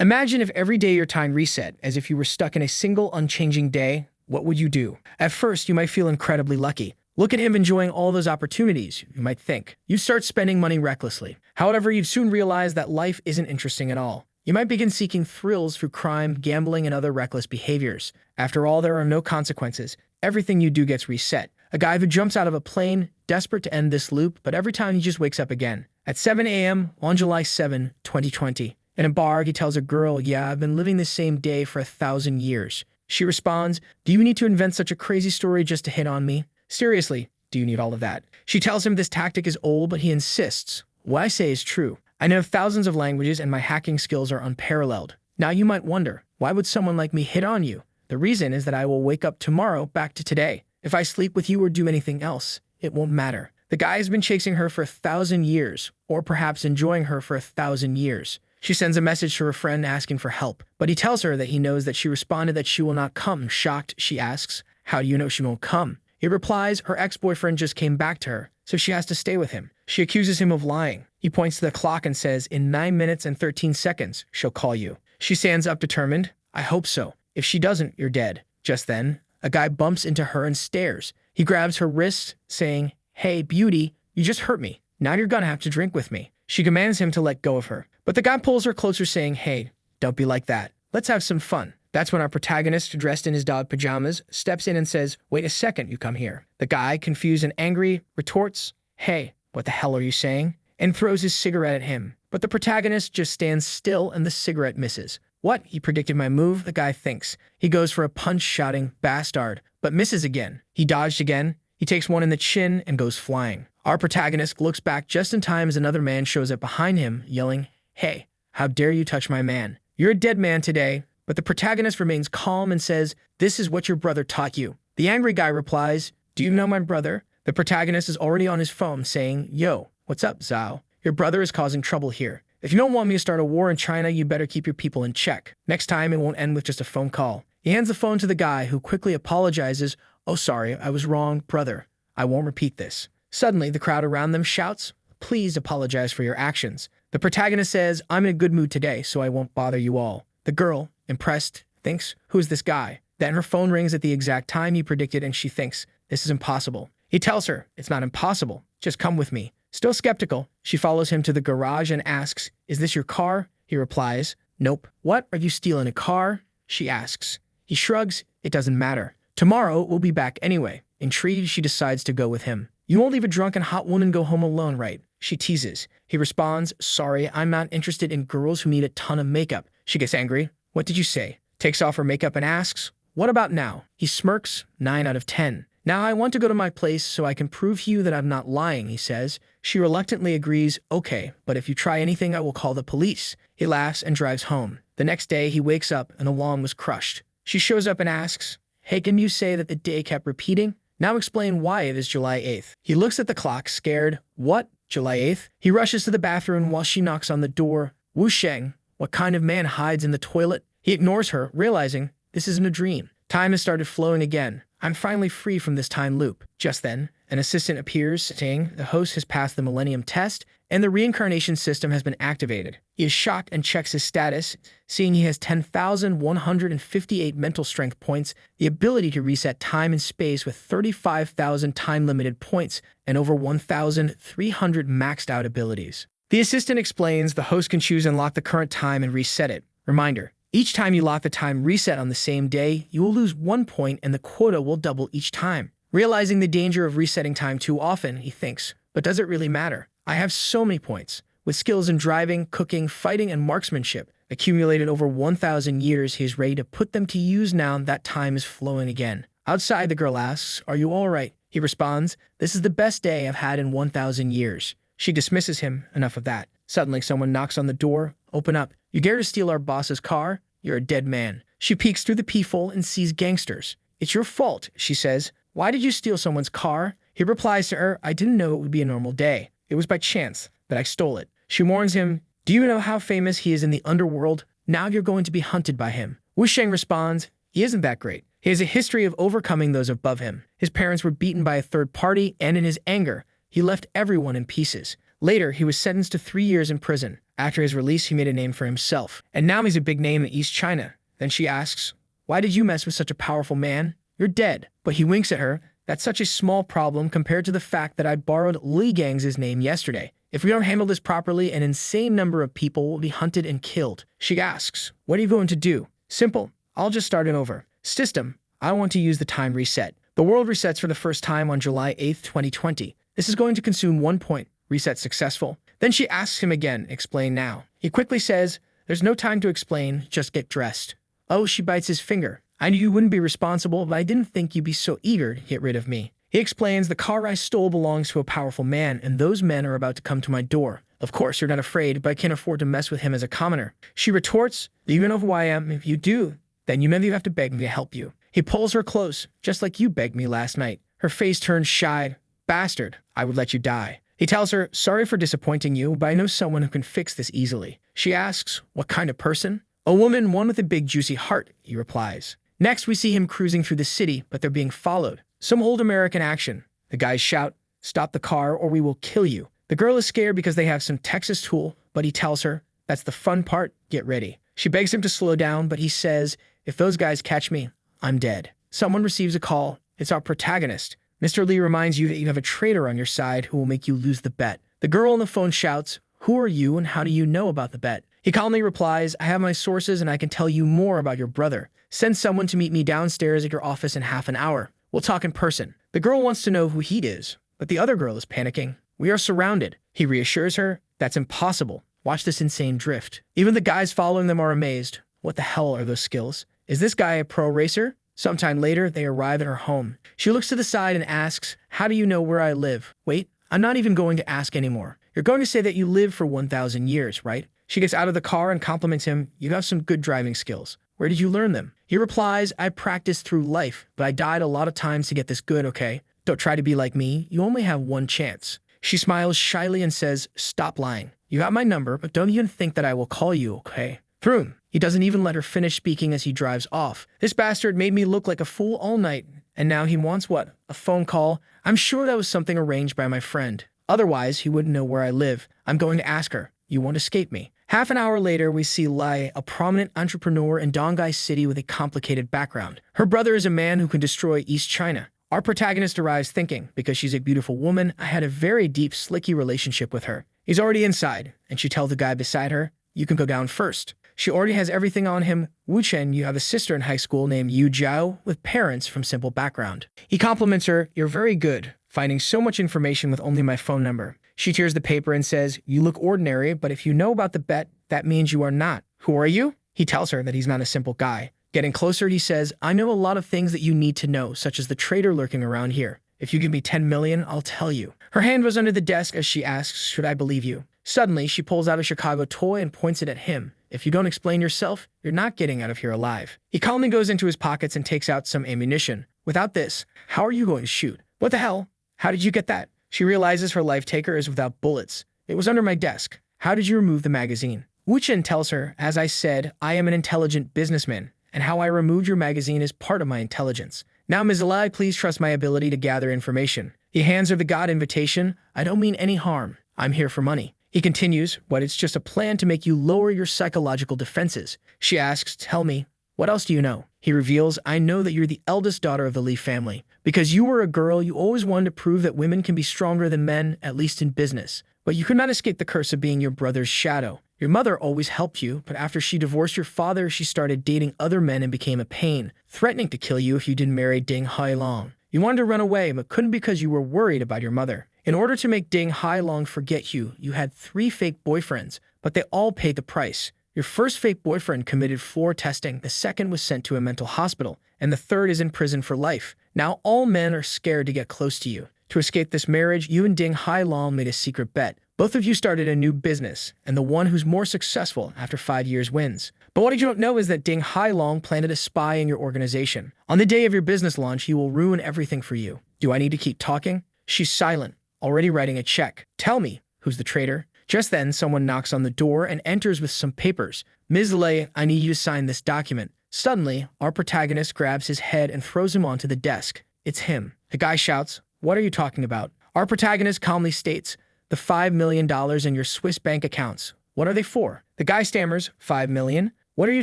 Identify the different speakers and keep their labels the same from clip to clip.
Speaker 1: Imagine if every day your time reset, as if you were stuck in a single unchanging day. What would you do? At first, you might feel incredibly lucky. Look at him enjoying all those opportunities, you might think. You start spending money recklessly. However, you'd soon realize that life isn't interesting at all. You might begin seeking thrills through crime, gambling, and other reckless behaviors. After all, there are no consequences. Everything you do gets reset. A guy who jumps out of a plane, desperate to end this loop, but every time he just wakes up again. At 7 a.m. on July 7, 2020. In a bar, he tells a girl, "Yeah, I've been living the same day for 1,000 years." She responds, "Do you need to invent such a crazy story just to hit on me? Seriously, do you need all of that?" She tells him this tactic is old, but he insists. "What I say is true. I know thousands of languages and my hacking skills are unparalleled." Now you might wonder, why would someone like me hit on you? The reason is that I will wake up tomorrow back to today. If I sleep with you or do anything else, it won't matter. The guy has been chasing her for 1,000 years, or perhaps enjoying her for 1,000 years. She sends a message to her friend asking for help, but he tells her that he knows that she responded that she will not come. Shocked, she asks, "How do you know she won't come?" He replies her ex-boyfriend just came back to her, so she has to stay with him. She accuses him of lying. He points to the clock and says, "In 9 minutes and 13 seconds, she'll call you." She stands up determined. "I hope so. If she doesn't, you're dead." Just then, a guy bumps into her and stares. He grabs her wrist, saying, "Hey, beauty, you just hurt me. Now you're gonna have to drink with me." She commands him to let go of her. But the guy pulls her closer saying, "Hey, don't be like that. Let's have some fun." That's when our protagonist, dressed in his dog pajamas, steps in and says, "Wait a second, you come here." The guy, confused and angry, retorts, "Hey, what the hell are you saying?" and throws his cigarette at him. But the protagonist just stands still and the cigarette misses. "What? He predicted my move," the guy thinks. He goes for a punch, shouting, "Bastard," but misses again. He dodged again. He takes one in the chin and goes flying. Our protagonist looks back just in time as another man shows up behind him, yelling, "Hey, how dare you touch my man? You're a dead man today." But the protagonist remains calm and says, "This is what your brother taught you." The angry guy replies, "Do you know my brother?" The protagonist is already on his phone saying, "Yo, what's up, Zhao? Your brother is causing trouble here. If you don't want me to start a war in China, you better keep your people in check. Next time, it won't end with just a phone call." He hands the phone to the guy, who quickly apologizes. "Oh, sorry, I was wrong, brother. I won't repeat this." Suddenly, the crowd around them shouts, "Please apologize for your actions." The protagonist says, "I'm in a good mood today, so I won't bother you all." The girl, impressed, thinks, "Who's this guy?" Then her phone rings at the exact time he predicted and she thinks, "This is impossible." He tells her, "It's not impossible. Just come with me." Still skeptical, she follows him to the garage and asks, "Is this your car?" He replies, "Nope." "What? Are you stealing a car?" she asks. He shrugs, "It doesn't matter. Tomorrow we'll be back anyway." Intrigued, she decides to go with him. "You won't leave a drunken hot woman go home alone, right?" She teases. He responds, "Sorry, I'm not interested in girls who need a ton of makeup." She gets angry. "What did you say?" Takes off her makeup and asks, "What about now?" He smirks, 9 out of 10. "Now I want to go to my place so I can prove to you that I'm not lying," he says. She reluctantly agrees, "Okay, but if you try anything, I will call the police." He laughs and drives home. The next day, he wakes up and the lawn was crushed. She shows up and asks, "Hey, can you say that the day kept repeating? Now explain why it is July 8th. He looks at the clock, scared. "What? July 8th? He rushes to the bathroom while she knocks on the door. "Wu Sheng, what kind of man hides in the toilet?" He ignores her, realizing this isn't a dream. Time has started flowing again. "I'm finally free from this time loop." Just then, an assistant appears, saying the host has passed the Millennium Test and the reincarnation system has been activated. He is shocked and checks his status, seeing he has 10,158 mental strength points, the ability to reset time and space with 35,000 time-limited points, and over 1,300 maxed-out abilities. The assistant explains the host can choose and lock the current time and reset it. Reminder: each time you lock the time reset on the same day, you will lose 1 point and the quota will double each time. Realizing the danger of resetting time too often, he thinks, but does it really matter? I have so many points. With skills in driving, cooking, fighting, and marksmanship, accumulated over 1,000 years, he is ready to put them to use now that time is flowing again. Outside, the girl asks, "Are you all right?" He responds, "This is the best day I've had in 1,000 years. She dismisses him. Enough of that. Suddenly, someone knocks on the door. "Open up. You dare to steal our boss's car? You're a dead man." She peeks through the peephole and sees gangsters. "It's your fault," she says. "Why did you steal someone's car?" He replies to her, "I didn't know it would be a normal day. It was by chance that I stole it." She warns him, "Do you know how famous he is in the underworld? Now you're going to be hunted by him." Wu Sheng responds, "He isn't that great. He has a history of overcoming those above him. His parents were beaten by a third party, and in his anger, he left everyone in pieces, Later, he was sentenced to 3 years in prison. After his release, he made a name for himself. And now he's a big name in East China. Then she asks, "Why did you mess with such a powerful man? You're dead." But he winks at her. "That's such a small problem compared to the fact that I borrowed Li Gang's name yesterday. If we don't handle this properly, an insane number of people will be hunted and killed." She asks, "What are you going to do?" "Simple. I'll just start it over. System, I want to use the time reset." The world resets for the first time on July 8th, 2020. This is going to consume 1 point. Reset successful. Then she asks him again, "Explain now." He quickly says, "There's no time to explain, just get dressed." Oh, she bites his finger. "I knew you wouldn't be responsible, but I didn't think you'd be so eager to get rid of me." He explains, "The car I stole belongs to a powerful man, and those men are about to come to my door. Of course, you're not afraid, but I can't afford to mess with him as a commoner." She retorts, "Do you know who I am? If you do, then you maybe have to beg me to help you." He pulls her close, "Just like you begged me last night." Her face turns shy. "Bastard, I would let you die." He tells her, "Sorry for disappointing you, but I know someone who can fix this easily." She asks, "What kind of person?" "A woman, one with a big juicy heart," he replies. Next, we see him cruising through the city, but they're being followed. Some old American action. The guys shout, "Stop the car or we will kill you." The girl is scared because they have some Texas tool, but he tells her, "That's the fun part, get ready." She begs him to slow down, but he says, "If those guys catch me, I'm dead." Someone receives a call. It's our protagonist. Mr. Lee reminds you that you have a traitor on your side who will make you lose the bet. The girl on the phone shouts, "Who are you and how do you know about the bet?" He calmly replies, "I have my sources and I can tell you more about your brother. Send someone to meet me downstairs at your office in half an hour. We'll talk in person." The girl wants to know who he is, but the other girl is panicking. "We are surrounded." He reassures her, "That's impossible. Watch this insane drift." Even the guys following them are amazed. What the hell are those skills? Is this guy a pro racer? Sometime later, they arrive at her home. She looks to the side and asks, "How do you know where I live?" "Wait, I'm not even going to ask anymore. You're going to say that you live for 1,000 years, right?" She gets out of the car and compliments him, "You have some good driving skills. Where did you learn them?" He replies, "I practiced through life, but I died a lot of times to get this good, okay? Don't try to be like me. You only have one chance." She smiles shyly and says, "Stop lying. You got my number, but don't even think that I will call you, okay?" Through. He doesn't even let her finish speaking as he drives off. "This bastard made me look like a fool all night, and now he wants what? A phone call? I'm sure that was something arranged by my friend. Otherwise, he wouldn't know where I live. I'm going to ask her. You won't escape me." Half an hour later, we see Lai, a prominent entrepreneur in Donghai City with a complicated background. Her brother is a man who can destroy East China. Our protagonist arrives thinking, because she's a beautiful woman, I had a very deep, slicky relationship with her. He's already inside, and she tells the guy beside her, "You can go down first." She already has everything on him. "Wu Chen, you have a sister in high school named Yu Jiao with parents from simple background." He compliments her, "You're very good, finding so much information with only my phone number." She tears the paper and says, "You look ordinary, but if you know about the bet, that means you are not. Who are you?" He tells her that he's not a simple guy. Getting closer, he says, "I know a lot of things that you need to know, such as the traitor lurking around here. If you give me 10 million, I'll tell you." Her hand was under the desk as she asks, "Should I believe you?" Suddenly, she pulls out a Chicago toy and points it at him. "If you don't explain yourself, you're not getting out of here alive." He calmly goes into his pockets and takes out some ammunition. "Without this, how are you going to shoot?" "What the hell? How did you get that?" She realizes her life taker is without bullets. "It was under my desk. How did you remove the magazine?" Wu Chen tells her, "As I said, I am an intelligent businessman, and how I removed your magazine is part of my intelligence. Now, Ms. Lai, please trust my ability to gather information." He hands her the God invitation. "I don't mean any harm. I'm here for money." He continues, "But it's just a plan to make you lower your psychological defenses." She asks, "Tell me, what else do you know?" He reveals, "I know that you're the eldest daughter of the Lee family. Because you were a girl, you always wanted to prove that women can be stronger than men, at least in business. But you could not escape the curse of being your brother's shadow. Your mother always helped you, but after she divorced your father, she started dating other men and became a pain, threatening to kill you if you didn't marry Ding Hailong. You wanted to run away, but couldn't because you were worried about your mother. In order to make Ding Hailong forget you, you had 3 fake boyfriends, but they all paid the price. Your first fake boyfriend committed floor testing, the second was sent to a mental hospital, and the third is in prison for life. Now all men are scared to get close to you. To escape this marriage, you and Ding Hailong made a secret bet. Both of you started a new business, and the one who's more successful after 5 years wins. But what you don't know is that Ding Hailong planted a spy in your organization. On the day of your business launch, he will ruin everything for you. Do I need to keep talking?" She's silent, already writing a check. "Tell me, who's the traitor?" Just then, someone knocks on the door and enters with some papers. "Ms. Lei, I need you to sign this document." Suddenly, our protagonist grabs his head and throws him onto the desk. It's him. The guy shouts, "What are you talking about?" Our protagonist calmly states, The $5 million in your Swiss bank accounts. What are they for? The guy stammers, 5 million? What are you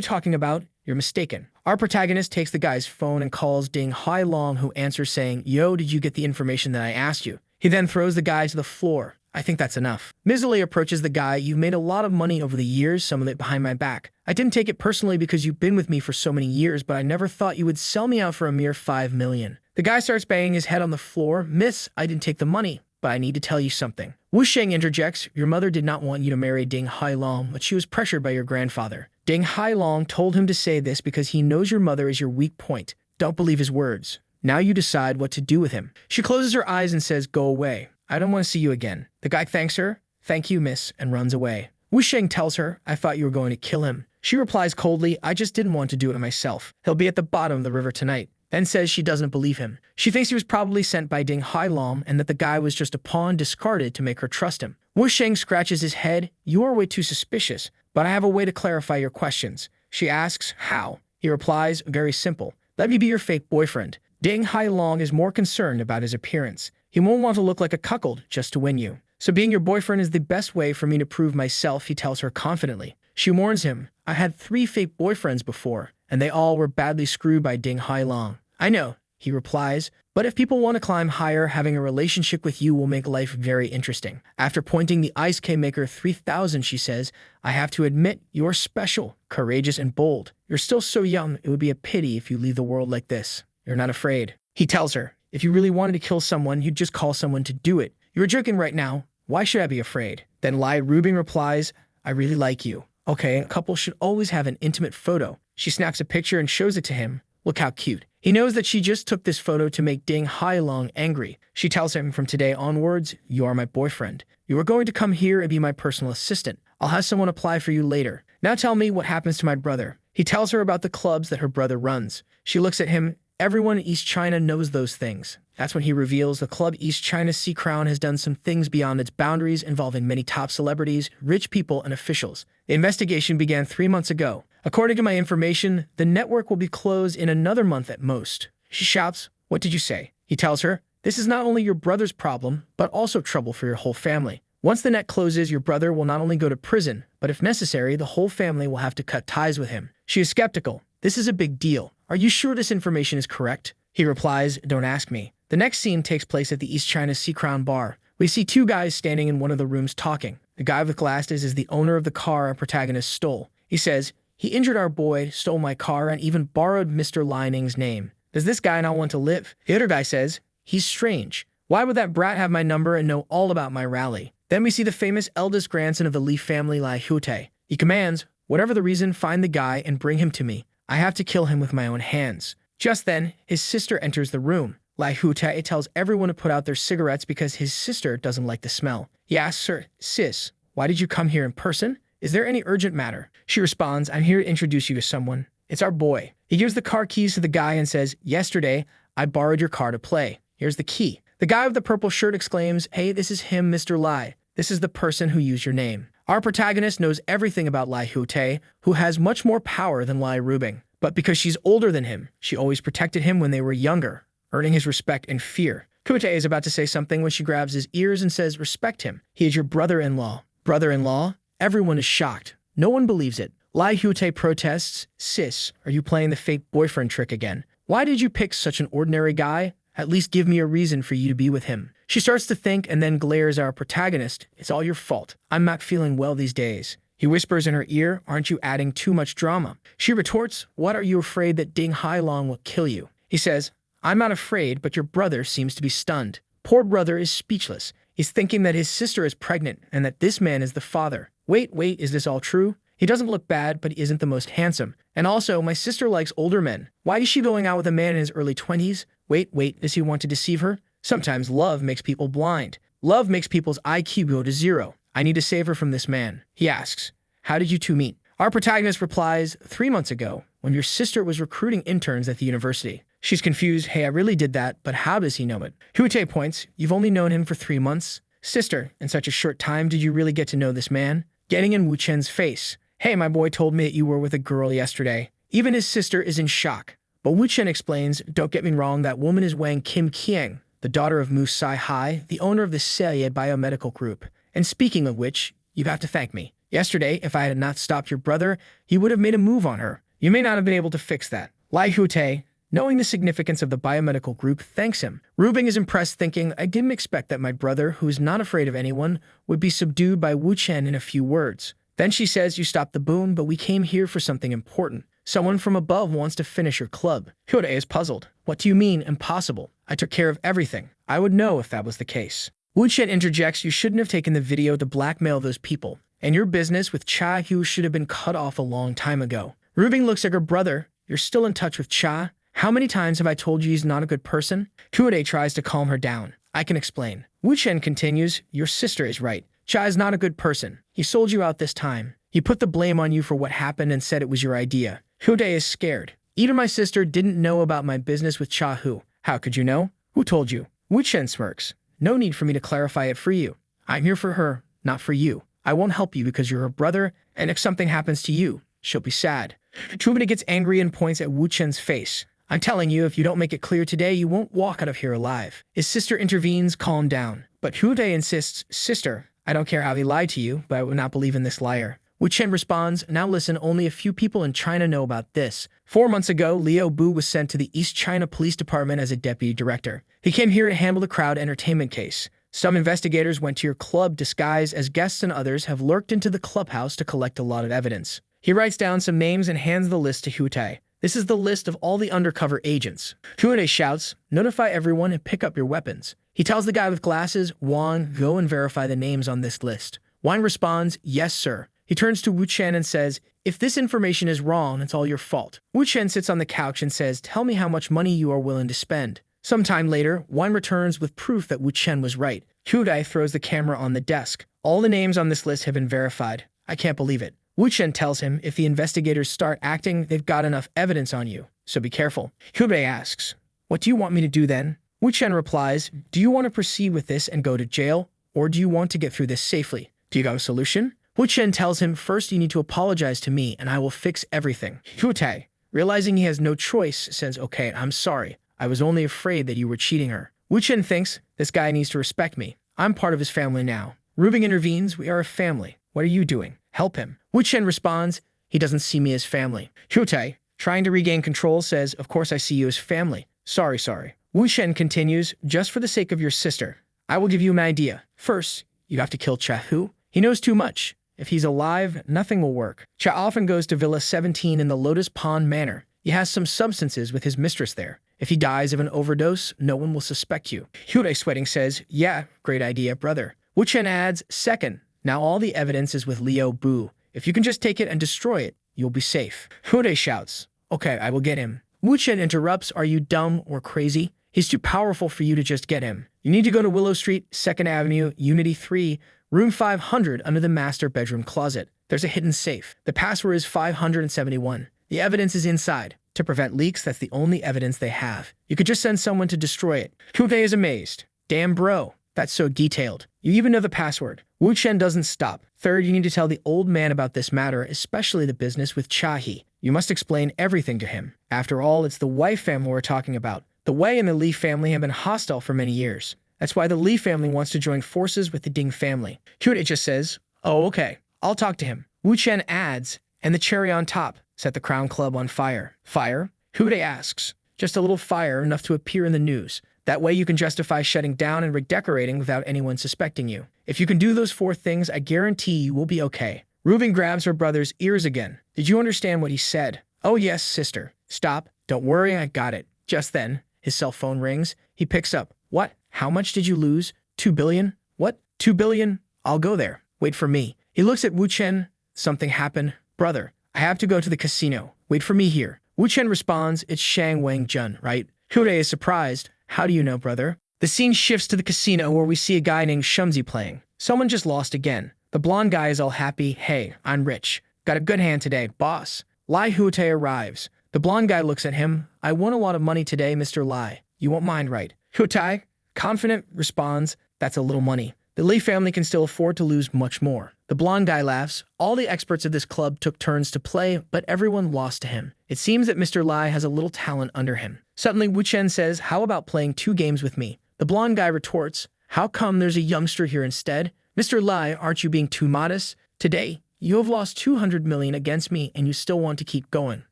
Speaker 1: talking about? You're mistaken. Our protagonist takes the guy's phone and calls Ding Hai Long, who answers saying, "Yo, did you get the information that I asked you?" He then throws the guy to the floor. I think that's enough. Miserly approaches the guy. You've made a lot of money over the years, some of it behind my back. I didn't take it personally because you've been with me for so many years, but I never thought you would sell me out for a mere 5 million. The guy starts banging his head on the floor. Miss, I didn't take the money, but I need to tell you something. Wu Sheng interjects, your mother did not want you to marry Ding Hai Long, but she was pressured by your grandfather. Ding Hai Long told him to say this because he knows your mother is your weak point. Don't believe his words. Now you decide what to do with him. She closes her eyes and says, go away. I don't want to see you again. The guy thanks her, thank you, miss, and runs away. Wu Sheng tells her, I thought you were going to kill him. She replies coldly, I just didn't want to do it myself. He'll be at the bottom of the river tonight. Then says she doesn't believe him. She thinks he was probably sent by Ding Hai Long and that the guy was just a pawn discarded to make her trust him. Wu Sheng scratches his head. You are way too suspicious, but I have a way to clarify your questions. She asks, how? He replies, very simple. Let me be your fake boyfriend. Ding Hai Long is more concerned about his appearance. He won't want to look like a cuckold just to win you. So being your boyfriend is the best way for me to prove myself, he tells her confidently. She warns him, I had 3 fake boyfriends before, and they all were badly screwed by Ding Hai Long. I know, he replies, but if people want to climb higher, having a relationship with you will make life very interesting. After pointing the Ice K Maker 3000, she says, I have to admit, you're special, courageous, and bold. You're still so young, it would be a pity if you leave the world like this. You're not afraid. He tells her, if you really wanted to kill someone, you'd just call someone to do it. You're joking right now. Why should I be afraid? Then Lai Rubing replies, I really like you. Okay, a couple should always have an intimate photo. She snaps a picture and shows it to him. Look how cute. He knows that she just took this photo to make Ding Hai Long angry. She tells him, from today onwards, you are my boyfriend. You are going to come here and be my personal assistant. I'll have someone apply for you later. Now tell me what happens to my brother. He tells her about the clubs that her brother runs. She looks at him. Everyone in East China knows those things. That's when he reveals the club East China Sea Crown has done some things beyond its boundaries involving many top celebrities, rich people, and officials. The investigation began 3 months ago. According to my information, the network will be closed in another month at most. She shouts, what did you say? He tells her, this is not only your brother's problem, but also trouble for your whole family. Once the net closes, your brother will not only go to prison, but if necessary, the whole family will have to cut ties with him. She is skeptical. This is a big deal. Are you sure this information is correct? He replies, don't ask me. The next scene takes place at the East China Sea Crown bar. We see 2 guys standing in one of the rooms talking. The guy with glasses is the owner of the car our protagonist stole. He says, he injured our boy, stole my car, and even borrowed Mr. Lining's name. Does this guy not want to live? The other guy says, he's strange. Why would that brat have my number and know all about my rally? Then we see the famous eldest grandson of the Li family, Lai Hute. He commands, whatever the reason, find the guy and bring him to me. I have to kill him with my own hands. Just then, his sister enters the room. Lai Hute tells everyone to put out their cigarettes because his sister doesn't like the smell. He asks her, sis, why did you come here in person? Is there any urgent matter? She responds, I'm here to introduce you to someone. It's our boy. He gives the car keys to the guy and says, yesterday, I borrowed your car to play. Here's the key. The guy with the purple shirt exclaims, hey, this is him, Mr. Lai. This is the person who used your name. Our protagonist knows everything about Lai Hute, who has much more power than Lai Rubing. But because she's older than him, she always protected him when they were younger, earning his respect and fear. Hute is about to say something when she grabs his ears and says, respect him. He is your brother-in-law. Brother-in-law? Everyone is shocked. No one believes it. Lai Hute protests, sis, are you playing the fake boyfriend trick again? Why did you pick such an ordinary guy? At least give me a reason for you to be with him. She starts to think and then glares at our protagonist. It's all your fault. I'm not feeling well these days. He whispers in her ear, aren't you adding too much drama? She retorts, what are you afraid that Ding Hai Long will kill you? He says, I'm not afraid, but your brother seems to be stunned. Poor brother is speechless. He's thinking that his sister is pregnant and that this man is the father. Wait, is this all true? He doesn't look bad, but he isn't the most handsome. And also, my sister likes older men. Why is she going out with a man in his early 20s? Wait, does he want to deceive her? Sometimes love makes people blind. Love makes people's IQ go to 0. I need to save her from this man. He asks, how did you 2 meet? Our protagonist replies, 3 months ago, when your sister was recruiting interns at the university. She's confused, hey, I really did that, but how does he know it? Hute points, you've only known him for 3 months. Sister, in such a short time, did you really get to know this man? Getting in Wu Chen's face. Hey, my boy told me that you were with a girl yesterday. Even his sister is in shock. But Wu Chen explains, don't get me wrong, that woman is Wang Kim Kiang, the daughter of Mu Sai Hai, the owner of the Celia Biomedical Group. And speaking of which, you have to thank me. Yesterday, if I had not stopped your brother, he would have made a move on her. You may not have been able to fix that. Lai Hute, knowing the significance of the biomedical group, thanks him. Rubing is impressed, thinking, I didn't expect that my brother, who is not afraid of anyone, would be subdued by Wu Chen in a few words. Then she says, you stopped the boom, but we came here for something important. Someone from above wants to finish your club. Hyodae is puzzled. What do you mean, impossible? I took care of everything. I would know if that was the case. Wu Chen interjects, you shouldn't have taken the video to blackmail those people. And your business with Cha Hu should have been cut off a long time ago. Rubing looks at her brother. You're still in touch with Cha? How many times have I told you he's not a good person? Hyodae tries to calm her down. I can explain. Wu Chen continues, your sister is right. Cha is not a good person. He sold you out this time. He put the blame on you for what happened and said it was your idea. Hyodae is scared. Even my sister didn't know about my business with Cha Hu. How could you know? Who told you? Wu Chen smirks. No need for me to clarify it for you. I'm here for her, not for you. I won't help you because you're her brother, and if something happens to you, she'll be sad. Hyodae gets angry and points at Wu Chen's face. I'm telling you, if you don't make it clear today, you won't walk out of here alive. His sister intervenes, calm down. But Hyodae insists, sister, I don't care how he lied to you, but I would not believe in this liar. Wu Chen responds, now listen, only a few people in China know about this. 4 months ago, Liu Bu was sent to the East China Police Department as a deputy director. He came here to handle the crowd entertainment case. Some investigators went to your club disguised as guests and others have lurked into the clubhouse to collect a lot of evidence. He writes down some names and hands the list to Hyodae. This is the list of all the undercover agents. Hyodae shouts, notify everyone and pick up your weapons. He tells the guy with glasses, Wang, go and verify the names on this list. Wang responds, yes, sir. He turns to Wu Chen and says, if this information is wrong, it's all your fault. Wu Chen sits on the couch and says, tell me how much money you are willing to spend. Sometime later, Wang returns with proof that Wu Chen was right. Hyodae throws the camera on the desk. All the names on this list have been verified. I can't believe it. Wu Chen tells him if the investigators start acting, they've got enough evidence on you, so be careful. Hyodae asks, what do you want me to do then? Wu Chen replies, do you want to proceed with this and go to jail, or do you want to get through this safely? Do you got a solution? Wu Chen tells him, first you need to apologize to me and I will fix everything. Hyodae, realizing he has no choice, says, okay, I'm sorry. I was only afraid that you were cheating her. Wu Chen thinks, this guy needs to respect me. I'm part of his family now. Rubing intervenes, we are a family. What are you doing? Help him. Wu Chen responds, he doesn't see me as family. Hyodae, trying to regain control, says, of course I see you as family. Sorry. Wu Chen continues, just for the sake of your sister, I will give you an idea. First, you have to kill Cha Hu. He knows too much. If he's alive, nothing will work. Cha often goes to Villa 17 in the Lotus Pond Manor. He has some substances with his mistress there. If he dies of an overdose, no one will suspect you. Hyodae, sweating, says, yeah, great idea, brother. Wu Chen adds, second, now all the evidence is with Liu Bu. If you can just take it and destroy it, you'll be safe. Hyodae shouts, okay, I will get him. Wu Chen interrupts, are you dumb or crazy? He's too powerful for you to just get him. You need to go to Willow Street, 2nd Avenue, Unity 3, room 500 under the master bedroom closet. There's a hidden safe. The password is 571. The evidence is inside. To prevent leaks, that's the only evidence they have. You could just send someone to destroy it. Hyodae is amazed. Damn, bro. That's so detailed. You even know the password. Wu Chen doesn't stop. Third, you need to tell the old man about this matter, especially the business with Cha-hee. You must explain everything to him. After all, it's the Wei family we're talking about. The Wei and the Li family have been hostile for many years. That's why the Li family wants to join forces with the Ding family. Hyodae just says, oh, okay. I'll talk to him. Wu Chen adds, and the cherry on top, set the Crown Club on fire. Fire? Hyodae asks. Just a little fire, enough to appear in the news. That way you can justify shutting down and redecorating without anyone suspecting you. If you can do those 4 things, I guarantee you will be okay. Rubin grabs her brother's ears again. Did you understand what he said? Oh yes, sister. Stop. Don't worry, I got it. Just then, his cell phone rings. He picks up. What? How much did you lose? 2 billion? What? 2 billion? I'll go there. Wait for me. He looks at Wu Chen. Something happened. Brother, I have to go to the casino. Wait for me here. Wu Chen responds, it's Shang Wang Jun, right? Hyodae is surprised. How do you know, brother? The scene shifts to the casino where we see a guy named Shumzi playing. Someone just lost again. The blonde guy is all happy. Hey, I'm rich. Got a good hand today, boss. Lai Hyodae arrives. The blonde guy looks at him. I won a lot of money today, Mr. Lai. You won't mind, right? Hyodae, confident, responds, that's a little money. The Li family can still afford to lose much more. The blonde guy laughs. All the experts of this club took turns to play, but everyone lost to him. It seems that Mr. Lai has a little talent under him. Suddenly, Wu Chen says, how about playing 2 games with me? The blonde guy retorts, how come there's a youngster here instead? Mr. Lai, aren't you being too modest? Today, you have lost 200 million against me and you still want to keep going.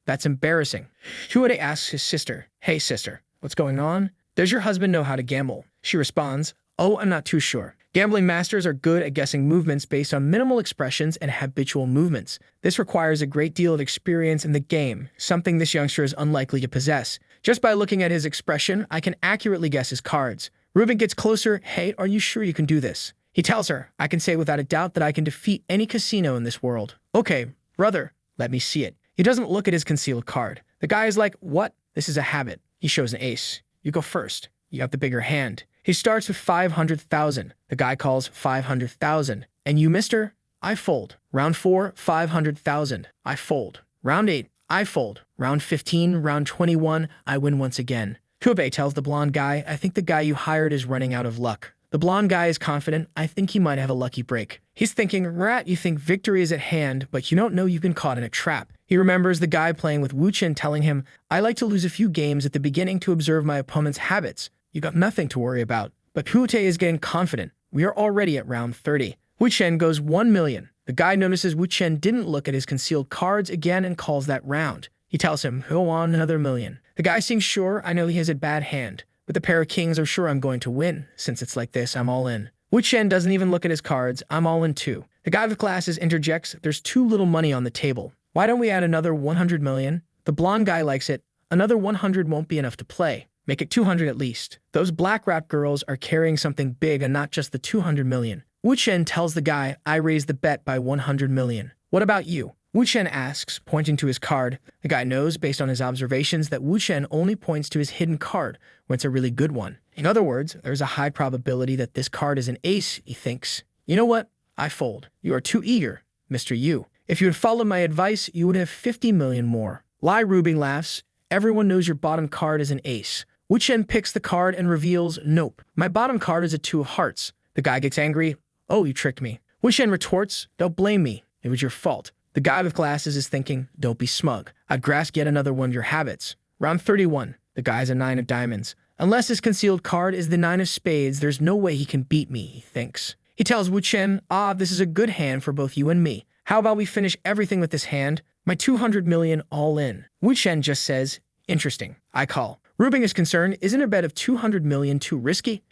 Speaker 1: That's embarrassing. Huode asks his sister, hey sister, what's going on? Does your husband know how to gamble? She responds, oh, I'm not too sure. Gambling masters are good at guessing movements based on minimal expressions and habitual movements. This requires a great deal of experience in the game, something this youngster is unlikely to possess. Just by looking at his expression, I can accurately guess his cards. Ruben gets closer. Hey, are you sure you can do this? He tells her, I can say without a doubt that I can defeat any casino in this world. Okay, brother, let me see it. He doesn't look at his concealed card. The guy is like, what? This is a habit. He shows an ace. You go first. You have the bigger hand. He starts with 500,000. The guy calls 500,000. And you, mister? I fold. Round 4, 500,000. I fold. Round 8, I fold. Round 15, round 21, I win once again. Kube tells the blonde guy, I think the guy you hired is running out of luck. The blonde guy is confident, I think he might have a lucky break. He's thinking, rat, you think victory is at hand, but you don't know you've been caught in a trap. He remembers the guy playing with Wu Chen telling him, I like to lose a few games at the beginning to observe my opponent's habits. You got nothing to worry about. But Hute is getting confident. We are already at round 30. Wu Chen goes 1 million. The guy notices Wu Chen didn't look at his concealed cards again and calls that round. He tells him, go on another million. The guy seems sure, I know he has a bad hand. With the pair of kings, I'm sure I'm going to win. Since it's like this, I'm all in. Wu Chen doesn't even look at his cards. I'm all in too. The guy with glasses interjects, there's too little money on the table. Why don't we add another 100 million? The blonde guy likes it. Another 100 won't be enough to play. Make it 200 at least. Those black rap girls are carrying something big and not just the 200 million. Wu Chen tells the guy, I raised the bet by 100 million. What about you? Wu Chen asks, pointing to his card. The guy knows, based on his observations, that Wu Chen only points to his hidden card when it's a really good one. In other words, there's a high probability that this card is an ace, he thinks. You know what? I fold. You are too eager, Mr. Yu. If you had followed my advice, you would have 50 million more. Lai Rubing laughs. Everyone knows your bottom card is an ace. Wu Chen picks the card and reveals, nope, my bottom card is a 2 of hearts. The guy gets angry. Oh, you tricked me. Wu Chen retorts, don't blame me. It was your fault. The guy with glasses is thinking, don't be smug. I'd grasp yet another one of your habits. Round 31. The guy's a 9 of diamonds. Unless his concealed card is the 9 of spades, there's no way he can beat me, he thinks. He tells Wu Chen, this is a good hand for both you and me. How about we finish everything with this hand? My 200 million all in. Wu Chen just says, interesting. I call. Rubing is concerned, isn't a bet of 200 million too risky?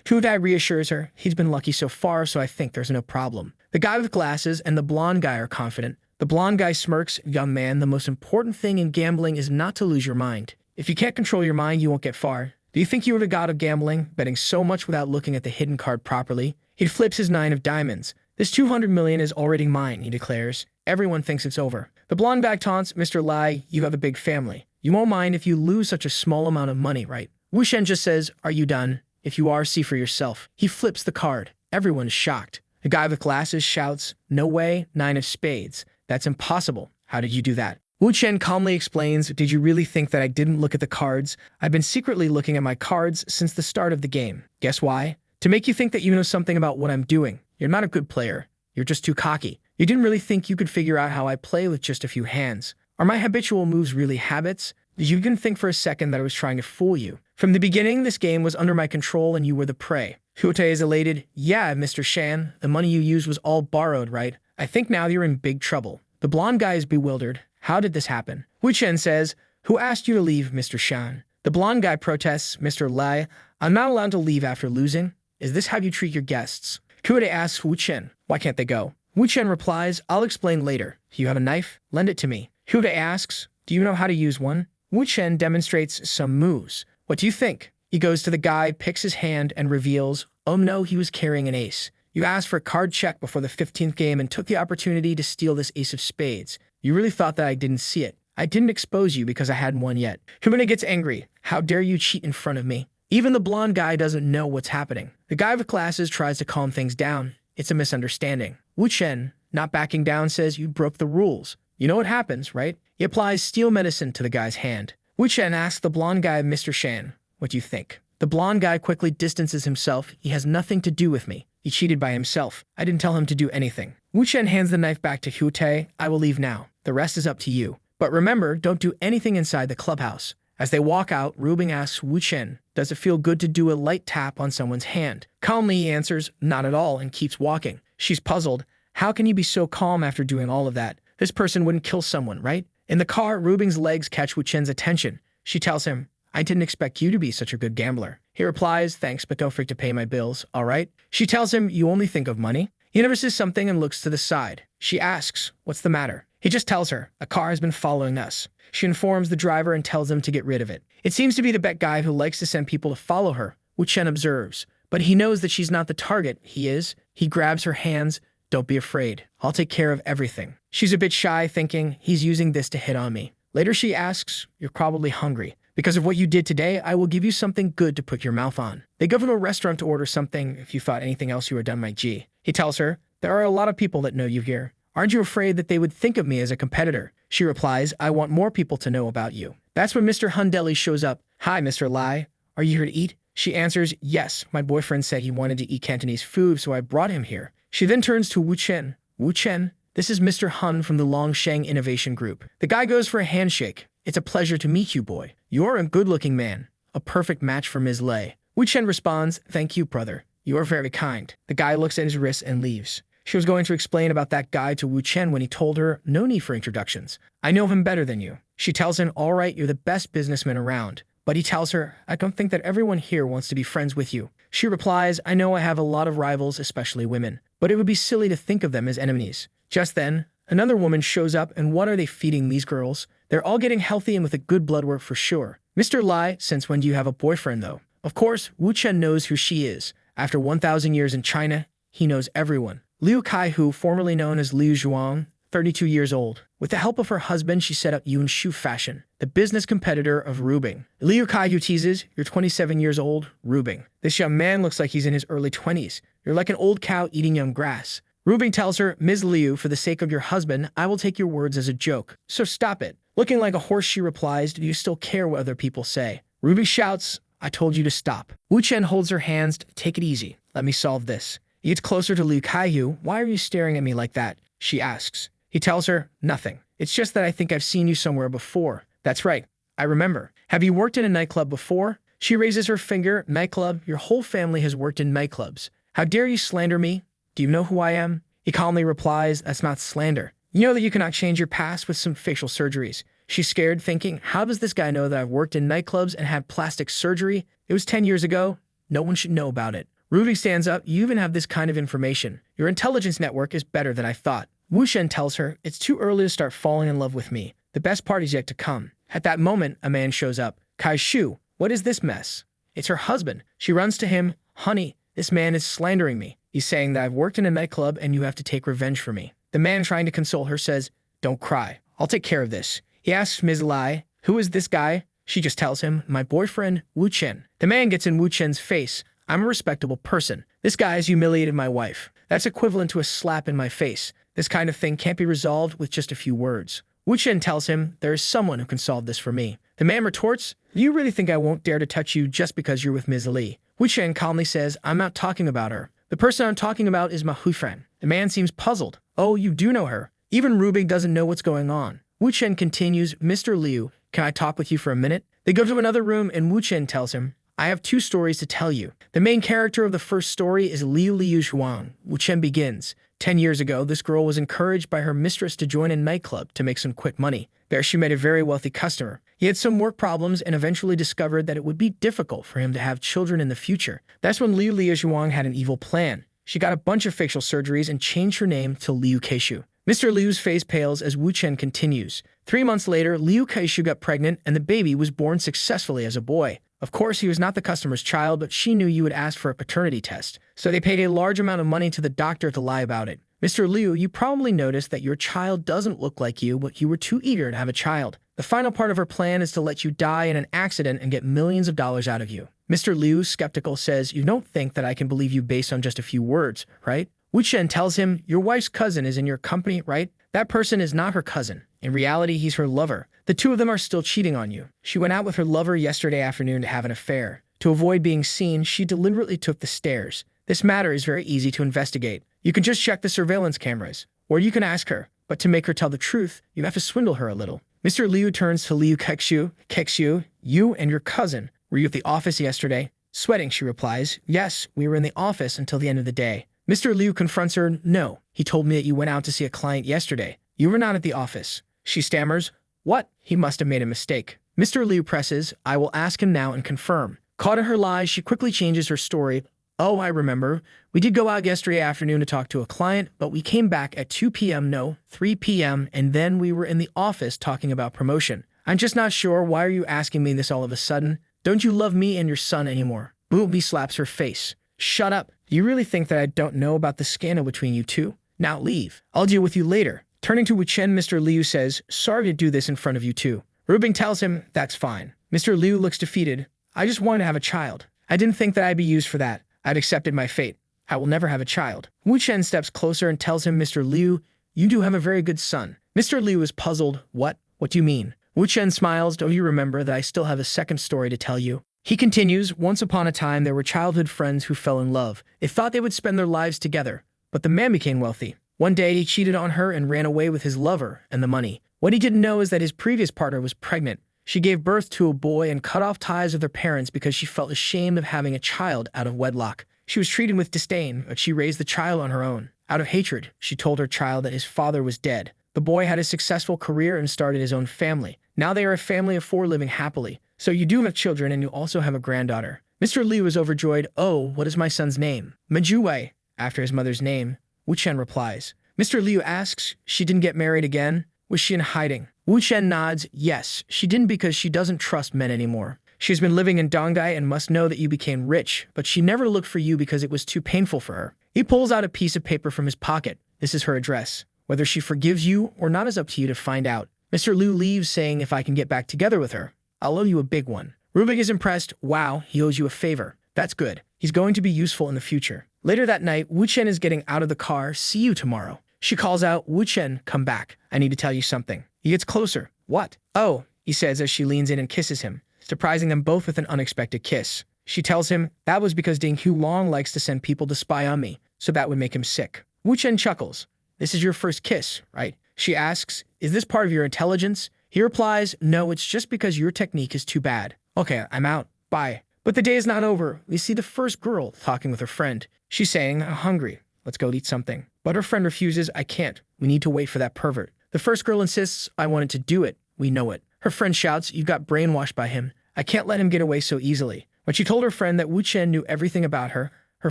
Speaker 1: Tudai reassures her, he's been lucky so far, so I think there's no problem. The guy with glasses and the blonde guy are confident. The blonde guy smirks, young man, the most important thing in gambling is not to lose your mind. If you can't control your mind, you won't get far. Do you think you were the god of gambling, betting so much without looking at the hidden card properly? He flips his 9 of diamonds. This 200 million is already mine, he declares. Everyone thinks it's over. The blonde guy taunts, Mr. Lai, you have a big family. You won't mind if you lose such a small amount of money, right? Wu Shen just says, are you done? If you are, see for yourself. He flips the card. Everyone is shocked. The guy with glasses shouts, no way, 9 of spades. That's impossible. How did you do that? Wu Chen calmly explains, did you really think that I didn't look at the cards? I've been secretly looking at my cards since the start of the game. Guess why? To make you think that you know something about what I'm doing. You're not a good player. You're just too cocky. You didn't really think you could figure out how I play with just a few hands. Are my habitual moves really habits? Did you even think for a second that I was trying to fool you? From the beginning, this game was under my control and you were the prey. Hute is elated. Yeah, Mr. Shan, the money you used was all borrowed, right? I think now you're in big trouble. The blonde guy is bewildered. How did this happen? Wu Chen says, who asked you to leave, Mr. Shan? The blonde guy protests, Mr. Lai, I'm not allowed to leave after losing. Is this how you treat your guests? Kude asks Wu Chen, why can't they go? Wu Chen replies, I'll explain later. You have a knife? Lend it to me. Hude asks, do you know how to use one? Wu Chen demonstrates some moves. What do you think? He goes to the guy, picks his hand, and reveals, oh no, he was carrying an ace. You asked for a card check before the 15th game and took the opportunity to steal this ace of spades. You really thought that I didn't see it. I didn't expose you because I hadn't won yet. Humana gets angry. How dare you cheat in front of me? Even the blonde guy doesn't know what's happening. The guy with glasses tries to calm things down. It's a misunderstanding. Wu Chen, not backing down, says you broke the rules. You know what happens, right? He applies steel medicine to the guy's hand. Wu Chen asks the blonde guy, Mr. Shan, what do you think? The blonde guy quickly distances himself. He has nothing to do with me. He cheated by himself. I didn't tell him to do anything. Wu Chen hands the knife back to Hute. I will leave now. The rest is up to you. But remember, don't do anything inside the clubhouse. As they walk out, Rubing asks Wu Chen, does it feel good to do a light tap on someone's hand? Calmly, he answers, not at all, and keeps walking. She's puzzled. How can you be so calm after doing all of that? This person wouldn't kill someone, right? In the car, Rubing's legs catch Wu Chen's attention. She tells him, I didn't expect you to be such a good gambler. He replies, thanks, but don't forget to pay my bills, all right? She tells him, you only think of money? He notices something and looks to the side. She asks, what's the matter? He just tells her, a car has been following us. She informs the driver and tells him to get rid of it. It seems to be the bet guy who likes to send people to follow her, Wu Chen observes. But he knows that she's not the target. He is. He grabs her hands. Don't be afraid. I'll take care of everything. She's a bit shy, thinking, he's using this to hit on me. Later she asks, you're probably hungry. Because of what you did today, I will give you something good to put your mouth on. They go to a restaurant to order something. If you thought anything else you were done, my G. He tells her, there are a lot of people that know you here. Aren't you afraid that they would think of me as a competitor? She replies, I want more people to know about you. That's when Mr. Hundeli shows up. Hi, Mr. Lai. Are you here to eat? She answers, yes, my boyfriend said he wanted to eat Cantonese food, so I brought him here. She then turns to Wu Chen. Wu Chen, this is Mr. Hun from the Longsheng Innovation Group. The guy goes for a handshake. It's a pleasure to meet you, boy. You're a good-looking man. A perfect match for Ms. Lei. Wu Chen responds, thank you, brother. You are very kind. The guy looks at his wrist and leaves. She was going to explain about that guy to Wu Chen when he told her, no need for introductions. I know him better than you. She tells him, all right, you're the best businessman around. But he tells her, I don't think that everyone here wants to be friends with you. She replies, I know I have a lot of rivals, especially women, but it would be silly to think of them as enemies. Just then, another woman shows up, and what are they feeding these girls? They're all getting healthy and with a good blood work for sure. Mr. Lai, since when do you have a boyfriend, though? Of course, Wu Chen knows who she is. After 1,000 years in China, he knows everyone. Liu Kaihu, formerly known as Liu Zhuang, 32 years old. With the help of her husband, she set up Yun Shu Fashion, the business competitor of Rubing. Liu Kaihu teases, you're 27 years old, Rubing. This young man looks like he's in his early 20s. You're like an old cow eating young grass. Rubing tells her, Ms. Liu, for the sake of your husband, I will take your words as a joke. So stop it. Looking like a horse, she replies, do you still care what other people say? Rubing shouts, I told you to stop. Wu Chen holds her hands, take it easy. Let me solve this. He gets closer to Liu Kaihu. Why are you staring at me like that? She asks. He tells her, nothing. It's just that I think I've seen you somewhere before. That's right. I remember. Have you worked in a nightclub before? She raises her finger. Nightclub? Your whole family has worked in nightclubs. How dare you slander me? Do you know who I am? He calmly replies, that's not slander. You know that you cannot change your past with some facial surgeries. She's scared, thinking, how does this guy know that I've worked in nightclubs and had plastic surgery? It was 10 years ago. No one should know about it. Rubing stands up. You even have this kind of information. Your intelligence network is better than I thought. Wu Shen tells her, it's too early to start falling in love with me. The best part is yet to come. At that moment, a man shows up. Kai Shu, what is this mess? It's her husband. She runs to him. Honey, this man is slandering me. He's saying that I've worked in a nightclub and you have to take revenge for me. The man, trying to console her, says, don't cry. I'll take care of this. He asks Ms. Lai, who is this guy? She just tells him, my boyfriend, Wu Chen. The man gets in Wu Chen's face. I'm a respectable person. This guy has humiliated my wife. That's equivalent to a slap in my face. This kind of thing can't be resolved with just a few words. Wu Chen tells him, there is someone who can solve this for me. The man retorts, do you really think I won't dare to touch you just because you're with Ms. Li? Wu Chen calmly says, I'm not talking about her. The person I'm talking about is my Huifren. The man seems puzzled. Oh, you do know her. Even Rubing doesn't know what's going on. Wu Chen continues, Mr. Liu, can I talk with you for a minute? They go to another room and Wu Chen tells him, I have 2 stories to tell you. The main character of the first story is Liu Zhuang. Wu Chen begins. 10 years ago, this girl was encouraged by her mistress to join a nightclub to make some quick money. There she met a very wealthy customer. He had some work problems and eventually discovered that it would be difficult for him to have children in the future. That's when Liu Zhuang had an evil plan. She got a bunch of facial surgeries and changed her name to Liu Keishu. Mr. Liu's face pales as Wu Chen continues. 3 months later, Liu Keishu got pregnant and the baby was born successfully as a boy. Of course, he was not the customer's child, but she knew you would ask for a paternity test. So they paid a large amount of money to the doctor to lie about it. Mr. Liu, you probably noticed that your child doesn't look like you, but you were too eager to have a child. The final part of her plan is to let you die in an accident and get millions of dollars out of you. Mr. Liu, skeptical, says, you don't think that I can believe you based on just a few words, right? Wu Chen tells him, your wife's cousin is in your company, right? That person is not her cousin. In reality, he's her lover. The 2 of them are still cheating on you. She went out with her lover yesterday afternoon to have an affair. To avoid being seen, she deliberately took the stairs. This matter is very easy to investigate. You can just check the surveillance cameras, or you can ask her. But to make her tell the truth, you have to swindle her a little. Mr. Liu turns to Liu Kexiu. Kexiu, You and your cousin, were you at the office yesterday? Sweating, she replies, yes, we were in the office until the end of the day. Mr. Liu confronts her, no, he told me that you went out to see a client yesterday. You were not at the office. She stammers, what? He must have made a mistake. Mr. Liu presses, I will ask him now and confirm. Caught in her lies, she quickly changes her story. Oh, I remember. We did go out yesterday afternoon to talk to a client, but we came back at 2 p.m., no, 3 p.m., and then we were in the office talking about promotion. I'm just not sure. Why are you asking me this all of a sudden? Don't you love me and your son anymore? Booby slaps her face. Shut up. Do you really think that I don't know about the scandal between you two? Now leave. I'll deal with you later. Turning to Wu Chen, Mr. Liu says, sorry to do this in front of you two. Rubing tells him, that's fine. Mr. Liu looks defeated. I just wanted to have a child. I didn't think that I'd be used for that. I'd accepted my fate. I will never have a child. Wu Chen steps closer and tells him, Mr. Liu, you do have a very good son. Mr. Liu is puzzled. What? What do you mean? Wu Chen smiles. Don't you remember that I still have a second story to tell you? He continues, once upon a time there were childhood friends who fell in love. They thought they would spend their lives together. But the man became wealthy. One day he cheated on her and ran away with his lover and the money. What he didn't know is that his previous partner was pregnant. She gave birth to a boy and cut off ties with her parents because she felt ashamed of having a child out of wedlock. She was treated with disdain, but she raised the child on her own. Out of hatred, she told her child that his father was dead. The boy had a successful career and started his own family. Now they are a family of 4 living happily. So you do have children and you also have a granddaughter. Mr. Liu is overjoyed. Oh, what is my son's name? Majuwei, after his mother's name. Wu Chen replies. Mr. Liu asks, she didn't get married again? Was she in hiding? Wu Chen nods, yes, she didn't because she doesn't trust men anymore. She has been living in Donghai and must know that you became rich, but she never looked for you because it was too painful for her. He pulls out a piece of paper from his pocket. This is her address. Whether she forgives you or not is up to you to find out. Mr. Liu leaves saying if I can get back together with her, I'll owe you a big one. Rubik is impressed. Wow, he owes you a favor. That's good. He's going to be useful in the future. Later that night, Wu Chen is getting out of the car. See you tomorrow. She calls out, Wu Chen, come back. I need to tell you something. He gets closer. What? Oh, he says as she leans in and kisses him, surprising them both with an unexpected kiss. She tells him, that was because Ding Hulong likes to send people to spy on me, so that would make him sick. Wu Chen chuckles. This is your first kiss, right? She asks, is this part of your intelligence? He replies, no, it's just because your technique is too bad. Okay, I'm out. Bye. But the day is not over. We see the first girl talking with her friend. She's saying, I'm hungry. Let's go eat something. But her friend refuses. I can't. We need to wait for that pervert. The first girl insists, I wanted to do it. We know it. Her friend shouts, you've got brainwashed by him. I can't let him get away so easily. When she told her friend that Wu Chen knew everything about her, her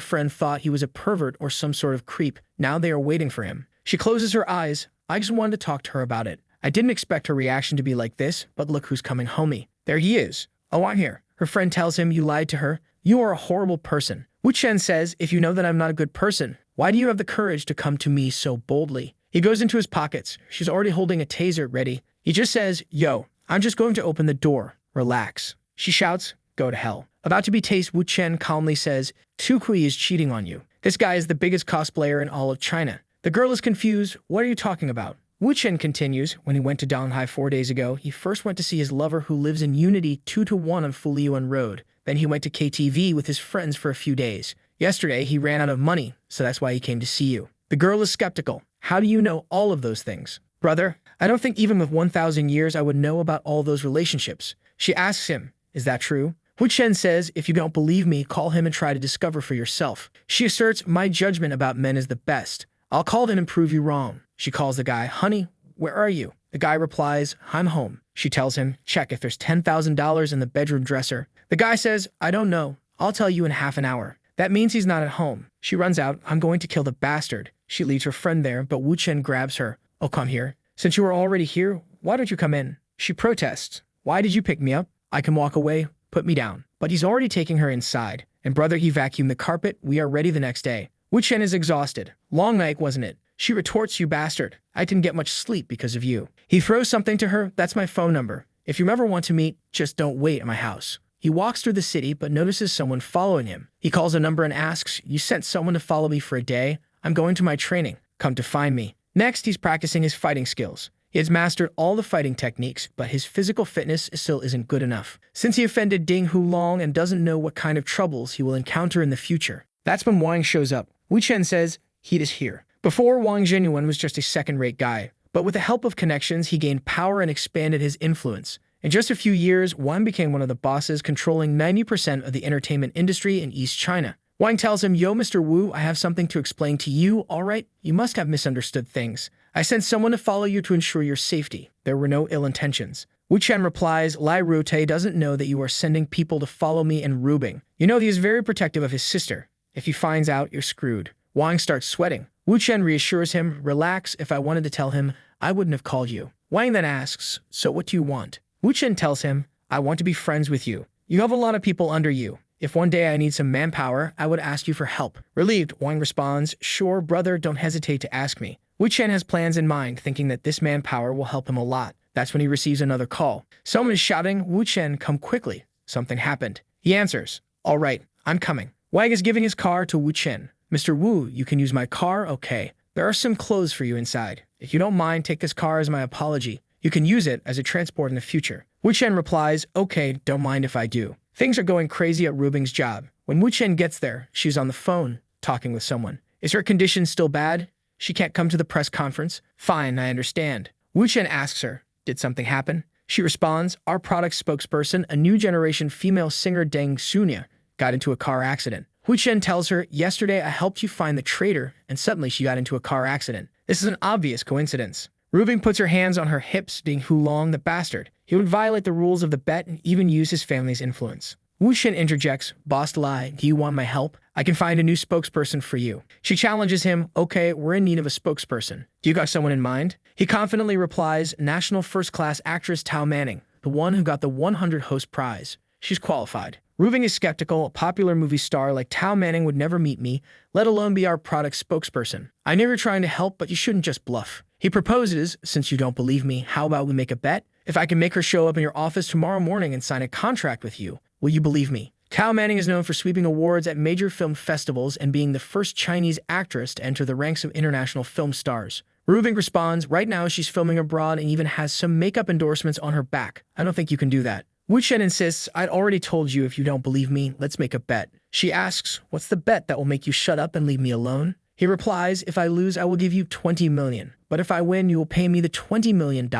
Speaker 1: friend thought he was a pervert or some sort of creep. Now they are waiting for him. She closes her eyes. I just wanted to talk to her about it. I didn't expect her reaction to be like this, but look who's coming, homie. There he is. Oh, I'm here. Her friend tells him, you lied to her. You are a horrible person. Wu Chen says, if you know that I'm not a good person, why do you have the courage to come to me so boldly? He goes into his pockets. She's already holding a taser ready. He just says, yo, I'm just going to open the door. Relax. She shouts, go to hell. About to be tased, Wu Chen calmly says, Tu Kui is cheating on you. This guy is the biggest cosplayer in all of China. The girl is confused. What are you talking about? Wu Chen continues, when he went to Donghai 4 days ago, he first went to see his lover who lives in Unity 2-1 on Fuliyuan Road. Then he went to KTV with his friends for a few days. Yesterday, he ran out of money, so that's why he came to see you. The girl is skeptical. How do you know all of those things? Brother, I don't think even with 1,000 years I would know about all those relationships. She asks him, is that true? Wu Chen says, if you don't believe me, call him and try to discover for yourself. She asserts, my judgment about men is the best. I'll call them and prove you wrong. She calls the guy, honey, where are you? The guy replies, I'm home. She tells him, check if there's $10,000 in the bedroom dresser. The guy says, I don't know. I'll tell you in half an hour. That means he's not at home. She runs out, I'm going to kill the bastard. She leaves her friend there, but Wu Chen grabs her. Oh, come here. Since you are already here, why don't you come in? She protests. Why did you pick me up? I can walk away. Put me down. But he's already taking her inside. And brother, he vacuumed the carpet. We are ready the next day. Wu Chen is exhausted. Long night, wasn't it? She retorts, you bastard. I didn't get much sleep because of you. He throws something to her. That's my phone number. If you ever want to meet, just don't wait at my house. He walks through the city, but notices someone following him. He calls a number and asks, you sent someone to follow me for a day? I'm going to my training. Come to find me. Next, he's practicing his fighting skills. He has mastered all the fighting techniques, but his physical fitness still isn't good enough. Since he offended Ding Hulong and doesn't know what kind of troubles he will encounter in the future. That's when Wang shows up. Wu Chen says, he is here. Before, Wang Jinyuan was just a second-rate guy, but with the help of connections, he gained power and expanded his influence. In just a few years, Wang became one of the bosses controlling 90% of the entertainment industry in East China. Wang tells him, "Yo, Mr. Wu, I have something to explain to you, all right? You must have misunderstood things. I sent someone to follow you to ensure your safety. There were no ill intentions." Wu Chen replies, "Lai Rute doesn't know that you are sending people to follow me and Rubing. You know he is very protective of his sister. If he finds out, you're screwed." Wang starts sweating. Wu Chen reassures him, "Relax, if I wanted to tell him, I wouldn't have called you." Wang then asks, "So what do you want?" Wu Chen tells him, "I want to be friends with you. You have a lot of people under you. If one day I need some manpower, I would ask you for help." Relieved, Wang responds, "Sure, brother, don't hesitate to ask me." Wu Chen has plans in mind, thinking that this manpower will help him a lot. That's when he receives another call. Someone is shouting, "Wu Chen, come quickly. Something happened." He answers, "All right, I'm coming." Wang is giving his car to Wu Chen. "Mr. Wu, you can use my car, okay? There are some clothes for you inside. If you don't mind, take this car as my apology. You can use it as a transport in the future." Wu Chen replies, "Okay, don't mind if I do." Things are going crazy at Rubing's job. When Wu Chen gets there, she's on the phone, talking with someone. Is her condition still bad? She can't come to the press conference? Fine, I understand. Wu Chen asks her, "Did something happen?" She responds, "Our product spokesperson, a new generation female singer Deng Sunya, got into a car accident." Wu Chen tells her, "Yesterday I helped you find the traitor, and suddenly she got into a car accident. This is an obvious coincidence." Rubing puts her hands on her hips, being Hulong the bastard. He would violate the rules of the bet and even use his family's influence. Wu Chen interjects, "Boss Lai, do you want my help? I can find a new spokesperson for you." She challenges him, "Okay, we're in need of a spokesperson. Do you got someone in mind?" He confidently replies, "National first-class actress Tao Manning, the one who got the 100 host prize. She's qualified." Rubing is skeptical. A popular movie star like Tao Manning would never meet me, let alone be our product spokesperson. "I know you're trying to help, but you shouldn't just bluff." He proposes, "Since you don't believe me, how about we make a bet? If I can make her show up in your office tomorrow morning and sign a contract with you, will you believe me?" Tao Manning is known for sweeping awards at major film festivals and being the first Chinese actress to enter the ranks of international film stars. Rubing responds, "Right now she's filming abroad and even has some makeup endorsements on her back. I don't think you can do that." Wu Chen insists, "I'd already told you if you don't believe me, let's make a bet." She asks, "What's the bet that will make you shut up and leave me alone?" He replies, "If I lose, I will give you 20 million. But if I win, you will pay me the $20 million.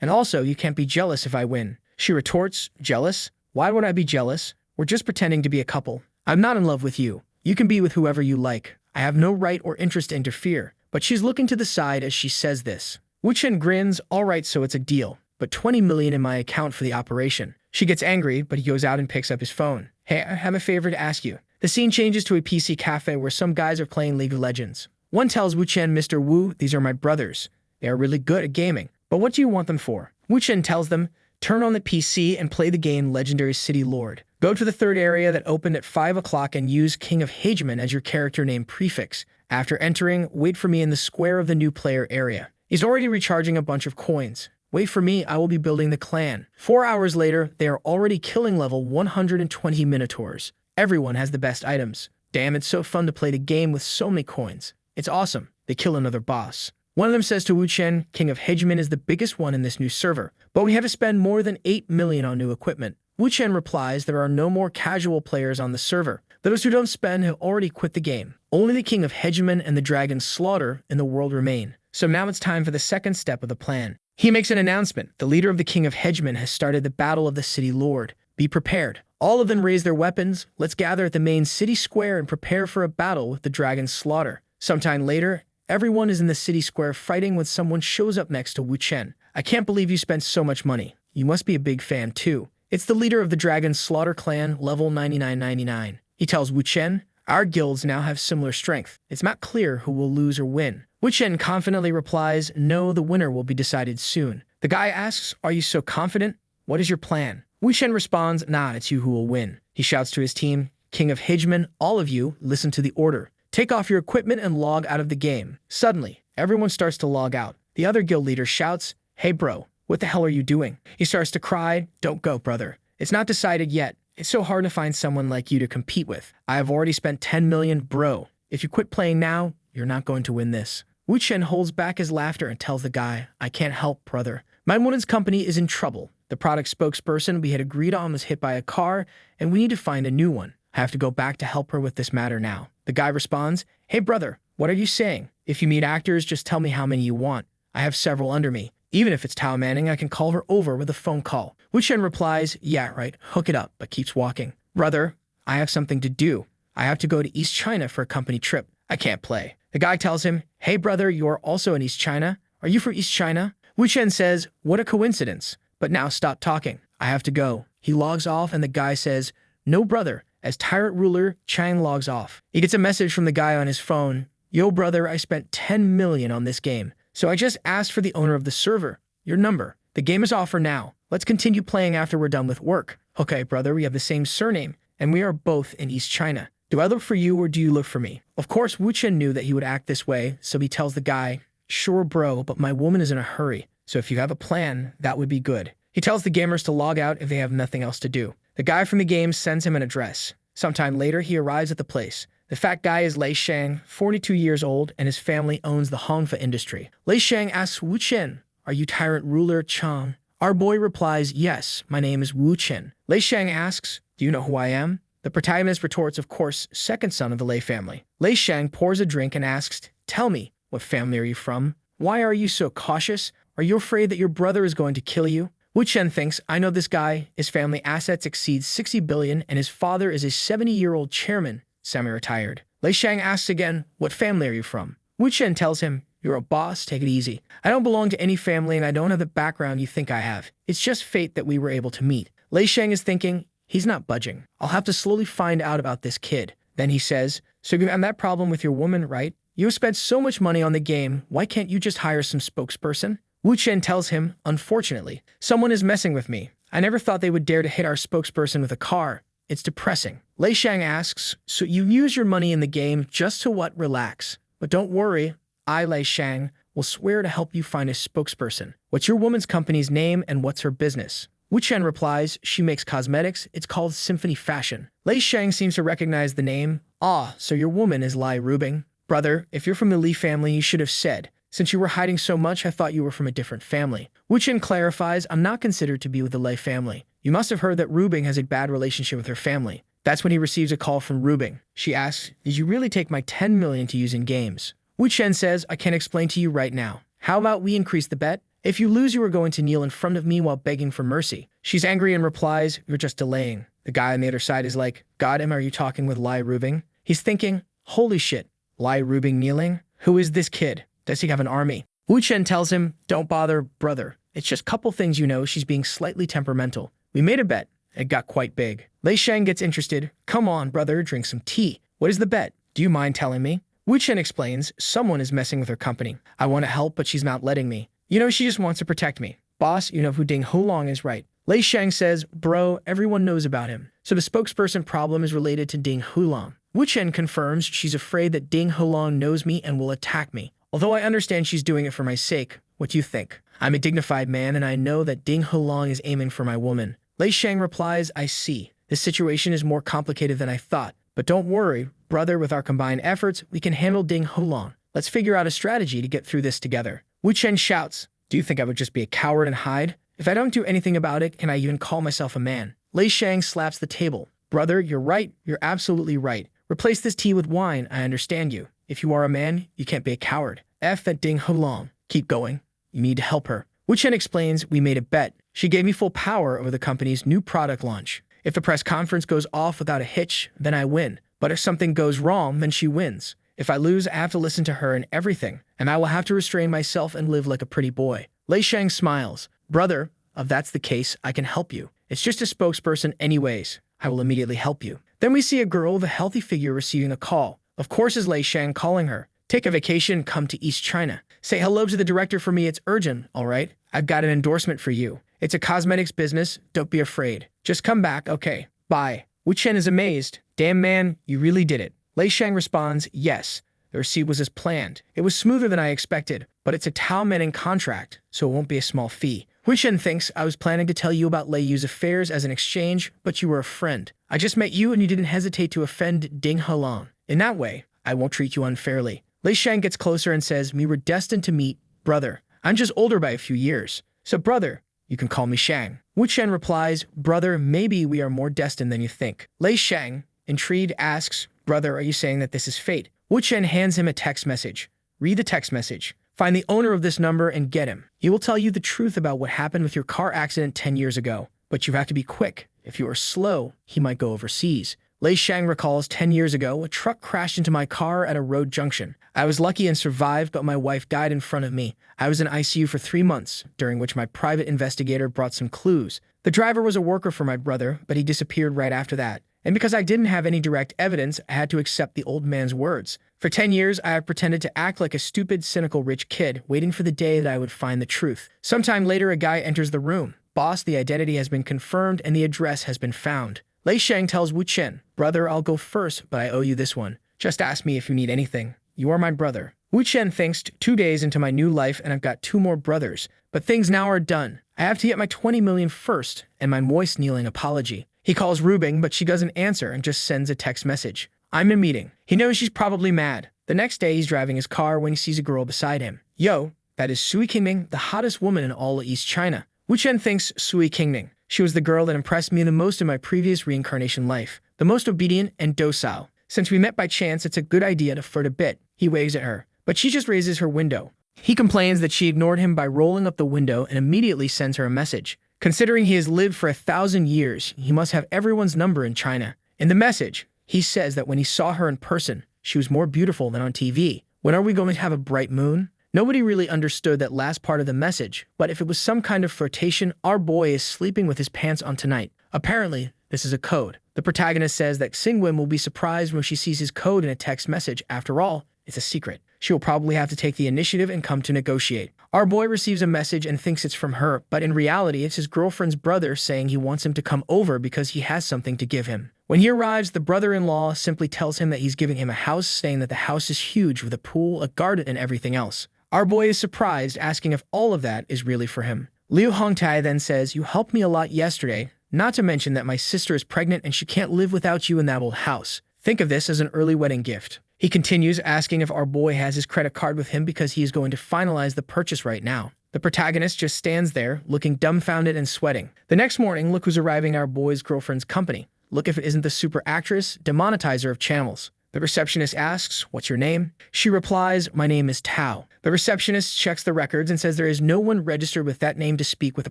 Speaker 1: And also, you can't be jealous if I win." She retorts, "Jealous? Why would I be jealous? We're just pretending to be a couple. I'm not in love with you. You can be with whoever you like. I have no right or interest to interfere." But she's looking to the side as she says this. Wu Chen grins, "All right, so it's a deal. But 20 million in my account for the operation." She gets angry, but he goes out and picks up his phone. "Hey, I have a favor to ask you." The scene changes to a PC cafe where some guys are playing League of Legends. One tells Wu Chen, "Mr. Wu, these are my brothers. They are really good at gaming. But what do you want them for?" Wu Chen tells them, "Turn on the PC and play the game Legendary City Lord. Go to the third area that opened at 5 o'clock and use King of Hegemon as your character name prefix. After entering, wait for me in the square of the new player area." He's already recharging a bunch of coins. "Wait for me, I will be building the clan." 4 hours later, they are already killing level 120 Minotaurs. Everyone has the best items. Damn, it's so fun to play the game with so many coins. It's awesome. They kill another boss. One of them says to Wu Chen, "King of Hegemon is the biggest one in this new server, but we have to spend more than 8 million on new equipment." Wu Chen replies, "There are no more casual players on the server. Those who don't spend have already quit the game. Only the King of Hegemon and the Dragon Slaughter in the world remain. So now it's time for the second step of the plan." He makes an announcement. The leader of the King of Hegemon has started the Battle of the City Lord. Be prepared. All of them raise their weapons. Let's gather at the main city square and prepare for a battle with the Dragon Slaughter. Sometime later, everyone is in the city square fighting when someone shows up next to Wu Chen. "I can't believe you spent so much money. You must be a big fan too." It's the leader of the Dragon Slaughter clan, level 9999. He tells Wu Chen, "Our guilds now have similar strength. It's not clear who will lose or win." Wu Chen confidently replies, "No, the winner will be decided soon." The guy asks, "Are you so confident? What is your plan?" Wu Chen responds, "Nah, it's you who will win." He shouts to his team, "King of Hegemon, all of you, listen to the order. Take off your equipment and log out of the game." Suddenly, everyone starts to log out. The other guild leader shouts, "Hey bro, what the hell are you doing?" He starts to cry, "Don't go, brother. It's not decided yet. It's so hard to find someone like you to compete with. I have already spent 10 million, bro. If you quit playing now, you're not going to win this." Wu Chen holds back his laughter and tells the guy, "I can't help, brother. My woman's company is in trouble. The product spokesperson we had agreed on was hit by a car, and we need to find a new one. I have to go back to help her with this matter now." The guy responds, "Hey brother, what are you saying? If you meet actors, just tell me how many you want. I have several under me. Even if it's Tao Manning, I can call her over with a phone call." Wu Chen replies, yeah, right, hook it up, but keeps walking. Brother, I have something to do. I have to go to East China for a company trip. I can't play. The guy tells him, hey brother, you're also in East China? Are you from East China? Wu Chen says, what a coincidence. But now stop talking. I have to go. He logs off and the guy says, no brother. As tyrant ruler, Chang logs off. He gets a message from the guy on his phone. Yo brother, I spent 10 million on this game. So I just asked for the owner of the server. Your number. The game is off for now. Let's continue playing after we're done with work. Okay brother, we have the same surname and we are both in East China. Do I look for you or do you look for me? Of course, Wu Chen knew that he would act this way, so he tells the guy, sure bro, but my woman is in a hurry. So if you have a plan, that would be good. He tells the gamers to log out if they have nothing else to do. The guy from the game sends him an address. Sometime later, he arrives at the place. The fat guy is Lei Shang, 42 years old, and his family owns the Hongfa industry. Lei Shang asks Wu Chen, are you tyrant ruler Chang? Our boy replies, yes, my name is Wu Chen. Lei Shang asks, do you know who I am? The protagonist retorts, of course, second son of the Lei family. Lei Shang pours a drink and asks, tell me, what family are you from? Why are you so cautious? Are you afraid that your brother is going to kill you? Wu Chen thinks, I know this guy. His family assets exceed 60 billion and his father is a 70-year-old chairman, semi-retired. Lei Shang asks again, what family are you from? Wu Chen tells him, you're a boss, take it easy. I don't belong to any family and I don't have the background you think I have. It's just fate that we were able to meet. Lei Shang is thinking, he's not budging. I'll have to slowly find out about this kid. Then he says, so you have that problem with your woman, right? You have spent so much money on the game, why can't you just hire some spokesperson? Wu Chen tells him, unfortunately, someone is messing with me. I never thought they would dare to hit our spokesperson with a car. It's depressing. Lei Shang asks, so you use your money in the game just to what? Relax. But don't worry, I, Lei Shang, will swear to help you find a spokesperson. What's your woman's company's name and what's her business? Wu Chen replies, she makes cosmetics. It's called Symphony Fashion. Lei Shang seems to recognize the name. Ah, so your woman is Lai Rubing. Brother, if you're from the Li family, you should have said. Since you were hiding so much, I thought you were from a different family. Wu Chen clarifies, I'm not considered to be with the Lei family. You must have heard that Rubing has a bad relationship with her family. That's when he receives a call from Rubing. She asks, did you really take my 10 million to use in games? Wu Chen says, I can't explain to you right now. How about we increase the bet? If you lose, you are going to kneel in front of me while begging for mercy. She's angry and replies, you're just delaying. The guy on the other side is like, God, are you talking with Lai Rubing? He's thinking, holy shit, Lai Rubing kneeling? Who is this kid? Does he have an army? Wu Chen tells him, don't bother, brother. It's just couple things you know, she's being slightly temperamental. We made a bet. It got quite big. Lei Shang gets interested. Come on, brother, drink some tea. What is the bet? Do you mind telling me? Wu Chen explains, someone is messing with her company. I want to help, but she's not letting me. You know, she just wants to protect me. Boss, you know who Ding Hulong is, right? Lei Shang says, bro, everyone knows about him. So the spokesperson problem is related to Ding Hulong. Wu Chen confirms she's afraid that Ding Hulong knows me and will attack me. Although I understand she's doing it for my sake, what do you think? I'm a dignified man and I know that Ding Hulong is aiming for my woman. Lei Shang replies, I see. This situation is more complicated than I thought. But don't worry, brother, with our combined efforts, we can handle Ding Hulong. Let's figure out a strategy to get through this together. Wu Chen shouts, do you think I would just be a coward and hide? If I don't do anything about it, can I even call myself a man? Lei Shang slaps the table. Brother, you're right. You're absolutely right. Replace this tea with wine. I understand you. If you are a man, you can't be a coward. F that Ding Hulong. Keep going. You need to help her. Wu Chen explains, we made a bet. She gave me full power over the company's new product launch. If the press conference goes off without a hitch, then I win. But if something goes wrong, then she wins. If I lose, I have to listen to her and everything, and I will have to restrain myself and live like a pretty boy. Lei Shang smiles. Brother, if that's the case, I can help you. It's just a spokesperson anyways. I will immediately help you. Then we see a girl with a healthy figure receiving a call. Of course is Lei Shang calling her. Take a vacation, come to East China. Say hello to the director for me, it's urgent, all right? I've got an endorsement for you. It's a cosmetics business, don't be afraid. Just come back, okay, bye. Wu Chen is amazed. Damn man, you really did it. Lei Shang responds, yes. The receipt was as planned. It was smoother than I expected, but it's a Tao Mening contract, so it won't be a small fee. Wu Chen thinks I was planning to tell you about Lei Yu's affairs as an exchange, but you were a friend. I just met you and you didn't hesitate to offend Ding Hulong. In that way, I won't treat you unfairly. Lei Shang gets closer and says, we were destined to meet, brother. I'm just older by a few years. So brother, you can call me Shang. Wu Chen replies, brother, maybe we are more destined than you think. Lei Shang, intrigued, asks, brother, are you saying that this is fate? Wu Chen hands him a text message. Read the text message. Find the owner of this number and get him. He will tell you the truth about what happened with your car accident 10 years ago. but you have to be quick. If you are slow, he might go overseas. Lei Shang recalls 10 years ago, a truck crashed into my car at a road junction. I was lucky and survived, but my wife died in front of me. I was in ICU for 3 months, during which my private investigator brought some clues. The driver was a worker for my brother, but he disappeared right after that. And because I didn't have any direct evidence, I had to accept the old man's words. For 10 years, I have pretended to act like a stupid, cynical rich kid, waiting for the day that I would find the truth. Sometime later, a guy enters the room. Boss, the identity has been confirmed and the address has been found. Lei Shang tells Wu Chen, "Brother, I'll go first, but I owe you this one. Just ask me if you need anything. You are my brother." Wu Chen thinks 2 days into my new life and I've got 2 more brothers. But things now are done. I have to get my 20 million first and my moist kneeling apology. He calls Rubing, but she doesn't answer and just sends a text message. "I'm in meeting." He knows she's probably mad. The next day, he's driving his car when he sees a girl beside him. Yo, that is Sui Qingming, the hottest woman in all of East China. Wu Chen thinks Sui Qingming. She was the girl that impressed me the most in my previous reincarnation life, the most obedient and docile. Since we met by chance, it's a good idea to flirt a bit. He waves at her, but she just raises her window. He complains that she ignored him by rolling up the window and immediately sends her a message. Considering he has lived for 1,000 years, he must have everyone's number in China. In the message, he says that when he saw her in person, she was more beautiful than on TV. When are we going to have a bright moon? Nobody really understood that last part of the message, but if it was some kind of flirtation, our boy is sleeping with his pants on tonight. Apparently, this is a code. The protagonist says that Xingwen will be surprised when she sees his code in a text message. After all, it's a secret. She will probably have to take the initiative and come to negotiate. Our boy receives a message and thinks it's from her, but in reality, it's his girlfriend's brother saying he wants him to come over because he has something to give him. When he arrives, the brother-in-law simply tells him that he's giving him a house, saying that the house is huge with a pool, a garden, and everything else. Our boy is surprised, asking if all of that is really for him. Liu Hongtai then says, "You helped me a lot yesterday, not to mention that my sister is pregnant and she can't live without you in that old house. Think of this as an early wedding gift." He continues, asking if our boy has his credit card with him because he is going to finalize the purchase right now. The protagonist just stands there, looking dumbfounded and sweating. The next morning, look who's arriving at our boy's girlfriend's company. Look if it isn't the super actress, demonetizer of channels. The receptionist asks, "What's your name?" She replies, "My name is Tao." The receptionist checks the records and says there is no one registered with that name to speak with the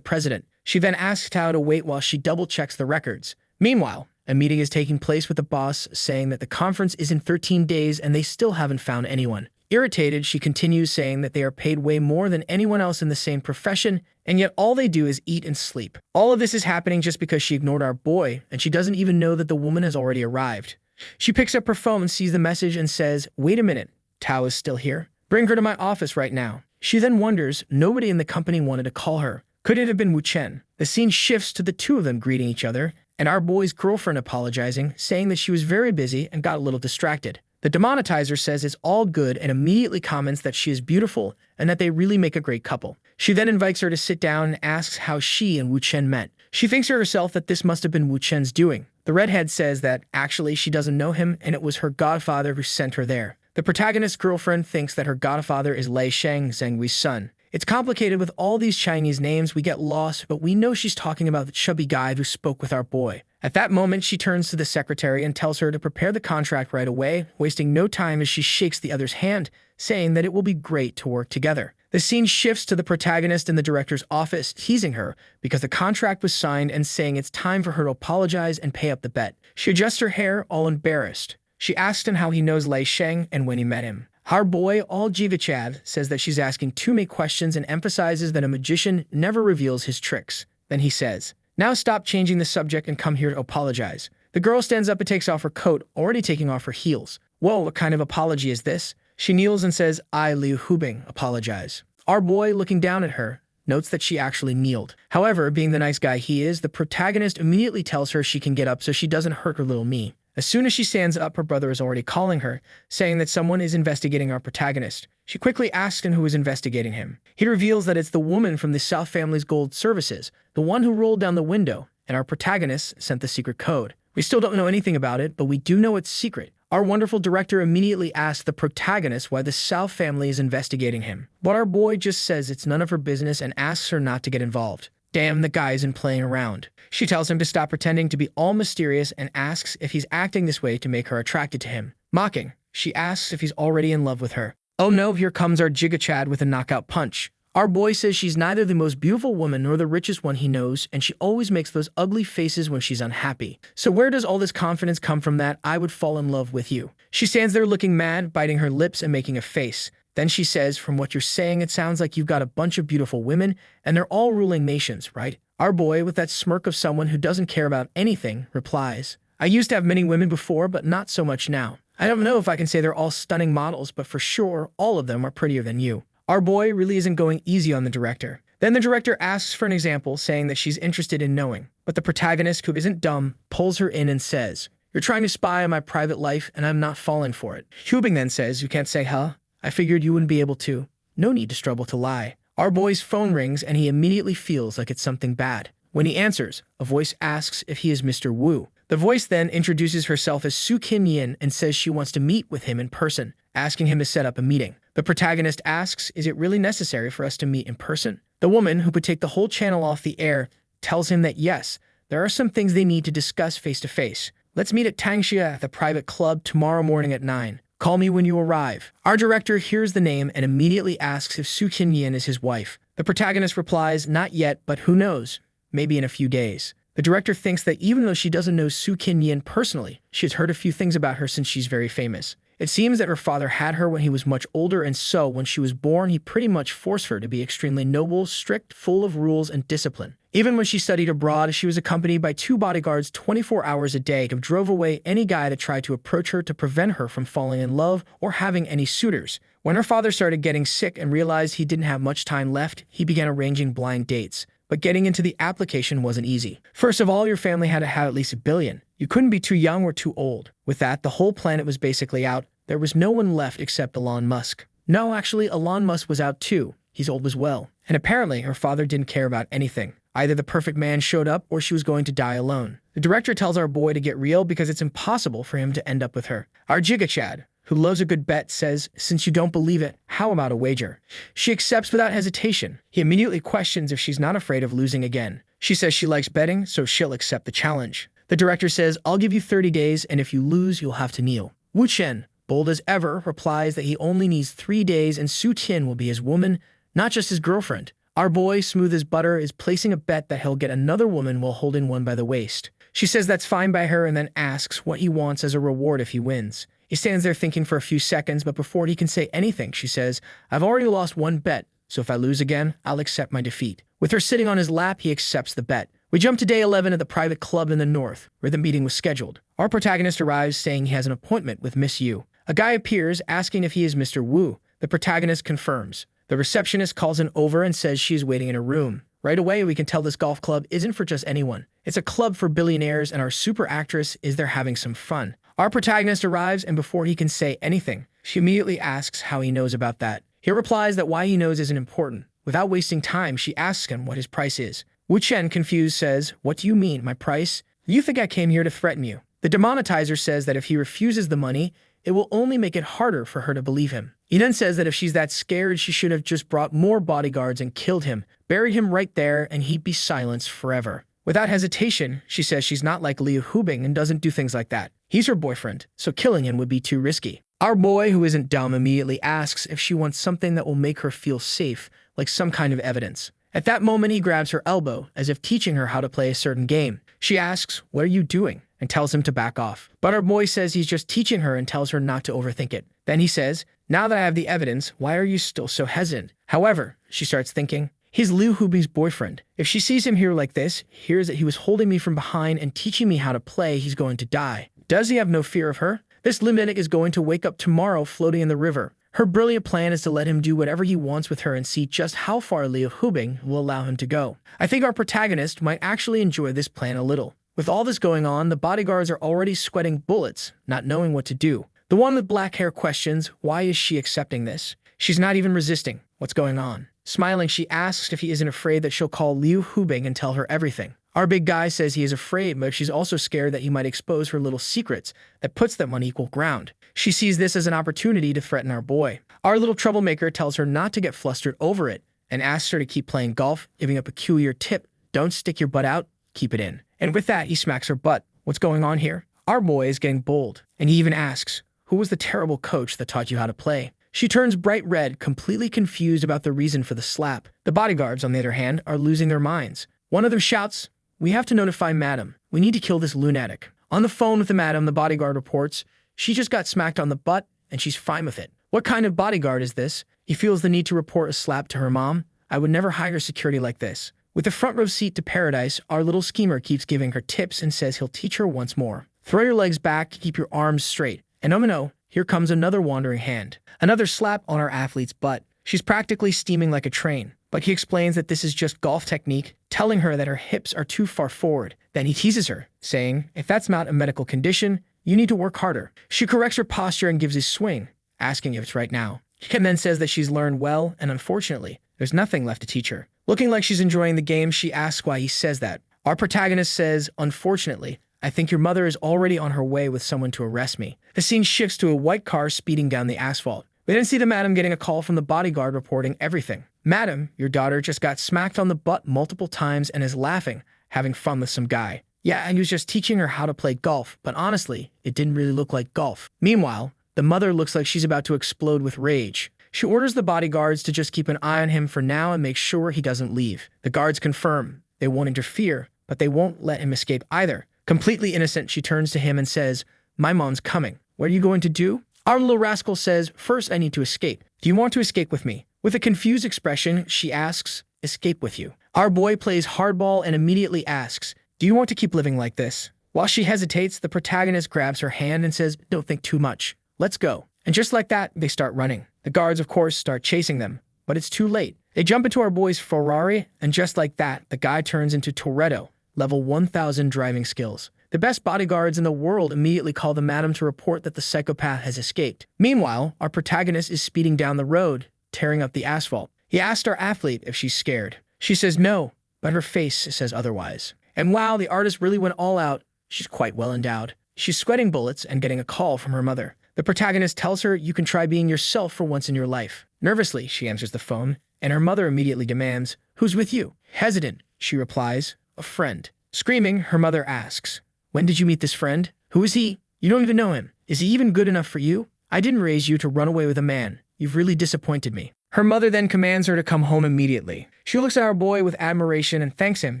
Speaker 1: president. She then asks Tao to wait while she double-checks the records. Meanwhile, a meeting is taking place with the boss, saying that the conference is in 13 days and they still haven't found anyone. Irritated, she continues saying that they are paid way more than anyone else in the same profession, and yet all they do is eat and sleep. All of this is happening just because she ignored our boy, and she doesn't even know that the woman has already arrived. She picks up her phone, sees the message, and says, "Wait a minute, Tao is still here? Bring her to my office right now." She then wonders, nobody in the company wanted to call her. Could it have been Wu Chen? The scene shifts to the two of them greeting each other, and our boy's girlfriend apologizing, saying that she was very busy and got a little distracted. The demonetizer says it's all good and immediately comments that she is beautiful and that they really make a great couple. She then invites her to sit down and asks how she and Wu Chen met. She thinks to herself that this must have been Wu Chen's doing. The redhead says that actually she doesn't know him and it was her godfather who sent her there. The protagonist's girlfriend thinks that her godfather is Lei Shang, Zhenghui's son. It's complicated with all these Chinese names, we get lost, but we know she's talking about the chubby guy who spoke with our boy. At that moment, she turns to the secretary and tells her to prepare the contract right away, wasting no time as she shakes the other's hand, saying that it will be great to work together. The scene shifts to the protagonist in the director's office, teasing her because the contract was signed and saying it's time for her to apologize and pay up the bet. She adjusts her hair, all embarrassed. She asks him how he knows Lei Sheng and when he met him. Our boy, all Jivichad, says that she's asking too many questions and emphasizes that a magician never reveals his tricks. Then he says, "Now stop changing the subject and come here to apologize." The girl stands up and takes off her coat, already taking off her heels. Whoa, what kind of apology is this? She kneels and says, "I, Liu Hubing, apologize." Our boy, looking down at her, notes that she actually kneeled. However, being the nice guy he is, the protagonist immediately tells her she can get up so she doesn't hurt her little me. As soon as she stands up, her brother is already calling her, saying that someone is investigating our protagonist. She quickly asks him who is investigating him. He reveals that it's the woman from the South Family's Gold Services, the one who rolled down the window, and our protagonist sent the secret code. We still don't know anything about it, but we do know it's secret. Our wonderful director immediately asks the protagonist why the South family is investigating him. But our boy just says it's none of her business and asks her not to get involved. Damn, the guy isn't playing around. She tells him to stop pretending to be all mysterious and asks if he's acting this way to make her attracted to him. Mocking, she asks if he's already in love with her. Oh no, here comes our Giga Chad with a knockout punch. Our boy says she's neither the most beautiful woman nor the richest one he knows, and she always makes those ugly faces when she's unhappy. So where does all this confidence come from that I would fall in love with you? She stands there looking mad, biting her lips and making a face. Then she says, from what you're saying, it sounds like you've got a bunch of beautiful women, and they're all ruling nations, right? Our boy, with that smirk of someone who doesn't care about anything, replies, I used to have many women before, but not so much now. I don't know if I can say they're all stunning models, but for sure, all of them are prettier than you. Our boy really isn't going easy on the director. Then the director asks for an example, saying that she's interested in knowing. But the protagonist, who isn't dumb, pulls her in and says, you're trying to spy on my private life, and I'm not falling for it. Hubing then says, you can't say, huh? I figured you wouldn't be able to. No need to struggle to lie. Our boy's phone rings, and he immediately feels like it's something bad. When he answers, a voice asks if he is Mr. Wu. The voice then introduces herself as Soo Kim Yin and says she wants to meet with him in person, asking him to set up a meeting. The protagonist asks, is it really necessary for us to meet in person? The woman, who could take the whole channel off the air, tells him that yes, there are some things they need to discuss face to face. Let's meet at Tangxia at the private club tomorrow morning at 9. Call me when you arrive. Our director hears the name and immediately asks if Soo Kim Yin is his wife. The protagonist replies, not yet, but who knows? Maybe in a few days. The director thinks that even though she doesn't know Soo Kim Yin personally, she has heard a few things about her since she's very famous. It seems that her father had her when he was much older, and so when she was born, he pretty much forced her to be extremely noble, strict, full of rules and discipline. Even when she studied abroad, she was accompanied by 2 bodyguards 24 hours a day who drove away any guy that tried to approach her to prevent her from falling in love or having any suitors. When her father started getting sick and realized he didn't have much time left, he began arranging blind dates. But getting into the application wasn't easy. First of all, your family had to have at least $1 billion. You couldn't be too young or too old. With that, the whole planet was basically out. There was no one left except Elon Musk. No, actually, Elon Musk was out too. He's old as well. And apparently, her father didn't care about anything. Either the perfect man showed up or she was going to die alone. The director tells our boy to get real because it's impossible for him to end up with her. Our Giga Chad, who loves a good bet, says, since you don't believe it, how about a wager? She accepts without hesitation. He immediately questions if she's not afraid of losing again. She says she likes betting, so she'll accept the challenge. The director says, I'll give you 30 days, and if you lose, you'll have to kneel. Wu Chen, bold as ever, replies that he only needs 3 days and Soo Tin will be his woman, not just his girlfriend. Our boy, smooth as butter, is placing a bet that he'll get another woman while holding one by the waist. She says that's fine by her and then asks what he wants as a reward if he wins. He stands there thinking for a few seconds, but before he can say anything, she says, I've already lost 1 bet, so if I lose again, I'll accept my defeat. With her sitting on his lap, he accepts the bet. We jump to day 11 at the private club in the north, where the meeting was scheduled. Our protagonist arrives saying he has an appointment with Miss Yu. A guy appears asking if he is Mr. Wu. The protagonist confirms. The receptionist calls him over and says she is waiting in her room. Right away, we can tell this golf club isn't for just anyone. It's a club for billionaires, and our super actress is there having some fun. Our protagonist arrives, and before he can say anything, she immediately asks how he knows about that. He replies that why he knows isn't important. Without wasting time, she asks him what his price is. Wu Chen, confused, says, what do you mean, my price? You think I came here to threaten you? The demonetizer says that if he refuses the money, it will only make it harder for her to believe him. He then says that if she's that scared, she should have just brought more bodyguards and killed him, buried him right there, and he'd be silenced forever. Without hesitation, she says she's not like Liu Hubing and doesn't do things like that. He's her boyfriend, so killing him would be too risky. Our boy, who isn't dumb, immediately asks if she wants something that will make her feel safe, like some kind of evidence. At that moment, he grabs her elbow, as if teaching her how to play a certain game. She asks, what are you doing? And tells him to back off. But our boy says he's just teaching her and tells her not to overthink it. Then he says, now that I have the evidence, why are you still so hesitant? However, she starts thinking, he's Liu Hubing's boyfriend. If she sees him here like this, hears that he was holding me from behind and teaching me how to play, he's going to die. Does he have no fear of her? This lunatic is going to wake up tomorrow floating in the river. Her brilliant plan is to let him do whatever he wants with her and see just how far Liu Hubing will allow him to go. I think our protagonist might actually enjoy this plan a little. With all this going on, the bodyguards are already sweating bullets, not knowing what to do. The one with black hair questions, why is she accepting this? She's not even resisting. What's going on? Smiling, she asks if he isn't afraid that she'll call Liu Hubing and tell her everything. Our big guy says he is afraid, but she's also scared that he might expose her little secrets that puts them on equal ground. She sees this as an opportunity to threaten our boy. Our little troublemaker tells her not to get flustered over it and asks her to keep playing golf, giving a peculiar tip. Don't stick your butt out, keep it in. And with that, he smacks her butt. What's going on here? Our boy is getting bold, and he even asks, who was the terrible coach that taught you how to play? She turns bright red, completely confused about the reason for the slap. The bodyguards, on the other hand, are losing their minds. One of them shouts, "We have to notify Madam. We need to kill this lunatic." On the phone with the Madam, the bodyguard reports, "She just got smacked on the butt, and she's fine with it." What kind of bodyguard is this? He feels the need to report a slap to her mom. I would never hire security like this. With the front row seat to paradise, our little schemer keeps giving her tips and says he'll teach her once more. Throw your legs back, keep your arms straight. And oh no, here comes another wandering hand. Another slap on our athlete's butt. She's practically steaming like a train. But he explains that this is just golf technique, telling her that her hips are too far forward. Then he teases her, saying, if that's not a medical condition, you need to work harder. She corrects her posture and gives a swing, asking if it's right now. He then says that she's learned well, and unfortunately, there's nothing left to teach her. Looking like she's enjoying the game, she asks why he says that. Our protagonist says, unfortunately, I think your mother is already on her way with someone to arrest me. The scene shifts to a white car speeding down the asphalt. We then see the madam getting a call from the bodyguard reporting everything. Madam, your daughter just got smacked on the butt multiple times and is laughing, having fun with some guy. Yeah, and he was just teaching her how to play golf, but honestly, it didn't really look like golf. Meanwhile, the mother looks like she's about to explode with rage. She orders the bodyguards to just keep an eye on him for now and make sure he doesn't leave. The guards confirm they won't interfere, but they won't let him escape either. Completely innocent, she turns to him and says, my mom's coming. What are you going to do? Our little rascal says, first I need to escape. Do you want to escape with me? With a confused expression, she asks, escape with you. Our boy plays hardball and immediately asks, do you want to keep living like this? While she hesitates, the protagonist grabs her hand and says, don't think too much. Let's go. And just like that, they start running. The guards, of course, start chasing them, but it's too late. They jump into our boy's Ferrari, and just like that, the guy turns into Toretto, level 1000 driving skills. The best bodyguards in the world immediately call the madam to report that the psychopath has escaped. Meanwhile, our protagonist is speeding down the road, tearing up the asphalt. He asked our athlete if she's scared. She says no, but her face says otherwise. And wow, the artist really went all out. She's quite well endowed. She's sweating bullets and getting a call from her mother. The protagonist tells her you can try being yourself for once in your life. Nervously, she answers the phone, and her mother immediately demands, who's with you? Hesitant, she replies, a friend. Screaming, her mother asks, when did you meet this friend? Who is he? You don't even know him. Is he even good enough for you? I didn't raise you to run away with a man. You've really disappointed me. Her mother then commands her to come home immediately. She looks at our boy with admiration and thanks him,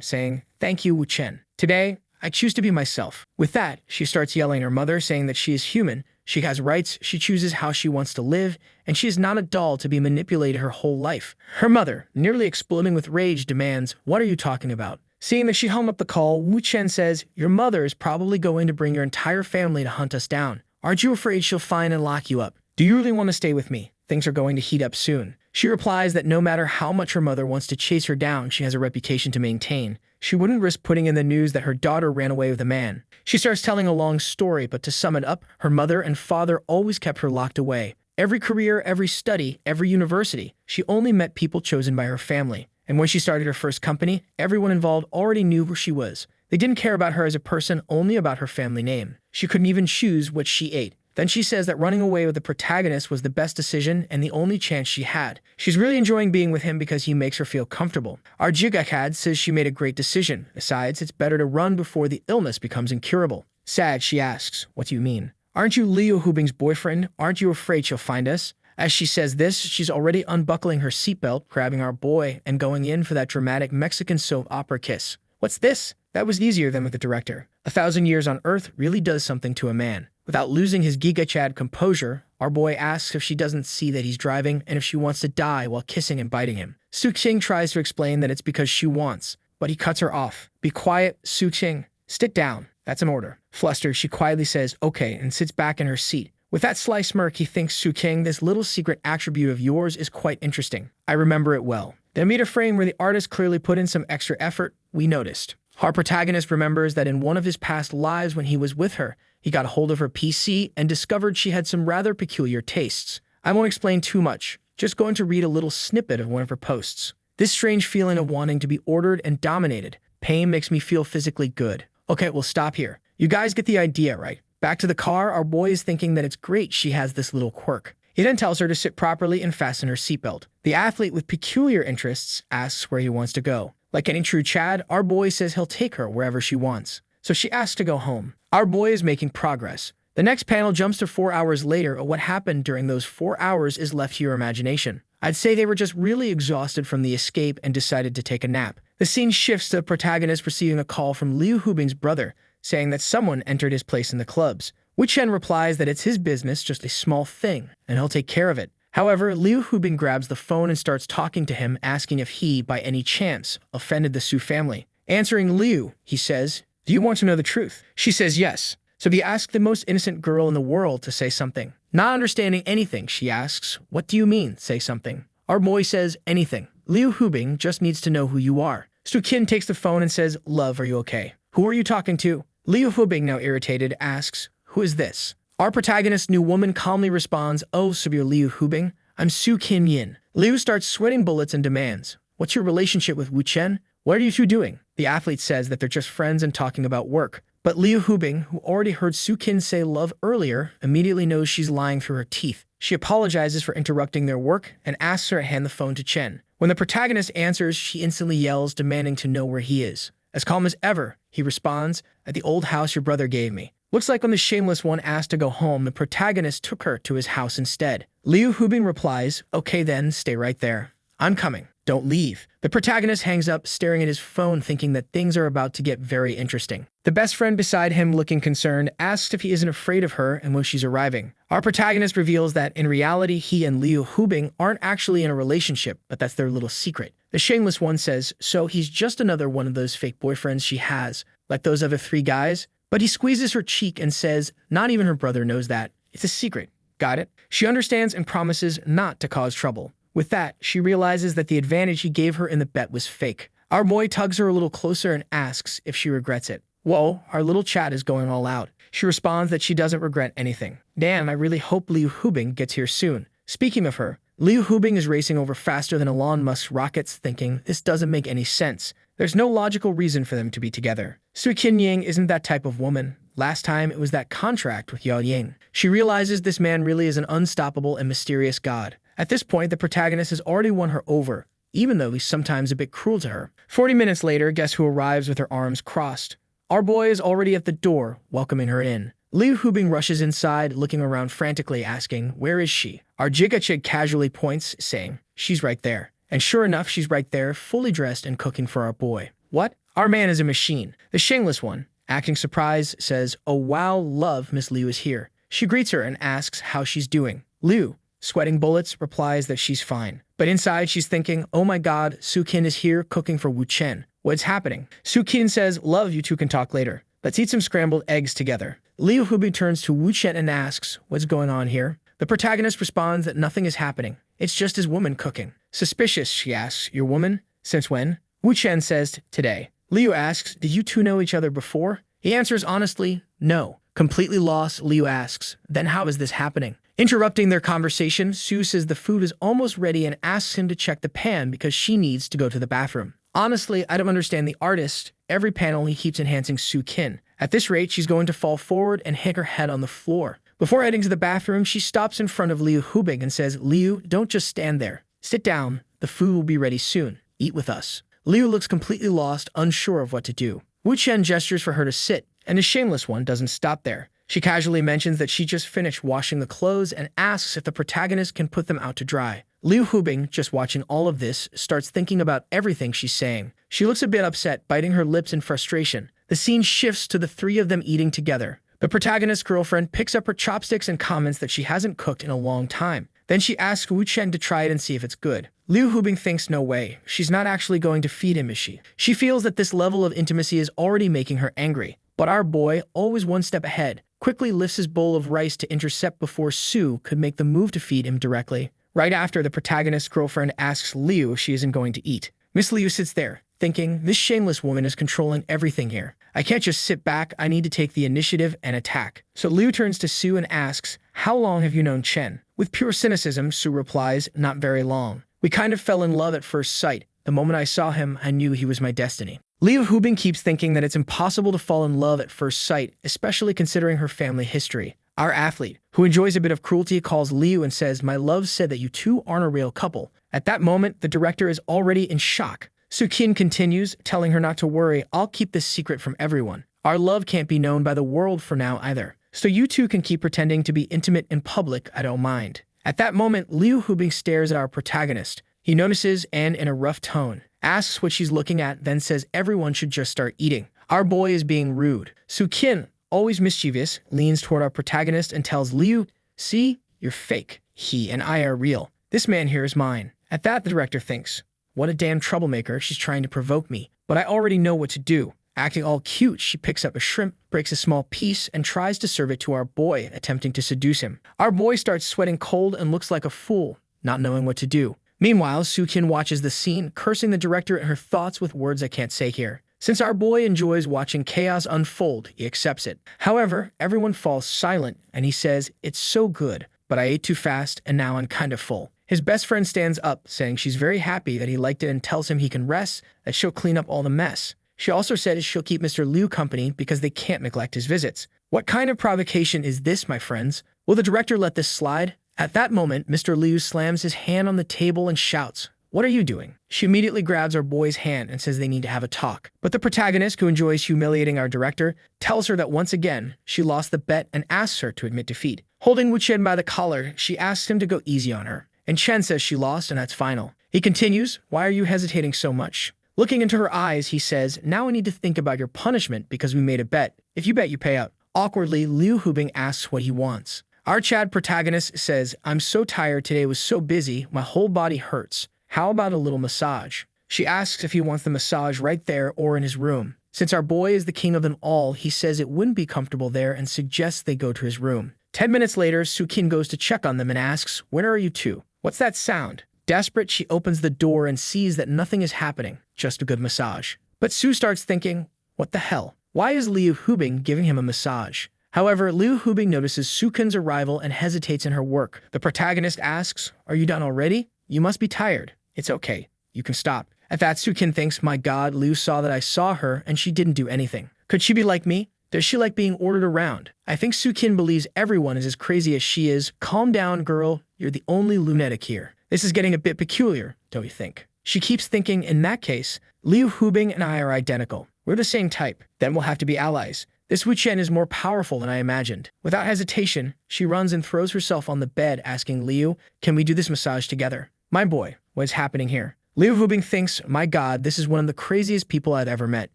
Speaker 1: saying, thank you, Wu Chen. Today, I choose to be myself. With that, she starts yelling at her mother, saying that she is human. She has rights, she chooses how she wants to live, and she is not a doll to be manipulated her whole life. Her mother, nearly exploding with rage, demands, what are you talking about? Seeing that she hung up the call, Wu Chen says, your mother is probably going to bring your entire family to hunt us down. Aren't you afraid she'll find and lock you up? Do you really want to stay with me? Things are going to heat up soon. She replies that no matter how much her mother wants to chase her down, she has a reputation to maintain. She wouldn't risk putting in the news that her daughter ran away with a man. She starts telling a long story, but to sum it up, her mother and father always kept her locked away. Every career, every study, every university, she only met people chosen by her family. And when she started her first company, everyone involved already knew who she was. They didn't care about her as a person, only about her family name. She couldn't even choose what she ate. Then she says that running away with the protagonist was the best decision and the only chance she had. She's really enjoying being with him because he makes her feel comfortable. Our Jigakad says she made a great decision. Besides, it's better to run before the illness becomes incurable. Sad, she asks, what do you mean? Aren't you Liu Hubing's boyfriend? Aren't you afraid she'll find us? As she says this, she's already unbuckling her seatbelt, grabbing our boy, and going in for that dramatic Mexican soap opera kiss. What's this? That was easier than with the director. 1,000 years on Earth really does something to a man. Without losing his Giga Chad composure, our boy asks if she doesn't see that he's driving and if she wants to die while kissing and biting him. Su Qing tries to explain that it's because she wants, but he cuts her off. Be quiet, Su Qing. Sit down. That's an order. Flustered, she quietly says, okay, and sits back in her seat. With that sly smirk, he thinks, Su Qing, this little secret attribute of yours is quite interesting. I remember it well. Then meet a frame where the artist clearly put in some extra effort. We noticed. Our protagonist remembers that in one of his past lives when he was with her, he got a hold of her PC and discovered she had some rather peculiar tastes. I won't explain too much, just going to read a little snippet of one of her posts. This strange feeling of wanting to be ordered and dominated. Pain makes me feel physically good. Okay, we'll stop here. You guys get the idea, right? Back to the car, our boy is thinking that it's great she has this little quirk. He then tells her to sit properly and fasten her seatbelt. The athlete with peculiar interests asks where he wants to go. Like any true Chad, our boy says he'll take her wherever she wants. So she asks to go home. Our boy is making progress. The next panel jumps to 4 hours later, and what happened during those 4 hours is left to your imagination. I'd say they were just really exhausted from the escape and decided to take a nap. The scene shifts to the protagonist receiving a call from Liu Hubing's brother, saying that someone entered his place in the clubs. Wu Chen replies that it's his business, just a small thing, and he'll take care of it. However, Liu Hubing grabs the phone and starts talking to him, asking if he, by any chance, offended the Su family. Answering Liu, he says, "Do you want to know the truth?" She says yes. So he asks the most innocent girl in the world to say something. Not understanding anything, she asks, "What do you mean, say something?" Our boy says, "Anything. Liu Hubing just needs to know who you are." Su Qin takes the phone and says, "Love, are you okay? Who are you talking to?" Liu Hubing, now irritated, asks, "Who is this?" Our protagonist's new woman calmly responds, "Oh, so you're Liu Hubing? I'm Su Qin Yin." Liu starts sweating bullets and demands, "What's your relationship with Wu Chen? What are you two doing?" The athlete says that they're just friends and talking about work. But Liu Hubing, who already heard Su Qin say love earlier, immediately knows she's lying through her teeth. She apologizes for interrupting their work and asks her to hand the phone to Chen. When the protagonist answers, she instantly yells, demanding to know where he is. As calm as ever, he responds, "At the old house your brother gave me." Looks like when the shameless one asked to go home, the protagonist took her to his house instead. Liu Hubing replies, "Okay then, stay right there. I'm coming. Don't leave." The protagonist hangs up, staring at his phone, thinking that things are about to get very interesting. The best friend beside him, looking concerned, asks if he isn't afraid of her and when she's arriving. Our protagonist reveals that, in reality, he and Liu Hubing aren't actually in a relationship, but that's their little secret. The shameless one says, so he's just another one of those fake boyfriends she has, like those other 3 guys? But he squeezes her cheek and says, not even her brother knows that. It's a secret. Got it? She understands and promises not to cause trouble. With that, she realizes that the advantage he gave her in the bet was fake. Our boy tugs her a little closer and asks if she regrets it. Whoa, our little chat is going all out. She responds that she doesn't regret anything. Damn, I really hope Liu Hubing gets here soon. Speaking of her, Liu Hubing is racing over faster than Elon Musk's rockets, thinking this doesn't make any sense. There's no logical reason for them to be together. Su Qinying isn't that type of woman. Last time, it was that contract with Yao Ying. She realizes this man really is an unstoppable and mysterious god. At this point, the protagonist has already won her over, even though he's sometimes a bit cruel to her. 40 minutes later, guess who arrives with her arms crossed? Our boy is already at the door, welcoming her in. Liu Hubing rushes inside, looking around frantically, asking, where is she? Our Jigga casually points, saying, she's right there. And sure enough, she's right there, fully dressed and cooking for our boy. What? Our man is a machine. The shameless one, acting surprised, says, oh wow, love, Miss Liu is here. She greets her and asks how she's doing. Liu, sweating bullets, replies that she's fine. But inside, she's thinking, oh my god, Su Qin is here cooking for Wu Chen. What's happening? Su Qin says, love, you two can talk later. Let's eat some scrambled eggs together. Liu Hubing turns to Wu Chen and asks, what's going on here? The protagonist responds that nothing is happening. It's just his woman cooking. Suspicious, she asks, your woman? Since when? Wu Chen says, today. Liu asks, did you two know each other before? He answers honestly, no. Completely lost, Liu asks, then how is this happening? Interrupting their conversation, Su says the food is almost ready and asks him to check the pan because she needs to go to the bathroom. Honestly, I don't understand the artist. Every panel he keeps enhancing Su Qin. At this rate, she's going to fall forward and hit her head on the floor. Before heading to the bathroom, she stops in front of Liu Hubing and says, Liu, don't just stand there. Sit down. The food will be ready soon. Eat with us. Liu looks completely lost, unsure of what to do. Wu Chen gestures for her to sit, and the shameless one doesn't stop there. She casually mentions that she just finished washing the clothes and asks if the protagonist can put them out to dry. Liu Hubing, just watching all of this, starts thinking about everything she's saying. She looks a bit upset, biting her lips in frustration. The scene shifts to the 3 of them eating together. The protagonist's girlfriend picks up her chopsticks and comments that she hasn't cooked in a long time. Then she asks Wu Chen to try it and see if it's good. Liu Hubing thinks no way. She's not actually going to feed him, is she? She feels that this level of intimacy is already making her angry. But our boy, always one step ahead, quickly lifts his bowl of rice to intercept before Su could make the move to feed him directly. Right after, the protagonist's girlfriend asks Liu if she isn't going to eat. Miss Liu sits there, thinking, this shameless woman is controlling everything here. I can't just sit back, I need to take the initiative and attack. So Liu turns to Su and asks, how long have you known Chen? With pure cynicism, Su replies, not very long. We kind of fell in love at first sight. The moment I saw him, I knew he was my destiny. Liu Hubing keeps thinking that it's impossible to fall in love at first sight, especially considering her family history. Our athlete, who enjoys a bit of cruelty, calls Liu and says, my love said that you two aren't a real couple. At that moment, the director is already in shock. Su Qin continues, telling her not to worry, I'll keep this secret from everyone. Our love can't be known by the world for now either. So you two can keep pretending to be intimate in public, I don't mind. At that moment, Liu Hubing stares at our protagonist. He notices and, in a rough tone, asks what she's looking at, then says everyone should just start eating. Our boy is being rude. Su-kin, always mischievous, leans toward our protagonist and tells Liu, "See, you're fake. He and I are real. This man here is mine." At that, the director thinks, what a damn troublemaker, she's trying to provoke me. But I already know what to do. Acting all cute, she picks up a shrimp, breaks a small piece, and tries to serve it to our boy, attempting to seduce him. Our boy starts sweating cold and looks like a fool, not knowing what to do. Meanwhile, Su-kin watches the scene, cursing the director and her thoughts with words I can't say here. Since our boy enjoys watching chaos unfold, he accepts it. However, everyone falls silent, and he says, "It's so good, but I ate too fast, and now I'm kind of full." His best friend stands up, saying she's very happy that he liked it and tells him he can rest, that she'll clean up all the mess. She also says she'll keep Mr. Liu company because they can't neglect his visits. What kind of provocation is this, my friends? Will the director let this slide? At that moment, Mr. Liu slams his hand on the table and shouts, "What are you doing?" She immediately grabs our boy's hand and says they need to have a talk. But the protagonist, who enjoys humiliating our director, tells her that once again, she lost the bet and asks her to admit defeat. Holding Wu Chen by the collar, she asks him to go easy on her. And Chen says she lost and that's final. He continues, "Why are you hesitating so much?" Looking into her eyes, he says, "Now I need to think about your punishment because we made a bet. If you bet, you pay out." Awkwardly, Liu Hubing asks what he wants. Our Chad protagonist says, "I'm so tired, today was so busy, my whole body hurts. How about a little massage?" She asks if he wants the massage right there or in his room. Since our boy is the king of them all, he says it wouldn't be comfortable there and suggests they go to his room. 10 minutes later, Su-kin goes to check on them and asks, "Where are you two? What's that sound?" Desperate, she opens the door and sees that nothing is happening, just a good massage. But Su starts thinking, what the hell? Why is Liu Hubing giving him a massage? However, Liu Hubing notices Su-kin's arrival and hesitates in her work. The protagonist asks, "Are you done already? You must be tired." "It's okay. You can stop." At that, Su-kin thinks, my God, Liu saw that I saw her and she didn't do anything. Could she be like me? Does she like being ordered around? I think Su-kin believes everyone is as crazy as she is. Calm down, girl. You're the only lunatic here. This is getting a bit peculiar, don't you think? She keeps thinking, in that case, Liu Hubing and I are identical. We're the same type. Then we'll have to be allies. This Wu Chen is more powerful than I imagined. Without hesitation, she runs and throws herself on the bed, asking Liu, "Can we do this massage together?" My boy, what is happening here? Liu Hubing thinks, my God, this is one of the craziest people I've ever met.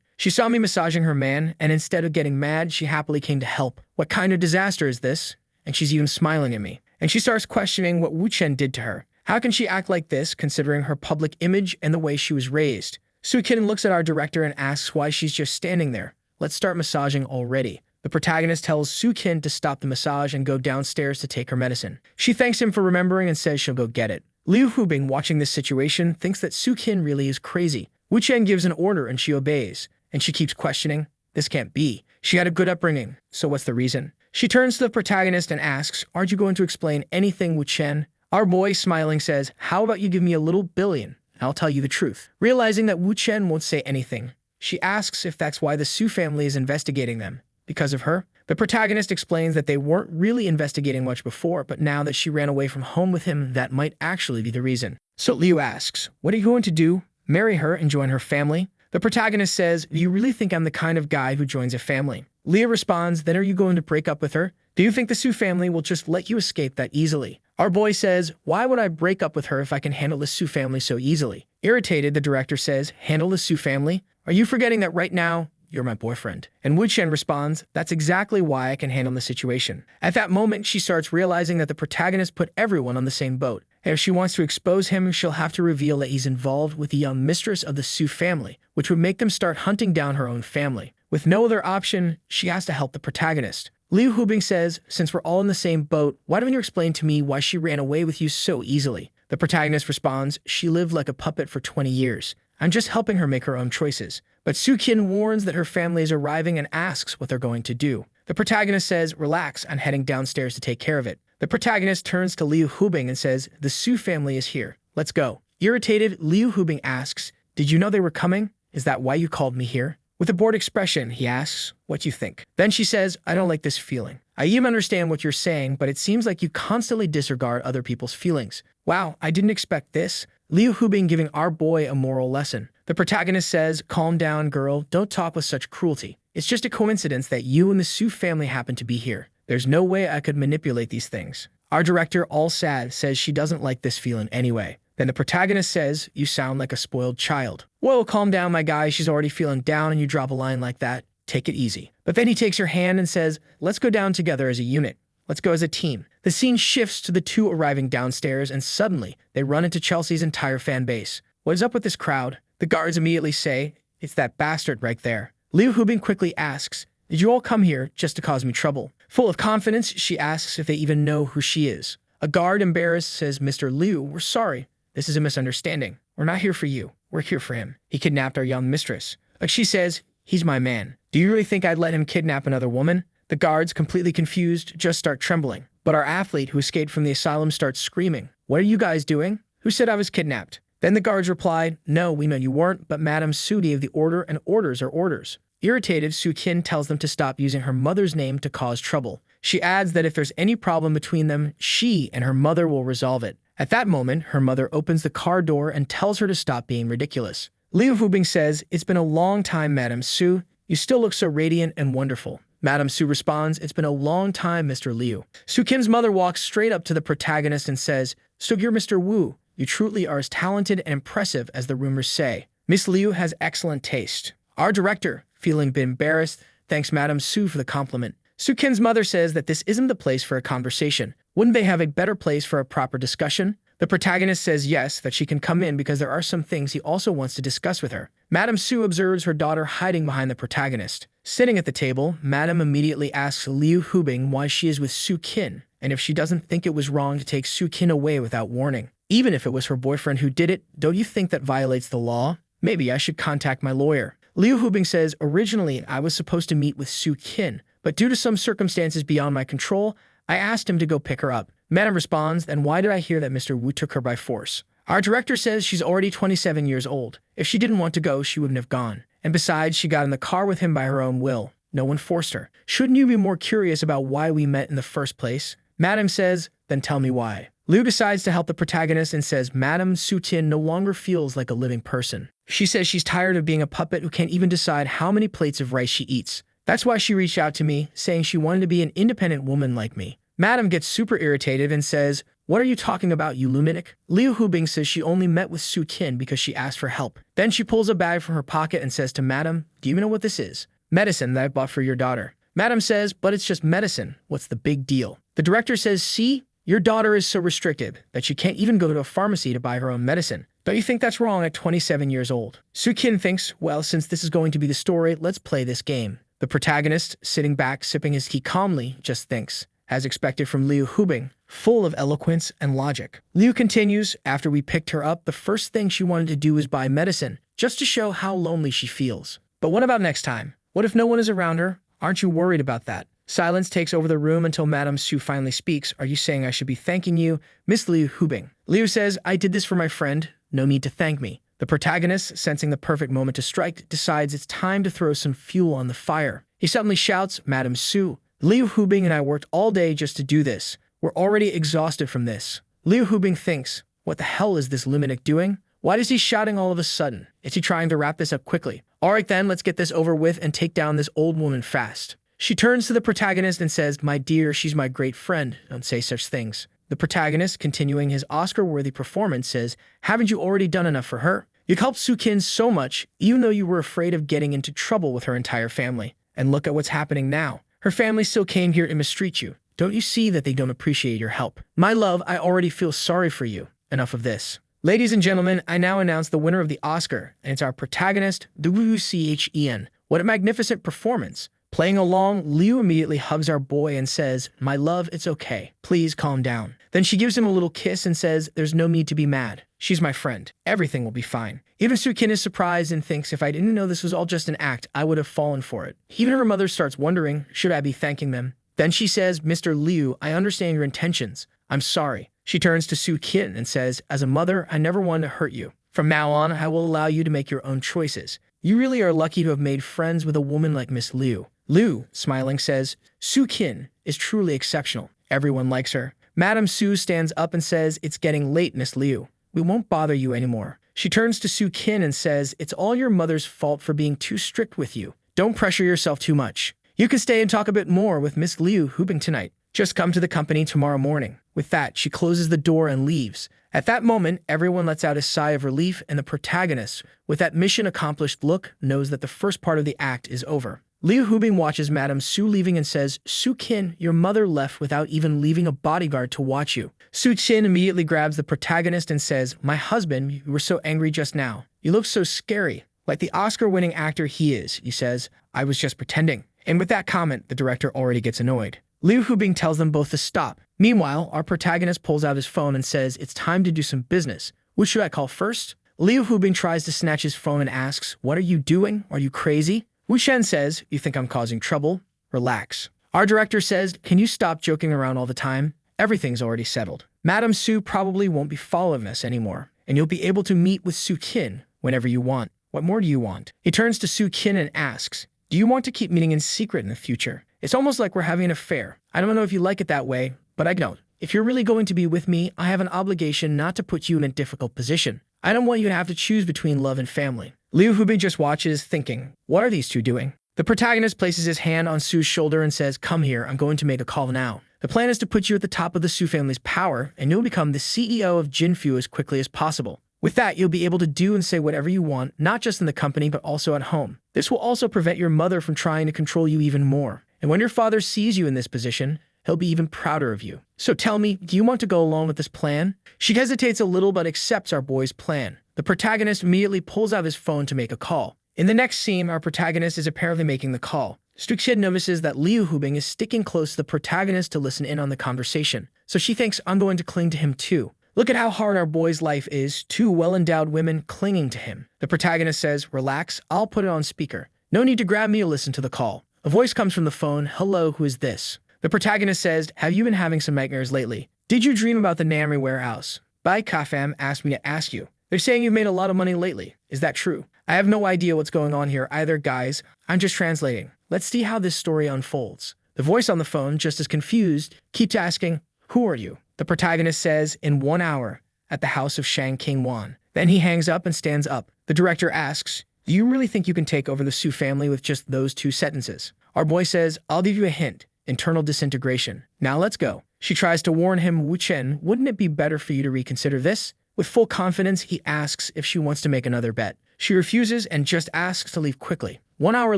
Speaker 1: She saw me massaging her man, and instead of getting mad, she happily came to help. What kind of disaster is this? And she's even smiling at me. And she starts questioning what Wu Chen did to her. How can she act like this, considering her public image and the way she was raised? Su-kin looks at our director and asks why she's just standing there. Let's start massaging already. The protagonist tells Su-kin to stop the massage and go downstairs to take her medicine. She thanks him for remembering and says she'll go get it. Liu Hubing, watching this situation, thinks that Su-kin really is crazy. Wu Chen gives an order and she obeys. And she keeps questioning, this can't be. She had a good upbringing, so what's the reason? She turns to the protagonist and asks, aren't you going to explain anything, Wu Chen? Our boy, smiling, says, how about you give me a little billion? I'll tell you the truth. Realizing that Wu Chen won't say anything, she asks if that's why the Su family is investigating them. Because of her? The protagonist explains that they weren't really investigating much before, but now that she ran away from home with him, that might actually be the reason. So Liu asks, what are you going to do? Marry her and join her family? The protagonist says, do you really think I'm the kind of guy who joins a family? Leah responds, then are you going to break up with her? Do you think the Su family will just let you escape that easily? Our boy says, why would I break up with her if I can handle the Su family so easily? Irritated, the director says, handle the Su family? Are you forgetting that right now, you're my boyfriend? And Wu Chen responds, that's exactly why I can handle the situation. At that moment, she starts realizing that the protagonist put everyone on the same boat. If she wants to expose him, she'll have to reveal that he's involved with the young mistress of the Su family, which would make them start hunting down her own family. With no other option, she has to help the protagonist. Liu Hubing says, since we're all in the same boat, why don't you explain to me why she ran away with you so easily? The protagonist responds, she lived like a puppet for 20 years. I'm just helping her make her own choices. But Su-kin warns that her family is arriving and asks what they're going to do. The protagonist says, relax, I'm heading downstairs to take care of it. The protagonist turns to Liu Hubing and says, the Su family is here. Let's go. Irritated, Liu Hubing asks, did you know they were coming? Is that why you called me here? With a bored expression, he asks, what do you think? Then she says, I don't like this feeling. I even understand what you're saying, but it seems like you constantly disregard other people's feelings. Wow, I didn't expect this. Liu Hubing giving our boy a moral lesson. The protagonist says, calm down, girl. Don't talk with such cruelty. It's just a coincidence that you and the Su family happen to be here. There's no way I could manipulate these things. Our director, all sad, says she doesn't like this feeling anyway. Then the protagonist says, you sound like a spoiled child. Whoa, calm down, my guy. She's already feeling down and you drop a line like that. Take it easy. But then he takes her hand and says, let's go down together as a unit. Let's go as a team. The scene shifts to the two arriving downstairs and suddenly they run into Chelsea's entire fan base. What is up with this crowd? The guards immediately say, it's that bastard right there. Liu Hubing quickly asks, did you all come here just to cause me trouble? Full of confidence, she asks if they even know who she is. A guard, embarrassed, says, Mr. Liu, we're sorry. This is a misunderstanding. We're not here for you. We're here for him. He kidnapped our young mistress. Like she says, he's my man. Do you really think I'd let him kidnap another woman? The guards, completely confused, just start trembling. But our athlete who escaped from the asylum starts screaming. What are you guys doing? Who said I was kidnapped? Then the guards replied, no, we know you weren't, but Madame Su gave the order and orders are orders. Irritated, Su Qin tells them to stop using her mother's name to cause trouble. She adds that if there's any problem between them, she and her mother will resolve it. At that moment, her mother opens the car door and tells her to stop being ridiculous. Liu Hubing says, it's been a long time, Madame Su. You still look so radiant and wonderful. Madame Su responds, it's been a long time, Mr. Liu. Su Qin's mother walks straight up to the protagonist and says, so you're Mr. Wu. You truly are as talented and impressive as the rumors say. Miss Liu has excellent taste. Our director, feeling a bit embarrassed, thanks Madame Su for the compliment. Su Qin's mother says that this isn't the place for a conversation. Wouldn't they have a better place for a proper discussion? The protagonist says yes, that she can come in because there are some things he also wants to discuss with her. Madame Su observes her daughter hiding behind the protagonist. Sitting at the table, Madame immediately asks Liu Hubing why she is with Su Qin, and if she doesn't think it was wrong to take Su Qin away without warning. Even if it was her boyfriend who did it, don't you think that violates the law? Maybe I should contact my lawyer. Liu Hubing says, originally I was supposed to meet with Su Qin, but due to some circumstances beyond my control, I asked him to go pick her up. Madame responds, then why did I hear that Mr. Wu took her by force? Our director says she's already 27 years old. If she didn't want to go, she wouldn't have gone. And besides, she got in the car with him by her own will. No one forced her. Shouldn't you be more curious about why we met in the first place? Madame says, then tell me why. Liu decides to help the protagonist and says Madame Su Qin no longer feels like a living person. She says she's tired of being a puppet who can't even decide how many plates of rice she eats. That's why she reached out to me, saying she wanted to be an independent woman like me. Madame gets super irritated and says, what are you talking about, you lunatic? Liu Hubing says she only met with Su Qin because she asked for help. Then she pulls a bag from her pocket and says to Madame, do you know what this is? Medicine that I bought for your daughter. Madame says, but it's just medicine. What's the big deal? The director says, see? Your daughter is so restricted that she can't even go to a pharmacy to buy her own medicine. Don't you think that's wrong at 27 years old? Su Qin thinks, well, since this is going to be the story, let's play this game. The protagonist, sitting back, sipping his tea calmly, just thinks, as expected from Liu Hubing, full of eloquence and logic. Liu continues, after we picked her up, the first thing she wanted to do was buy medicine, just to show how lonely she feels. But what about next time? What if no one is around her? Aren't you worried about that? Silence takes over the room until Madame Su finally speaks. Are you saying I should be thanking you, Miss Liu Hubing? Liu says, I did this for my friend. No need to thank me. The protagonist, sensing the perfect moment to strike, decides it's time to throw some fuel on the fire. He suddenly shouts, Madame Su, Liu Hubing and I worked all day just to do this. We're already exhausted from this. Liu Hubing thinks, what the hell is this lunatic doing? Why is he shouting all of a sudden? Is he trying to wrap this up quickly? Alright then, let's get this over with and take down this old woman fast. She turns to the protagonist and says, my dear, she's my great friend. Don't say such things. The protagonist, continuing his Oscar-worthy performance, says, haven't you already done enough for her? You've helped Su Qin so much, even though you were afraid of getting into trouble with her entire family. And look at what's happening now. Her family still came here to mistreat you. Don't you see that they don't appreciate your help? My love, I already feel sorry for you. Enough of this. Ladies and gentlemen, I now announce the winner of the Oscar, and it's our protagonist, Wu Chen. What a magnificent performance. Playing along, Liu immediately hugs our boy and says, my love, it's okay. Please calm down. Then she gives him a little kiss and says, there's no need to be mad. She's my friend. Everything will be fine. Even Su Qin is surprised and thinks if I didn't know this was all just an act, I would have fallen for it. Even her mother starts wondering, should I be thanking them? Then she says, Mr. Liu, I understand your intentions. I'm sorry. She turns to Su Qin and says, as a mother, I never wanted to hurt you. From now on, I will allow you to make your own choices. You really are lucky to have made friends with a woman like Miss Liu. Liu, smiling, says, Su Qin is truly exceptional. Everyone likes her. Madame Su stands up and says, it's getting late, Miss Liu. We won't bother you anymore. She turns to Su Qin and says, it's all your mother's fault for being too strict with you. Don't pressure yourself too much. You can stay and talk a bit more with Miss Liu Hubing tonight. Just come to the company tomorrow morning. With that, she closes the door and leaves. At that moment, everyone lets out a sigh of relief, and the protagonist, with that mission accomplished look, knows that the first part of the act is over. Liu Hubing watches Madame Su leaving and says, Su Qin, your mother left without even leaving a bodyguard to watch you. Su Qin immediately grabs the protagonist and says, my husband, you were so angry just now. You look so scary. Like the Oscar-winning actor he is, he says, I was just pretending. And with that comment, the director already gets annoyed. Liu Hubing tells them both to stop. Meanwhile, our protagonist pulls out his phone and says, it's time to do some business. Which should I call first? Liu Hubing tries to snatch his phone and asks, what are you doing? Are you crazy? Wu Shen says, you think I'm causing trouble? Relax. Our director says, can you stop joking around all the time? Everything's already settled. Madame Su probably won't be following us anymore, and you'll be able to meet with Su Qin whenever you want. What more do you want? He turns to Su Qin and asks, do you want to keep meeting in secret in the future? It's almost like we're having an affair. I don't know if you like it that way, but I don't. If you're really going to be with me, I have an obligation not to put you in a difficult position. I don't want you to have to choose between love and family. Liu Hubing just watches, thinking, what are these two doing? The protagonist places his hand on Su's shoulder and says, come here, I'm going to make a call now. The plan is to put you at the top of the Su family's power, and you'll become the CEO of Jinfu as quickly as possible. With that, you'll be able to do and say whatever you want, not just in the company, but also at home. This will also prevent your mother from trying to control you even more. And when your father sees you in this position, he'll be even prouder of you. So tell me, do you want to go along with this plan? She hesitates a little but accepts our boy's plan. The protagonist immediately pulls out his phone to make a call. In the next scene, our protagonist is apparently making the call. Struksid notices that Liu Hubing is sticking close to the protagonist to listen in on the conversation. So she thinks, I'm going to cling to him too. Look at how hard our boy's life is, two well-endowed women clinging to him. The protagonist says, relax, I'll put it on speaker. No need to grab me or listen to the call. A voice comes from the phone, hello, who is this? The protagonist says, have you been having some nightmares lately? Did you dream about the Namri warehouse? Bai Kafam asked me to ask you. They're saying you've made a lot of money lately. Is that true? I have no idea what's going on here either, guys. I'm just translating. Let's see how this story unfolds. The voice on the phone, just as confused, keeps asking, who are you? The protagonist says, in 1 hour, at the house of Shang King Wan. Then he hangs up and stands up. The director asks, do you really think you can take over the Su family with just those 2 sentences? Our boy says, I'll give you a hint. Internal disintegration. Now let's go. She tries to warn him, Wu Chen, wouldn't it be better for you to reconsider this? With full confidence, he asks if she wants to make another bet. She refuses and just asks to leave quickly. 1 hour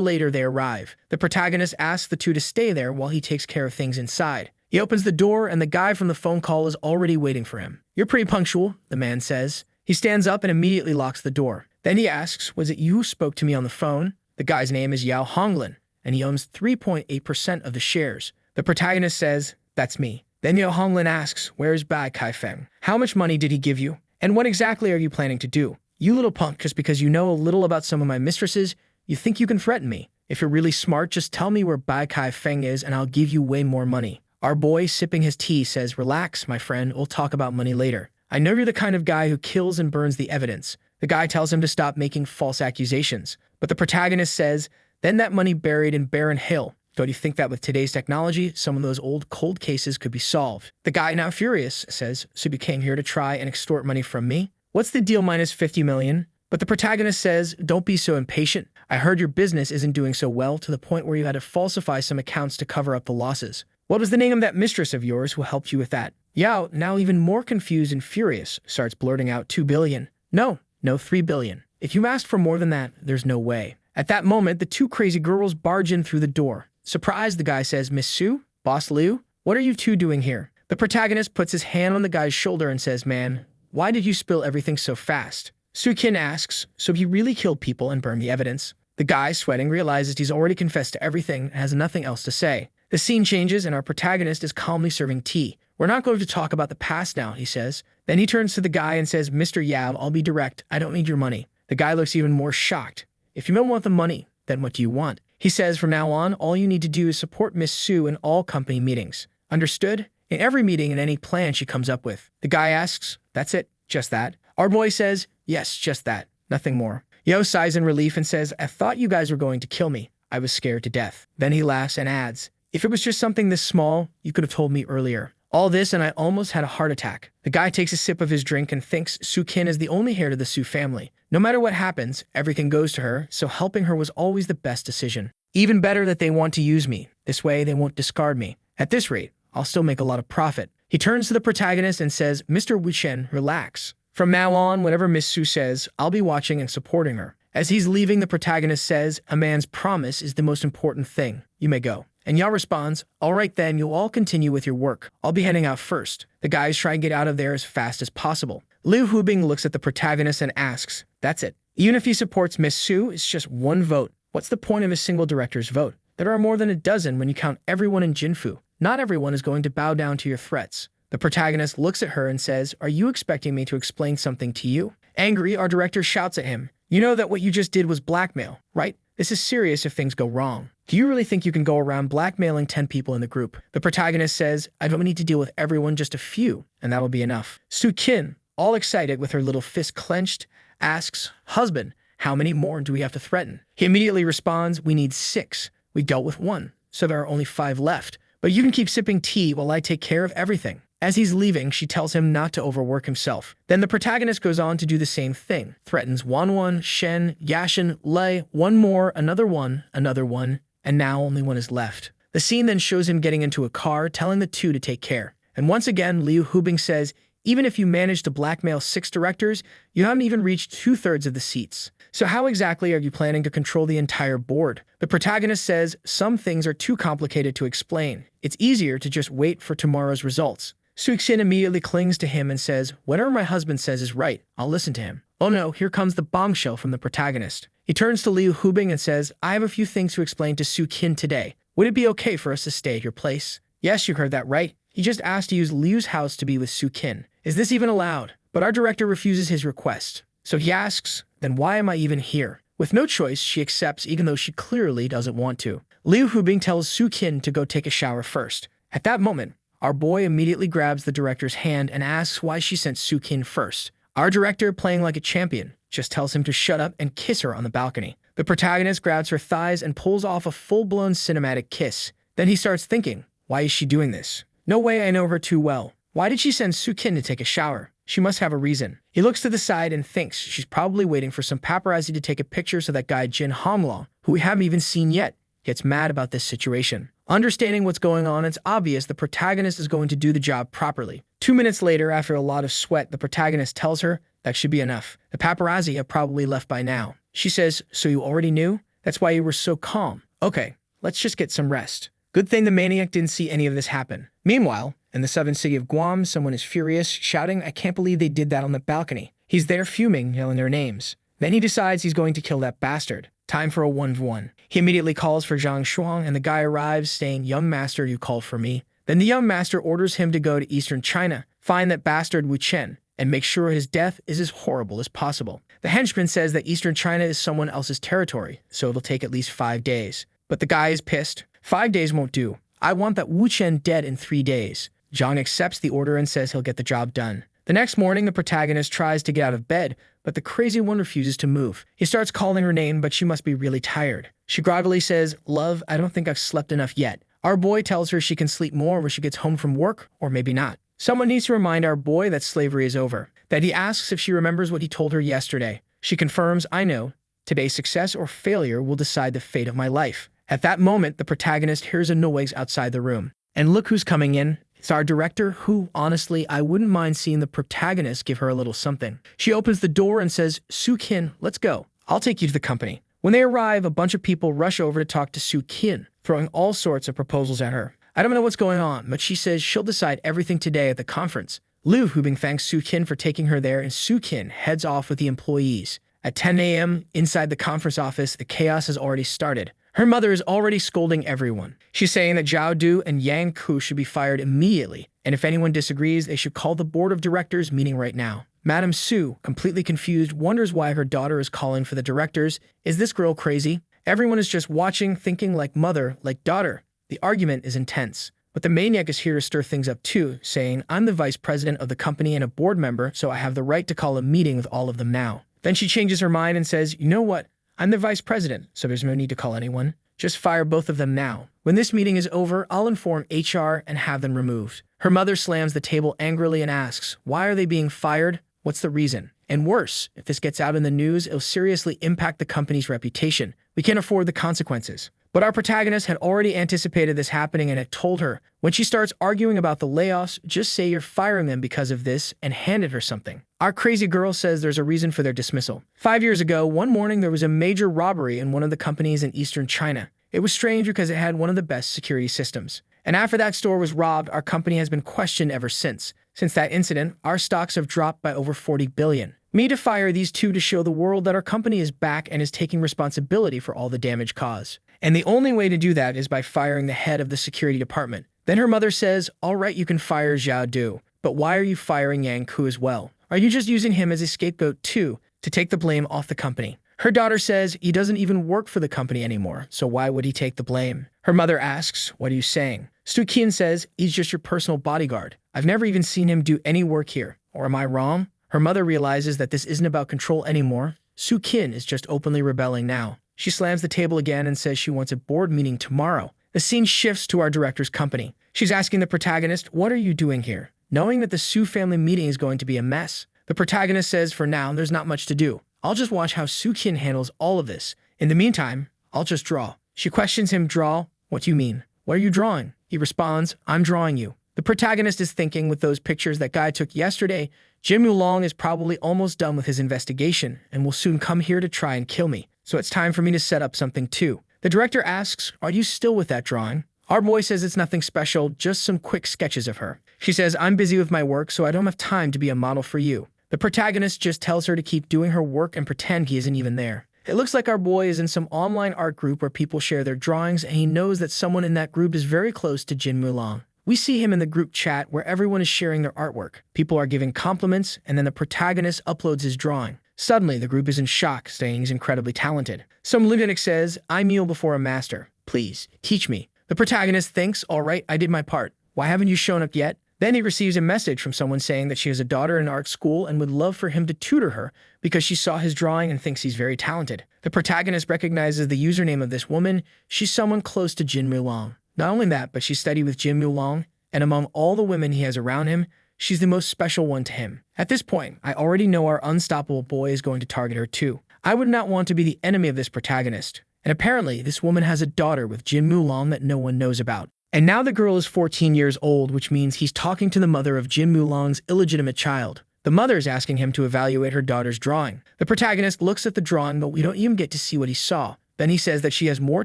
Speaker 1: later, they arrive. The protagonist asks the 2 to stay there while he takes care of things inside. He opens the door and the guy from the phone call is already waiting for him. You're pretty punctual, the man says. He stands up and immediately locks the door. Then he asks, was it you who spoke to me on the phone? The guy's name is Yao Honglin, and he owns 3.8% of the shares. The protagonist says, that's me. Then Yao Honglin asks, where's Bai Kaifeng? How much money did he give you? And what exactly are you planning to do? You little punk, just because you know a little about some of my mistresses, you think you can threaten me. If you're really smart, just tell me where Bai Kaifeng is and I'll give you way more money. Our boy, sipping his tea, says, relax, my friend, we'll talk about money later. I know you're the kind of guy who kills and burns the evidence. The guy tells him to stop making false accusations. But the protagonist says, then that money buried in Barren Hill. Don't you think that with today's technology, some of those old cold cases could be solved? The guy, now furious, says, so you came here to try and extort money from me? What's the deal minus 50 million? But the protagonist says, don't be so impatient. I heard your business isn't doing so well to the point where you had to falsify some accounts to cover up the losses. What was the name of that mistress of yours who helped you with that? Yao, now even more confused and furious, starts blurting out 2 billion. No, 3 billion. If you asked for more than that, there's no way. At that moment, the 2 crazy girls barge in through the door. Surprised, the guy says, Miss Su? Boss Liu? What are you 2 doing here? The protagonist puts his hand on the guy's shoulder and says, man, why did you spill everything so fast? Su Qin asks, so he really killed people and burned the evidence? The guy, sweating, realizes he's already confessed to everything and has nothing else to say. The scene changes and our protagonist is calmly serving tea. We're not going to talk about the past now, he says. Then he turns to the guy and says, Mr. Yav, I'll be direct. I don't need your money. The guy looks even more shocked. If you don't want the money, then what do you want? He says, from now on, all you need to do is support Miss Su in all company meetings. Understood? In every meeting and any plan she comes up with. The guy asks, that's it? Just that? Our boy says, yes, just that. Nothing more. Yo sighs in relief and says, I thought you guys were going to kill me. I was scared to death. Then he laughs and adds, if it was just something this small, you could have told me earlier. All this and I almost had a heart attack. The guy takes a sip of his drink and thinks Su Qin is the only heir to the Su family. No matter what happens, everything goes to her, so helping her was always the best decision. Even better that they want to use me. This way, they won't discard me. At this rate, I'll still make a lot of profit. He turns to the protagonist and says, Mr. Wuchen, relax. From now on, whatever Miss Su says, I'll be watching and supporting her. As he's leaving, the protagonist says, a man's promise is the most important thing. You may go. And Ya responds, all right then, you'll all continue with your work. I'll be heading out first. The guys try and get out of there as fast as possible. Liu Hubing looks at the protagonist and asks, that's it. Even if he supports Miss Su, it's just one vote. What's the point of a single director's vote? There are more than a dozen when you count everyone in Jinfu. Not everyone is going to bow down to your threats. The protagonist looks at her and says, are you expecting me to explain something to you? Angry, our director shouts at him, you know that what you just did was blackmail, right? This is serious if things go wrong. Do you really think you can go around blackmailing 10 people in the group? The protagonist says, I don't need to deal with everyone, just a few, and that'll be enough. Su-kin, all excited with her little fist clenched, asks, husband, how many more do we have to threaten? He immediately responds, we need 6. We dealt with 1, so there are only 5 left. But you can keep sipping tea while I take care of everything. As he's leaving, she tells him not to overwork himself. Then the protagonist goes on to do the same thing, threatens Wanwan, Shen, Yashin, Lei, 1 more, another one, and now only 1 is left. The scene then shows him getting into a car, telling the 2 to take care. And once again, Liu Hubing says, even if you manage to blackmail 6 directors, you haven't even reached 2/3 of the seats. So how exactly are you planning to control the entire board? The protagonist says, some things are too complicated to explain. It's easier to just wait for tomorrow's results. Su-kin immediately clings to him and says, whatever my husband says is right. I'll listen to him. Oh no, here comes the bombshell from the protagonist. He turns to Liu Hubing and says, I have a few things to explain to Su-kin today. Would it be okay for us to stay at your place? Yes, you heard that right. He just asked to use Liu's house to be with Su-kin. Is this even allowed? But our director refuses his request. So he asks, then why am I even here? With no choice, she accepts even though she clearly doesn't want to. Liu Hubing tells Su-kin to go take a shower first. At that moment, our boy immediately grabs the director's hand and asks why she sent Su-kin first. Our director, playing like a champion, just tells him to shut up and kiss her on the balcony. The protagonist grabs her thighs and pulls off a full-blown cinematic kiss. Then he starts thinking, why is she doing this? No way, I know her too well. Why did she send Su-kin to take a shower? She must have a reason. He looks to the side and thinks she's probably waiting for some paparazzi to take a picture so that guy Jin Hamlong, who we haven't even seen yet, gets mad about this situation. Understanding what's going on, it's obvious the protagonist is going to do the job properly. 2 minutes later, after a lot of sweat, the protagonist tells her that should be enough. The paparazzi have probably left by now. She says, so you already knew? That's why you were so calm. Okay, let's just get some rest. Good thing the maniac didn't see any of this happen. Meanwhile, in the southern city of Guam, someone is furious, shouting, I can't believe they did that on the balcony. He's there fuming, yelling their names. Then he decides he's going to kill that bastard. Time for a 1v1. He immediately calls for Zhang Shuang, and the guy arrives, saying, young master, you called for me. Then the young master orders him to go to eastern China, find that bastard Wu Chen, and make sure his death is as horrible as possible. The henchman says that eastern China is someone else's territory, so it'll take at least 5 days. But the guy is pissed. 5 days won't do. I want that Wu Chen dead in 3 days. Zhang accepts the order and says he'll get the job done. The next morning, the protagonist tries to get out of bed, but the crazy one refuses to move. He starts calling her name, but she must be really tired. She groggily says, love, I don't think I've slept enough yet. Our boy tells her she can sleep more when she gets home from work, or maybe not. Someone needs to remind our boy that slavery is over. That he asks if she remembers what he told her yesterday. She confirms, I know. Today's success or failure will decide the fate of my life. At that moment, the protagonist hears a noise outside the room. And look who's coming in. It's our director who, honestly, I wouldn't mind seeing the protagonist give her a little something. She opens the door and says, Su-kin, let's go. I'll take you to the company. When they arrive, a bunch of people rush over to talk to Su-kin, throwing all sorts of proposals at her. I don't know what's going on, but she says she'll decide everything today at the conference. Liu Hubing thanks Su-kin for taking her there, and Su-kin heads off with the employees. At 10 a.m., inside the conference office, the chaos has already started. Her mother is already scolding everyone. She's saying that Zhao Du and Yang Ku should be fired immediately, and if anyone disagrees, they should call the board of directors meeting right now. Madame Su, completely confused, wonders why her daughter is calling for the directors. Is this girl crazy? Everyone is just watching, thinking like mother, like daughter. The argument is intense. But the maniac is here to stir things up too, saying, I'm the vice president of the company and a board member, so I have the right to call a meeting with all of them now. Then she changes her mind and says, you know what? I'm the vice president, so there's no need to call anyone. Just fire both of them now. When this meeting is over, I'll inform HR and have them removed. Her mother slams the table angrily and asks, why are they being fired? What's the reason? And worse, if this gets out in the news, it'll seriously impact the company's reputation. We can't afford the consequences. But our protagonist had already anticipated this happening and had told her, when she starts arguing about the layoffs, just say you're firing them because of this and handed her something. Our crazy girl says there's a reason for their dismissal. 5 years ago, one morning there was a major robbery in one of the companies in eastern China. It was strange because it had one of the best security systems. And after that store was robbed, our company has been questioned ever since. Since that incident, our stocks have dropped by over 40 billion. Me to fire these two to show the world that our company is back and is taking responsibility for all the damage caused. And the only way to do that is by firing the head of the security department. Then her mother says, all right, you can fire Xiao Du, but why are you firing Yang Ku as well? Are you just using him as a scapegoat too, to take the blame off the company? Her daughter says he doesn't even work for the company anymore, so why would he take the blame? Her mother asks, what are you saying? Stu Kian says, he's just your personal bodyguard. I've never even seen him do any work here. Or am I wrong? Her mother realizes that this isn't about control anymore. Su Kin is just openly rebelling now. She slams the table again and says she wants a board meeting tomorrow. The scene shifts to our director's company. She's asking the protagonist, what are you doing here? Knowing that the Su family meeting is going to be a mess. The protagonist says for now, there's not much to do. I'll just watch how Su Kin handles all of this. In the meantime, I'll just draw. She questions him, draw? What do you mean? What are you drawing? He responds, I'm drawing you. The protagonist is thinking with those pictures that guy took yesterday, Jim Yulong is probably almost done with his investigation and will soon come here to try and kill me. So it's time for me to set up something too. The director asks, are you still with that drawing? Our boy says it's nothing special, just some quick sketches of her. She says, I'm busy with my work, so I don't have time to be a model for you. The protagonist just tells her to keep doing her work and pretend he isn't even there. It looks like our boy is in some online art group where people share their drawings, and he knows that someone in that group is very close to Jin Mulong. We see him in the group chat where everyone is sharing their artwork. People are giving compliments, and then the protagonist uploads his drawing. Suddenly, the group is in shock, saying he's incredibly talented. Some lunatic says, I kneel before a master. Please, teach me. The protagonist thinks, all right, I did my part. Why haven't you shown up yet? Then he receives a message from someone saying that she has a daughter in art school and would love for him to tutor her because she saw his drawing and thinks he's very talented. The protagonist recognizes the username of this woman. She's someone close to Jin Mulong. Not only that, but she studied with Jin Mulong, and among all the women he has around him, she's the most special one to him. At this point, I already know our unstoppable boy is going to target her too. I would not want to be the enemy of this protagonist. And apparently, this woman has a daughter with Jin Mulong that no one knows about. And now the girl is 14 years old, which means he's talking to the mother of Jin Mulong's illegitimate child. The mother is asking him to evaluate her daughter's drawing. The protagonist looks at the drawing, but we don't even get to see what he saw. Then he says that she has more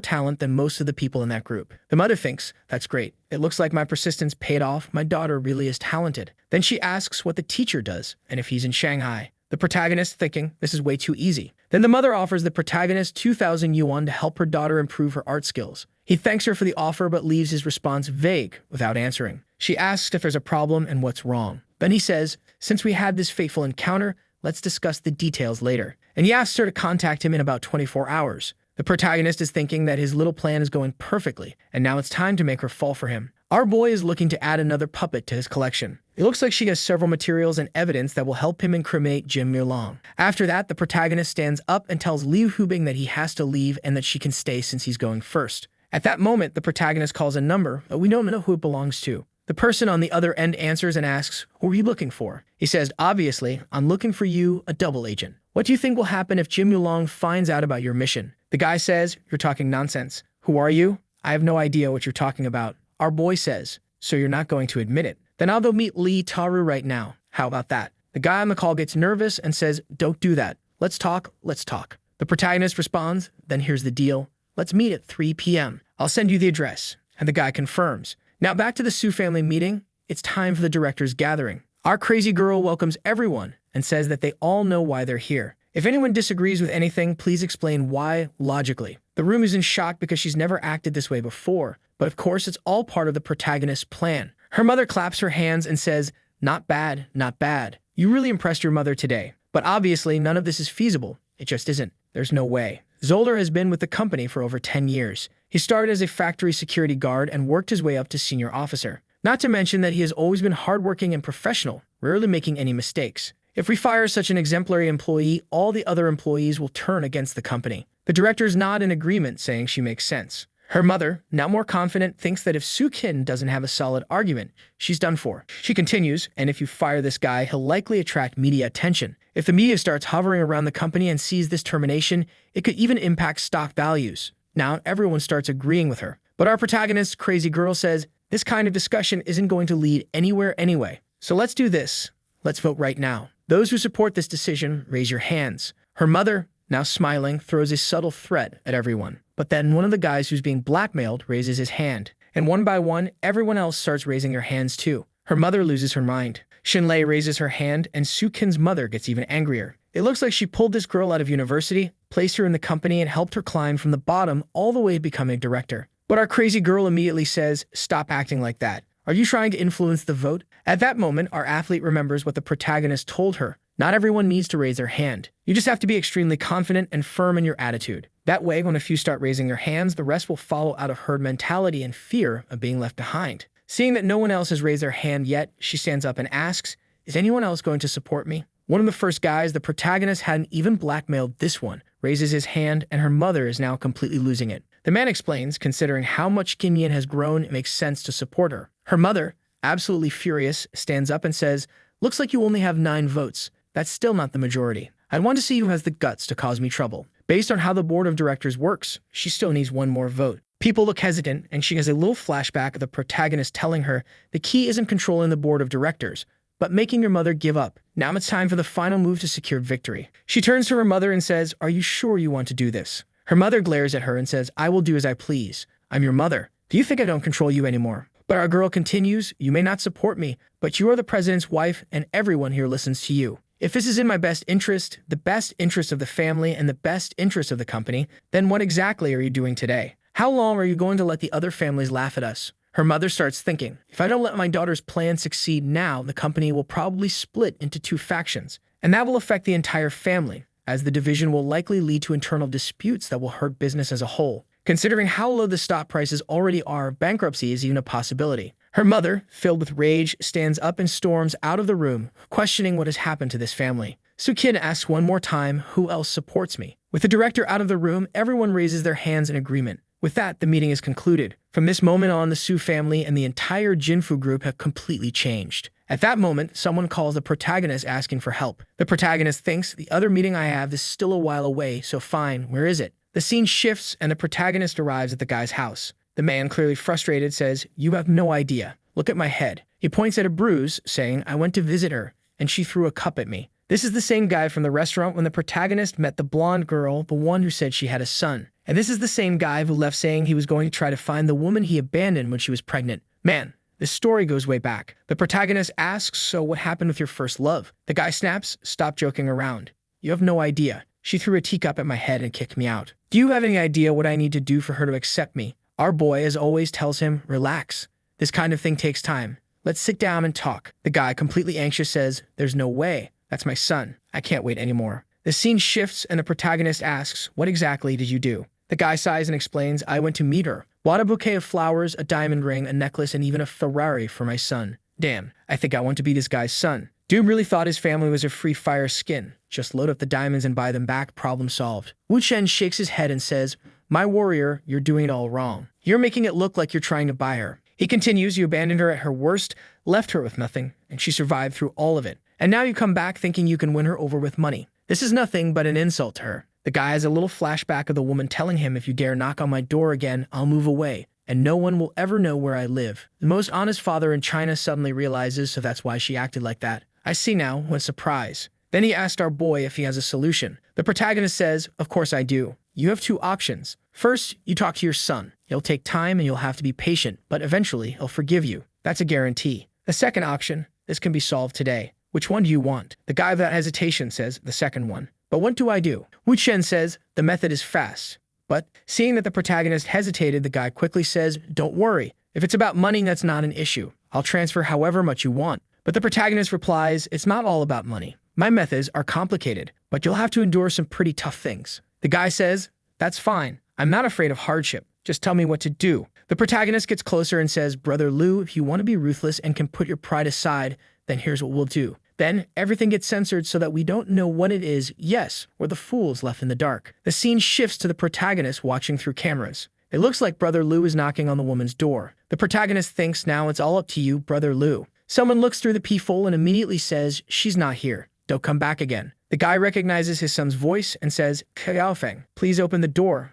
Speaker 1: talent than most of the people in that group. The mother thinks, that's great. It looks like my persistence paid off. My daughter really is talented. Then she asks what the teacher does and if he's in Shanghai. The protagonist thinking, this is way too easy. Then the mother offers the protagonist 2,000 yuan to help her daughter improve her art skills. He thanks her for the offer but leaves his response vague without answering. She asks if there's a problem and what's wrong. Then he says, since we had this fateful encounter, let's discuss the details later. And he asks her to contact him in about 24 hours. The protagonist is thinking that his little plan is going perfectly, and now it's time to make her fall for him. Our boy is looking to add another puppet to his collection. It looks like she has several materials and evidence that will help him incriminate Jim Mulong. After that, the protagonist stands up and tells Liu Hubing that he has to leave and that she can stay since he's going first. At that moment, the protagonist calls a number, but we don't know who it belongs to. The person on the other end answers and asks, who are you looking for? He says, obviously, I'm looking for you, a double agent. What do you think will happen if Jim Mulong finds out about your mission? The guy says, you're talking nonsense. Who are you? I have no idea what you're talking about. Our boy says, so you're not going to admit it. Then I'll go meet Lee Taru right now. How about that? The guy on the call gets nervous and says, don't do that. Let's talk, let's talk. The protagonist responds, then here's the deal. Let's meet at 3 p.m. I'll send you the address. And the guy confirms. Now back to the Su family meeting. It's time for the director's gathering. Our crazy girl welcomes everyone and says that they all know why they're here. If anyone disagrees with anything, please explain why logically. The room is in shock because she's never acted this way before, but of course it's all part of the protagonist's plan. Her mother claps her hands and says, not bad, not bad. You really impressed your mother today. But obviously none of this is feasible. It just isn't. There's no way. Zolder has been with the company for over 10 years. He started as a factory security guard and worked his way up to senior officer. Not to mention that he has always been hardworking and professional, rarely making any mistakes. If we fire such an exemplary employee, all the other employees will turn against the company. The directors nod in agreement, saying she makes sense. Her mother, now more confident, thinks that if Su Kin doesn't have a solid argument, she's done for. She continues, and if you fire this guy, he'll likely attract media attention. If the media starts hovering around the company and sees this termination, it could even impact stock values. Now everyone starts agreeing with her. But our protagonist, Crazy Girl, says, this kind of discussion isn't going to lead anywhere anyway. So let's do this. Let's vote right now. Those who support this decision, raise your hands. Her mother, now smiling, throws a subtle threat at everyone. But then one of the guys who's being blackmailed raises his hand. And one by one, everyone else starts raising their hands too. Her mother loses her mind. Shinlei raises her hand, and Sukin's mother gets even angrier. It looks like she pulled this girl out of university, placed her in the company, and helped her climb from the bottom all the way to becoming a director. But our Crazy Girl immediately says, stop acting like that. Are you trying to influence the vote? At that moment, our athlete remembers what the protagonist told her. Not everyone needs to raise their hand. You just have to be extremely confident and firm in your attitude. That way, when a few start raising their hands, the rest will follow out of herd mentality and fear of being left behind. Seeing that no one else has raised their hand yet, she stands up and asks, is anyone else going to support me? One of the first guys, the protagonist hadn't even blackmailed this one, raises his hand, and her mother is now completely losing it. The man explains, considering how much Kim Yin has grown, it makes sense to support her. Her mother, absolutely furious, stands up and says, looks like you only have 9 votes. That's still not the majority. I'd want to see who has the guts to cause me trouble. Based on how the board of directors works, she still needs one more vote. People look hesitant, and she has a little flashback of the protagonist telling her the key isn't controlling the board of directors, but making your mother give up. Now it's time for the final move to secure victory. She turns to her mother and says, are you sure you want to do this? Her mother glares at her and says, I will do as I please. I'm your mother. Do you think I don't control you anymore? But our girl continues, you may not support me, but you are the president's wife and everyone here listens to you. If this is in my best interest, the best interest of the family, and the best interest of the company, then what exactly are you doing today? How long are you going to let the other families laugh at us? Her mother starts thinking, if I don't let my daughter's plan succeed now, the company will probably split into 2 factions, and that will affect the entire family, as the division will likely lead to internal disputes that will hurt business as a whole. Considering how low the stock prices already are, bankruptcy is even a possibility. Her mother, filled with rage, stands up and storms out of the room, questioning what has happened to this family. Sukin asks one more time, who else supports me? With the director out of the room, everyone raises their hands in agreement. With that, the meeting is concluded. From this moment on, the Su family and the entire Jinfu group have completely changed. At that moment, someone calls the protagonist asking for help. The protagonist thinks, the other meeting I have is still a while away, so fine, where is it? The scene shifts and the protagonist arrives at the guy's house. The man, clearly frustrated, says, you have no idea. Look at my head. He points at a bruise, saying, I went to visit her, and she threw a cup at me. This is the same guy from the restaurant when the protagonist met the blonde girl, the one who said she had a son. And this is the same guy who left saying he was going to try to find the woman he abandoned when she was pregnant. Man, this story goes way back. The protagonist asks, so what happened with your first love? The guy snaps, stop joking around. You have no idea. She threw a teacup at my head and kicked me out. Do you have any idea what I need to do for her to accept me? Our boy, as always, tells him, relax. This kind of thing takes time. Let's sit down and talk. The guy, completely anxious, says, there's no way. That's my son. I can't wait anymore. The scene shifts and the protagonist asks, what exactly did you do? The guy sighs and explains, I went to meet her. Bought a bouquet of flowers, a diamond ring, a necklace, and even a Ferrari for my son. Damn, I think I want to be this guy's son. Dude really thought his family was a free fire skin. Just load up the diamonds and buy them back, problem solved. Wu Chen shakes his head and says, my warrior, you're doing it all wrong. You're making it look like you're trying to buy her. He continues, you abandoned her at her worst, left her with nothing, and she survived through all of it. And now you come back thinking you can win her over with money. This is nothing but an insult to her. The guy has a little flashback of the woman telling him, if you dare knock on my door again, I'll move away, and no one will ever know where I live. The most honest father in China suddenly realizes, so that's why she acted like that. I see now, what surprise. Then he asked our boy if he has a solution. The protagonist says, of course I do. You have 2 options. First, you talk to your son. It'll take time and you'll have to be patient, but eventually he'll forgive you. That's a guarantee. The second option, this can be solved today. Which one do you want? The guy without hesitation says, the second one. But what do I do? Wu Chen says, the method is fast. But seeing that the protagonist hesitated, the guy quickly says, don't worry. If it's about money, that's not an issue. I'll transfer however much you want. But the protagonist replies, it's not all about money. My methods are complicated, but you'll have to endure some pretty tough things. The guy says, that's fine. I'm not afraid of hardship. Just tell me what to do. The protagonist gets closer and says, Brother Liu, if you want to be ruthless and can put your pride aside, then here's what we'll do. Then everything gets censored so that we don't know what it is. Yes, we're the fools left in the dark. The scene shifts to the protagonist watching through cameras. It looks like Brother Liu is knocking on the woman's door. The protagonist thinks, now it's all up to you, Brother Liu. Someone looks through the peephole and immediately says, she's not here. Don't come back again. The guy recognizes his son's voice and says, Xiaofeng, please open the door.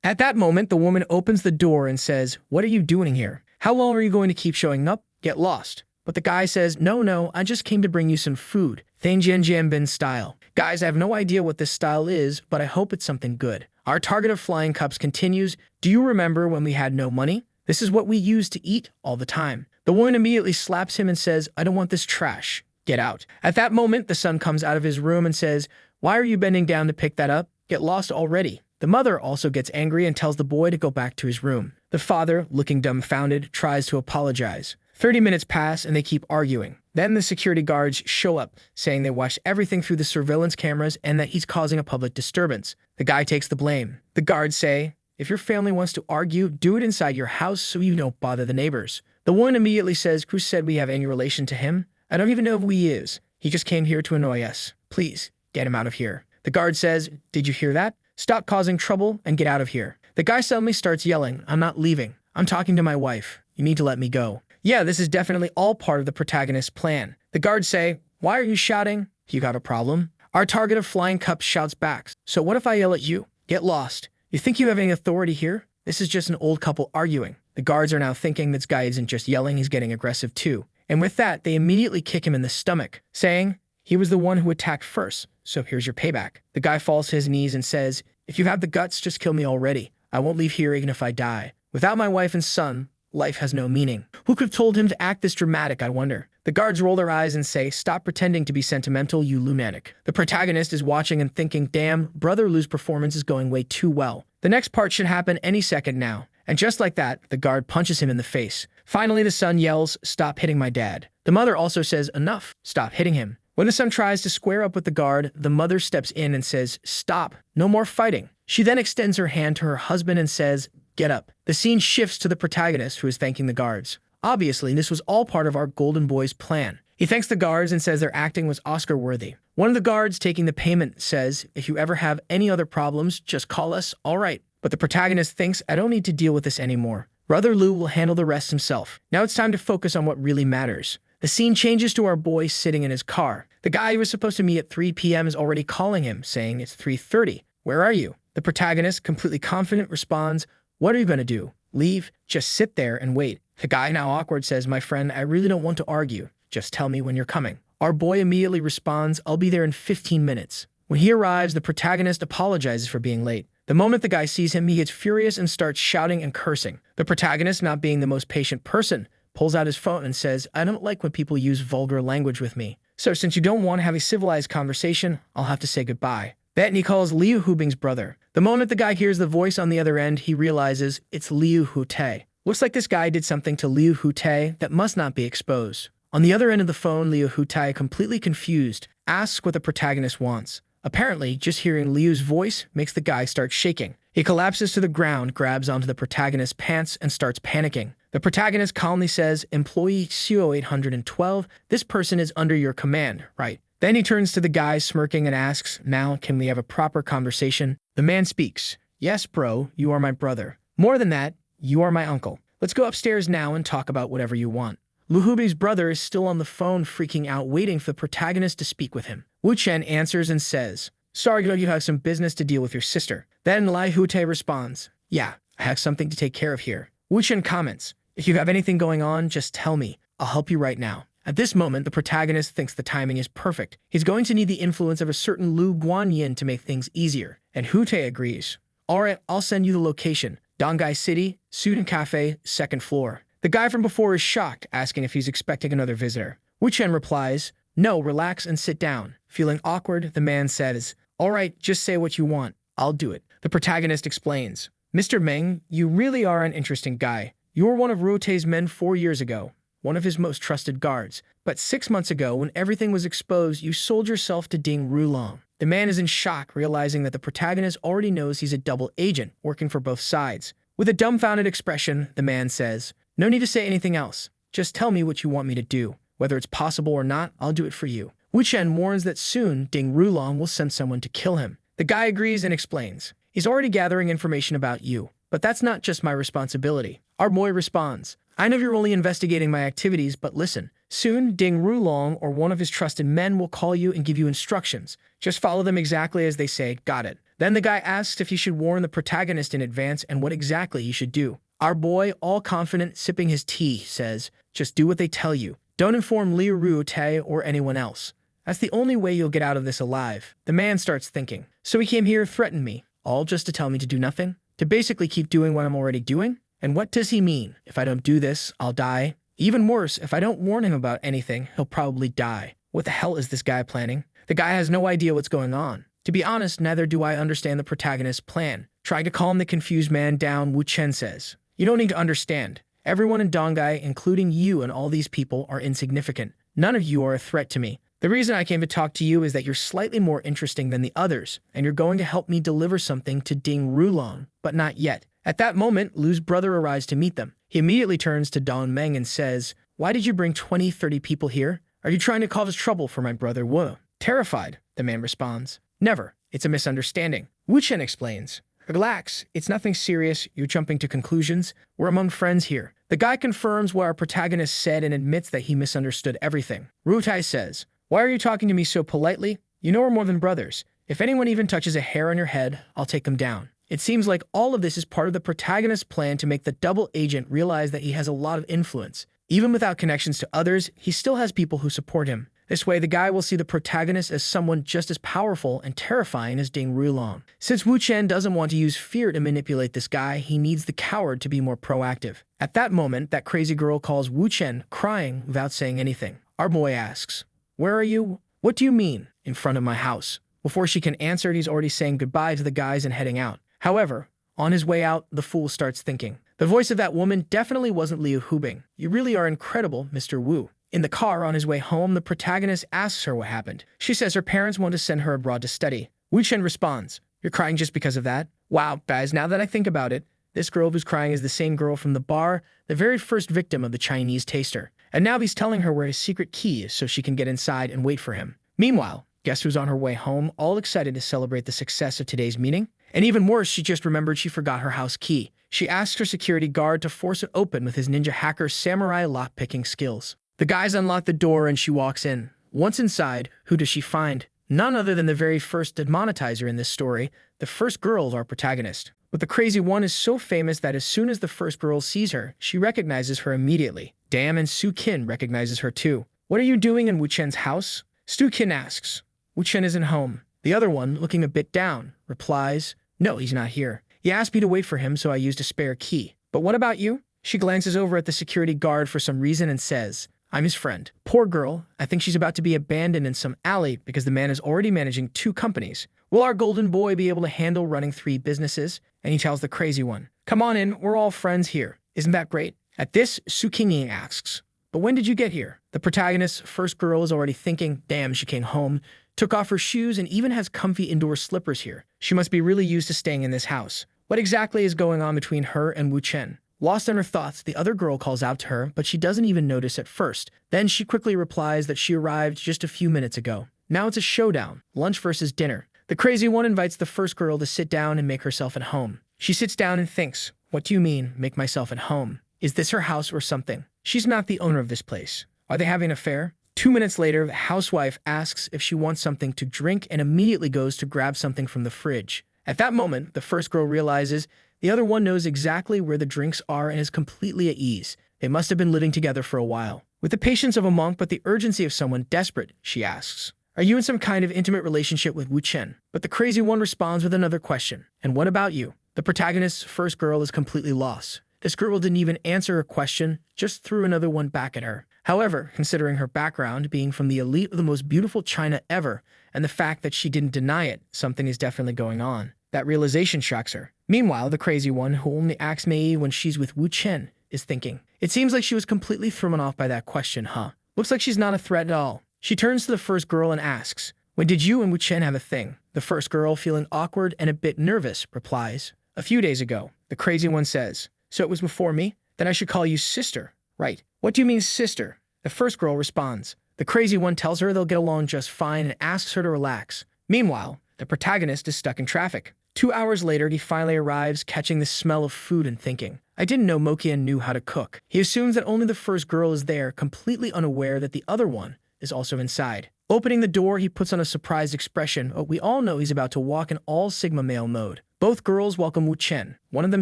Speaker 1: At that moment, the woman opens the door and says, "What are you doing here? How long are you going to keep showing up? Get lost." But the guy says, "No, I just came to bring you some food. Bin style." Guys, I have no idea what this style is, but I hope it's something good. Our target of flying cups continues. "Do you remember when we had no money? This is what we used to eat all the time." The woman immediately slaps him and says, "I don't want this trash. Get out." At that moment, the son comes out of his room and says, "Why are you bending down to pick that up? Get lost already." The mother also gets angry and tells the boy to go back to his room. The father, looking dumbfounded, tries to apologize. 30 minutes pass and they keep arguing. Then the security guards show up, saying they watched everything through the surveillance cameras and that he's causing a public disturbance. The guy takes the blame. The guards say, "If your family wants to argue, do it inside your house so you don't bother the neighbors." The woman immediately says, "Who said we have any relation to him? I don't even know who he is. He just came here to annoy us. Please, get him out of here." The guard says, "Did you hear that? Stop causing trouble and get out of here." The guy suddenly starts yelling, "I'm not leaving. I'm talking to my wife. You need to let me go." Yeah, this is definitely all part of the protagonist's plan. The guards say, "Why are you shouting? You got a problem?" Our target of flying cups shouts back, "So what if I yell at you? Get lost. You think you have any authority here? This is just an old couple arguing." The guards are now thinking this guy isn't just yelling, he's getting aggressive too. And with that, they immediately kick him in the stomach, saying, "He was the one who attacked first, so here's your payback." The guy falls to his knees and says, "If you have the guts, just kill me already. I won't leave here even if I die. Without my wife and son, life has no meaning." Who could have told him to act this dramatic, I wonder? The guards roll their eyes and say, "Stop pretending to be sentimental, you lunatic." The protagonist is watching and thinking, "Damn, Brother Lou's performance is going way too well. The next part should happen any second now." And just like that, the guard punches him in the face. Finally, the son yells, "Stop hitting my dad." The mother also says, "Enough, stop hitting him." When the son tries to square up with the guard, the mother steps in and says, "Stop, no more fighting." She then extends her hand to her husband and says, "Get up." The scene shifts to the protagonist, who is thanking the guards. Obviously, this was all part of our Golden Boy's plan. He thanks the guards and says their acting was Oscar-worthy. One of the guards taking the payment says, "If you ever have any other problems, just call us, all right." But the protagonist thinks, "I don't need to deal with this anymore. Brother Lou will handle the rest himself. Now it's time to focus on what really matters." The scene changes to our boy sitting in his car. The guy who was supposed to meet at 3 p.m. is already calling him, saying it's 3:30. "Where are you?" The protagonist, completely confident, responds, "What are you going to do? Leave? Just sit there and wait." The guy, now awkward, says, "My friend, I really don't want to argue. Just tell me when you're coming." Our boy immediately responds, "I'll be there in 15 minutes. When he arrives, the protagonist apologizes for being late. The moment the guy sees him, he gets furious and starts shouting and cursing. The protagonist, not being the most patient person, pulls out his phone and says, "I don't like when people use vulgar language with me. So since you don't want to have a civilized conversation, I'll have to say goodbye." Then he calls Liu Hubing's brother. The moment the guy hears the voice on the other end, he realizes it's Liu Hute. Looks like this guy did something to Liu Hute that must not be exposed. On the other end of the phone, Liu Hute, completely confused, asks what the protagonist wants. Apparently, just hearing Liu's voice makes the guy start shaking. He collapses to the ground, grabs onto the protagonist's pants, and starts panicking. The protagonist calmly says, "Employee CO 812, this person is under your command, right?" Then he turns to the guy, smirking, and asks, "Now, can we have a proper conversation?" The man speaks, "Yes, bro, you are my brother. More than that, you are my uncle. Let's go upstairs now and talk about whatever you want." Liu Hubi's brother is still on the phone, freaking out, waiting for the protagonist to speak with him. Wu Chen answers and says, "Sorry, you have some business to deal with your sister." Then Lai Hute responds, "Yeah, I have something to take care of here." Wu Chen comments, "If you have anything going on, just tell me. I'll help you right now." At this moment, the protagonist thinks the timing is perfect. He's going to need the influence of a certain Lu Guanyin to make things easier. And Hute agrees. "All right, I'll send you the location. Dongai City, Student Cafe, 2nd floor." The guy from before is shocked, asking if he's expecting another visitor. Wu Chen replies, "No, relax and sit down." Feeling awkward, the man says, "All right, just say what you want. I'll do it." The protagonist explains, "Mr. Meng, you really are an interesting guy. You were one of Ruote's men 4 years ago, one of his most trusted guards. But 6 months ago, when everything was exposed, you sold yourself to Ding Rulong." The man is in shock, realizing that the protagonist already knows he's a double agent, working for both sides. With a dumbfounded expression, the man says, "No need to say anything else. Just tell me what you want me to do. Whether it's possible or not, I'll do it for you." Wu Chen warns that soon Ding Rulong will send someone to kill him. The guy agrees and explains, "He's already gathering information about you, but that's not just my responsibility." Our boy responds, "I know you're only investigating my activities, but listen. Soon, Ding Rulong or one of his trusted men will call you and give you instructions. Just follow them exactly as they say. Got it?" Then the guy asks if he should warn the protagonist in advance and what exactly he should do. Our boy, all confident, sipping his tea, says, just do what they tell you. Don't inform Liu Ruotai or anyone else. That's the only way you'll get out of this alive. The man starts thinking. So he came here, threatened me, all just to tell me to do nothing? To basically keep doing what I'm already doing? And what does he mean? If I don't do this, I'll die? Even worse, if I don't warn him about anything, he'll probably die. What the hell is this guy planning? The guy has no idea what's going on. To be honest, neither do I understand the protagonist's plan. Trying to calm the confused man down, Wu Chen says, you don't need to understand. Everyone in Dongai, including you and all these people, are insignificant. None of you are a threat to me. The reason I came to talk to you is that you're slightly more interesting than the others, and you're going to help me deliver something to Ding Rulong, but not yet. At that moment, Lu's brother arrives to meet them. He immediately turns to Don Meng and says, why did you bring 20-30 people here? Are you trying to cause trouble for my brother Wu? Terrified, the man responds. Never. It's a misunderstanding. Wu Chen explains. Relax, it's nothing serious, you're jumping to conclusions. We're among friends here. The guy confirms what our protagonist said and admits that he misunderstood everything. Ruotai says, why are you talking to me so politely? You know we're more than brothers. If anyone even touches a hair on your head, I'll take them down. It seems like all of this is part of the protagonist's plan to make the double agent realize that he has a lot of influence. Even without connections to others, he still has people who support him. This way, the guy will see the protagonist as someone just as powerful and terrifying as Ding Rulong. Since Wu Chen doesn't want to use fear to manipulate this guy, he needs the coward to be more proactive. At that moment, that crazy girl calls Wu Chen, crying without saying anything. Our boy asks, where are you? What do you mean, in front of my house? Before she can answer, he's already saying goodbye to the guys and heading out. However, on his way out, the fool starts thinking. The voice of that woman definitely wasn't Liu Hubing. You really are incredible, Mr. Wu. In the car on his way home, the protagonist asks her what happened. She says her parents want to send her abroad to study. Wu Chen responds, you're crying just because of that? Wow, guys, now that I think about it, this girl who's crying is the same girl from the bar, the very first victim of the Chinese taster. And now he's telling her where his secret key is so she can get inside and wait for him. Meanwhile, guess who's on her way home, all excited to celebrate the success of today's meeting? And even worse, she just remembered she forgot her house key. She asks her security guard to force it open with his ninja hacker samurai lock-picking skills. The guys unlock the door and she walks in. Once inside, who does she find? None other than the very first demonetizer in this story, the first girl of our protagonist. But the crazy one is so famous that as soon as the first girl sees her, she recognizes her immediately. Damn, and Su Qin recognizes her too. What are you doing in Wu Chen's house? Su Qin asks. Wu Chen isn't home. The other one, looking a bit down, replies, no, he's not here. He asked me to wait for him, so I used a spare key. But what about you? She glances over at the security guard for some reason and says, I'm his friend. Poor girl, I think she's about to be abandoned in some alley because the man is already managing 2 companies. Will our golden boy be able to handle running 3 businesses? And he tells the crazy one, come on in, we're all friends here. Isn't that great? At this, Su Qingying asks, but when did you get here? The protagonist's first girl is already thinking, damn, she came home, took off her shoes, and even has comfy indoor slippers here. She must be really used to staying in this house. What exactly is going on between her and Wu Chen? Lost in her thoughts, the other girl calls out to her, but she doesn't even notice at first. Then she quickly replies that she arrived just a few minutes ago. Now it's a showdown, lunch versus dinner. The crazy one invites the first girl to sit down and make herself at home. She sits down and thinks, what do you mean, make myself at home? Is this her house or something? She's not the owner of this place. Are they having an affair? 2 minutes later, the housewife asks if she wants something to drink and immediately goes to grab something from the fridge. At that moment, the first girl realizes the other one knows exactly where the drinks are and is completely at ease. They must have been living together for a while. With the patience of a monk but the urgency of someone desperate, she asks, are you in some kind of intimate relationship with Wu Chen? But the crazy one responds with another question. And what about you? The protagonist's first girl is completely lost. This girl didn't even answer her question, just threw another one back at her. However, considering her background, being from the elite of the most beautiful China ever, and the fact that she didn't deny it, something is definitely going on. That realization shocks her. Meanwhile, the crazy one, who only acts Mei when she's with Wu Chen, is thinking, it seems like she was completely thrown off by that question, huh? Looks like she's not a threat at all. She turns to the first girl and asks, when did you and Wu Chen have a thing? The first girl, feeling awkward and a bit nervous, replies, a few days ago. The crazy one says, so it was before me? Then I should call you sister. Right. What do you mean sister? The first girl responds. The crazy one tells her they'll get along just fine and asks her to relax. Meanwhile, the protagonist is stuck in traffic. 2 hours later, he finally arrives, catching the smell of food and thinking, I didn't know Mokian knew how to cook. He assumes that only the first girl is there, completely unaware that the other one is also inside. Opening the door, he puts on a surprised expression, but we all know he's about to walk in all Sigma male mode. Both girls welcome Wu Chen. One of them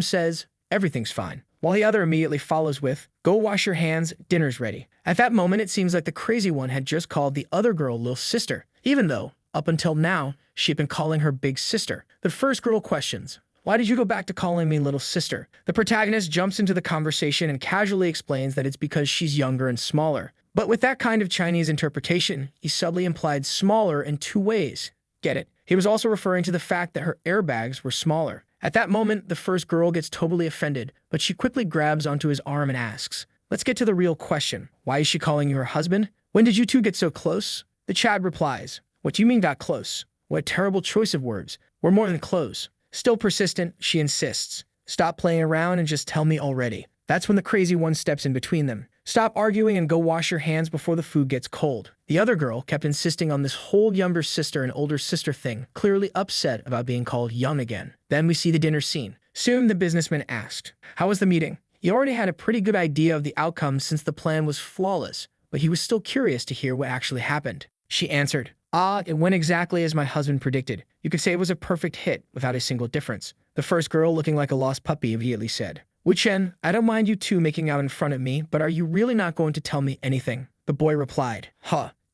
Speaker 1: says, "Everything's fine," while the other immediately follows with, "Go wash your hands, dinner's ready." At that moment, it seems like the crazy one had just called the other girl little sister, even though, up until now, she'd been calling her big sister. The first girl questions, "Why did you go back to calling me little sister?" The protagonist jumps into the conversation and casually explains that it's because she's younger and smaller. But with that kind of Chinese interpretation, he subtly implied smaller in two ways. Get it? He was also referring to the fact that her airbags were smaller. At that moment, the first girl gets totally offended, but she quickly grabs onto his arm and asks, "Let's get to the real question. Why is she calling you her husband? When did you two get so close?" The Chad replies, "What do you mean got close? What a terrible choice of words. We're more than close." Still persistent, she insists, "Stop playing around and just tell me already." That's when the crazy one steps in between them. "Stop arguing and go wash your hands before the food gets cold." The other girl kept insisting on this whole younger sister and older sister thing, clearly upset about being called young again. Then we see the dinner scene. Soon the businessman asked, "How was the meeting?" He already had a pretty good idea of the outcome since the plan was flawless, but he was still curious to hear what actually happened. She answered, "It went exactly as my husband predicted. You could say it was a perfect hit without a single difference." The first girl, looking like a lost puppy, immediately said, "Wu Chen, I don't mind you two making out in front of me, but are you really not going to tell me anything?" The boy replied,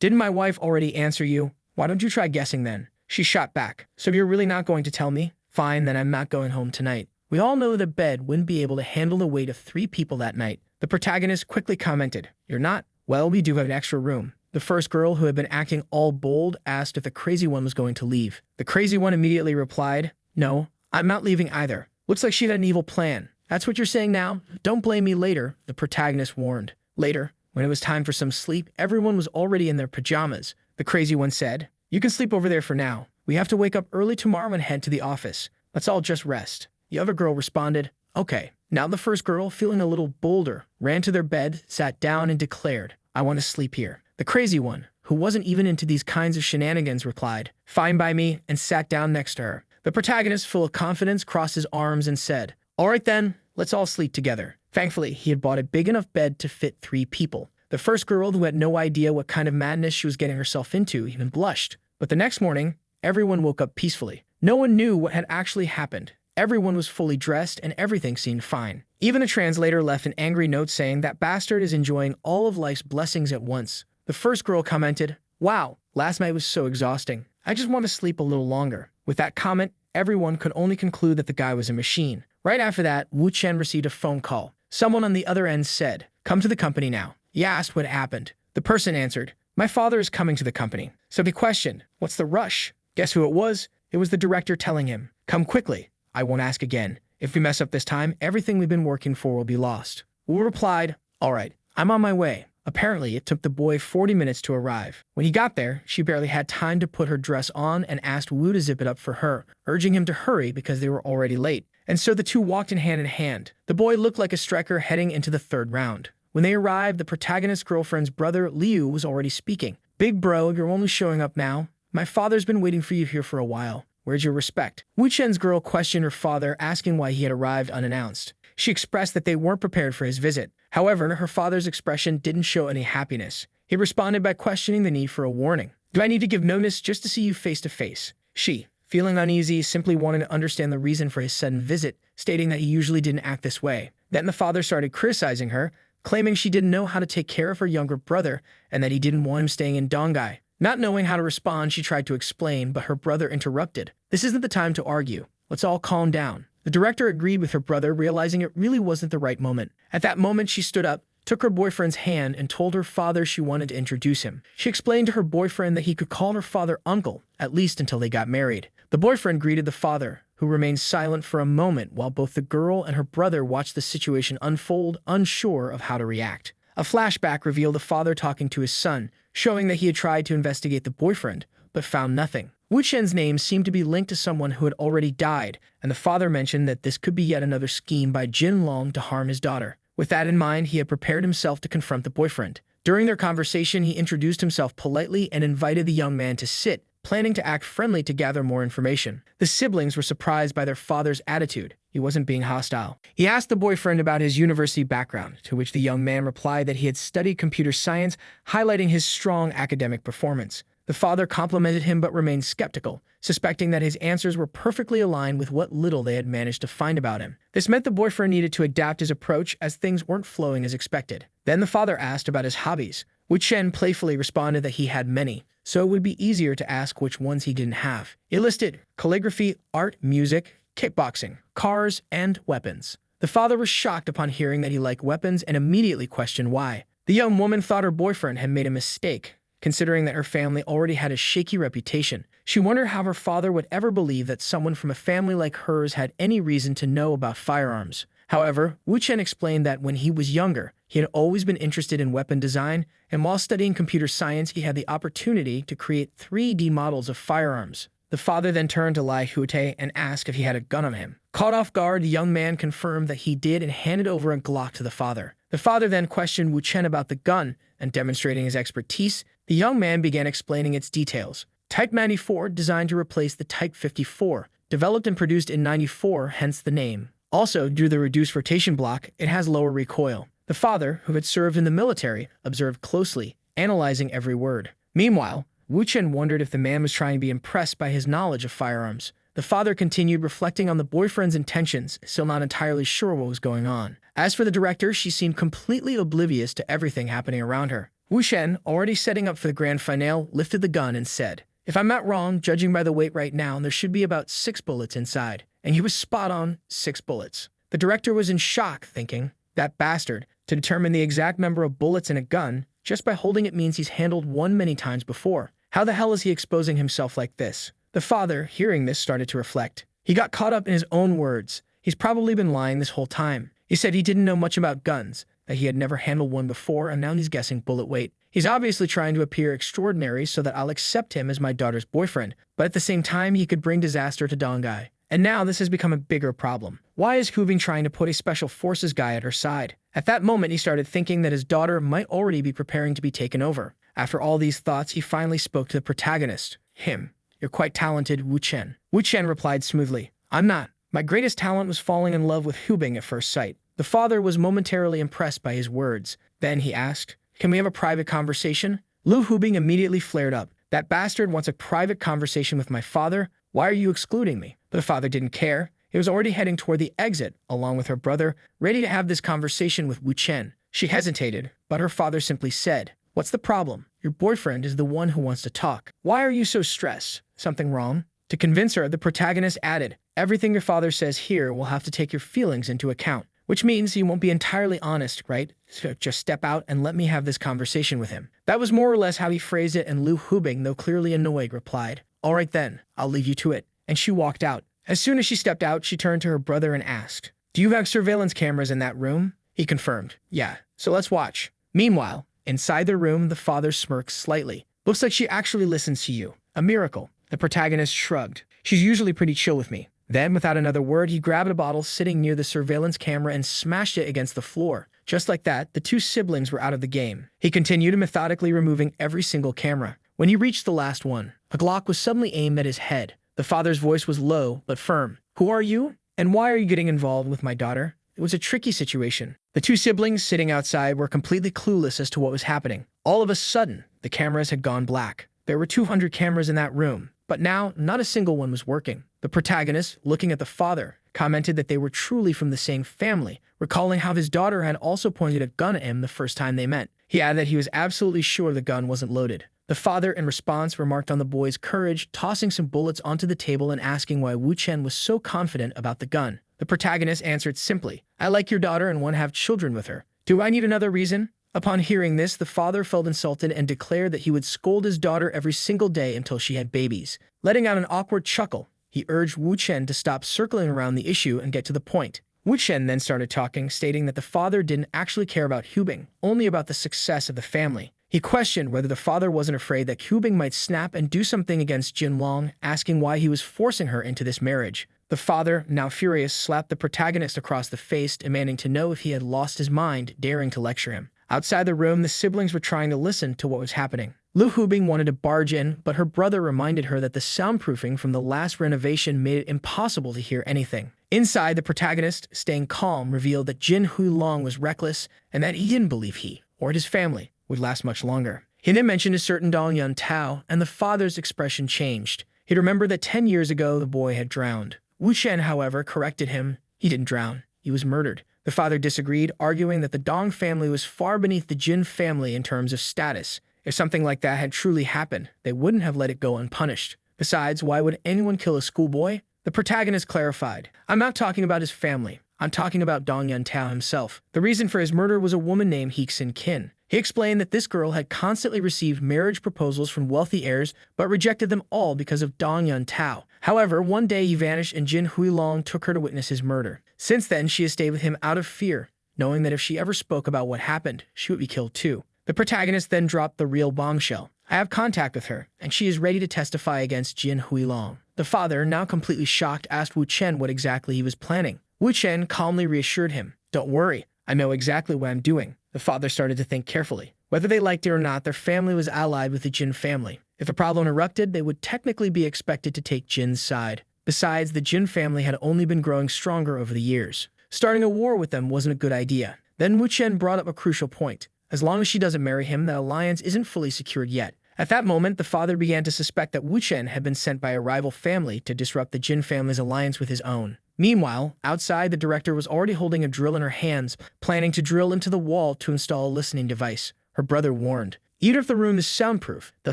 Speaker 1: Didn't my wife already answer you? Why don't you try guessing then?" She shot back, "So you're really not going to tell me? Fine, then I'm not going home tonight." We all know that a bed wouldn't be able to handle the weight of 3 people that night. The protagonist quickly commented, "You're not? Well, we do have an extra room." The first girl, who had been acting all bold, asked if the crazy one was going to leave. The crazy one immediately replied, "No, I'm not leaving either. Looks like she had an evil plan." "That's what you're saying now? Don't blame me later," the protagonist warned. Later, when it was time for some sleep, everyone was already in their pajamas. The crazy one said, "You can sleep over there for now. We have to wake up early tomorrow and head to the office. Let's all just rest." The other girl responded, "Okay." Now the first girl, feeling a little bolder, ran to their bed, sat down, and declared, "I want to sleep here." The crazy one, who wasn't even into these kinds of shenanigans, replied, "Fine by me," and sat down next to her. The protagonist, full of confidence, crossed his arms and said, "All right then, let's all sleep together." Thankfully, he had bought a big enough bed to fit 3 people. The first girl, who had no idea what kind of madness she was getting herself into, even blushed. But the next morning, everyone woke up peacefully. No one knew what had actually happened. Everyone was fully dressed and everything seemed fine. Even the translator left an angry note saying that bastard is enjoying all of life's blessings at once. The first girl commented, "Wow, last night was so exhausting. I just want to sleep a little longer." With that comment, everyone could only conclude that the guy was a machine. Right after that, Wu Chen received a phone call. Someone on the other end said, "Come to the company now." He asked what happened. The person answered, "My father is coming to the company." So he questioned, "What's the rush?" Guess who it was? It was the director telling him, "Come quickly. I won't ask again. If we mess up this time, everything we've been working for will be lost." Wu replied, "All right, I'm on my way." Apparently, it took the boy 40 minutes to arrive. When he got there, she barely had time to put her dress on and asked Wu to zip it up for her, urging him to hurry because they were already late. And so the two walked in hand. The boy looked like a striker heading into the 3rd round. When they arrived, the protagonist's girlfriend's brother, Liu, was already speaking. "Big bro, you're only showing up now. My father's been waiting for you here for a while. Where's your respect?" Wu Chen's girl questioned her father, asking why he had arrived unannounced. She expressed that they weren't prepared for his visit. However, her father's expression didn't show any happiness. He responded by questioning the need for a warning. "Do I need to give notice just to see you face to face?" She, feeling uneasy, simply wanted to understand the reason for his sudden visit, stating that he usually didn't act this way. Then the father started criticizing her, claiming she didn't know how to take care of her younger brother and that he didn't want him staying in Dongai. Not knowing how to respond, she tried to explain, but her brother interrupted. "This isn't the time to argue. Let's all calm down." The director agreed with her brother, realizing it really wasn't the right moment. At that moment, she stood up, took her boyfriend's hand, and told her father she wanted to introduce him. She explained to her boyfriend that he could call her father uncle, at least until they got married. The boyfriend greeted the father, who remained silent for a moment while both the girl and her brother watched the situation unfold, unsure of how to react. A flashback revealed the father talking to his son, showing that he had tried to investigate the boyfriend, but found nothing. Wu Chen's name seemed to be linked to someone who had already died, and the father mentioned that this could be yet another scheme by Jin Long to harm his daughter. With that in mind, he had prepared himself to confront the boyfriend. During their conversation, he introduced himself politely and invited the young man to sit, planning to act friendly to gather more information. The siblings were surprised by their father's attitude. He wasn't being hostile. He asked the boyfriend about his university background, to which the young man replied that he had studied computer science, highlighting his strong academic performance. The father complimented him but remained skeptical, suspecting that his answers were perfectly aligned with what little they had managed to find about him. This meant the boyfriend needed to adapt his approach as things weren't flowing as expected. Then the father asked about his hobbies. Wu Chen playfully responded that he had many, so it would be easier to ask which ones he didn't have. It listed calligraphy, art, music, kickboxing, cars, and weapons. The father was shocked upon hearing that he liked weapons and immediately questioned why. The young woman thought her boyfriend had made a mistake, considering that her family already had a shaky reputation. She wondered how her father would ever believe that someone from a family like hers had any reason to know about firearms. However, Wu Chen explained that when he was younger, he had always been interested in weapon design, and while studying computer science, he had the opportunity to create 3D models of firearms. The father then turned to Lai Huite and asked if he had a gun on him. Caught off guard, the young man confirmed that he did and handed over a Glock to the father. The father then questioned Wu Chen about the gun, and demonstrating his expertise, the young man began explaining its details. Type 94, designed to replace the Type 54, developed and produced in 94, hence the name. Also, due to the reduced rotation block, it has lower recoil. The father, who had served in the military, observed closely, analyzing every word. Meanwhile, Wu Chen wondered if the man was trying to be impressed by his knowledge of firearms. The father continued reflecting on the boyfriend's intentions, still not entirely sure what was going on. As for the director, she seemed completely oblivious to everything happening around her. Wu Chen, already setting up for the grand finale, lifted the gun and said, "If I'm not wrong, judging by the weight right now, there should be about 6 bullets inside." And he was spot on, 6 bullets. The director was in shock, thinking, that bastard, to determine the exact number of bullets in a gun, just by holding it means he's handled one many times before. How the hell is he exposing himself like this? The father, hearing this, started to reflect. He got caught up in his own words. He's probably been lying this whole time. He said he didn't know much about guns, that he had never handled one before, and now he's guessing bullet weight. He's obviously trying to appear extraordinary so that I'll accept him as my daughter's boyfriend, but at the same time, he could bring disaster to Dongai. And now this has become a bigger problem. Why is Hubing trying to put a special forces guy at her side? At that moment, he started thinking that his daughter might already be preparing to be taken over. After all these thoughts, he finally spoke to the protagonist. Him. "You're quite talented, Wu Chen." Wu Chen replied smoothly, "I'm not. My greatest talent was falling in love with Hubing at first sight." The father was momentarily impressed by his words. Then he asked, "Can we have a private conversation?" Lu Hubing immediately flared up. "That bastard wants a private conversation with my father? Why are you excluding me?" But the father didn't care. He was already heading toward the exit, along with her brother, ready to have this conversation with Wu Chen. She hesitated, but her father simply said, "What's the problem? Your boyfriend is the one who wants to talk. Why are you so stressed? Something wrong?" To convince her, the protagonist added, "Everything your father says here will have to take your feelings into account, which means he won't be entirely honest, right? So just step out and let me have this conversation with him." That was more or less how he phrased it, and Lu Hubing, though clearly annoyed, replied, "All right then, I'll leave you to it." And she walked out. As soon as she stepped out, she turned to her brother and asked, "Do you have surveillance cameras in that room?" He confirmed, "Yeah, so let's watch." Meanwhile, inside the room, the father smirked slightly. "Looks like she actually listens to you. A miracle." The protagonist shrugged. "She's usually pretty chill with me." Then, without another word, he grabbed a bottle sitting near the surveillance camera and smashed it against the floor. Just like that, the two siblings were out of the game. He continued methodically removing every single camera. When he reached the last one, a Glock was suddenly aimed at his head. The father's voice was low but firm. "Who are you? And why are you getting involved with my daughter?" It was a tricky situation. The two siblings sitting outside were completely clueless as to what was happening. All of a sudden, the cameras had gone black. There were 200 cameras in that room, but now not a single one was working. The protagonist, looking at the father, commented that they were truly from the same family, recalling how his daughter had also pointed a gun at him the first time they met. He added that he was absolutely sure the gun wasn't loaded. The father, in response, remarked on the boy's courage, tossing some bullets onto the table and asking why Wu Chen was so confident about the gun. The protagonist answered simply, "I like your daughter and want to have children with her. Do I need another reason?" Upon hearing this, the father felt insulted and declared that he would scold his daughter every single day until she had babies. Letting out an awkward chuckle, he urged Wu Chen to stop circling around the issue and get to the point. Wu Chen then started talking, stating that the father didn't actually care about Hubing, only about the success of the family. He questioned whether the father wasn't afraid that Hubing might snap and do something against Jin Long, asking why he was forcing her into this marriage. The father, now furious, slapped the protagonist across the face, demanding to know if he had lost his mind, daring to lecture him. Outside the room, the siblings were trying to listen to what was happening. Lu Hubing wanted to barge in, but her brother reminded her that the soundproofing from the last renovation made it impossible to hear anything. Inside, the protagonist, staying calm, revealed that Jin Hu Long was reckless and that he didn't believe he, or his family, would last much longer. He then mentioned a certain Dong Yun Tao, and the father's expression changed. He'd remembered that 10 years ago the boy had drowned. Wu Chen, however, corrected him. He didn't drown. He was murdered. The father disagreed, arguing that the Dong family was far beneath the Jin family in terms of status. If something like that had truly happened, they wouldn't have let it go unpunished. Besides, why would anyone kill a schoolboy? The protagonist clarified, I'm not talking about his family. I'm talking about Dong Yun Tao himself. The reason for his murder was a woman named Hixin Qin. He explained that this girl had constantly received marriage proposals from wealthy heirs, but rejected them all because of Dong Yun Tao. However, one day he vanished and Jin Huilong took her to witness his murder. Since then, she has stayed with him out of fear, knowing that if she ever spoke about what happened, she would be killed too. The protagonist then dropped the real bombshell. I have contact with her, and she is ready to testify against Jin Huilong. The father, now completely shocked, asked Wu Chen what exactly he was planning. Wu Chen calmly reassured him, Don't worry, I know exactly what I'm doing. The father started to think carefully. Whether they liked it or not, their family was allied with the Jin family. If a problem erupted, they would technically be expected to take Jin's side. Besides, the Jin family had only been growing stronger over the years. Starting a war with them wasn't a good idea. Then Wu Chen brought up a crucial point. As long as she doesn't marry him, the alliance isn't fully secured yet. At that moment, the father began to suspect that Wu Chen had been sent by a rival family to disrupt the Jin family's alliance with his own. Meanwhile, outside, the director was already holding a drill in her hands, planning to drill into the wall to install a listening device. Her brother warned, Even if the room is soundproof, they'll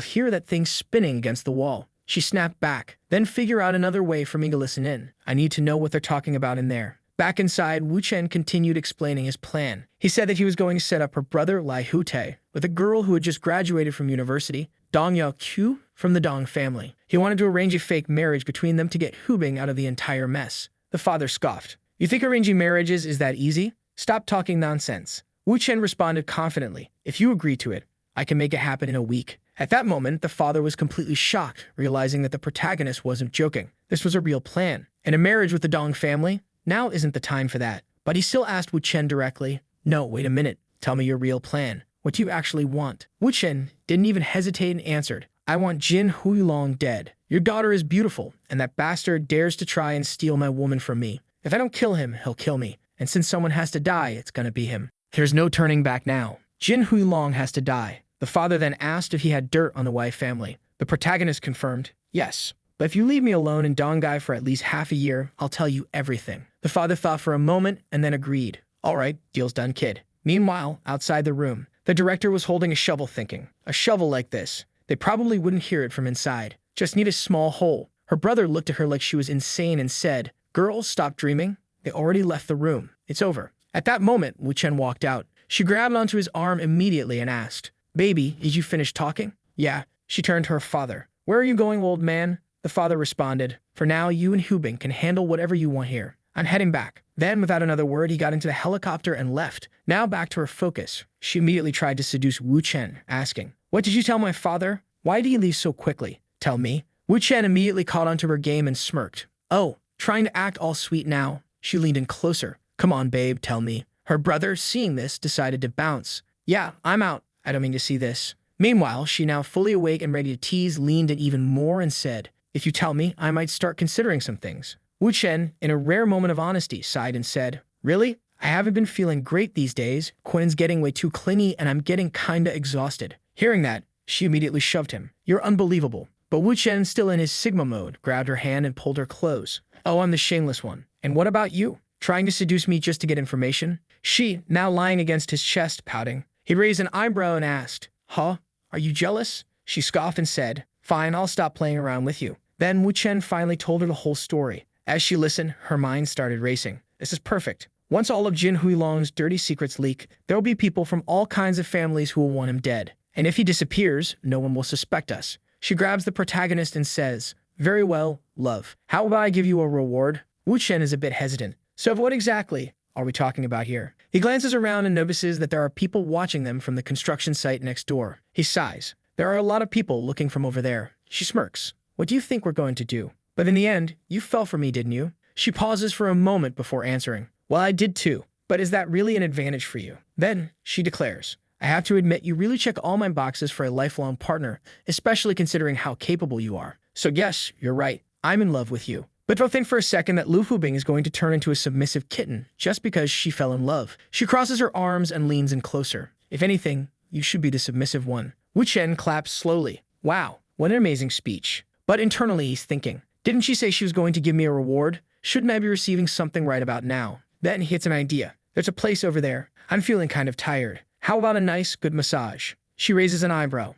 Speaker 1: hear that thing spinning against the wall. She snapped back, then figure out another way for me to listen in. I need to know what they're talking about in there. Back inside, Wu Chen continued explaining his plan. He said that he was going to set up her brother Lai Hute with a girl who had just graduated from university, Dong Yao Qiu, from the Dong family. He wanted to arrange a fake marriage between them to get Hu Bing out of the entire mess. The father scoffed. You think arranging marriages is that easy? Stop talking nonsense. Wu Chen responded confidently. If you agree to it, I can make it happen in a week. At that moment, the father was completely shocked, realizing that the protagonist wasn't joking. This was a real plan. And a marriage with the Dong family? Now isn't the time for that. But he still asked Wu Chen directly, No, wait a minute. Tell me your real plan. What do you actually want? Wu Chen didn't even hesitate and answered, I want Jin Huilong dead. Your daughter is beautiful, and that bastard dares to try and steal my woman from me. If I don't kill him, he'll kill me. And since someone has to die, it's gonna be him. There's no turning back now. Jin Huilong has to die. The father then asked if he had dirt on the Wei family. The protagonist confirmed, yes. But if you leave me alone in Dongai for at least half a year, I'll tell you everything. The father thought for a moment and then agreed. All right, deal's done, kid. Meanwhile, outside the room, the director was holding a shovel thinking, a shovel like this. They probably wouldn't hear it from inside. Just need a small hole. Her brother looked at her like she was insane and said, Girls, stop dreaming. They already left the room. It's over. At that moment, Wu Chen walked out. She grabbed onto his arm immediately and asked, Baby, did you finish talking? Yeah. She turned to her father. Where are you going, old man? The father responded, For now, you and Hubing can handle whatever you want here. I'm heading back. Then, without another word, he got into the helicopter and left. Now back to her focus. She immediately tried to seduce Wu Chen, asking, What did you tell my father? Why did he leave so quickly? Tell me. Wu Chen immediately caught onto her game and smirked. Oh, trying to act all sweet now. She leaned in closer. Come on, babe, tell me. Her brother, seeing this, decided to bounce. Yeah, I'm out. I don't mean to see this. Meanwhile, she now fully awake and ready to tease, leaned in even more and said, If you tell me, I might start considering some things. Wu Chen, in a rare moment of honesty, sighed and said, Really? I haven't been feeling great these days. Quinn's getting way too clingy and I'm getting kinda exhausted. Hearing that, she immediately shoved him. You're unbelievable. But Wu Chen, still in his Sigma mode, grabbed her hand and pulled her close. Oh, I'm the shameless one. And what about you? Trying to seduce me just to get information? She, now lying against his chest, pouting. He raised an eyebrow and asked, Huh? Are you jealous? She scoffed and said, Fine, I'll stop playing around with you. Then Wu Chen finally told her the whole story. As she listened, her mind started racing. This is perfect. Once all of Jin Huilong's dirty secrets leak, there will be people from all kinds of families who will want him dead. And if he disappears, no one will suspect us. She grabs the protagonist and says, Very well, love. How about I give you a reward? Wu Chen is a bit hesitant. So what exactly are we talking about here? He glances around and notices that there are people watching them from the construction site next door. He sighs. There are a lot of people looking from over there. She smirks. What do you think we're going to do? But in the end, you fell for me, didn't you? She pauses for a moment before answering. Well, I did too. But is that really an advantage for you? Then she declares, I have to admit you really check all my boxes for a lifelong partner, especially considering how capable you are. So yes, you're right. I'm in love with you. But don't think for a second that Lu Fubing is going to turn into a submissive kitten just because she fell in love. She crosses her arms and leans in closer. If anything, you should be the submissive one. Wu Chen claps slowly. Wow, what an amazing speech. But internally he's thinking, didn't she say she was going to give me a reward? Shouldn't I be receiving something right about now? Then he hits an idea. There's a place over there. I'm feeling kind of tired. How about a nice, good massage? She raises an eyebrow.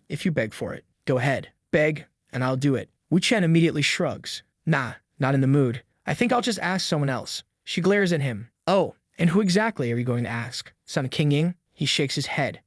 Speaker 1: If you beg for it. Go ahead. Beg, and I'll do it. Wu Chen immediately shrugs. Nah, not in the mood. I think I'll just ask someone else. She glares at him. Oh, and who exactly are you going to ask? Sun Qingying? He shakes his head.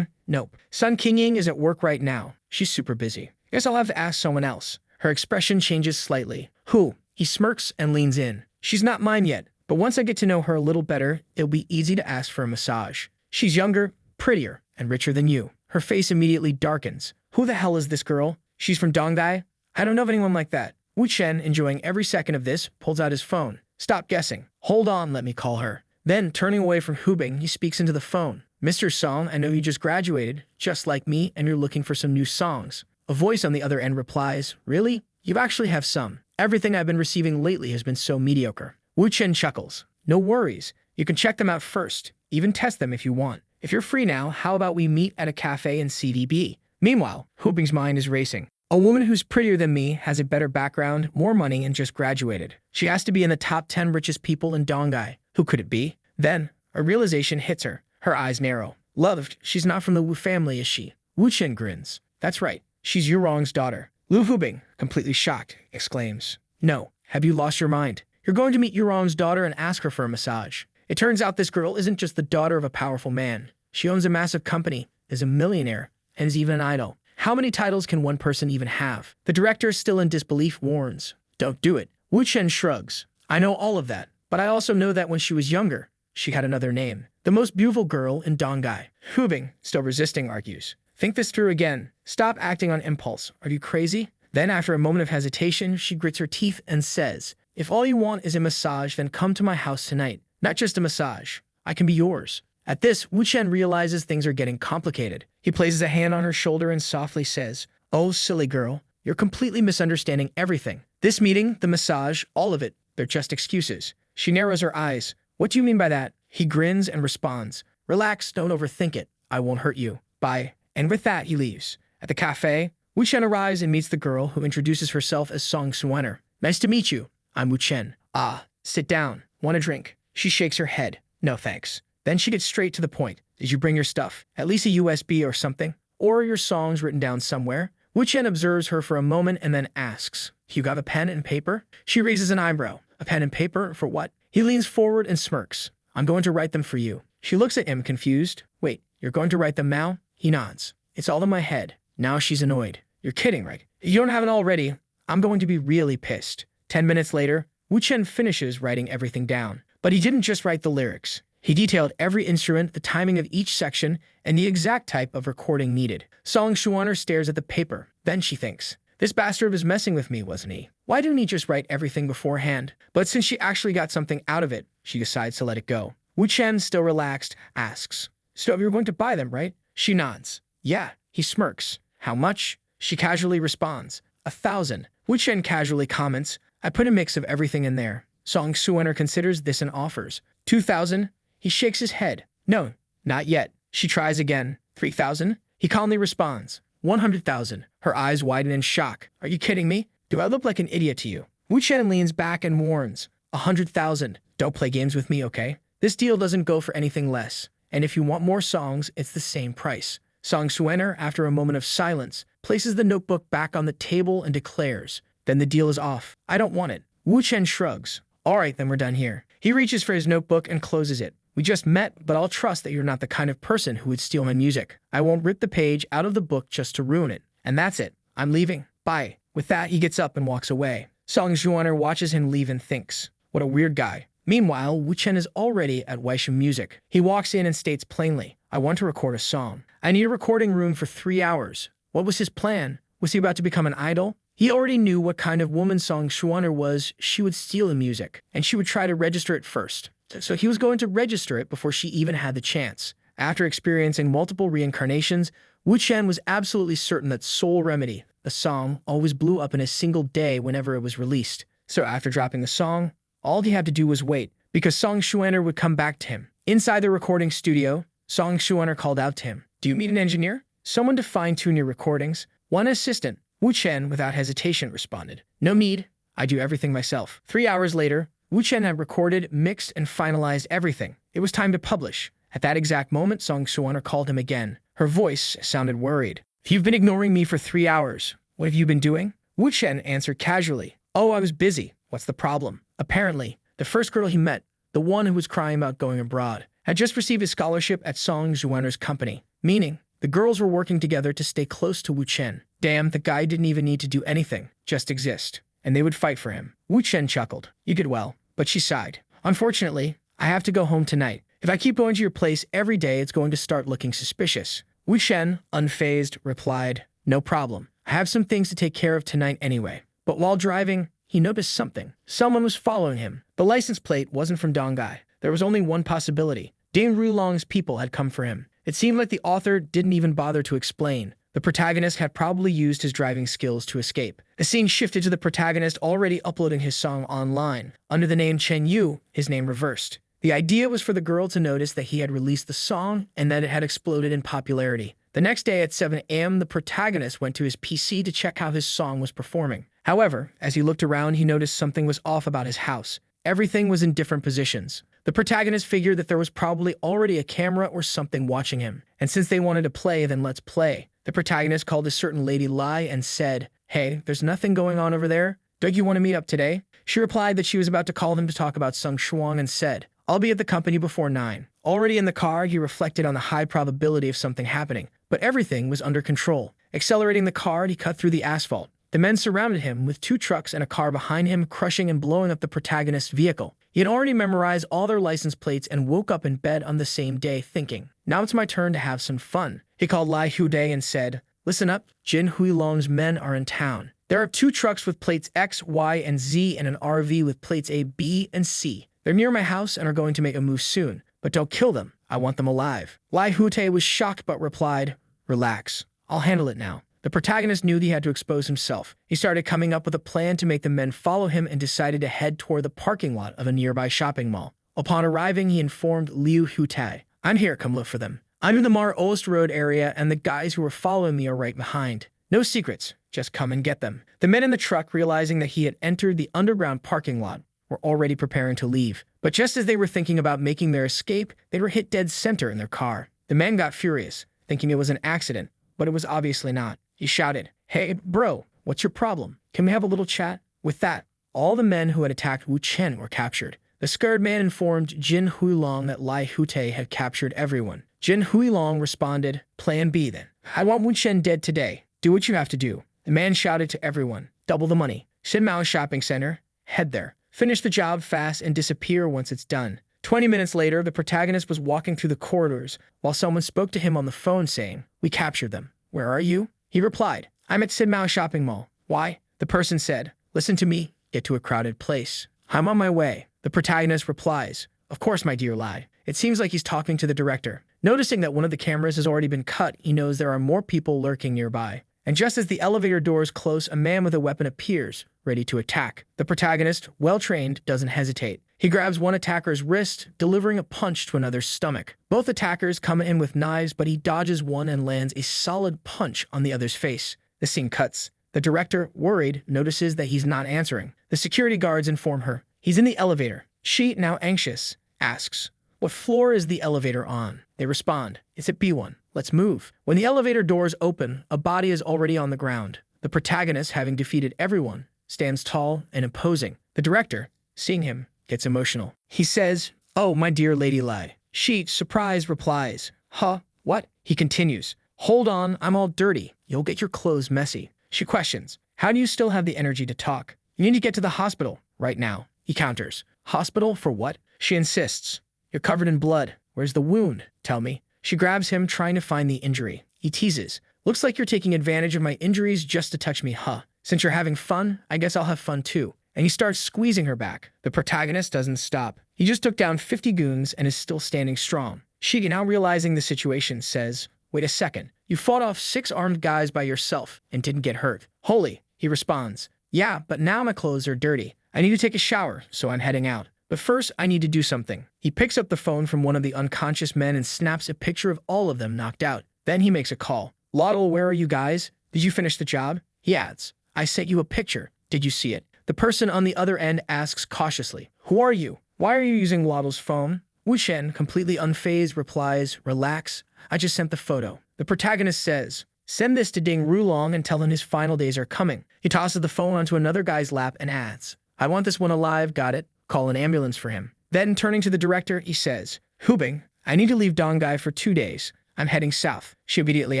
Speaker 1: Nope. Sun Qingying is at work right now. She's super busy. Guess I'll have to ask someone else. Her expression changes slightly. Who? He smirks and leans in. She's not mine yet, but once I get to know her a little better, it'll be easy to ask for a massage. She's younger, prettier, and richer than you. Her face immediately darkens. Who the hell is this girl? She's from Dongdai? I don't know of anyone like that. Wu Chen, enjoying every second of this, pulls out his phone. Stop guessing. Hold on, let me call her. Then, turning away from Hubing, he speaks into the phone. Mr. Song, I know you just graduated, just like me, and you're looking for some new songs. A voice on the other end replies, Really? You actually have some. Everything I've been receiving lately has been so mediocre. Wu Chen chuckles. No worries. You can check them out first. Even test them if you want. If you're free now, how about we meet at a cafe in CDB? Meanwhile, Hubing's mind is racing. A woman who's prettier than me, has a better background, more money, and just graduated. She has to be in the top 10 richest people in Dongdai. Who could it be? Then, a realization hits her. Her eyes narrow. Loved, she's not from the Wu family, is she? Wu Chen grins. That's right. She's Yurong's daughter. Lu Hubing, completely shocked, exclaims. No, have you lost your mind? You're going to meet Yurong's daughter and ask her for a massage. It turns out this girl isn't just the daughter of a powerful man. She owns a massive company, is a millionaire, and is even an idol. How many titles can one person even have? The director, still in disbelief, warns. Don't do it. Wu Chen shrugs. I know all of that, but I also know that when she was younger, she had another name. The most beautiful girl in Dongdai. Hubing, still resisting, argues. Think this through again. Stop acting on impulse. Are you crazy? Then, after a moment of hesitation, she grits her teeth and says, If all you want is a massage, then come to my house tonight. Not just a massage. I can be yours. At this, Wu Chen realizes things are getting complicated. He places a hand on her shoulder and softly says, Oh, silly girl, you're completely misunderstanding everything. This meeting, the massage, all of it, they're just excuses. She narrows her eyes. What do you mean by that? He grins and responds, Relax, don't overthink it. I won't hurt you. Bye. And with that, he leaves. At the cafe, Wu Chen arrives and meets the girl, who introduces herself as Song Suener. Nice to meet you. I'm Wu Chen. Ah, sit down. Want a drink? She shakes her head. No thanks. Then she gets straight to the point. Did you bring your stuff? At least a USB or something? Or your songs written down somewhere? Wu Chen observes her for a moment and then asks, You got a pen and paper? She raises an eyebrow. A pen and paper? For what? He leans forward and smirks. I'm going to write them for you. She looks at him, confused. Wait, you're going to write them now? He nods. It's all in my head. Now she's annoyed. You're kidding, right? If you don't have it already, I'm going to be really pissed. 10 minutes later, Wu Chen finishes writing everything down. But he didn't just write the lyrics. He detailed every instrument, the timing of each section, and the exact type of recording needed. Song Shuaner stares at the paper. Then she thinks, This bastard was messing with me, wasn't he? Why didn't he just write everything beforehand? But since she actually got something out of it, she decides to let it go. Wu Chen, still relaxed, asks, So you're going to buy them, right? She nods. Yeah. He smirks. How much? She casually responds. 1,000. Wu Chen casually comments, I put a mix of everything in there. Song Suener considers this and offers. 2,000? He shakes his head. No, not yet. She tries again. 3,000? He calmly responds. 100,000. Her eyes widen in shock. Are you kidding me? Do I look like an idiot to you? Wu Chen leans back and warns. 100,000. Don't play games with me, okay? This deal doesn't go for anything less. And if you want more songs, it's the same price. Song Suener, after a moment of silence, places the notebook back on the table and declares, Then the deal is off. I don't want it. Wu Chen shrugs. All right, then we're done here. He reaches for his notebook and closes it. We just met, but I'll trust that you're not the kind of person who would steal my music. I won't rip the page out of the book just to ruin it. And that's it. I'm leaving. Bye. With that, he gets up and walks away. Song Juaner watches him leave and thinks, What a weird guy. Meanwhile, Wu Chen is already at Weisham Music. He walks in and states plainly, I want to record a song. I need a recording room for 3 hours. What was his plan? Was he about to become an idol? He already knew what kind of woman Song Shuaner was. She would steal the music, and she would try to register it first. So he was going to register it before she even had the chance. After experiencing multiple reincarnations, Wu Chen was absolutely certain that Soul Remedy, the song, always blew up in a single day whenever it was released. So after dropping the song, all he had to do was wait, because Song Shuaner would come back to him. Inside the recording studio, Song Shuaner called out to him, Do you need an engineer? Someone to fine-tune your recordings? One assistant, Wu Chen, without hesitation, responded. No need. I do everything myself. 3 hours later, Wu Chen had recorded, mixed, and finalized everything. It was time to publish. At that exact moment, Song Suaner called him again. Her voice sounded worried. You've been ignoring me for 3 hours. What have you been doing? Wu Chen answered casually. Oh, I was busy. What's the problem? Apparently, the first girl he met, the one who was crying about going abroad, had just received a scholarship at Song Suaner's company, meaning the girls were working together to stay close to Wu Chen. Damn, the guy didn't even need to do anything, just exist. And they would fight for him. Wu Chen chuckled. You did well. But she sighed. Unfortunately, I have to go home tonight. If I keep going to your place every day, it's going to start looking suspicious. Wu Chen, unfazed, replied, No problem. I have some things to take care of tonight anyway. But while driving, he noticed something. Someone was following him. The license plate wasn't from Dongai. There was only one possibility. Ding Rulong's people had come for him. It seemed like the author didn't even bother to explain. The protagonist had probably used his driving skills to escape. The scene shifted to the protagonist already uploading his song online. Under the name Chen Yu, his name reversed. The idea was for the girl to notice that he had released the song and that it had exploded in popularity. The next day at 7 a.m., the protagonist went to his PC to check how his song was performing. However, as he looked around, he noticed something was off about his house. Everything was in different positions. The protagonist figured that there was probably already a camera or something watching him. And since they wanted to play, then let's play. The protagonist called a certain lady Lai and said, Hey, there's nothing going on over there. Don't you want to meet up today? She replied that she was about to call them to talk about Sung Shuang and said, I'll be at the company before 9. Already in the car, he reflected on the high probability of something happening, but everything was under control. Accelerating the car, he cut through the asphalt. The men surrounded him with 2 trucks and a car behind him, crushing and blowing up the protagonist's vehicle. He had already memorized all their license plates and woke up in bed on the same day thinking, now it's my turn to have some fun. He called Lai Huday and said, Listen up, Jin Huilong's men are in town. There are 2 trucks with plates X, Y, and Z and an RV with plates A, B, and C. They're near my house and are going to make a move soon, but don't kill them. I want them alive. Lai Hute was shocked but replied, Relax, I'll handle it now. The protagonist knew that he had to expose himself. He started coming up with a plan to make the men follow him and decided to head toward the parking lot of a nearby shopping mall. Upon arriving, he informed Liu Hutai, I'm here, come look for them. I'm in the Mar Ost Road area and the guys who were following me are right behind. No secrets, just come and get them. The men in the truck, realizing that he had entered the underground parking lot, were already preparing to leave. But just as they were thinking about making their escape, they were hit dead center in their car. The man got furious, thinking it was an accident, but it was obviously not. He shouted, Hey, bro, what's your problem? Can we have a little chat? With that, all the men who had attacked Wu Chen were captured. The scared man informed Jin Huilong that Lai Hute had captured everyone. Jin Huilong responded, Plan B then. I want Wu Chen dead today. Do what you have to do. The man shouted to everyone, double the money. Xinmao Shopping Center, head there. Finish the job fast and disappear once it's done. 20 minutes later, the protagonist was walking through the corridors while someone spoke to him on the phone saying, We captured them. Where are you? He replied, I'm at Xinmao Shopping Mall. Why? The person said, Listen to me, get to a crowded place. I'm on my way. The protagonist replies, Of course, my dear Lai. It seems like he's talking to the director. Noticing that one of the cameras has already been cut, he knows there are more people lurking nearby. And just as the elevator doors close, a man with a weapon appears, ready to attack. The protagonist, well-trained, doesn't hesitate. He grabs one attacker's wrist, delivering a punch to another's stomach. Both attackers come in with knives, but he dodges one and lands a solid punch on the other's face. The scene cuts. The director, worried, notices that he's not answering. The security guards inform her. He's in the elevator. She, now anxious, asks, What floor is the elevator on? They respond, It's at B1. Let's move. When the elevator doors open, a body is already on the ground. The protagonist, having defeated everyone, stands tall and imposing. The director, seeing him, gets emotional. He says, Oh, my dear Lady Lai. She, surprised, replies, Huh? What? He continues, Hold on, I'm all dirty. You'll get your clothes messy. She questions, How do you still have the energy to talk? You need to get to the hospital right now. He counters, Hospital for what? She insists, You're covered in blood. Where's the wound? Tell me. She grabs him, trying to find the injury. He teases, Looks like you're taking advantage of my injuries just to touch me, huh? Since you're having fun, I guess I'll have fun too. And he starts squeezing her back. The protagonist doesn't stop. He just took down 50 goons and is still standing strong. Shigi, now realizing the situation, says, Wait a second. You fought off 6 armed guys by yourself and didn't get hurt. Holy, he responds. Yeah, but now my clothes are dirty. I need to take a shower, so I'm heading out. But first, I need to do something. He picks up the phone from one of the unconscious men and snaps a picture of all of them knocked out. Then he makes a call. Laudel, where are you guys? Did you finish the job? He adds, I sent you a picture. Did you see it? The person on the other end asks cautiously, who are you? Why are you using Laudel's phone? Wuchen, completely unfazed, replies, relax. I just sent the photo. The protagonist says, send this to Ding Rulong and tell him his final days are coming. He tosses the phone onto another guy's lap and adds, I want this one alive, got it? Call an ambulance for him. Then, turning to the director, he says, Hubing, I need to leave Dongai for 2 days. I'm heading south. She immediately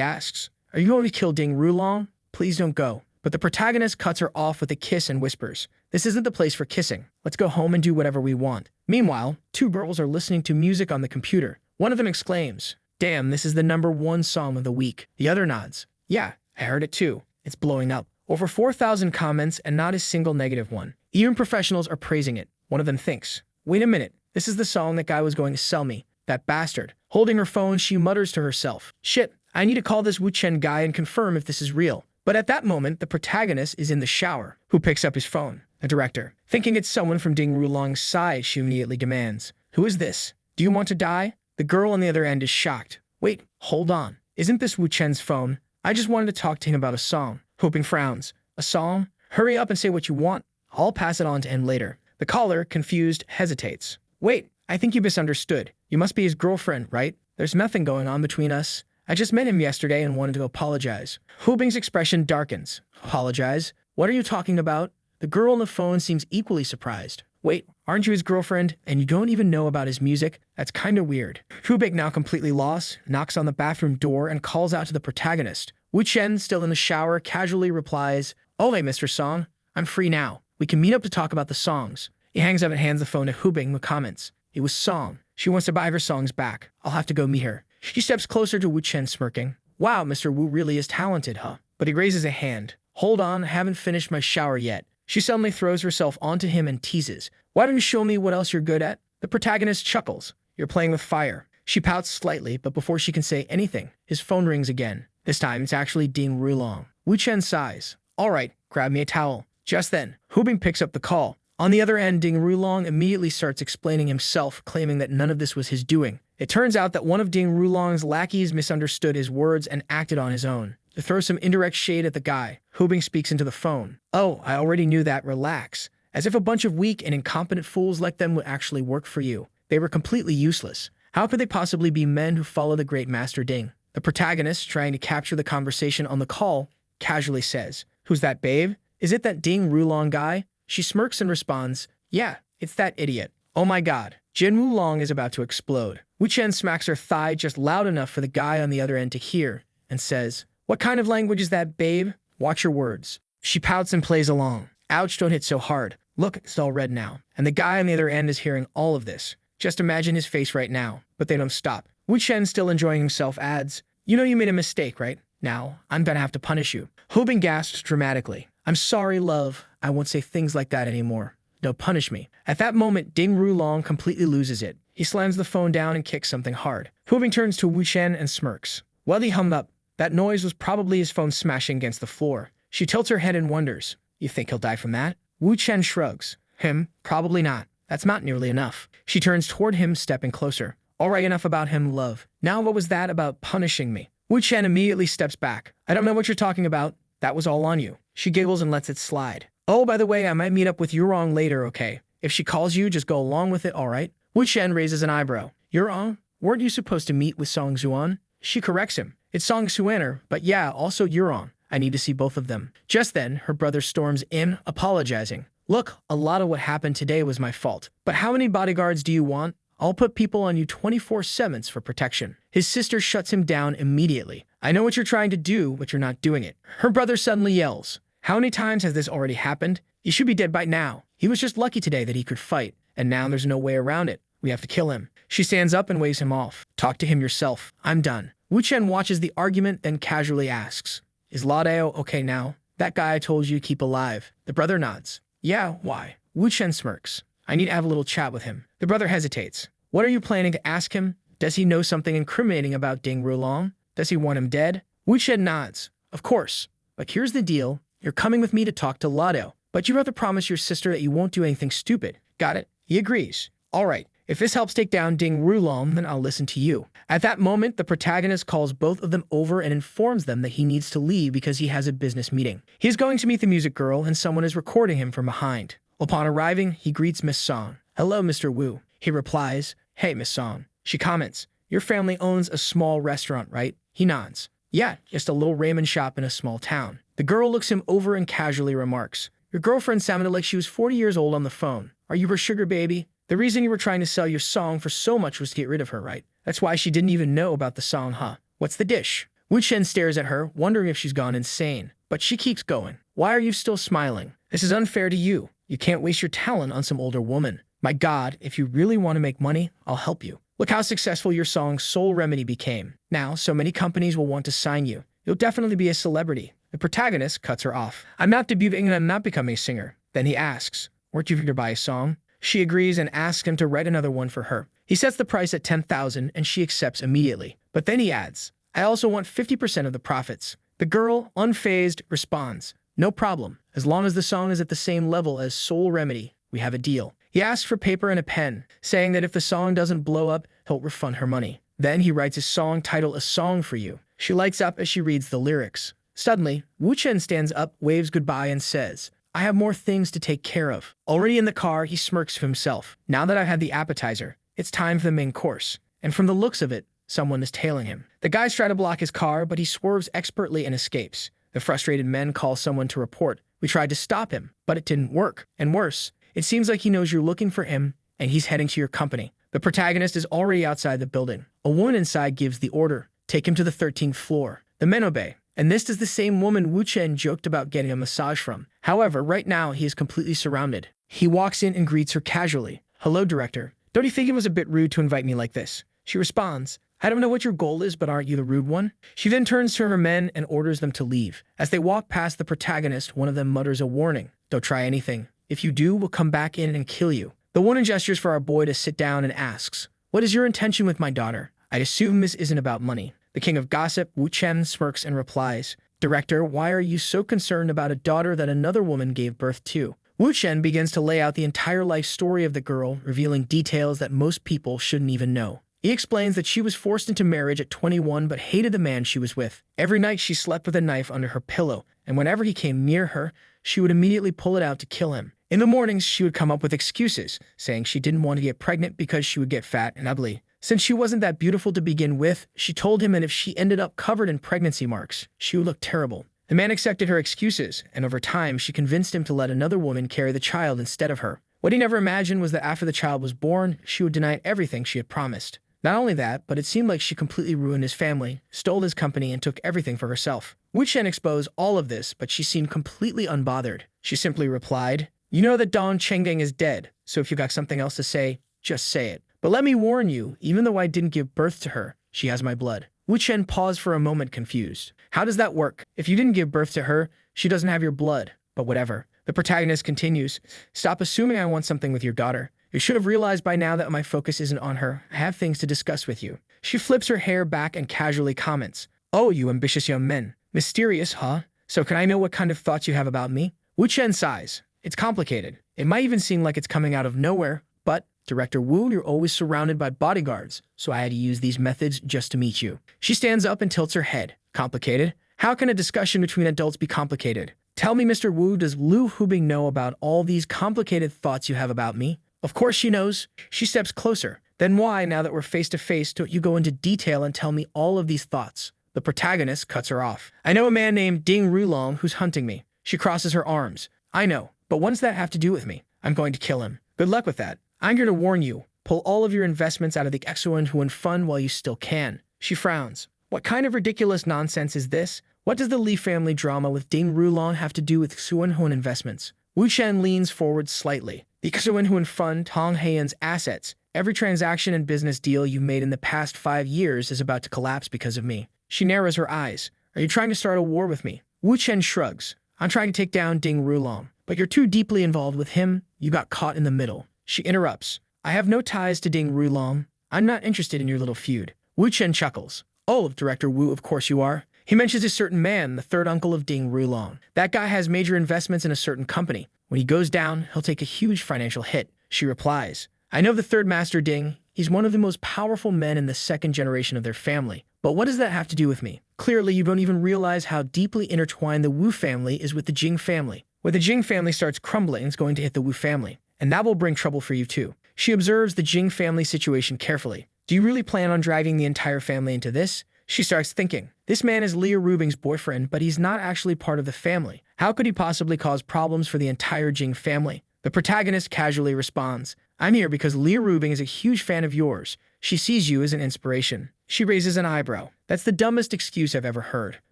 Speaker 1: asks, are you going to kill Ding Rulong? Please don't go. But the protagonist cuts her off with a kiss and whispers, this isn't the place for kissing. Let's go home and do whatever we want. Meanwhile, 2 girls are listening to music on the computer. One of them exclaims, damn, this is the #1 song of the week. The other nods, yeah, I heard it too. It's blowing up. Over 4,000 comments and not a single negative one. Even professionals are praising it. One of them thinks, wait a minute, this is the song that guy was going to sell me. That bastard. Holding her phone, she mutters to herself, shit, I need to call this Wuchen guy and confirm if this is real. But at that moment, the protagonist is in the shower. Who picks up his phone? The director. Thinking it's someone from Ding Rulong's side, she immediately demands, who is this? Do you want to die? The girl on the other end is shocked. Wait, hold on. Isn't this Wuchen's phone? I just wanted to talk to him about a song. Hoping frowns. A song? Hurry up and say what you want. I'll pass it on to him later. The caller, confused, hesitates. Wait, I think you misunderstood. You must be his girlfriend, right? There's nothing going on between us. I just met him yesterday and wanted to apologize. Hubing's expression darkens. Apologize? What are you talking about? The girl on the phone seems equally surprised. Wait, aren't you his girlfriend and you don't even know about his music? That's kinda weird. Hubing, now completely lost, knocks on the bathroom door and calls out to the protagonist. Wuchen, still in the shower, casually replies, oh hey, Mr. Song, I'm free now. We can meet up to talk about the songs. He hangs up and hands the phone to Hubing with comments. It was Song. She wants to buy her songs back. I'll have to go meet her. She steps closer to Wuchen, smirking. Wow, Mr. Wu really is talented, huh? But he raises a hand. Hold on, I haven't finished my shower yet. She suddenly throws herself onto him and teases. Why don't you show me what else you're good at? The protagonist chuckles. You're playing with fire. She pouts slightly, but before she can say anything, his phone rings again. This time, it's actually Ding Rulong. Wuchen sighs. All right, grab me a towel. Just then, Hubing picks up the call. On the other end, Ding Rulong immediately starts explaining himself, claiming that none of this was his doing. It turns out that one of Ding Rulong's lackeys misunderstood his words and acted on his own. To throw some indirect shade at the guy, Hubing speaks into the phone. Oh, I already knew that, relax. As if a bunch of weak and incompetent fools like them would actually work for you. They were completely useless. How could they possibly be men who follow the great Master Ding? The protagonist, trying to capture the conversation on the call, casually says, who's that, babe? Is it that Ding Rulong guy? She smirks and responds, yeah, it's that idiot. Oh my god. Jin Wulong is about to explode. Wuchen smacks her thigh just loud enough for the guy on the other end to hear, and says, what kind of language is that, babe? Watch your words. She pouts and plays along. Ouch, don't hit so hard. Look, it's all red now. And the guy on the other end is hearing all of this. Just imagine his face right now. But they don't stop. Wuchen, still enjoying himself, adds, you know you made a mistake, right? Now, I'm gonna have to punish you. Hubing gasps dramatically. I'm sorry, love. I won't say things like that anymore. No, punish me. At that moment, Ding Rulong completely loses it. He slams the phone down and kicks something hard. Hubing turns to Wuchen and smirks. Well, he hummed up. That noise was probably his phone smashing against the floor. She tilts her head and wonders, you think he'll die from that? Wuchen shrugs. Him? Probably not. That's not nearly enough. She turns toward him, stepping closer. All right, enough about him, love. Now what was that about punishing me? Wuchen immediately steps back. I don't know what you're talking about. That was all on you. She giggles and lets it slide. Oh, by the way, I might meet up with Yurong later, okay? If she calls you, just go along with it, all right? Wuchen raises an eyebrow. Yurong? Weren't you supposed to meet with Song Xuan? She corrects him. It's Song Xuaner, but yeah, also Yurong. I need to see both of them. Just then, her brother storms in, apologizing. Look, a lot of what happened today was my fault. But how many bodyguards do you want? I'll put people on you 24/7 for protection. His sister shuts him down immediately. I know what you're trying to do, but you're not doing it. Her brother suddenly yells. How many times has this already happened? You should be dead by now. He was just lucky today that he could fight, and now there's no way around it. We have to kill him. She stands up and waves him off. Talk to him yourself. I'm done. Wuchen watches the argument, then casually asks, is Ladeo okay now? That guy I told you to keep alive. The brother nods. Yeah, why? Wuchen smirks. I need to have a little chat with him. The brother hesitates. What are you planning to ask him? Does he know something incriminating about Ding Rulong? Does he want him dead? Wuchen nods. Of course. But here's the deal. You're coming with me to talk to Ladeo. But you have to promise your sister that you won't do anything stupid. Got it? He agrees. All right. If this helps take down Ding Rulong, then I'll listen to you. At that moment, the protagonist calls both of them over and informs them that he needs to leave because he has a business meeting. He is going to meet the music girl and someone is recording him from behind. Upon arriving, he greets Miss Song. "Hello, Mr. Wu." He replies, "Hey, Miss Song." She comments, "Your family owns a small restaurant, right?" He nods. "Yeah, just a little ramen shop in a small town." The girl looks him over and casually remarks, "Your girlfriend sounded like she was 40 years old on the phone. Are you her sugar baby? The reason you were trying to sell your song for so much was to get rid of her, right? That's why she didn't even know about the song, huh? What's the dish?" Wu Chen stares at her, wondering if she's gone insane. But she keeps going. "Why are you still smiling? This is unfair to you. You can't waste your talent on some older woman. My God, if you really want to make money, I'll help you. Look how successful your song Soul Remedy became. Now, so many companies will want to sign you. You'll definitely be a celebrity." The protagonist cuts her off. "I'm not debuting and I'm not becoming a singer." Then he asks, "Weren't you here to buy a song?" She agrees and asks him to write another one for her. He sets the price at 10,000 and she accepts immediately. But then he adds, "I also want 50% of the profits." The girl, unfazed, responds, "No problem. As long as the song is at the same level as Soul Remedy, we have a deal." He asks for paper and a pen, saying that if the song doesn't blow up, he'll refund her money. Then he writes his song titled "A Song for You." She lights up as she reads the lyrics. Suddenly, Wu Chen stands up, waves goodbye, and says, "I have more things to take care of." Already in the car, he smirks to himself. "Now that I've had the appetizer, it's time for the main course." And from the looks of it, someone is tailing him. The guys try to block his car, but he swerves expertly and escapes. The frustrated men call someone to report. "We tried to stop him, but it didn't work. And worse, it seems like he knows you're looking for him, and he's heading to your company." The protagonist is already outside the building. A woman inside gives the order, "Take him to the 13th floor." The men obey. And this is the same woman Wu Chen joked about getting a massage from. However, right now, he is completely surrounded. He walks in and greets her casually. "Hello, director. Don't you think it was a bit rude to invite me like this?" She responds, "I don't know what your goal is, but aren't you the rude one?" She then turns to her men and orders them to leave. As they walk past the protagonist, one of them mutters a warning. "Don't try anything. If you do, we'll come back in and kill you." The woman gestures for our boy to sit down and asks, "What is your intention with my daughter? I'd assume this isn't about money." The king of gossip, Wu Chen, smirks and replies, "Director, why are you so concerned about a daughter that another woman gave birth to?" Wu Chen begins to lay out the entire life story of the girl, revealing details that most people shouldn't even know. He explains that she was forced into marriage at 21 but hated the man she was with. Every night she slept with a knife under her pillow, and whenever he came near her, she would immediately pull it out to kill him. In the mornings, she would come up with excuses, saying she didn't want to get pregnant because she would get fat and ugly. Since she wasn't that beautiful to begin with, she told him that if she ended up covered in pregnancy marks, she would look terrible. The man accepted her excuses, and over time, she convinced him to let another woman carry the child instead of her. What he never imagined was that after the child was born, she would deny everything she had promised. Not only that, but it seemed like she completely ruined his family, stole his company, and took everything for herself. Wu Chen exposed all of this, but she seemed completely unbothered. She simply replied, "You know that Dong Chenggang is dead, so if you got something else to say, just say it. But let me warn you, even though I didn't give birth to her, she has my blood." Wu Chen paused for a moment confused. "How does that work? If you didn't give birth to her, she doesn't have your blood. But whatever." The protagonist continues, "Stop assuming I want something with your daughter. You should have realized by now that my focus isn't on her. I have things to discuss with you." She flips her hair back and casually comments, "Oh, you ambitious young men. Mysterious, huh? So can I know what kind of thoughts you have about me?" Wu Chen sighs. "It's complicated. It might even seem like it's coming out of nowhere, but Director Wu, you're always surrounded by bodyguards, so I had to use these methods just to meet you." She stands up and tilts her head. "Complicated? How can a discussion between adults be complicated? Tell me, Mr. Wu, does Lu Hubing know about all these complicated thoughts you have about me?" Of course she knows. She steps closer. "Then why, now that we're face to face, don't you go into detail and tell me all of these thoughts?" The protagonist cuts her off. "I know a man named Ding Rulong who's hunting me." She crosses her arms. "I know, but what does that have to do with me? I'm going to kill him. Good luck with that. I'm here to warn you. Pull all of your investments out of the Xuan fund while you still can." She frowns. "What kind of ridiculous nonsense is this? What does the Li family drama with Ding Rulong have to do with Xuan investments?" Wu Chen leans forward slightly. "The Xuan fund, Tong Heian's assets. Every transaction and business deal you made in the past 5 years is about to collapse because of me." She narrows her eyes. "Are you trying to start a war with me?" Wu Chen shrugs. "I'm trying to take down Ding Rulong. But you're too deeply involved with him. You got caught in the middle." She interrupts. "I have no ties to Ding Rulong. I'm not interested in your little feud." Wu Chen chuckles. "Oh, Director Wu, of course you are." He mentions a certain man, the third uncle of Ding Rulong. "That guy has major investments in a certain company. When he goes down, he'll take a huge financial hit." She replies, I know the third Master Ding. He's one of the most powerful men in the second generation of their family. But what does that have to do with me? Clearly, you don't even realize how deeply intertwined the Wu family is with the Jing family. When the Jing family starts crumbling, it's going to hit the Wu family. And that will bring trouble for you too. She observes the Jing family situation carefully. Do you really plan on dragging the entire family into this? She starts thinking. This man is Leah Rubing's boyfriend, but he's not actually part of the family. How could he possibly cause problems for the entire Jing family? The protagonist casually responds, I'm here because Leah Rubing is a huge fan of yours. She sees you as an inspiration. She raises an eyebrow. That's the dumbest excuse I've ever heard.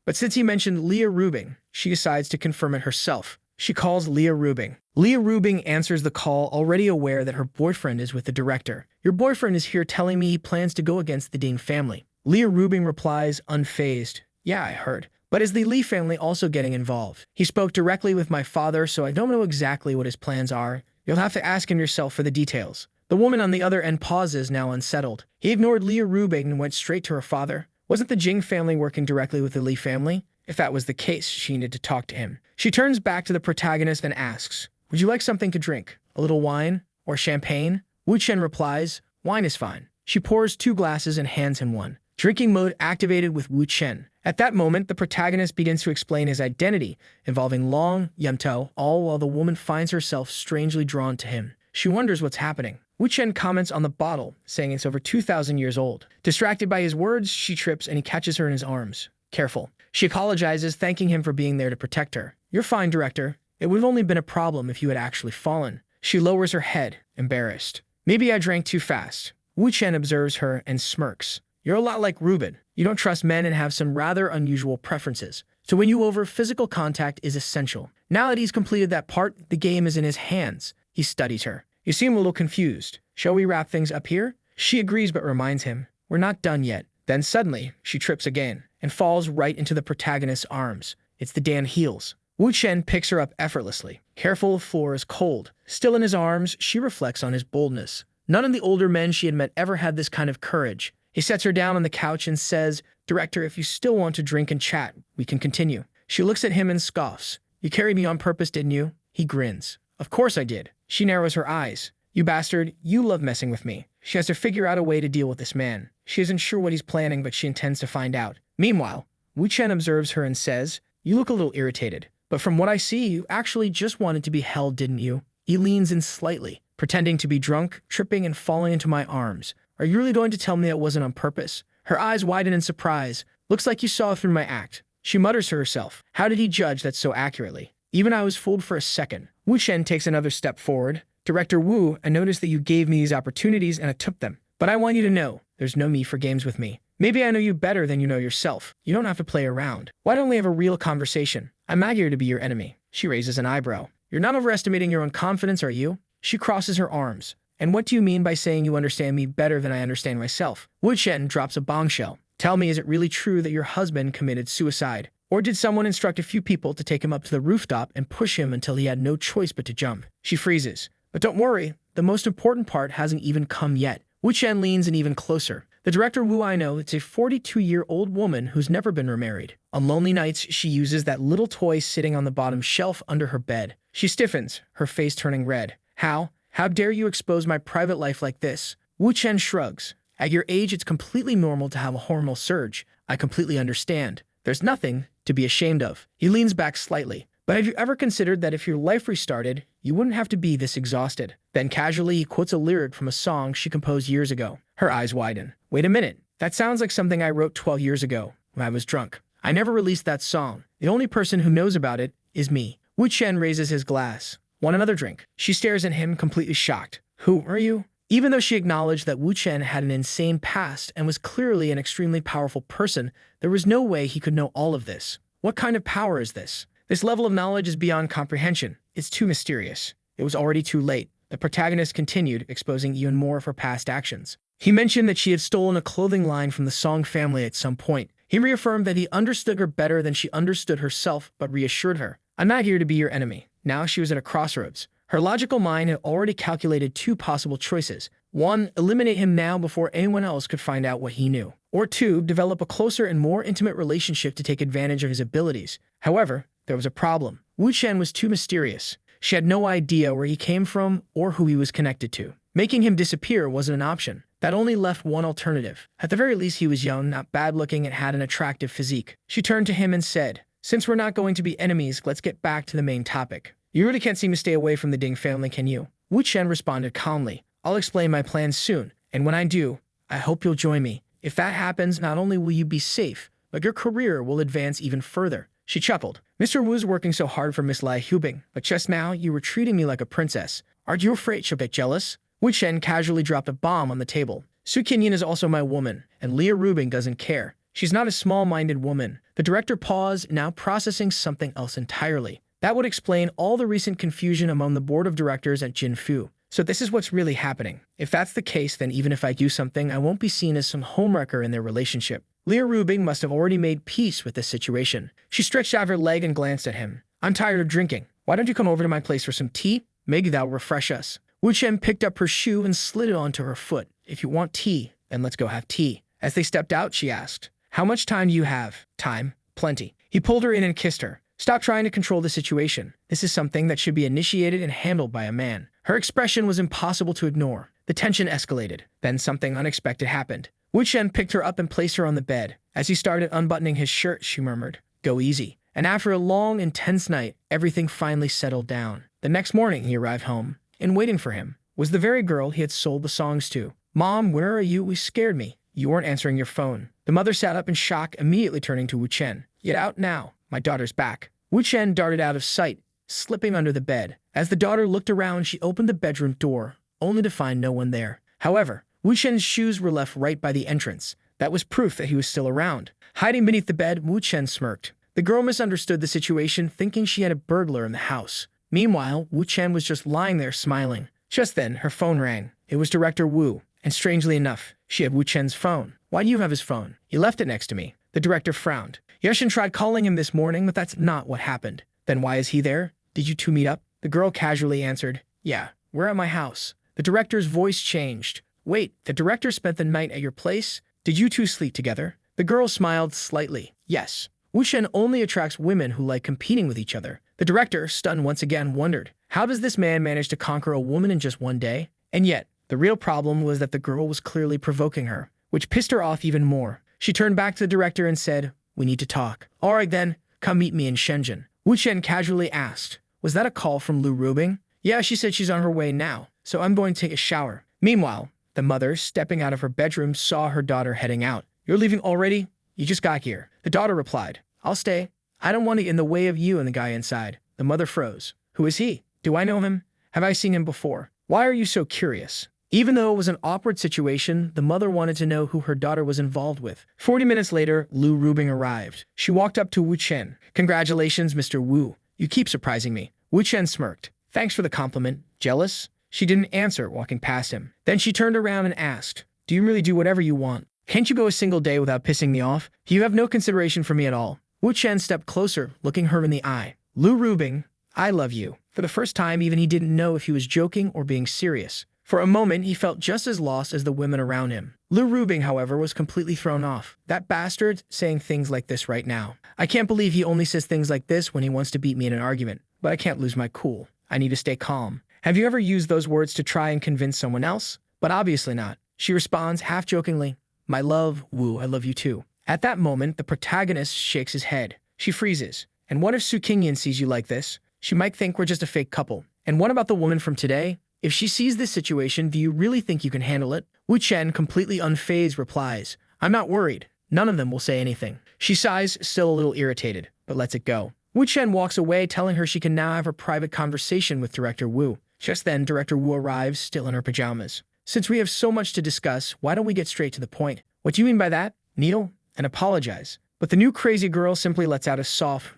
Speaker 1: But since he mentioned Leah Rubing, she decides to confirm it herself. She calls Leah Rubing. Leah Rubing answers the call, already aware that her boyfriend is with the director. Your boyfriend is here telling me he plans to go against the Ding family. Leah Rubing replies, unfazed. Yeah, I heard. But is the Lee family also getting involved? He spoke directly with my father, so I don't know exactly what his plans are. You'll have to ask him yourself for the details. The woman on the other end pauses, now unsettled. He ignored Leah Rubing and went straight to her father. Wasn't the Jing family working directly with the Lee family? If that was the case, she needed to talk to him. She turns back to the protagonist and asks, would you like something to drink? A little wine? Or champagne? Wu Chen replies, wine is fine. She pours 2 glasses and hands him one. Drinking mode activated with Wu Chen. At that moment, the protagonist begins to explain his identity, involving Long, Yumto, all while the woman finds herself strangely drawn to him. She wonders what's happening. Wu Chen comments on the bottle, saying it's over 2,000 years old. Distracted by his words, she trips and he catches her in his arms. Careful. She apologizes, thanking him for being there to protect her. You're fine, director. It would have only been a problem if you had actually fallen. She lowers her head, embarrassed. Maybe I drank too fast. Wu Chen observes her and smirks. You're a lot like Ruben. You don't trust men and have some rather unusual preferences. To win you over, physical contact is essential. Now that he's completed that part, the game is in his hands. He studies her. You seem a little confused. Shall we wrap things up here? She agrees but reminds him, we're not done yet. Then suddenly, she trips again and falls right into the protagonist's arms. It's the damn heels. Wu Chen picks her up effortlessly. Careful, the floor is cold. Still in his arms, she reflects on his boldness. None of the older men she had met ever had this kind of courage. He sets her down on the couch and says, Director, if you still want to drink and chat, we can continue. She looks at him and scoffs. You carried me on purpose, didn't you? He grins. Of course I did. She narrows her eyes. You bastard, you love messing with me. She has to figure out a way to deal with this man. She isn't sure what he's planning, but she intends to find out. Meanwhile, Wu Chen observes her and says, You look a little irritated. But from what I see, you actually just wanted to be held, didn't you? He leans in slightly, pretending to be drunk, tripping and falling into my arms. Are you really going to tell me it wasn't on purpose? Her eyes widen in surprise. Looks like you saw through my act. She mutters to herself. How did he judge that so accurately? Even I was fooled for a second. Wu Chen takes another step forward. Director Wu, I noticed that you gave me these opportunities and I took them. But I want you to know, there's no me for games with me. Maybe I know you better than you know yourself. You don't have to play around. Why don't we have a real conversation? I'm not here to be your enemy. She raises an eyebrow. You're not overestimating your own confidence, are you? She crosses her arms. And what do you mean by saying you understand me better than I understand myself? Wu Chen drops a bombshell. Tell me, is it really true that your husband committed suicide? Or did someone instruct a few people to take him up to the rooftop and push him until he had no choice but to jump? She freezes. But don't worry, the most important part hasn't even come yet. Wu Chen leans in even closer. The director Wu I know, it's a 42-year-old woman who's never been remarried. On lonely nights, she uses that little toy sitting on the bottom shelf under her bed. She stiffens, her face turning red. How? How dare you expose my private life like this? Wu Chen shrugs. At your age, it's completely normal to have a hormonal surge. I completely understand. There's nothing to be ashamed of. He leans back slightly. But have you ever considered that if your life restarted, you wouldn't have to be this exhausted? Then casually, he quotes a lyric from a song she composed years ago. Her eyes widen. Wait a minute. That sounds like something I wrote 12 years ago when I was drunk. I never released that song. The only person who knows about it is me. Wu Chen raises his glass. Want another drink? She stares at him, completely shocked. Who are you? Even though she acknowledged that Wu Chen had an insane past and was clearly an extremely powerful person, there was no way he could know all of this. What kind of power is this? This level of knowledge is beyond comprehension. It's too mysterious. It was already too late. The protagonist continued, exposing even more of her past actions. He mentioned that she had stolen a clothing line from the Song family at some point. He reaffirmed that he understood her better than she understood herself, but reassured her. I'm not here to be your enemy. Now she was at a crossroads. Her logical mind had already calculated 2 possible choices. 1, eliminate him now before anyone else could find out what he knew. Or 2, develop a closer and more intimate relationship to take advantage of his abilities. However, there was a problem. Wu Chen was too mysterious. She had no idea where he came from or who he was connected to. Making him disappear wasn't an option. That only left one alternative. At the very least, he was young, not bad-looking, and had an attractive physique. She turned to him and said, "Since we're not going to be enemies, let's get back to the main topic. You really can't seem to stay away from the Ding family, can you?" Wu Chen responded calmly, "I'll explain my plans soon, and when I do, I hope you'll join me. If that happens, not only will you be safe, but your career will advance even further." She chuckled. "Mr. Wu's working so hard for Miss Lai Hubing, but just now you were treating me like a princess. Aren't you afraid she'll get jealous?" Wu Chen casually dropped a bomb on the table. "Su Qinyan is also my woman, and Leah Rubing doesn't care. She's not a small-minded woman." The director paused, now processing something else entirely. That would explain all the recent confusion among the board of directors at Jinfu. So this is what's really happening. If that's the case, then even if I do something, I won't be seen as some homewrecker in their relationship. Leah Rubing must have already made peace with this situation. She stretched out her leg and glanced at him. "I'm tired of drinking. Why don't you come over to my place for some tea? Maybe that'll refresh us." Wu Chen picked up her shoe and slid it onto her foot. "If you want tea, then let's go have tea." As they stepped out, she asked, "How much time do you have?" "Time? Plenty." He pulled her in and kissed her. "Stop trying to control the situation. This is something that should be initiated and handled by a man." Her expression was impossible to ignore. The tension escalated. Then something unexpected happened. Wu Chen picked her up and placed her on the bed. As he started unbuttoning his shirt, she murmured, "Go easy." And after a long, intense night, everything finally settled down. The next morning, he arrived home, and waiting for him was the very girl he had sold the songs to. "Mom, where are you? You scared me. You weren't answering your phone." The mother sat up in shock, immediately turning to Wu Chen. "Get out now. My daughter's back." Wu Chen darted out of sight, slipping under the bed. As the daughter looked around, she opened the bedroom door, only to find no one there. However, Wu Chen's shoes were left right by the entrance. That was proof that he was still around. Hiding beneath the bed, Wu Chen smirked. The girl misunderstood the situation, thinking she had a burglar in the house. Meanwhile, Wu Chen was just lying there smiling. Just then, her phone rang. It was Director Wu, and strangely enough, she had Wu Chen's phone. "Why do you have his phone?" "He left it next to me." The director frowned. "Yeshin tried calling him this morning, but that's not what happened." "Then why is he there? Did you two meet up?" The girl casually answered, "Yeah, we're at my house." The director's voice changed. "Wait, the director spent the night at your place? Did you two sleep together?" The girl smiled slightly. "Yes." Wu Chen only attracts women who like competing with each other. The director, stunned once again, wondered, how does this man manage to conquer a woman in just one day? And yet, the real problem was that the girl was clearly provoking her, which pissed her off even more. She turned back to the director and said, "We need to talk." "All right then, come meet me in Shenzhen." Wu Chen casually asked, "Was that a call from Lu Rubing?" "Yeah, she said she's on her way now, so I'm going to take a shower." Meanwhile, the mother, stepping out of her bedroom, saw her daughter heading out. "You're leaving already? You just got here." The daughter replied, "I'll stay. I don't want to get in the way of you and the guy inside." The mother froze. "Who is he? Do I know him? Have I seen him before? Why are you so curious?" Even though it was an awkward situation, the mother wanted to know who her daughter was involved with. 40 minutes later, Lu Rubing arrived. She walked up to Wu Chen. "Congratulations, Mr. Wu. You keep surprising me." Wu Chen smirked. "Thanks for the compliment. Jealous?" She didn't answer, walking past him. Then she turned around and asked, "Do you really do whatever you want? Can't you go a single day without pissing me off? You have no consideration for me at all." Wu Chen stepped closer, looking her in the eye. "Lu Rubing, I love you." For the first time, even he didn't know if he was joking or being serious. For a moment, he felt just as lost as the women around him. Lu Rubing, however, was completely thrown off. That bastard saying things like this right now. I can't believe he only says things like this when he wants to beat me in an argument. But I can't lose my cool. I need to stay calm. Have you ever used those words to try and convince someone else? But obviously not. She responds, half jokingly, "My love, Wu, I love you too." At that moment, the protagonist shakes his head. She freezes. "And what if Su Qingyan sees you like this? She might think we're just a fake couple. And what about the woman from today? If she sees this situation, do you really think you can handle it?" Wu Chen, completely unfazed, replies, "I'm not worried. None of them will say anything." She sighs, still a little irritated, but lets it go. Wu Chen walks away, telling her she can now have a private conversation with Director Wu. Just then, Director Wu arrives, still in her pajamas. "Since we have so much to discuss, why don't we get straight to the point?" "What do you mean by that?" "Needle?" "And apologize." But the new crazy girl simply lets out a soft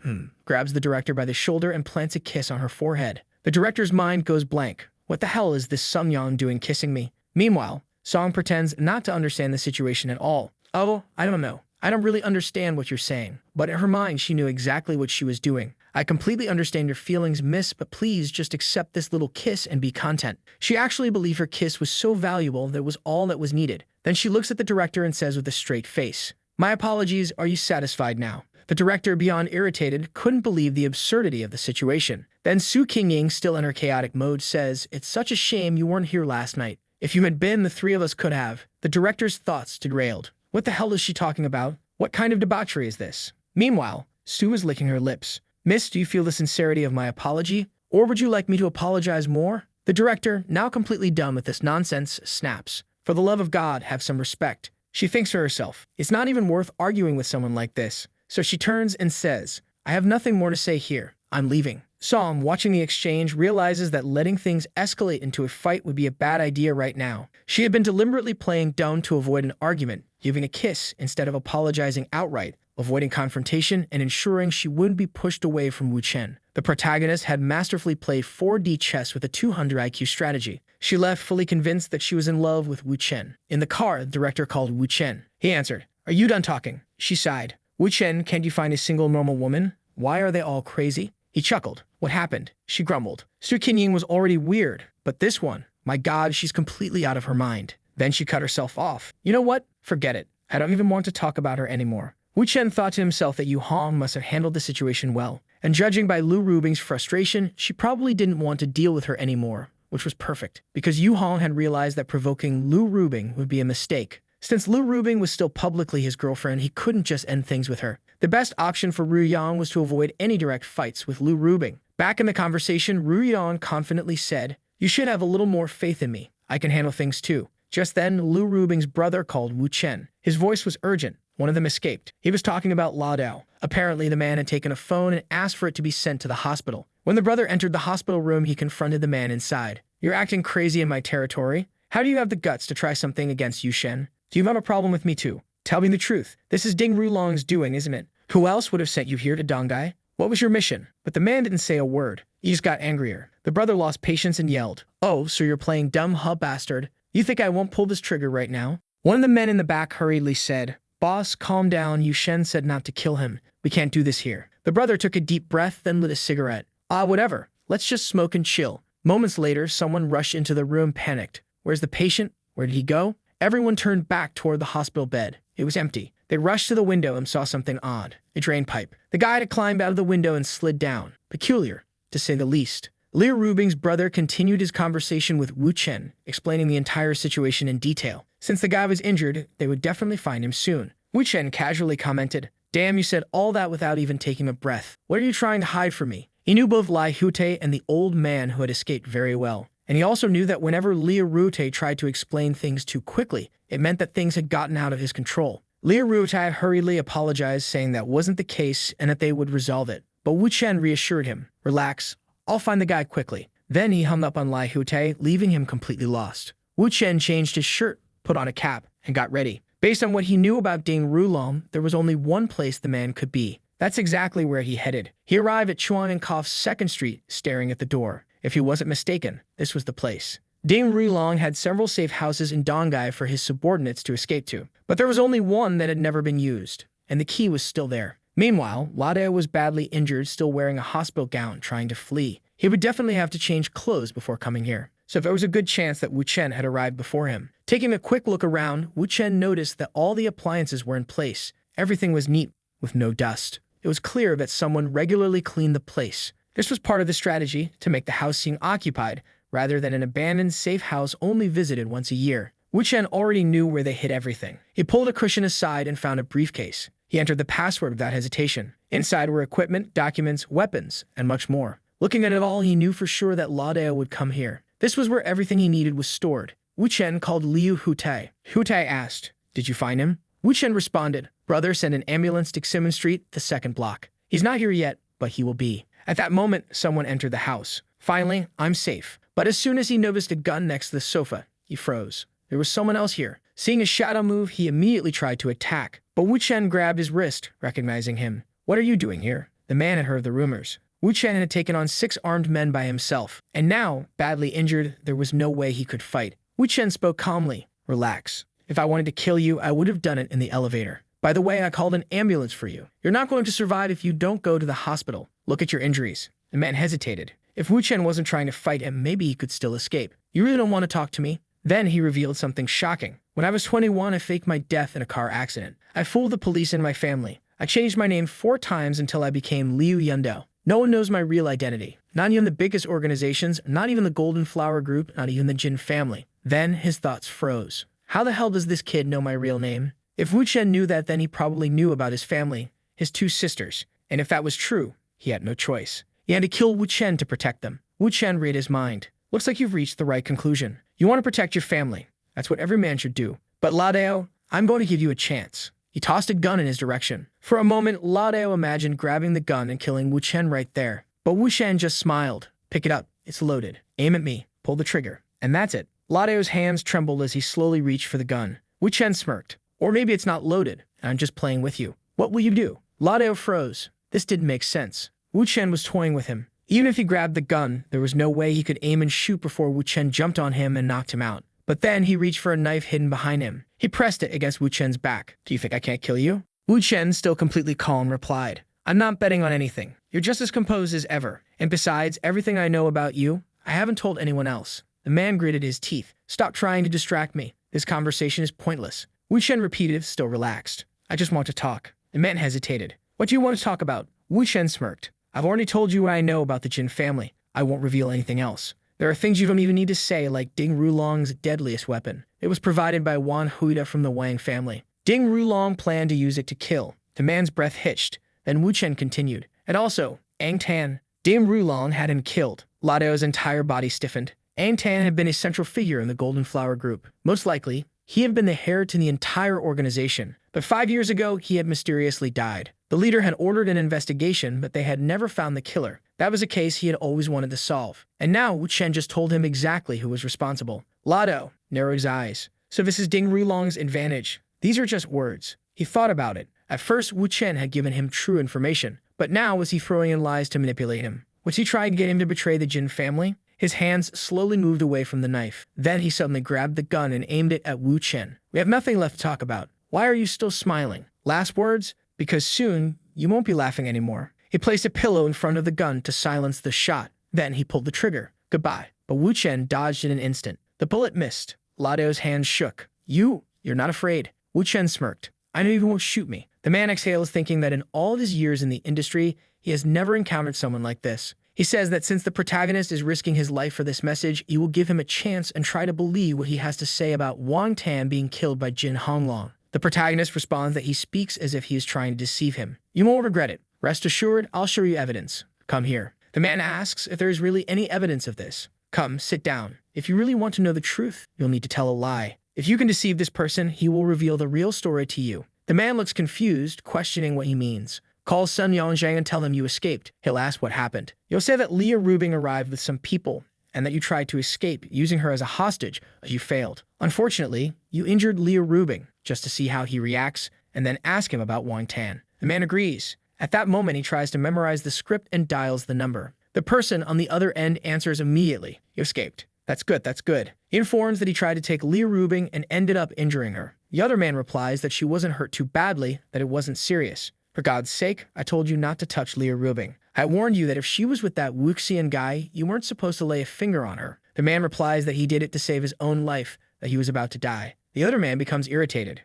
Speaker 1: grabs the director by the shoulder and plants a kiss on her forehead. The director's mind goes blank. What the hell is this Sung Yang doing kissing me? Meanwhile, Song pretends not to understand the situation at all. "Oh, I don't know. I don't really understand what you're saying." But in her mind, she knew exactly what she was doing. "I completely understand your feelings, miss, but please just accept this little kiss and be content." She actually believed her kiss was so valuable that it was all that was needed. Then she looks at the director and says with a straight face, "My apologies, are you satisfied now?" The director, beyond irritated, couldn't believe the absurdity of the situation. Then Su Qingying, still in her chaotic mode, says, "It's such a shame you weren't here last night. If you had been, the three of us could have. The director's thoughts derailed. What the hell is she talking about? What kind of debauchery is this? Meanwhile, Sue was licking her lips. Miss, do you feel the sincerity of my apology? Or would you like me to apologize more? The director, now completely done with this nonsense, snaps. For the love of God, have some respect. She thinks to herself, it's not even worth arguing with someone like this. So she turns and says, I have nothing more to say here. I'm leaving. Som, watching the exchange, realizes that letting things escalate into a fight would be a bad idea right now. She had been deliberately playing dumb to avoid an argument, giving a kiss instead of apologizing outright, avoiding confrontation and ensuring she wouldn't be pushed away from Wu Chen. The protagonist had masterfully played 4D chess with a 200 IQ strategy. She left fully convinced that she was in love with Wu Chen. In the car, the director called Wu Chen. He answered, Are you done talking? She sighed. Wu Chen, can't you find a single normal woman? Why are they all crazy? He chuckled. What happened? She grumbled. Su Qingying was already weird, but this one, my God, she's completely out of her mind. Then she cut herself off. You know what? Forget it. I don't even want to talk about her anymore. Wu Chen thought to himself that Yu Hong must have handled the situation well, and judging by Lu Rubing's frustration, she probably didn't want to deal with her anymore, which was perfect, because Yu Hong had realized that provoking Lu Rubing would be a mistake. Since Lu Rubing was still publicly his girlfriend, he couldn't just end things with her. The best option for Ru Yang was to avoid any direct fights with Lu Rubing. Back in the conversation, Ru Yang confidently said, You should have a little more faith in me. I can handle things too. Just then, Lu Rubing's brother called Wu Chen. His voice was urgent. One of them escaped. He was talking about La Dao. Apparently, the man had taken a phone and asked for it to be sent to the hospital. When the brother entered the hospital room, he confronted the man inside. You're acting crazy in my territory. How do you have the guts to try something against Yu Shen? Do you have a problem with me too? Tell me the truth. This is Ding Rulong's doing, isn't it? Who else would have sent you here to Dongai? What was your mission? But the man didn't say a word. He just got angrier. The brother lost patience and yelled, Oh, so you're playing dumb, huh, bastard? You think I won't pull this trigger right now? One of the men in the back hurriedly said, Boss, calm down. Yu Shen said not to kill him. We can't do this here. The brother took a deep breath, then lit a cigarette. Whatever. Let's just smoke and chill. Moments later, someone rushed into the room panicked. Where's the patient? Where did he go? Everyone turned back toward the hospital bed. It was empty. They rushed to the window and saw something odd. A drain pipe. The guy had climbed out of the window and slid down. Peculiar, to say the least. Liu Rubing's brother continued his conversation with Wu Chen, explaining the entire situation in detail. Since the guy was injured, they would definitely find him soon. Wu Chen casually commented, Damn, you said all that without even taking a breath. What are you trying to hide from me? He knew both Lai Hute and the old man who had escaped very well. And he also knew that whenever Liu Rute tried to explain things too quickly, it meant that things had gotten out of his control. Liu Rute hurriedly apologized, saying that wasn't the case and that they would resolve it. But Wu Chen reassured him, Relax, I'll find the guy quickly. Then he hung up on Lai Hute, leaving him completely lost. Wu Chen changed his shirt, put on a cap, and got ready. Based on what he knew about Ding Rulong, there was only one place the man could be. That's exactly where he headed. He arrived at Chuan and Kauf's 2nd Street, staring at the door. If he wasn't mistaken, this was the place. Ding Rulong had several safe houses in Dongai for his subordinates to escape to, but there was only one that had never been used, and the key was still there. Meanwhile, Ladeo was badly injured, still wearing a hospital gown, trying to flee. He would definitely have to change clothes before coming here, so there was a good chance that Wu Chen had arrived before him. Taking a quick look around, Wu Chen noticed that all the appliances were in place. Everything was neat, with no dust. It was clear that someone regularly cleaned the place. This was part of the strategy to make the house seem occupied, rather than an abandoned, safe house only visited once a year. Wu Chen already knew where they hid everything. He pulled a cushion aside and found a briefcase. He entered the password without hesitation. Inside were equipment, documents, weapons, and much more. Looking at it all, he knew for sure that Ladeo would come here. This was where everything he needed was stored. Wu Chen called Liu Hute. Hute asked, Did you find him? Wu Chen responded, Brother, send an ambulance to Ximon Street, the 2nd block. He's not here yet, but he will be. At that moment, someone entered the house. Finally, I'm safe. But as soon as he noticed a gun next to the sofa, he froze. There was someone else here. Seeing a shadow move, he immediately tried to attack. But Wu Chen grabbed his wrist, recognizing him. What are you doing here? The man had heard the rumors. Wu Chen had taken on 6 armed men by himself. And now, badly injured, there was no way he could fight. Wu Chen spoke calmly. Relax. If I wanted to kill you, I would have done it in the elevator. By the way, I called an ambulance for you. You're not going to survive if you don't go to the hospital. Look at your injuries. The man hesitated. If Wu Chen wasn't trying to fight him, maybe he could still escape. You really don't want to talk to me? Then he revealed something shocking. When I was 21, I faked my death in a car accident. I fooled the police and my family. I changed my name 4 times until I became Liu Yundao. No one knows my real identity. Not even the biggest organizations, not even the Golden Flower Group, not even the Jin family. Then his thoughts froze. How the hell does this kid know my real name? If Wu Chen knew that, then he probably knew about his family, his two sisters. And if that was true, he had no choice. He had to kill Wu Chen to protect them. Wu Chen read his mind. Looks like you've reached the right conclusion. You want to protect your family. That's what every man should do. But Ladeo, I'm going to give you a chance. He tossed a gun in his direction. For a moment, Ladeo imagined grabbing the gun and killing Wu Chen right there. But Wu Chen just smiled. Pick it up. It's loaded. Aim at me. Pull the trigger. And that's it. Ladeo's hands trembled as he slowly reached for the gun. Wu Chen smirked. Or maybe it's not loaded, and I'm just playing with you. What will you do? Ladeo froze. This didn't make sense. Wu Chen was toying with him. Even if he grabbed the gun, there was no way he could aim and shoot before Wu Chen jumped on him and knocked him out. But then he reached for a knife hidden behind him. He pressed it against Wu Chen's back. Do you think I can't kill you? Wu Chen, still completely calm, replied, I'm not betting on anything. You're just as composed as ever. And besides, everything I know about you, I haven't told anyone else. The man gritted his teeth. Stop trying to distract me. This conversation is pointless. Wu Chen repeated, still relaxed. I just want to talk. The man hesitated. What do you want to talk about? Wu Chen smirked. I've already told you what I know about the Jin family. I won't reveal anything else. There are things you don't even need to say, like Ding Rulong's deadliest weapon. It was provided by Wan Huida from the Wang family. Ding Rulong planned to use it to kill. The man's breath hitched. Then Wu Chen continued. And also, Ang Tan. Ding Rulong had him killed. Ladeo's entire body stiffened. Ang Tan had been a central figure in the Golden Flower group. Most likely, he had been the heir to the entire organization. But 5 years ago, he had mysteriously died. The leader had ordered an investigation, but they had never found the killer. That was a case he had always wanted to solve. And now Wu Chen just told him exactly who was responsible. Ladeo narrowed his eyes. So this is Ding Rulong's advantage. These are just words. He thought about it. At first, Wu Chen had given him true information. But now was he throwing in lies to manipulate him? Was he trying to get him to betray the Jin family? His hands slowly moved away from the knife. Then he suddenly grabbed the gun and aimed it at Wu Chen. We have nothing left to talk about. Why are you still smiling? Last words? Because soon, you won't be laughing anymore. He placed a pillow in front of the gun to silence the shot. Then he pulled the trigger. Goodbye. But Wu Chen dodged in an instant. The bullet missed. Ladeo's hands shook. You're not afraid. Wu Chen smirked. I know you won't shoot me. The man exhales, thinking that in all of his years in the industry, he has never encountered someone like this. He says that since the protagonist is risking his life for this message, he will give him a chance and try to believe what he has to say about Wang Tan being killed by Jin Honglong. The protagonist responds that he speaks as if he is trying to deceive him. You won't regret it. Rest assured, I'll show you evidence. Come here. The man asks if there is really any evidence of this. Come, sit down. If you really want to know the truth, you'll need to tell a lie. If you can deceive this person, he will reveal the real story to you. The man looks confused, questioning what he means. Call Sun Yongzhang and tell him you escaped. He'll ask what happened. You'll say that Leah Rubing arrived with some people and that you tried to escape, using her as a hostage, but you failed. Unfortunately, you injured Leah Rubing just to see how he reacts and then ask him about Wang Tan. The man agrees. At that moment, he tries to memorize the script and dials the number. The person on the other end answers immediately. You escaped. That's good, that's good. He informs that he tried to take Leah Rubing and ended up injuring her. The other man replies that she wasn't hurt too badly, that it wasn't serious. For God's sake, I told you not to touch Leah Rubing. I warned you that if she was with that Wuxian guy, you weren't supposed to lay a finger on her. The man replies that he did it to save his own life, that he was about to die. The other man becomes irritated.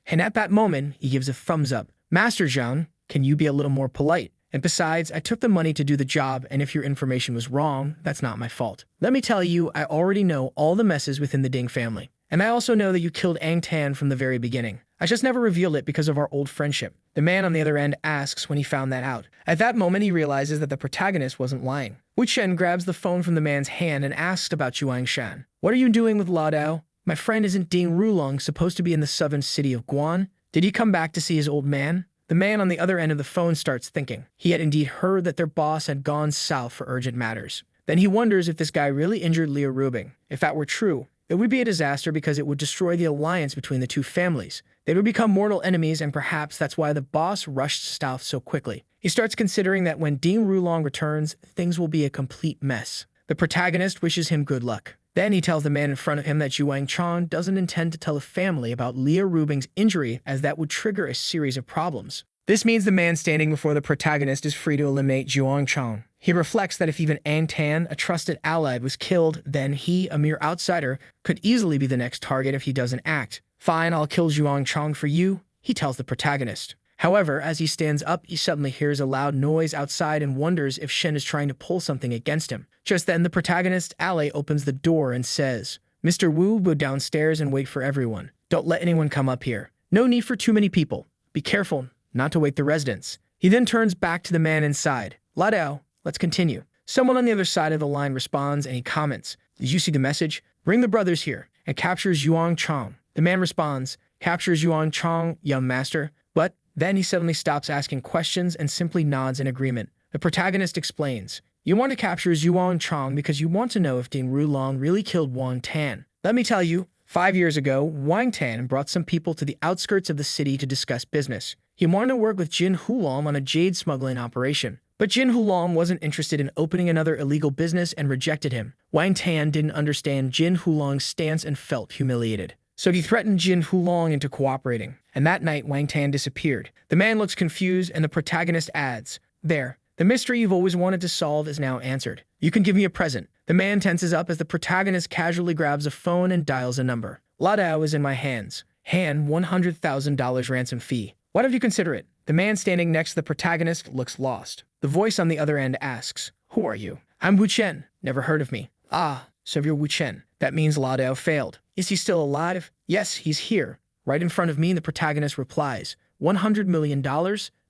Speaker 1: And at that moment, he gives a thumbs up. Master Zhang, can you be a little more polite? And besides, I took the money to do the job, and if your information was wrong, that's not my fault. Let me tell you, I already know all the messes within the Ding family. And I also know that you killed Ang Tan from the very beginning. I just never revealed it because of our old friendship. The man on the other end asks when he found that out. At that moment, he realizes that the protagonist wasn't lying. Wu Chen grabs the phone from the man's hand and asks about Zhuang Shan. What are you doing with Ladeo? My friend, isn't Ding Rulong supposed to be in the southern city of Guan? Did he come back to see his old man? The man on the other end of the phone starts thinking. He had indeed heard that their boss had gone south for urgent matters. Then he wonders if this guy really injured Leah Rubing. If that were true, it would be a disaster because it would destroy the alliance between the two families. They would become mortal enemies, and perhaps that's why the boss rushed south so quickly. He starts considering that when Ding Rulong returns, things will be a complete mess. The protagonist wishes him good luck. Then he tells the man in front of him that Zhuang Chan doesn't intend to tell the family about Leah Rubing's injury, as that would trigger a series of problems. This means the man standing before the protagonist is free to eliminate Zhuang Chan. He reflects that if even Ang Tan, a trusted ally, was killed, then he, a mere outsider, could easily be the next target if he doesn't act. Fine, I'll kill Zhuang Chan for you, he tells the protagonist. However, as he stands up, he suddenly hears a loud noise outside and wonders if Shen is trying to pull something against him. Just then, the protagonist's ally opens the door and says, Mr. Wu, go downstairs and wait for everyone. Don't let anyone come up here. No need for too many people. Be careful not to wake the residents. He then turns back to the man inside. Ladao, let's continue. Someone on the other side of the line responds and he comments, did you see the message? Bring the brothers here, and captures Yuan Chong. The man responds, captures Yuan Chong, young master. But then he suddenly stops asking questions and simply nods in agreement. The protagonist explains, you want to capture Yuan Chong because you want to know if Ding Rulong really killed Wang Tan. Let me tell you, 5 years ago, Wang Tan brought some people to the outskirts of the city to discuss business. He wanted to work with Jin Hulong on a jade smuggling operation. But Jin Hulong wasn't interested in opening another illegal business and rejected him. Wang Tan didn't understand Jin Hulong's stance and felt humiliated. So he threatened Jin Hulong into cooperating. And that night, Wang Tan disappeared. The man looks confused and the protagonist adds, there, the mystery you've always wanted to solve is now answered. You can give me a present. The man tenses up as the protagonist casually grabs a phone and dials a number. Ladao is in my hands. Han, $100,000 ransom fee. Why don't you consider it? The man standing next to the protagonist looks lost. The voice on the other end asks, who are you? I'm Wu Chen. Never heard of me. Ah, so you're Wu Chen. That means Ladao failed. Is he still alive? Yes, he's here. Right in front of me, the protagonist replies, $100 million?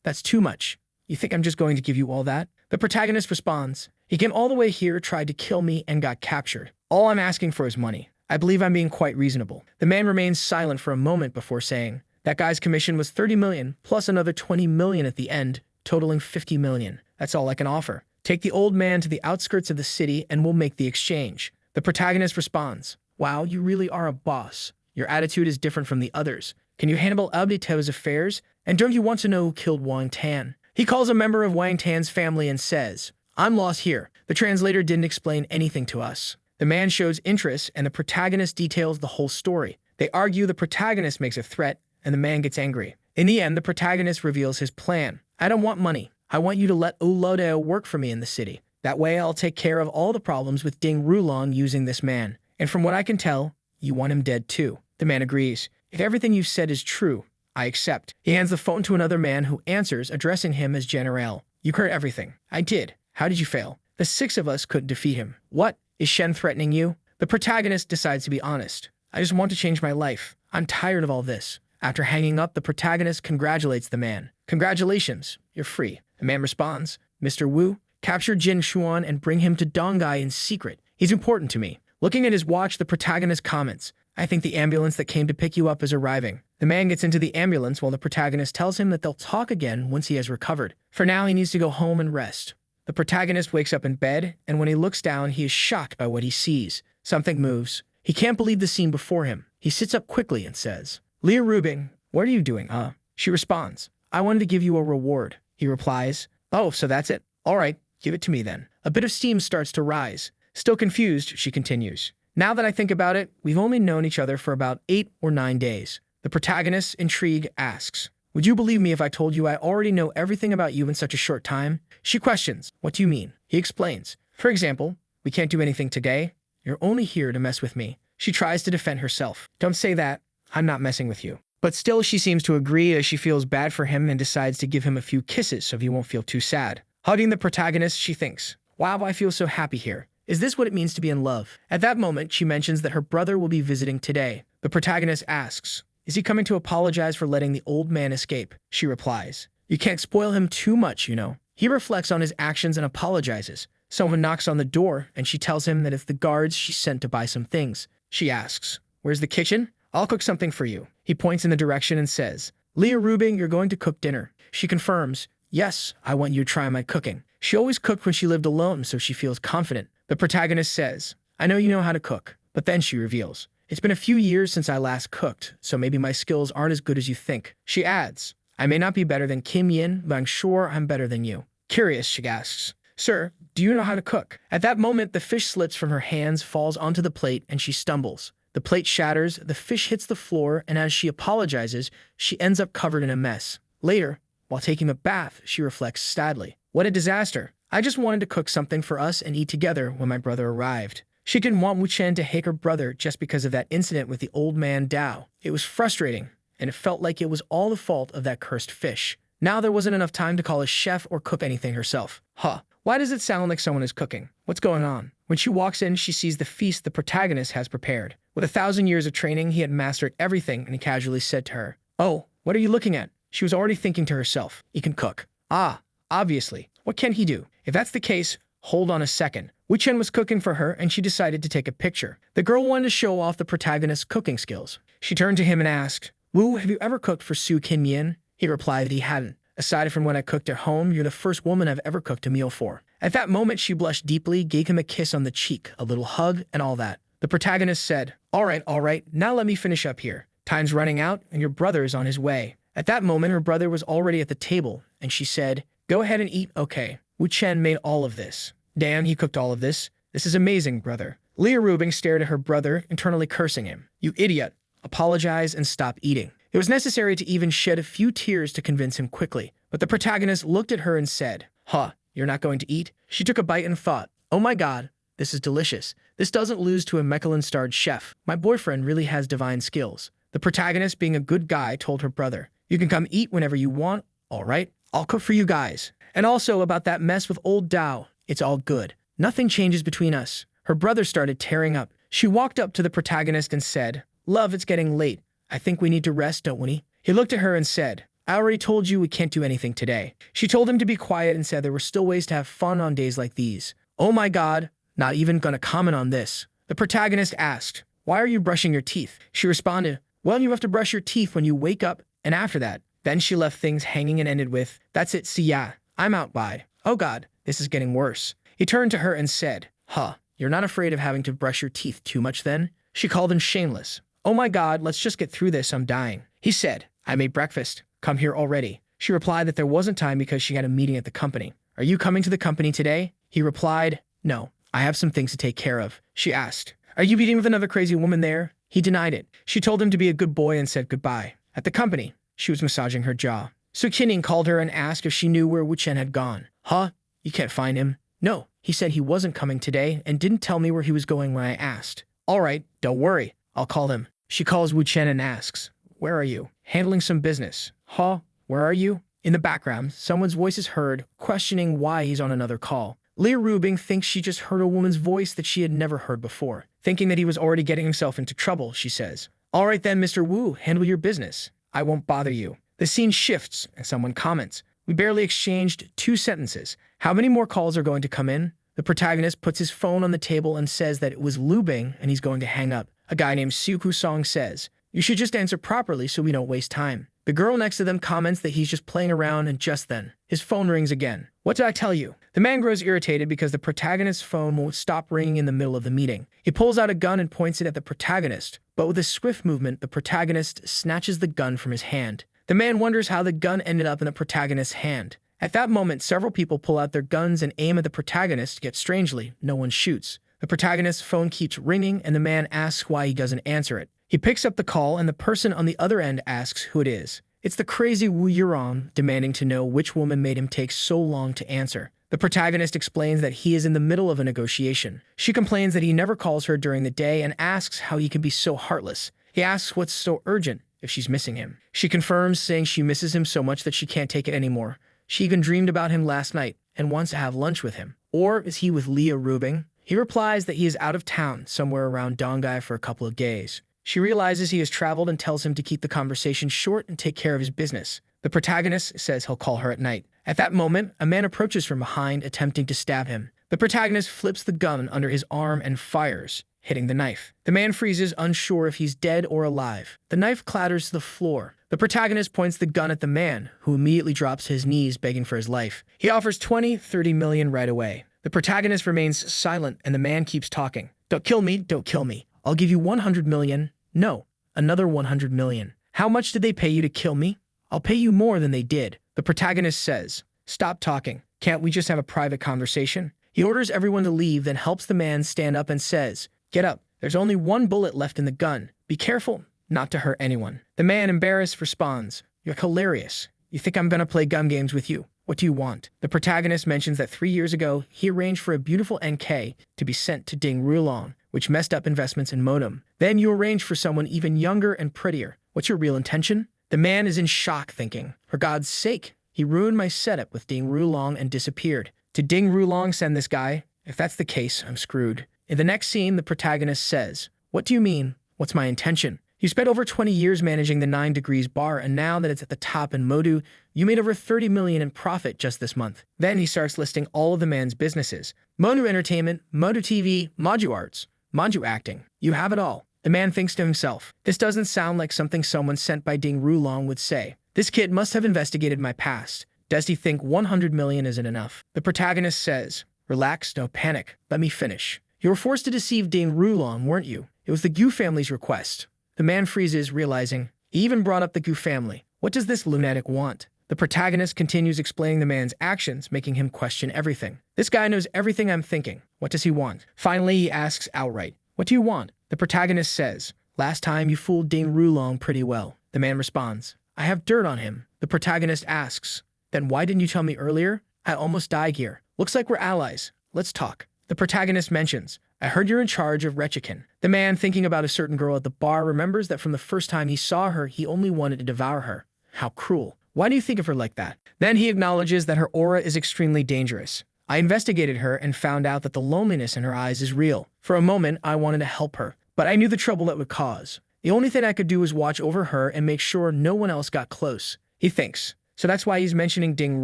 Speaker 1: That's too much. You think I'm just going to give you all that? The protagonist responds, he came all the way here, tried to kill me, and got captured. All I'm asking for is money. I believe I'm being quite reasonable. The man remains silent for a moment before saying, that guy's commission was 30 million, plus another 20 million at the end, totaling 50 million. That's all I can offer. Take the old man to the outskirts of the city and we'll make the exchange. The protagonist responds, wow, you really are a boss. Your attitude is different from the others. Can you handle Abdito's affairs? And don't you want to know who killed Wang Tan? He calls a member of Wang Tan's family and says, I'm lost here. The translator didn't explain anything to us. The man shows interest and the protagonist details the whole story. They argue, the protagonist makes a threat and the man gets angry. In the end, the protagonist reveals his plan. I don't want money. I want you to let Ulodeo work for me in the city. That way I'll take care of all the problems with Ding Rulong using this man. And from what I can tell, you want him dead too. The man agrees. If everything you've said is true, I accept. He hands the phone to another man who answers, addressing him as General. You heard everything. I did. How did you fail? The 6 of us couldn't defeat him. What? Is Shen threatening you? The protagonist decides to be honest. I just want to change my life. I'm tired of all this. After hanging up, the protagonist congratulates the man. Congratulations, you're free. The man responds, Mr. Wu, capture Jin Xuan and bring him to Donghai in secret. He's important to me. Looking at his watch, the protagonist comments, I think the ambulance that came to pick you up is arriving. The man gets into the ambulance while the protagonist tells him that they'll talk again once he has recovered. For now, he needs to go home and rest. The protagonist wakes up in bed, and when he looks down, he is shocked by what he sees. Something moves. He can't believe the scene before him. He sits up quickly and says, Leah Rubing, what are you doing, huh? She responds, I wanted to give you a reward. He replies, oh, so that's it. All right, give it to me then. A bit of steam starts to rise. Still confused, she continues. Now that I think about it, we've only known each other for about 8 or 9 days. The protagonist, intrigued, asks, would you believe me if I told you I already know everything about you in such a short time? She questions, what do you mean? He explains, for example, we can't do anything today. You're only here to mess with me. She tries to defend herself. Don't say that. I'm not messing with you. But still, she seems to agree as she feels bad for him and decides to give him a few kisses so he won't feel too sad. Hugging the protagonist, she thinks, wow, I feel so happy here. Is this what it means to be in love? At that moment, she mentions that her brother will be visiting today. The protagonist asks, is he coming to apologize for letting the old man escape? She replies, you can't spoil him too much, you know. He reflects on his actions and apologizes. Someone knocks on the door and she tells him that it's the guards she sent to buy some things. She asks, where's the kitchen? I'll cook something for you. He points in the direction and says, Leah Rubing, you're going to cook dinner. She confirms, yes, I want you to try my cooking. She always cooked when she lived alone, so she feels confident. The protagonist says, I know you know how to cook, but then she reveals, it's been a few years since I last cooked, so maybe my skills aren't as good as you think. She adds, I may not be better than Kim Yin, but I'm sure I'm better than you. Curious, she asks, sir, do you know how to cook? At that moment, the fish slips from her hands, falls onto the plate, and she stumbles. The plate shatters, the fish hits the floor, and as she apologizes, she ends up covered in a mess. Later, while taking a bath, she reflects sadly, what a disaster. I just wanted to cook something for us and eat together when my brother arrived. She didn't want Wu Chen to hate her brother just because of that incident with the old man Dao. It was frustrating, and it felt like it was all the fault of that cursed fish. Now there wasn't enough time to call a chef or cook anything herself. Huh, why does it sound like someone is cooking? What's going on? When she walks in, she sees the feast the protagonist has prepared. With 1,000 years of training, he had mastered everything, and he casually said to her, "Oh, what are you looking at?" She was already thinking to herself, "He can cook." Ah, obviously. What can he do? If that's the case, hold on a second. Wu Chen was cooking for her, and she decided to take a picture. The girl wanted to show off the protagonist's cooking skills. She turned to him and asked, "Wu, have you ever cooked for Su Kinmian?" He replied that he hadn't. "Aside from when I cooked at home, you're the first woman I've ever cooked a meal for." At that moment, she blushed deeply, gave him a kiss on the cheek, a little hug, and all that. The protagonist said, all right, now let me finish up here. Time's running out, and your brother is on his way." At that moment, her brother was already at the table, and she said, "Go ahead and eat, okay." Wu Chen made all of this. Damn, he cooked all of this. This is amazing, brother. Leah Rubing stared at her brother, internally cursing him. "You idiot. Apologize and stop eating." It was necessary to even shed a few tears to convince him quickly. But the protagonist looked at her and said, "Huh, you're not going to eat?" She took a bite and thought, "Oh my god, this is delicious. This doesn't lose to a Michelin-starred chef. My boyfriend really has divine skills." The protagonist, being a good guy, told her brother, "You can come eat whenever you want, all right? I'll cook for you guys. And also about that mess with old Dao, it's all good. Nothing changes between us." Her brother started tearing up. She walked up to the protagonist and said, "Love, it's getting late. I think we need to rest, don't we?" He looked at her and said, "I already told you we can't do anything today." She told him to be quiet and said there were still ways to have fun on days like these. "Oh my god, not even gonna comment on this." The protagonist asked, "Why are you brushing your teeth?" She responded, "Well, you have to brush your teeth when you wake up, and after that." Then she left things hanging and ended with, "That's it, see ya. I'm out, bye." Oh god, this is getting worse. He turned to her and said, "Huh, you're not afraid of having to brush your teeth too much then?" She called him shameless. "Oh my god, let's just get through this, I'm dying." He said, "I made breakfast. Come here already." She replied that there wasn't time because she had a meeting at the company. "Are you coming to the company today?" He replied, "No, I have some things to take care of." She asked, "Are you meeting with another crazy woman there?" He denied it. She told him to be a good boy and said goodbye. At the company, she was massaging her jaw. Su Qining called her and asked if she knew where Wu Chen had gone. "Huh? You can't find him?" "No, he said he wasn't coming today and didn't tell me where he was going when I asked." "All right, don't worry. I'll call him." She calls Wu Chen and asks, "Where are you?" "Handling some business." "Huh? Where are you?" In the background, someone's voice is heard, questioning why he's on another call. Leah Rubing thinks she just heard a woman's voice that she had never heard before. Thinking that he was already getting himself into trouble, she says, "All right then, Mr. Wu, handle your business. I won't bother you." The scene shifts, and someone comments, "We barely exchanged 2 sentences. How many more calls are going to come in?" The protagonist puts his phone on the table and says that it was Lu Bing and he's going to hang up. A guy named Siu Kusong says, "You should just answer properly so we don't waste time." The girl next to them comments that he's just playing around, and just then, his phone rings again. "What did I tell you?" The man grows irritated because the protagonist's phone won't stop ringing in the middle of the meeting. He pulls out a gun and points it at the protagonist, but with a swift movement, the protagonist snatches the gun from his hand. The man wonders how the gun ended up in the protagonist's hand. At that moment, several people pull out their guns and aim at the protagonist, yet strangely, no one shoots. The protagonist's phone keeps ringing, and the man asks why he doesn't answer it. He picks up the call, and the person on the other end asks who it is. It's the crazy Wu Yuron, demanding to know which woman made him take so long to answer. The protagonist explains that he is in the middle of a negotiation. She complains that he never calls her during the day and asks how he can be so heartless. He asks what's so urgent if she's missing him. She confirms, saying she misses him so much that she can't take it anymore. She even dreamed about him last night and wants to have lunch with him. Or is he with Leah Rubing? He replies that he is out of town, somewhere around Dongai for a couple of days. She realizes he has traveled and tells him to keep the conversation short and take care of his business. The protagonist says he'll call her at night. At that moment, a man approaches from behind, attempting to stab him. The protagonist flips the gun under his arm and fires, hitting the knife. The man freezes, unsure if he's dead or alive. The knife clatters to the floor. The protagonist points the gun at the man, who immediately drops to his knees, begging for his life. He offers 20-30 million right away. The protagonist remains silent, and the man keeps talking. "Don't kill me, don't kill me. I'll give you 100 million. No, another 100 million. How much did they pay you to kill me? I'll pay you more than they did." The protagonist says, "Stop talking. Can't we just have a private conversation?" He orders everyone to leave, then helps the man stand up and says, "Get up. There's only 1 bullet left in the gun. Be careful not to hurt anyone." The man, embarrassed, responds, "You're hilarious. You think I'm gonna play gun games with you? What do you want?" The protagonist mentions that 3 years ago, he arranged for a beautiful NK to be sent to Ding Rulong, which messed up investments in modem. Then you arranged for someone even younger and prettier. What's your real intention? The man is in shock, thinking, for God's sake, he ruined my setup with Ding Rulong and disappeared. Did Ding Rulong send this guy? If that's the case, I'm screwed. In the next scene, the protagonist says, "What do you mean? What's my intention? You spent over 20 years managing the 9 Degrees bar, and now that it's at the top in Modu, you made over 30 million in profit just this month." Then he starts listing all of the man's businesses. Modu Entertainment, Modu TV, Maju Arts, Maju Acting. You have it all. The man thinks to himself, this doesn't sound like something someone sent by Ding Rulong would say. This kid must have investigated my past. Does he think 100 million isn't enough? The protagonist says, "Relax, no panic. Let me finish. You were forced to deceive Ding Rulong, weren't you? It was the Gu family's request." The man freezes, realizing he even brought up the Gu family. What does this lunatic want? The protagonist continues explaining the man's actions, making him question everything. This guy knows everything I'm thinking. What does he want? Finally, he asks outright, "What do you want?" The protagonist says, "Last time you fooled Ding Rulong pretty well." The man responds, "I have dirt on him." The protagonist asks, "Then why didn't you tell me earlier? I almost died here. Looks like we're allies. Let's talk." The protagonist mentions, "I heard you're in charge of Rechikin." The man, thinking about a certain girl at the bar, remembers that from the first time he saw her, he only wanted to devour her. How cruel. Why do you think of her like that? Then he acknowledges that her aura is extremely dangerous. I investigated her and found out that the loneliness in her eyes is real. For a moment, I wanted to help her, but I knew the trouble that would cause. The only thing I could do was watch over her and make sure no one else got close. He thinks. So that's why he's mentioning Ding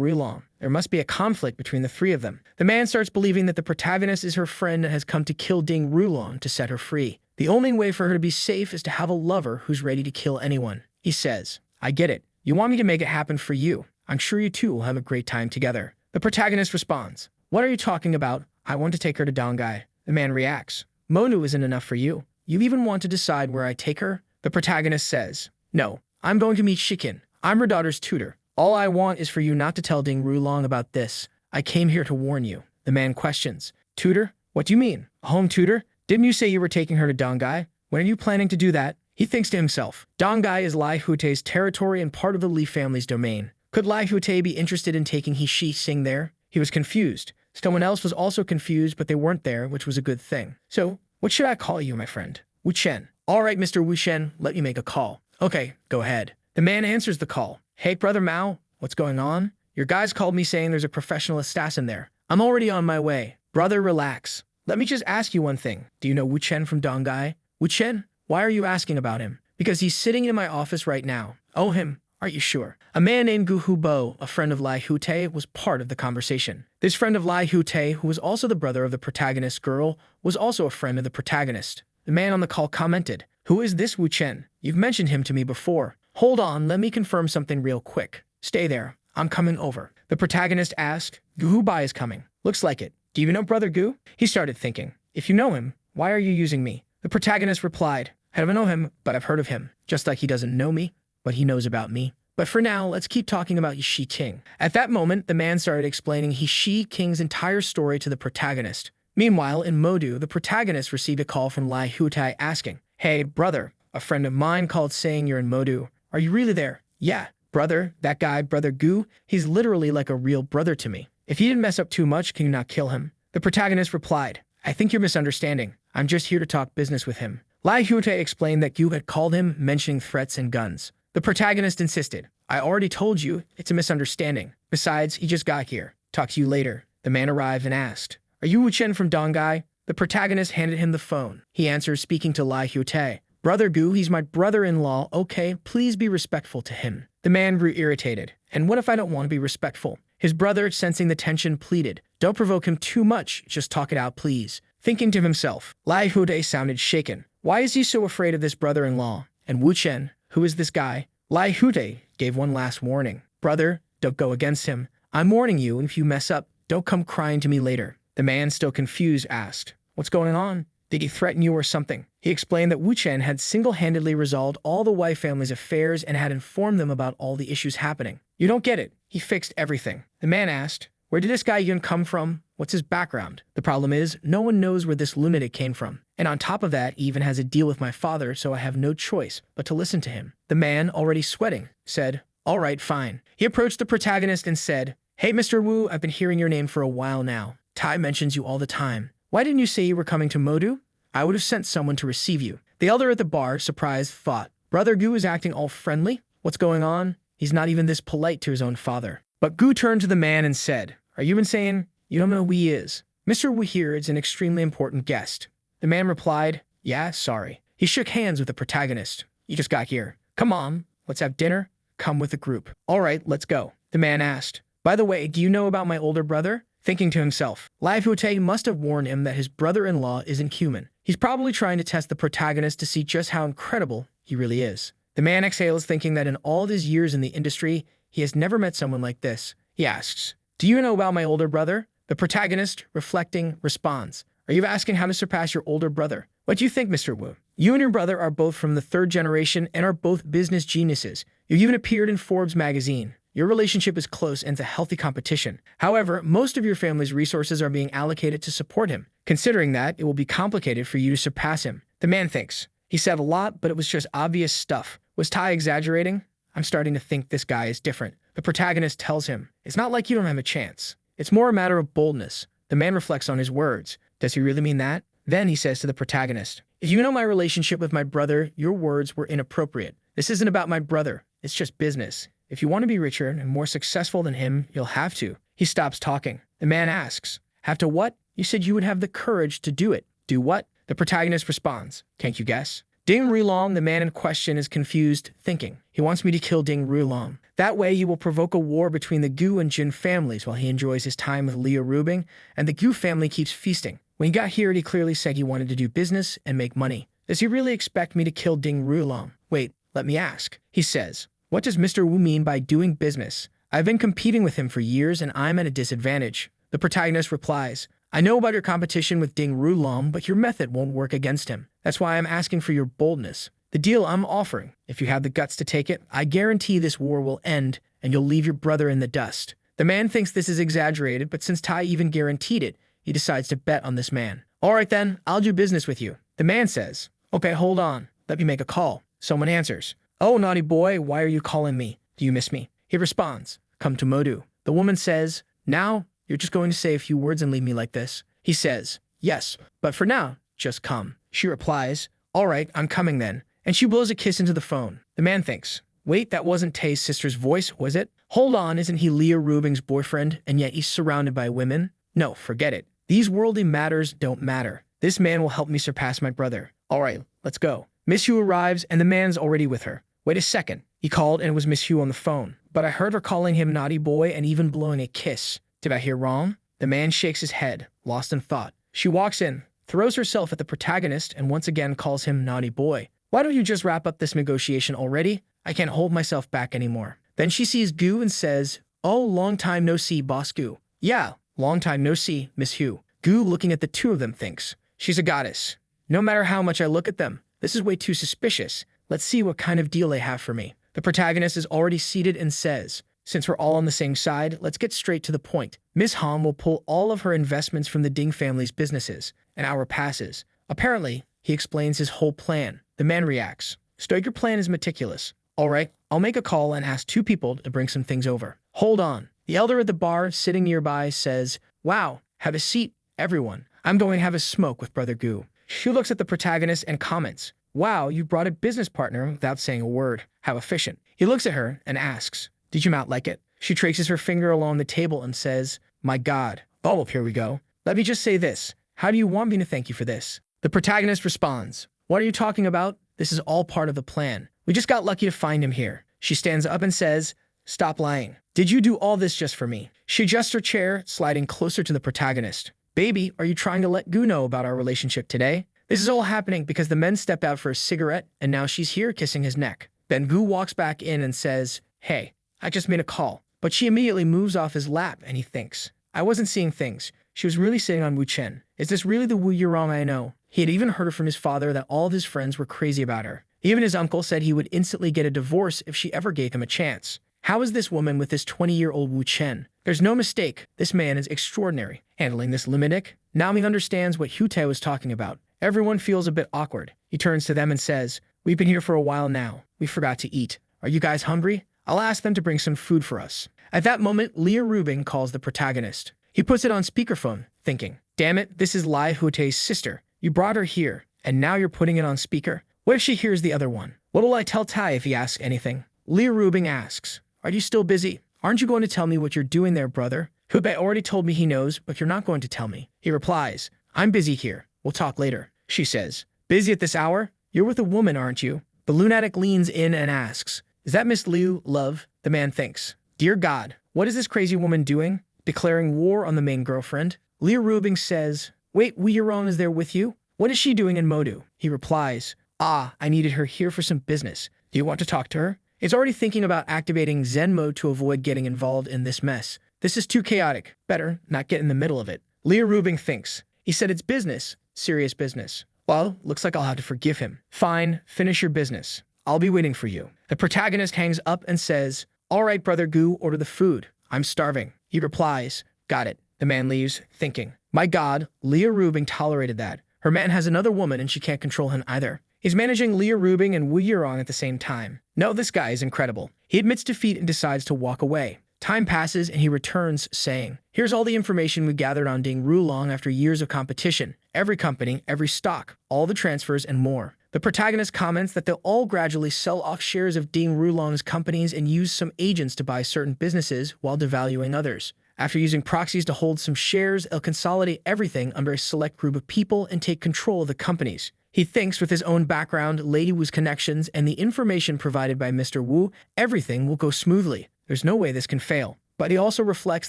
Speaker 1: Rulong. There must be a conflict between the three of them. The man starts believing that the protagonist is her friend and has come to kill Ding Rulong to set her free. The only way for her to be safe is to have a lover who's ready to kill anyone. He says, "I get it. You want me to make it happen for you. I'm sure you two will have a great time together." The protagonist responds, "What are you talking about? I want to take her to Dongai." The man reacts, "Monu isn't enough for you. You even want to decide where I take her?" The protagonist says, "No, I'm going to meet Shikin. I'm her daughter's tutor. All I want is for you not to tell Ding Rulong about this. I came here to warn you." The man questions, "Tutor? What do you mean? A home tutor? Didn't you say you were taking her to Dongai? When are you planning to do that?" He thinks to himself, Dongai is Lai Hute's territory and part of the Li family's domain. Could Lai Hute be interested in taking He Sing there? He was confused. Someone else was also confused, but they weren't there, which was a good thing. "So, what should I call you, my friend?" "Wu Chen." "All right, Mr. Wu Chen, let me make a call." "Okay, go ahead." The man answers the call. "Hey, Brother Mao, what's going on? Your guys called me saying there's a professional assassin there. I'm already on my way." "Brother, relax. Let me just ask you one thing. Do you know Wu Chen from Dongai?" "Wu Chen? Why are you asking about him?" "Because he's sitting in my office right now." "Oh, him? Are you sure?" A man named Gu Hubo, a friend of Lai Hute, was part of the conversation. This friend of Lai Hute, who was also the brother of the protagonist's girl, was also a friend of the protagonist. The man on the call commented, "Who is this Wu Chen? You've mentioned him to me before." "Hold on, let me confirm something real quick. Stay there. I'm coming over." The protagonist asked, "Gu Hubai is coming." "Looks like it. Do you know Brother Gu?" He started thinking, "If you know him, why are you using me?" The protagonist replied, "I don't know him, but I've heard of him. Just like he doesn't know me, but he knows about me. But for now, let's keep talking about Yi King." At that moment, the man started explaining Yi King's entire story to the protagonist. Meanwhile, in Modu, the protagonist received a call from Lai Hutai asking, "Hey, brother, a friend of mine called saying you're in Modu. Are you really there?" "Yeah, brother, that guy, Brother Gu, he's literally like a real brother to me. If he didn't mess up too much, can you not kill him?" The protagonist replied, "I think you're misunderstanding. I'm just here to talk business with him." Lai Hutai explained that Gu had called him, mentioning threats and guns. The protagonist insisted, "I already told you, it's a misunderstanding. Besides, he just got here. Talk to you later." The man arrived and asked, "Are you Wu Chen from Dongai?" The protagonist handed him the phone. He answers, speaking to Lai Hute, "Brother Gu, he's my brother-in-law. Okay, please be respectful to him." The man grew irritated. "And what if I don't want to be respectful?" His brother, sensing the tension, pleaded, "Don't provoke him too much. Just talk it out, please." Thinking to himself, Lai Hute sounded shaken. Why is he so afraid of this brother-in-law? And Wu Chen, who is this guy? Lai Hute gave one last warning. "Brother, don't go against him. I'm warning you, and if you mess up, don't come crying to me later." The man, still confused, asked, "What's going on? Did he threaten you or something?" He explained that Wu Chen had single-handedly resolved all the Wei family's affairs and had informed them about all the issues happening. "You don't get it. He fixed everything." The man asked, "Where did this guy even come from? What's his background?" "The problem is, no one knows where this lunatic came from. And on top of that, he even has a deal with my father, so I have no choice but to listen to him." The man, already sweating, said, "All right, fine." He approached the protagonist and said, "Hey, Mr. Wu, I've been hearing your name for a while now. Tai mentions you all the time. Why didn't you say you were coming to Modu? I would have sent someone to receive you." The elder at the bar, surprised, thought, "Brother Gu is acting all friendly? What's going on? He's not even this polite to his own father." But Gu turned to the man and said, "Are you insane? You don't know who he is. Mr. Wu here is an extremely important guest. The man replied, yeah, sorry. He shook hands with the protagonist. You just got here. Come on, let's have dinner. Come with the group. All right, let's go. The man asked, by the way, do you know about my older brother? Thinking to himself, Lai Huotei must have warned him that his brother-in-law isn't human. He's probably trying to test the protagonist to see just how incredible he really is. The man exhales, thinking that in all of his years in the industry, he has never met someone like this. He asks, do you know about my older brother? The protagonist, reflecting, responds, are you asking how to surpass your older brother? What do you think, Mr. Wu? You and your brother are both from the third generation and are both business geniuses. You even appeared in Forbes magazine. Your relationship is close and it's a healthy competition. However, most of your family's resources are being allocated to support him. Considering that, it will be complicated for you to surpass him. The man thinks. He said a lot, but it was just obvious stuff. Was Tai exaggerating? I'm starting to think this guy is different. The protagonist tells him, it's not like you don't have a chance. It's more a matter of boldness. The man reflects on his words. Does he really mean that? Then he says to the protagonist, if you know my relationship with my brother, your words were inappropriate. This isn't about my brother. It's just business. If you want to be richer and more successful than him, you'll have to. He stops talking. The man asks, have to what? You said you would have the courage to do it. Do what? The protagonist responds, can't you guess? Ding Rulong, the man in question, is confused, thinking, he wants me to kill Ding Rulong. That way he will provoke a war between the Gu and Jin families while he enjoys his time with Liu Rubing, and the Gu family keeps feasting. When he got here, he clearly said he wanted to do business and make money. Does he really expect me to kill Ding Rulong? Wait, let me ask. He says, what does Mr. Wu mean by doing business? I've been competing with him for years and I'm at a disadvantage. The protagonist replies, I know about your competition with Ding Rulong, but your method won't work against him. That's why I'm asking for your boldness. The deal I'm offering, if you have the guts to take it, I guarantee this war will end and you'll leave your brother in the dust. The man thinks this is exaggerated, but since Tai even guaranteed it, he decides to bet on this man. All right then, I'll do business with you. The man says, okay, hold on. Let me make a call. Someone answers, oh, naughty boy, why are you calling me? Do you miss me? He responds, come to Modu. The woman says, now, you're just going to say a few words and leave me like this? He says, yes, but for now, just come. She replies, all right, I'm coming then. And she blows a kiss into the phone. The man thinks, wait, that wasn't Tay's sister's voice, was it? Hold on, isn't he Leah Rubing's boyfriend, and yet he's surrounded by women? No, forget it. These worldly matters don't matter. This man will help me surpass my brother. All right, let's go. Miss Hu arrives, and the man's already with her. Wait a second. He called, and it was Miss Hu on the phone. But I heard her calling him naughty boy and even blowing a kiss. Did I hear wrong? The man shakes his head, lost in thought. She walks in, throws herself at the protagonist, and once again calls him naughty boy. Why don't you just wrap up this negotiation already? I can't hold myself back anymore. Then she sees Gu and says, oh, long time no see, boss Gu. Yeah, long time no see, Miss Hu. Gu, looking at the two of them, thinks, she's a goddess. No matter how much I look at them, this is way too suspicious. Let's see what kind of deal they have for me. The protagonist is already seated and says, since we're all on the same side, let's get straight to the point. Miss Han will pull all of her investments from the Ding family's businesses. An hour passes. Apparently, he explains his whole plan. The man reacts. Stoic, your plan is meticulous. All right, I'll make a call and ask 2 people to bring some things over. Hold on. The elder at the bar, sitting nearby, says, wow, have a seat, everyone. I'm going to have a smoke with Brother Gu. She looks at the protagonist and comments, wow, you brought a business partner without saying a word. How efficient. He looks at her and asks, did you not like it? She traces her finger along the table and says, my God. Oh, here we go. Let me just say this. How do you want me to thank you for this? The protagonist responds, what are you talking about? This is all part of the plan. We just got lucky to find him here. She stands up and says, stop lying. Did you do all this just for me? She adjusts her chair, sliding closer to the protagonist. Baby, are you trying to let Gu know about our relationship today? This is all happening because the men stepped out for a cigarette and now she's here kissing his neck. Then Gu walks back in and says, hey, I just made a call. But she immediately moves off his lap and he thinks, I wasn't seeing things. She was really sitting on Wu Chen. Is this really the Wu Yurong I know? He had even heard from his father that all of his friends were crazy about her. Even his uncle said he would instantly get a divorce if she ever gave him a chance. How is this woman with this 20-year-old Wu Chen? There's no mistake. This man is extraordinary. Handling this limitic, Nami understands what Hute was talking about. Everyone feels a bit awkward. He turns to them and says, we've been here for a while now. We forgot to eat. Are you guys hungry? I'll ask them to bring some food for us. At that moment, Leah Rubing calls the protagonist. He puts it on speakerphone, thinking, damn it, this is Lai Hute's sister. You brought her here, and now you're putting it on speaker? What if she hears the other one? What'll I tell Tai if he asks anything? Leah Rubing asks, are you still busy? Aren't you going to tell me what you're doing there, brother? Hubei already told me he knows, but you're not going to tell me. He replies, I'm busy here. We'll talk later. She says, busy at this hour? You're with a woman, aren't you? The lunatic leans in and asks, is that Miss Liu, love? The man thinks, dear God, what is this crazy woman doing? Declaring war on the main girlfriend. Liu Rubing says, wait, Wu Yurong is there with you? What is she doing in Modu? He replies, I needed her here for some business. Do you want to talk to her? He's already thinking about activating Zen mode to avoid getting involved in this mess. This is too chaotic. Better not get in the middle of it. Liu Rubing thinks. He said it's business. Serious business. Well, looks like I'll have to forgive him. Fine, finish your business. I'll be waiting for you. The protagonist hangs up and says, all right, brother Gu, order the food. I'm starving. He replies, got it. The man leaves, thinking, my God, Liu Rubing tolerated that. Her man has another woman and she can't control him either. He's managing Liu Rubing and Wu Yurong at the same time. No, this guy is incredible. He admits defeat and decides to walk away. Time passes and he returns, saying, here's all the information we gathered on Ding Rulong after years of competition. Every company, every stock, all the transfers, and more. The protagonist comments that they'll all gradually sell off shares of Ding Rulong's companies and use some agents to buy certain businesses while devaluing others. After using proxies to hold some shares, they'll consolidate everything under a select group of people and take control of the companies. He thinks with his own background, Lady Wu's connections, and the information provided by Mr. Wu, everything will go smoothly. There's no way this can fail. But he also reflects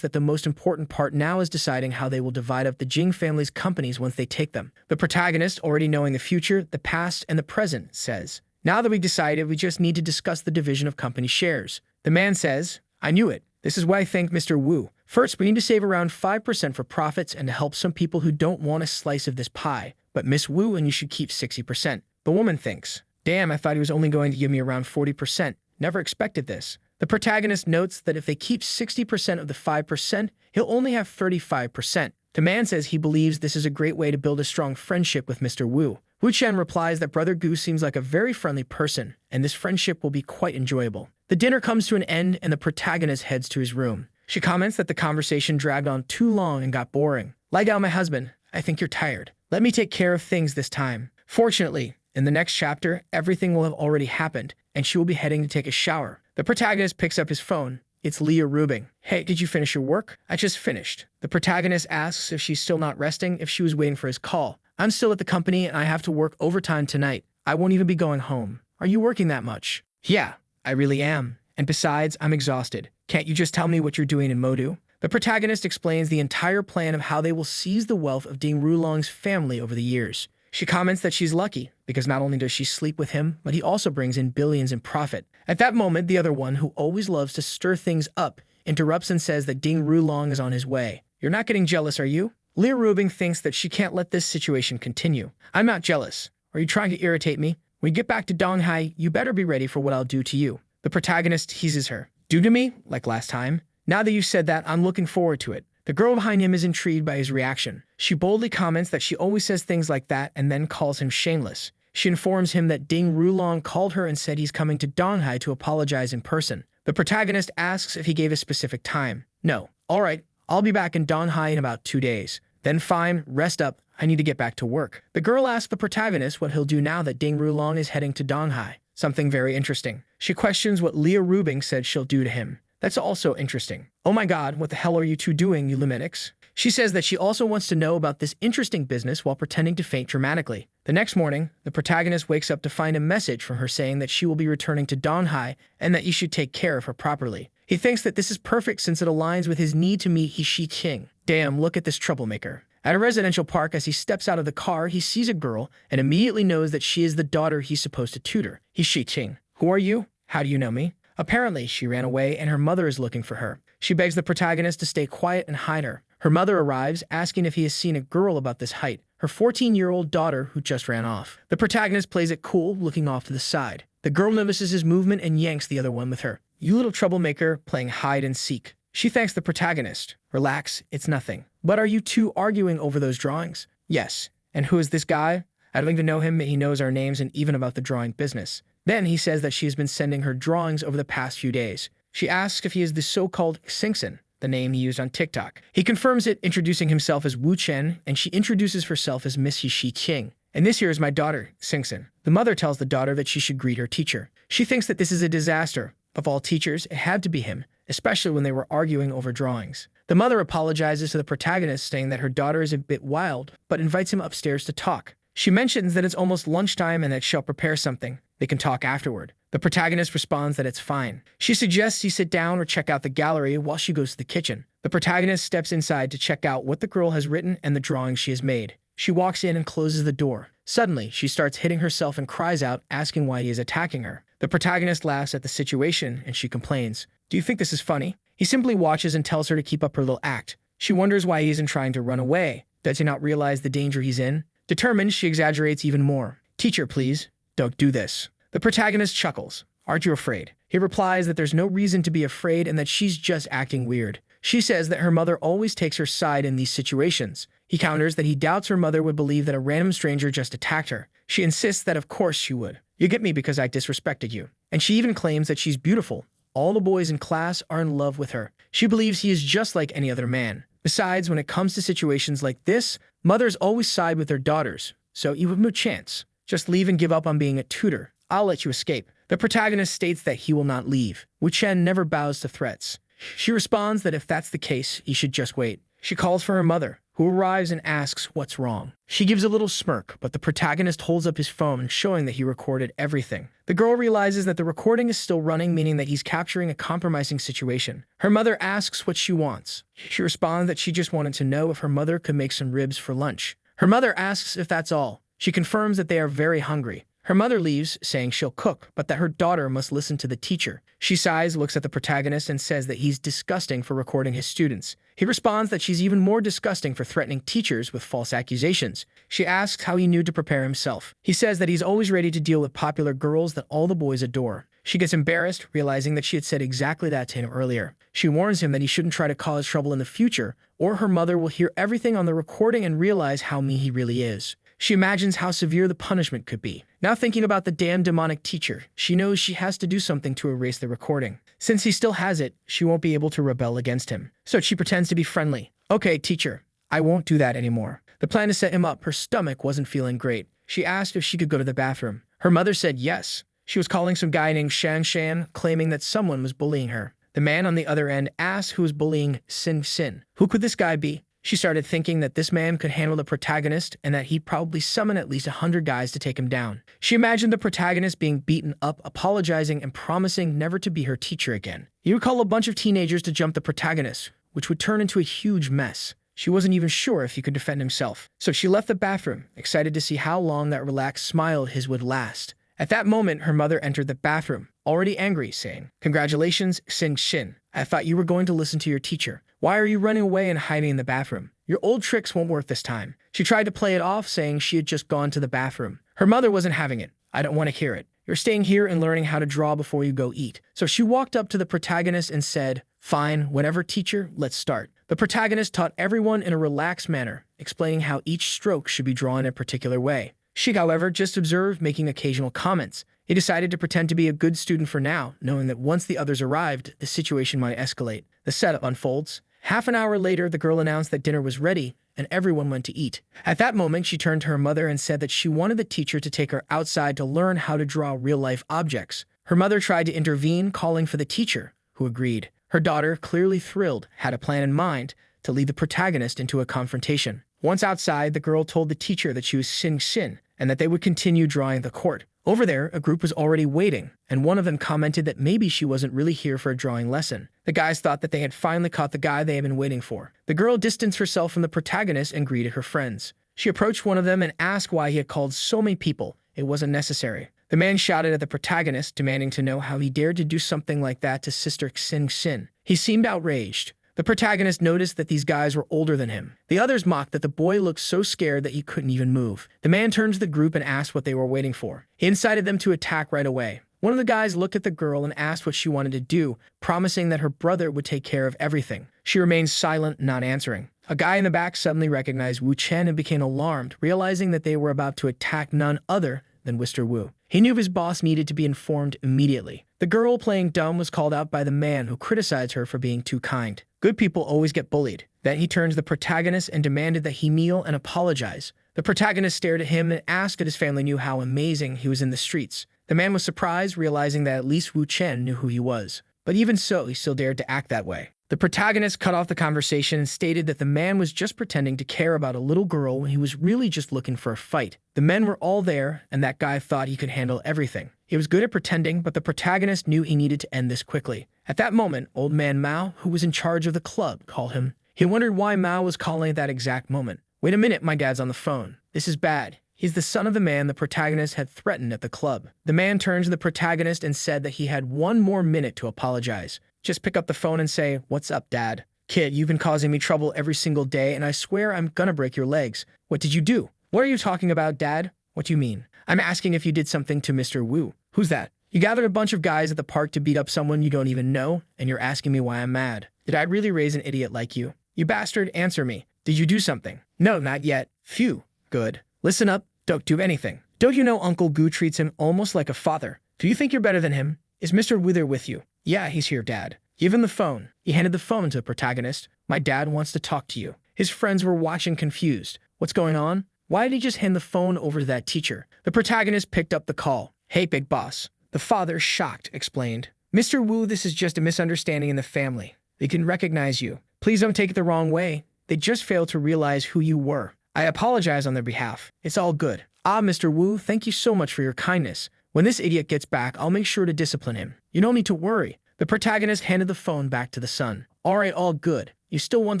Speaker 1: that the most important part now is deciding how they will divide up the Jing family's companies once they take them. The protagonist, already knowing the future, the past, and the present, says, now that we decided, we just need to discuss the division of company shares. The man says, I knew it. This is why I thanked Mr. Wu. First, we need to save around 5% for profits and to help some people who don't want a slice of this pie. But Miss Wu, and you should keep 60%. The woman thinks, damn, I thought he was only going to give me around 40%. Never expected this. The protagonist notes that if they keep 60% of the 5%, he'll only have 35%. The man says he believes this is a great way to build a strong friendship with Mr. Wu. Wu Chen replies that Brother Gu seems like a very friendly person, and this friendship will be quite enjoyable. The dinner comes to an end, and the protagonist heads to his room. She comments that the conversation dragged on too long and got boring. Lie down, my husband. I think you're tired. Let me take care of things this time. Fortunately, in the next chapter, everything will have already happened, and she will be heading to take a shower. The protagonist picks up his phone. It's Liu Rubing. Hey, did you finish your work? I just finished. The protagonist asks if she's still not resting, if she was waiting for his call. I'm still at the company and I have to work overtime tonight. I won't even be going home. Are you working that much? Yeah, I really am. And besides, I'm exhausted. Can't you just tell me what you're doing in Modu? The protagonist explains the entire plan of how they will seize the wealth of Ding Rulong's family over the years. She comments that she's lucky, because not only does she sleep with him, but he also brings in billions in profit. At that moment, the other one, who always loves to stir things up, interrupts and says that Ding Rulong is on his way. You're not getting jealous, are you? Liu Rubing thinks that she can't let this situation continue. I'm not jealous. Are you trying to irritate me? When you get back to Donghai, you better be ready for what I'll do to you. The protagonist teases her. Do to me? Like last time? Now that you've said that, I'm looking forward to it. The girl behind him is intrigued by his reaction. She boldly comments that she always says things like that and then calls him shameless. She informs him that Ding Rulong called her and said he's coming to Donghai to apologize in person. The protagonist asks if he gave a specific time. No. All right, I'll be back in Donghai in about 2 days. Then fine, rest up. I need to get back to work. The girl asks the protagonist what he'll do now that Ding Rulong is heading to Donghai. Something very interesting. She questions what Liu Rubing said she'll do to him. That's also interesting. Oh my God, what the hell are you two doing, you luminics? She says that she also wants to know about this interesting business while pretending to faint dramatically. The next morning, the protagonist wakes up to find a message from her saying that she will be returning to Donghai and that you should take care of her properly. He thinks that this is perfect since it aligns with his need to meet Shi Qing. Damn, look at this troublemaker. At a residential park, as he steps out of the car, he sees a girl and immediately knows that she is the daughter he's supposed to tutor. Shi Qing. Who are you? How do you know me? Apparently, she ran away and her mother is looking for her. She begs the protagonist to stay quiet and hide her. Her mother arrives, asking if he has seen a girl about this height, her 14-year-old daughter who just ran off. The protagonist plays it cool, looking off to the side. The girl notices his movement and yanks the other one with her. You little troublemaker, playing hide and seek. She thanks the protagonist. Relax, it's nothing. But are you two arguing over those drawings? Yes. And who is this guy? I don't even know him, but he knows our names and even about the drawing business. Then he says that she has been sending her drawings over the past few days. She asks if he is the so-called Xingxin, the name he used on TikTok. He confirms it, introducing himself as Wu Chen, and she introduces herself as Miss Shi Qing. And this here is my daughter, Xingxin. The mother tells the daughter that she should greet her teacher. She thinks that this is a disaster. Of all teachers, it had to be him, especially when they were arguing over drawings. The mother apologizes to the protagonist, saying that her daughter is a bit wild, but invites him upstairs to talk. She mentions that it's almost lunchtime and that she'll prepare something. They can talk afterward. The protagonist responds that it's fine. She suggests he sit down or check out the gallery while she goes to the kitchen. The protagonist steps inside to check out what the girl has written and the drawings she has made. She walks in and closes the door. Suddenly, she starts hitting herself and cries out, asking why he is attacking her. The protagonist laughs at the situation and she complains. Do you think this is funny? He simply watches and tells her to keep up her little act. She wonders why he isn't trying to run away. Does he not realize the danger he's in? Determined, she exaggerates even more. Teacher, please, don't do this. The protagonist chuckles. Aren't you afraid? He replies that there's no reason to be afraid and that she's just acting weird. She says that her mother always takes her side in these situations. He counters that he doubts her mother would believe that a random stranger just attacked her. She insists that of course she would. You get me because I disrespected you. And she even claims that she's beautiful. All the boys in class are in love with her. She believes he is just like any other man. Besides, when it comes to situations like this, mothers always side with their daughters. So you have no chance. Just leave and give up on being a tutor. I'll let you escape. The protagonist states that he will not leave. Wu Chen never bows to threats. She responds that if that's the case, he should just wait. She calls for her mother, who arrives and asks what's wrong. She gives a little smirk, but the protagonist holds up his phone, showing that he recorded everything. The girl realizes that the recording is still running, meaning that he's capturing a compromising situation. Her mother asks what she wants. She responds that she just wanted to know if her mother could make some ribs for lunch. Her mother asks if that's all. She confirms that they are very hungry. Her mother leaves, saying she'll cook, but that her daughter must listen to the teacher. She sighs, looks at the protagonist, and says that he's disgusting for recording his students. He responds that she's even more disgusting for threatening teachers with false accusations. She asks how he knew to prepare himself. He says that he's always ready to deal with popular girls that all the boys adore. She gets embarrassed, realizing that she had said exactly that to him earlier. She warns him that he shouldn't try to cause trouble in the future, or her mother will hear everything on the recording and realize how mean he really is. She imagines how severe the punishment could be. Now thinking about the damn demonic teacher, she knows she has to do something to erase the recording. Since he still has it, she won't be able to rebel against him. So she pretends to be friendly. Okay, teacher, I won't do that anymore. The plan to set him up, her stomach wasn't feeling great. She asked if she could go to the bathroom. Her mother said yes. She was calling some guy named Shan Shan, claiming that someone was bullying her. The man on the other end asked who was bullying Sin Sin. Who could this guy be? She started thinking that this man could handle the protagonist and that he'd probably summon at least 100 guys to take him down. She imagined the protagonist being beaten up, apologizing, and promising never to be her teacher again. He would call a bunch of teenagers to jump the protagonist, which would turn into a huge mess. She wasn't even sure if he could defend himself. So she left the bathroom, excited to see how long that relaxed smile of his would last. At that moment, her mother entered the bathroom, already angry, saying, "Congratulations, Sin Shin. I thought you were going to listen to your teacher. Why are you running away and hiding in the bathroom? Your old tricks won't work this time." She tried to play it off, saying she had just gone to the bathroom. Her mother wasn't having it. "I don't want to hear it. You're staying here and learning how to draw before you go eat." So she walked up to the protagonist and said, "Fine, whatever, teacher, let's start." The protagonist taught everyone in a relaxed manner, explaining how each stroke should be drawn in a particular way. She, however, just observed, making occasional comments. He decided to pretend to be a good student for now, knowing that once the others arrived, the situation might escalate. The setup unfolds. Half an hour later, the girl announced that dinner was ready, and everyone went to eat. At that moment, she turned to her mother and said that she wanted the teacher to take her outside to learn how to draw real-life objects. Her mother tried to intervene, calling for the teacher, who agreed. Her daughter, clearly thrilled, had a plan in mind to lead the protagonist into a confrontation. Once outside, the girl told the teacher that she was Sin Sin, and that they would continue drawing the court. Over there, a group was already waiting, and one of them commented that maybe she wasn't really here for a drawing lesson. The guys thought that they had finally caught the guy they had been waiting for. The girl distanced herself from the protagonist and greeted her friends. She approached one of them and asked why he had called so many people. It wasn't necessary. The man shouted at the protagonist, demanding to know how he dared to do something like that to Sister Xin Xin. He seemed outraged. The protagonist noticed that these guys were older than him. The others mocked that the boy looked so scared that he couldn't even move. The man turned to the group and asked what they were waiting for. He incited them to attack right away. One of the guys looked at the girl and asked what she wanted to do, promising that her brother would take care of everything. She remained silent, not answering. A guy in the back suddenly recognized Wu Chen and became alarmed, realizing that they were about to attack none other than Mr. Wu. He knew his boss needed to be informed immediately. The girl playing dumb was called out by the man, who criticized her for being too kind. Good people always get bullied. Then he turned to the protagonist and demanded that he kneel and apologize. The protagonist stared at him and asked if his family knew how amazing he was in the streets. The man was surprised, realizing that at least Wu Chen knew who he was. But even so, he still dared to act that way. The protagonist cut off the conversation and stated that the man was just pretending to care about a little girl when he was really just looking for a fight. The men were all there, and that guy thought he could handle everything. He was good at pretending, but the protagonist knew he needed to end this quickly. At that moment, old man Mao, who was in charge of the club, called him. He wondered why Mao was calling at that exact moment. "Wait a minute, my dad's on the phone. This is bad. He's the son of the man the protagonist had threatened at the club." The man turned to the protagonist and said that he had one more minute to apologize. "Just pick up the phone and say, 'What's up, Dad?' Kid, you've been causing me trouble every single day, and I swear I'm gonna break your legs." "What did you do?" "What are you talking about, Dad?" "What do you mean?" "I'm asking if you did something to Mr. Wu." "Who's that?" "You gathered a bunch of guys at the park to beat up someone you don't even know, and you're asking me why I'm mad. Did I really raise an idiot like you? You bastard, answer me. Did you do something?" "No, not yet." "Phew. Good. Listen up. Don't do anything. Don't you know Uncle Gu treats him almost like a father? Do you think you're better than him? Is Mr. Wu there with you?" "Yeah, he's here, Dad." "Give him the phone." He handed the phone to the protagonist. "My dad wants to talk to you." His friends were watching confused. "What's going on? Why did he just hand the phone over to that teacher?" The protagonist picked up the call. "Hey, big boss." The father, shocked, explained. "Mr. Wu, this is just a misunderstanding in the family. They can recognize you. Please don't take it the wrong way. They just failed to realize who you were. I apologize on their behalf. It's all good." "Ah, Mr. Wu, thank you so much for your kindness. When this idiot gets back, I'll make sure to discipline him. You don't need to worry." The protagonist handed the phone back to the son. "All right, all good. You still want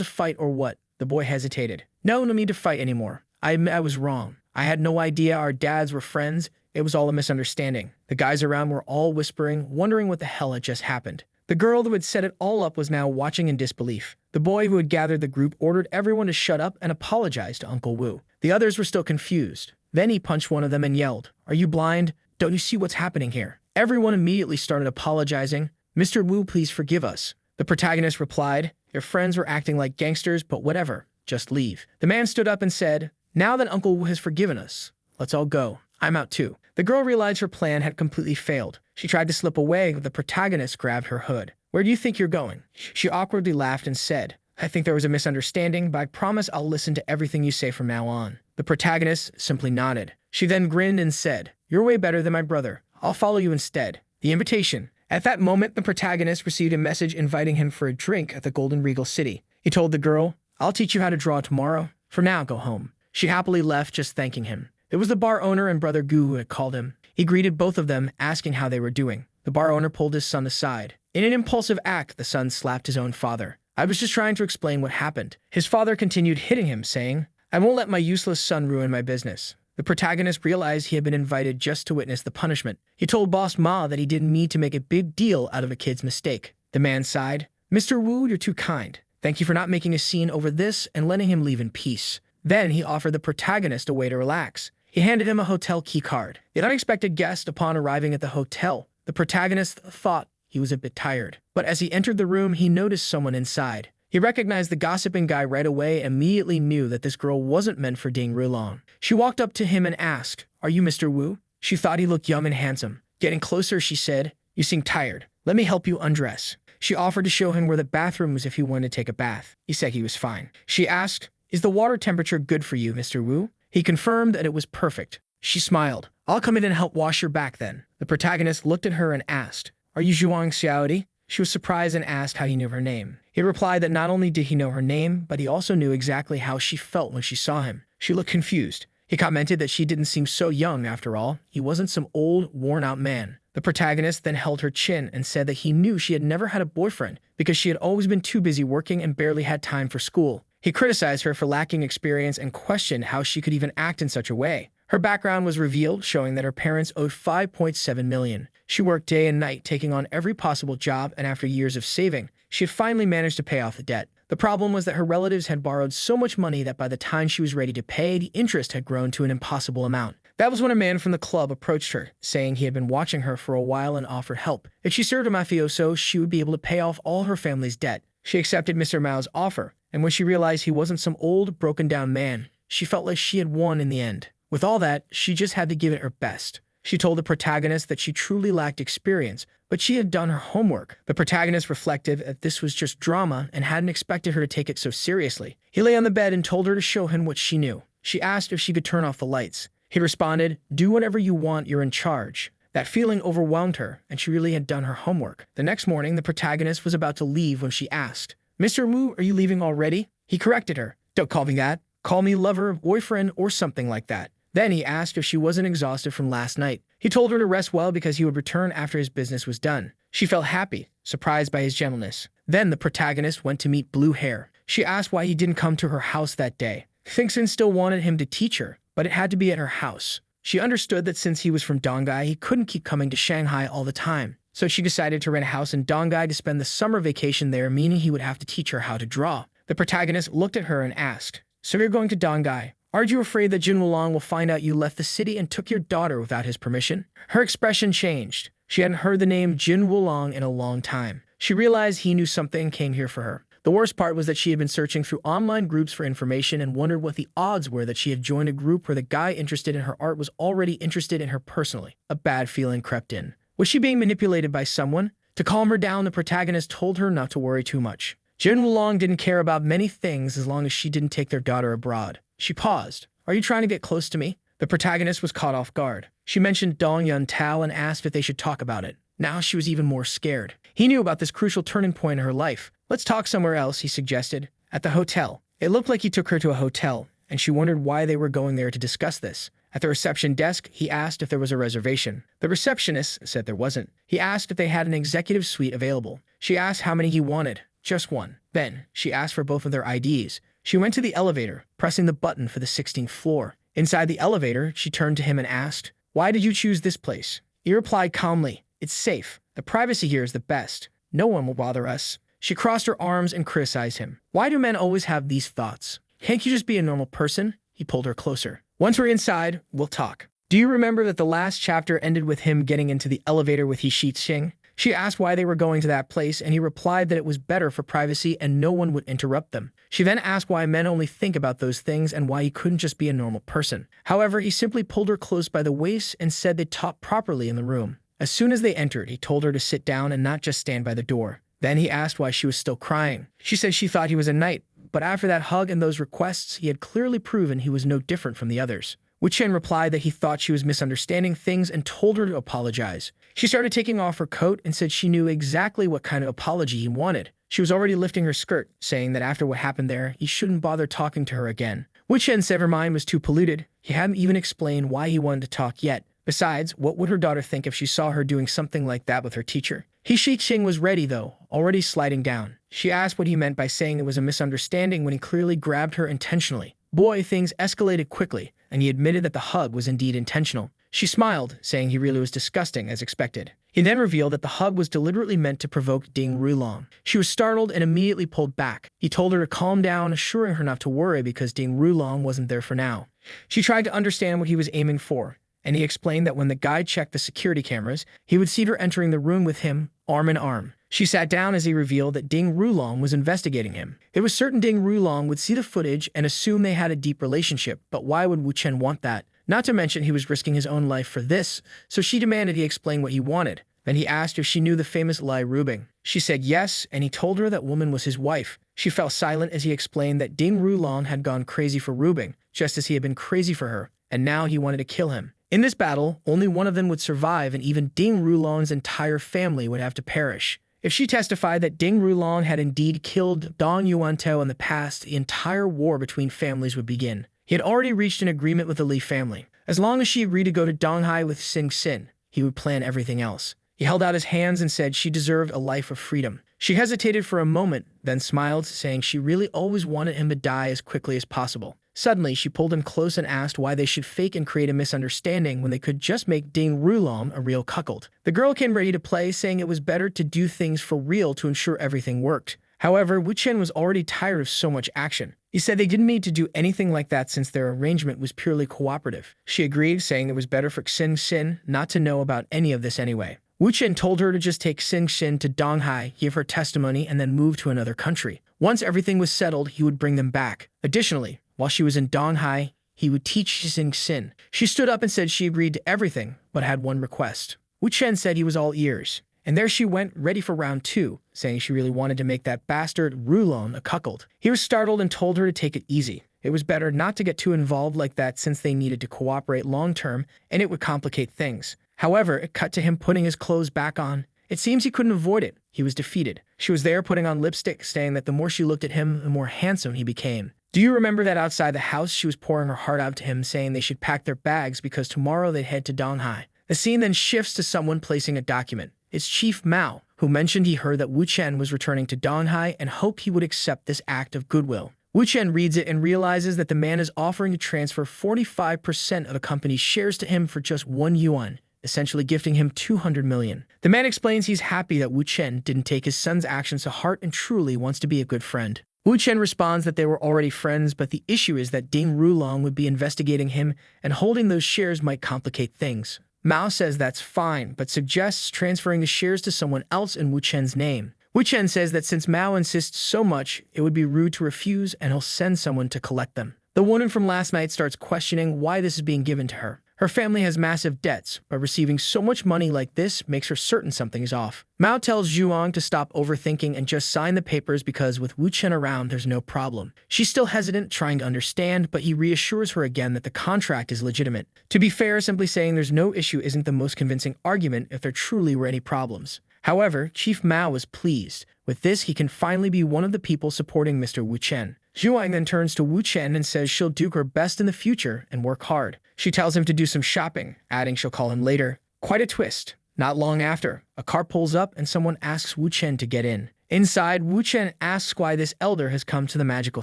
Speaker 1: to fight or what?" The boy hesitated. "No need to fight anymore. I admit I was wrong. I had no idea our dads were friends. It was all a misunderstanding." The guys around were all whispering, wondering what the hell had just happened. The girl who had set it all up was now watching in disbelief. The boy who had gathered the group ordered everyone to shut up and apologize to Uncle Wu. The others were still confused. Then he punched one of them and yelled, "Are you blind? Don't you see what's happening here?" Everyone immediately started apologizing. "Mr. Wu, please forgive us." The protagonist replied, "Your friends were acting like gangsters, but whatever. Just leave." The man stood up and said, "Now that Uncle Wu has forgiven us, let's all go. I'm out too." The girl realized her plan had completely failed. She tried to slip away, but the protagonist grabbed her hood. "Where do you think you're going?" She awkwardly laughed and said, "I think there was a misunderstanding, but I promise I'll listen to everything you say from now on." The protagonist simply nodded. She then grinned and said, "You're way better than my brother. I'll follow you instead." The invitation. At that moment, the protagonist received a message inviting him for a drink at the Golden Regal City. He told the girl, "I'll teach you how to draw tomorrow. For now, go home." She happily left, just thanking him. It was the bar owner and brother Gu who had called him. He greeted both of them, asking how they were doing. The bar owner pulled his son aside. In an impulsive act, the son slapped his own father. "I was just trying to explain what happened." His father continued hitting him, saying, "I won't let my useless son ruin my business." The protagonist realized he had been invited just to witness the punishment. He told Boss Ma that he didn't need to make a big deal out of a kid's mistake. The man sighed. "Mr. Wu, you're too kind. Thank you for not making a scene over this and letting him leave in peace." Then he offered the protagonist a way to relax. He handed him a hotel key card. An unexpected guest upon arriving at the hotel. The protagonist thought he was a bit tired, but as he entered the room, he noticed someone inside. He recognized the gossiping guy right away and immediately knew that this girl wasn't meant for Ding Rulong. She walked up to him and asked, "Are you Mr. Wu?" She thought he looked young and handsome. Getting closer, she said, "You seem tired. Let me help you undress." She offered to show him where the bathroom was if he wanted to take a bath. He said he was fine. She asked, "Is the water temperature good for you, Mr. Wu?" He confirmed that it was perfect. She smiled. "I'll come in and help wash your back then." The protagonist looked at her and asked, "Are you Zhuang Xiaodi?" She was surprised and asked how he knew her name. He replied that not only did he know her name, but he also knew exactly how she felt when she saw him. She looked confused. He commented that she didn't seem so young after all. He wasn't some old, worn-out man. The protagonist then held her chin and said that he knew she had never had a boyfriend because she had always been too busy working and barely had time for school. He criticized her for lacking experience and questioned how she could even act in such a way. Her background was revealed, showing that her parents owed 5.7 million. She worked day and night, taking on every possible job, and after years of saving, she had finally managed to pay off the debt. The problem was that her relatives had borrowed so much money that by the time she was ready to pay, the interest had grown to an impossible amount. That was when a man from the club approached her, saying he had been watching her for a while and offered help. If she served a mafioso, she would be able to pay off all her family's debt. She accepted Mr. Mao's offer, and when she realized he wasn't some old, broken-down man, she felt like she had won in the end. With all that, she just had to give it her best. She told the protagonist that she truly lacked experience, but she had done her homework. The protagonist reflected that this was just drama and hadn't expected her to take it so seriously. He lay on the bed and told her to show him what she knew. She asked if she could turn off the lights. He responded, "Do whatever you want, you're in charge." That feeling overwhelmed her, and she really had done her homework. The next morning, the protagonist was about to leave when she asked, "Mr. Wu, are you leaving already?" He corrected her. "Don't call me that. Call me lover, boyfriend, or something like that." Then he asked if she wasn't exhausted from last night. He told her to rest well because he would return after his business was done. She felt happy, surprised by his gentleness. Then the protagonist went to meet Blue Hair. She asked why he didn't come to her house that day. Fingsin still wanted him to teach her, but it had to be at her house. She understood that since he was from Donghai, he couldn't keep coming to Shanghai all the time. So she decided to rent a house in Donghai to spend the summer vacation there, meaning he would have to teach her how to draw. The protagonist looked at her and asked, "So you're going to Donghai? Aren't you afraid that Jin Wulong will find out you left the city and took your daughter without his permission?" Her expression changed. She hadn't heard the name Jin Wulong in a long time. She realized he knew something and came here for her. The worst part was that she had been searching through online groups for information and wondered what the odds were that she had joined a group where the guy interested in her art was already interested in her personally. A bad feeling crept in. Was she being manipulated by someone? To calm her down, the protagonist told her not to worry too much. Jin Wulong didn't care about many things as long as she didn't take their daughter abroad. She paused. "Are you trying to get close to me?" The protagonist was caught off guard. She mentioned Dong Yun Tao and asked if they should talk about it. Now she was even more scared. He knew about this crucial turning point in her life. "Let's talk somewhere else," he suggested. At the hotel. It looked like he took her to a hotel, and she wondered why they were going there to discuss this. At the reception desk, he asked if there was a reservation. The receptionist said there wasn't. He asked if they had an executive suite available. She asked how many he wanted. Just one. Then, she asked for both of their IDs. She went to the elevator, pressing the button for the 16th floor. Inside the elevator, she turned to him and asked, "Why did you choose this place?" He replied calmly, "It's safe. The privacy here is the best. No one will bother us." She crossed her arms and criticized him. "Why do men always have these thoughts? Can't you just be a normal person?" He pulled her closer. "Once we're inside, we'll talk. Do you remember that the last chapter ended with him getting into the elevator with Xing?" She asked why they were going to that place, and he replied that it was better for privacy and no one would interrupt them. She then asked why men only think about those things and why he couldn't just be a normal person. However, he simply pulled her close by the waist and said they'd talk properly in the room. As soon as they entered, he told her to sit down and not just stand by the door. Then he asked why she was still crying. She said she thought he was a knight, but after that hug and those requests, he had clearly proven he was no different from the others. Chen replied that he thought she was misunderstanding things and told her to apologize. She started taking off her coat and said she knew exactly what kind of apology he wanted. She was already lifting her skirt, saying that after what happened there, he shouldn't bother talking to her again. Chen said her mind was too polluted. He hadn't even explained why he wanted to talk yet. Besides, what would her daughter think if she saw her doing something like that with her teacher? Xing was ready, though, already sliding down. She asked what he meant by saying it was a misunderstanding when he clearly grabbed her intentionally. Boy, things escalated quickly, and he admitted that the hug was indeed intentional. She smiled, saying he really was disgusting, as expected. He then revealed that the hug was deliberately meant to provoke Ding Rulong. She was startled and immediately pulled back. He told her to calm down, assuring her not to worry because Ding Rulong wasn't there for now. She tried to understand what he was aiming for, and he explained that when the guy checked the security cameras, he would see her entering the room with him, arm in arm. She sat down as he revealed that Ding Rulong was investigating him. It was certain Ding Rulong would see the footage and assume they had a deep relationship, but why would Wu Chen want that? Not to mention he was risking his own life for this, so she demanded he explain what he wanted. Then he asked if she knew the famous Lai Rubing. She said yes, and he told her that woman was his wife. She fell silent as he explained that Ding Rulong had gone crazy for Rubing, just as he had been crazy for her, and now he wanted to kill him. In this battle, only one of them would survive, and even Ding Rulong's entire family would have to perish. If she testified that Ding Rulong had indeed killed Dong Yuantao in the past, the entire war between families would begin. He had already reached an agreement with the Li family. As long as she agreed to go to Donghai with Xin, he would plan everything else. He held out his hands and said she deserved a life of freedom. She hesitated for a moment, then smiled, saying she really always wanted him to die as quickly as possible. Suddenly, she pulled him close and asked why they should fake and create a misunderstanding when they could just make Ding Rulong a real cuckold. The girl came ready to play, saying it was better to do things for real to ensure everything worked. However, Wu Chen was already tired of so much action. He said they didn't need to do anything like that since their arrangement was purely cooperative. She agreed, saying it was better for Xin not to know about any of this anyway. Wu Chen told her to just take Xin to Donghai, give her testimony, and then move to another country. Once everything was settled, he would bring them back. Additionally, while she was in Donghai, he would teach Xin. She stood up and said she agreed to everything, but had one request. Wu Chen said he was all ears. And there she went, ready for round 2, saying she really wanted to make that bastard Rulong a cuckold. He was startled and told her to take it easy. It was better not to get too involved like that since they needed to cooperate long-term, and it would complicate things. However, it cut to him putting his clothes back on. It seems he couldn't avoid it. He was defeated. She was there putting on lipstick, saying that the more she looked at him, the more handsome he became. Do you remember that outside the house she was pouring her heart out to him, saying they should pack their bags because tomorrow they'd head to Donghai? The scene then shifts to someone placing a document. It's Chief Mao, who mentioned he heard that Wu Chen was returning to Donghai and hoped he would accept this act of goodwill. Wu Chen reads it and realizes that the man is offering to transfer 45% of the company's shares to him for just 1 yuan, essentially gifting him 200 million. The man explains he's happy that Wu Chen didn't take his son's actions to heart and truly wants to be a good friend. Wu Chen responds that they were already friends, but the issue is that Ding Rulong would be investigating him, and holding those shares might complicate things. Mao says that's fine, but suggests transferring the shares to someone else in Wu Chen's name. Wu Chen says that since Mao insists so much, it would be rude to refuse, and he'll send someone to collect them. The woman from last night starts questioning why this is being given to her. Her family has massive debts, but receiving so much money like this makes her certain something is off. Mao tells Zhuang to stop overthinking and just sign the papers because with Wu Chen around, there's no problem. She's still hesitant, trying to understand, but he reassures her again that the contract is legitimate. To be fair, simply saying there's no issue isn't the most convincing argument if there truly were any problems. However, Chief Mao was pleased. With this, he can finally be one of the people supporting Mr. Wu Chen. Zhuang then turns to Wu Chen and says she'll do her best in the future and work hard. She tells him to do some shopping, adding she'll call him later. Quite a twist. Not long after, a car pulls up and someone asks Wu Chen to get in. Inside, Wu Chen asks why this elder has come to the magical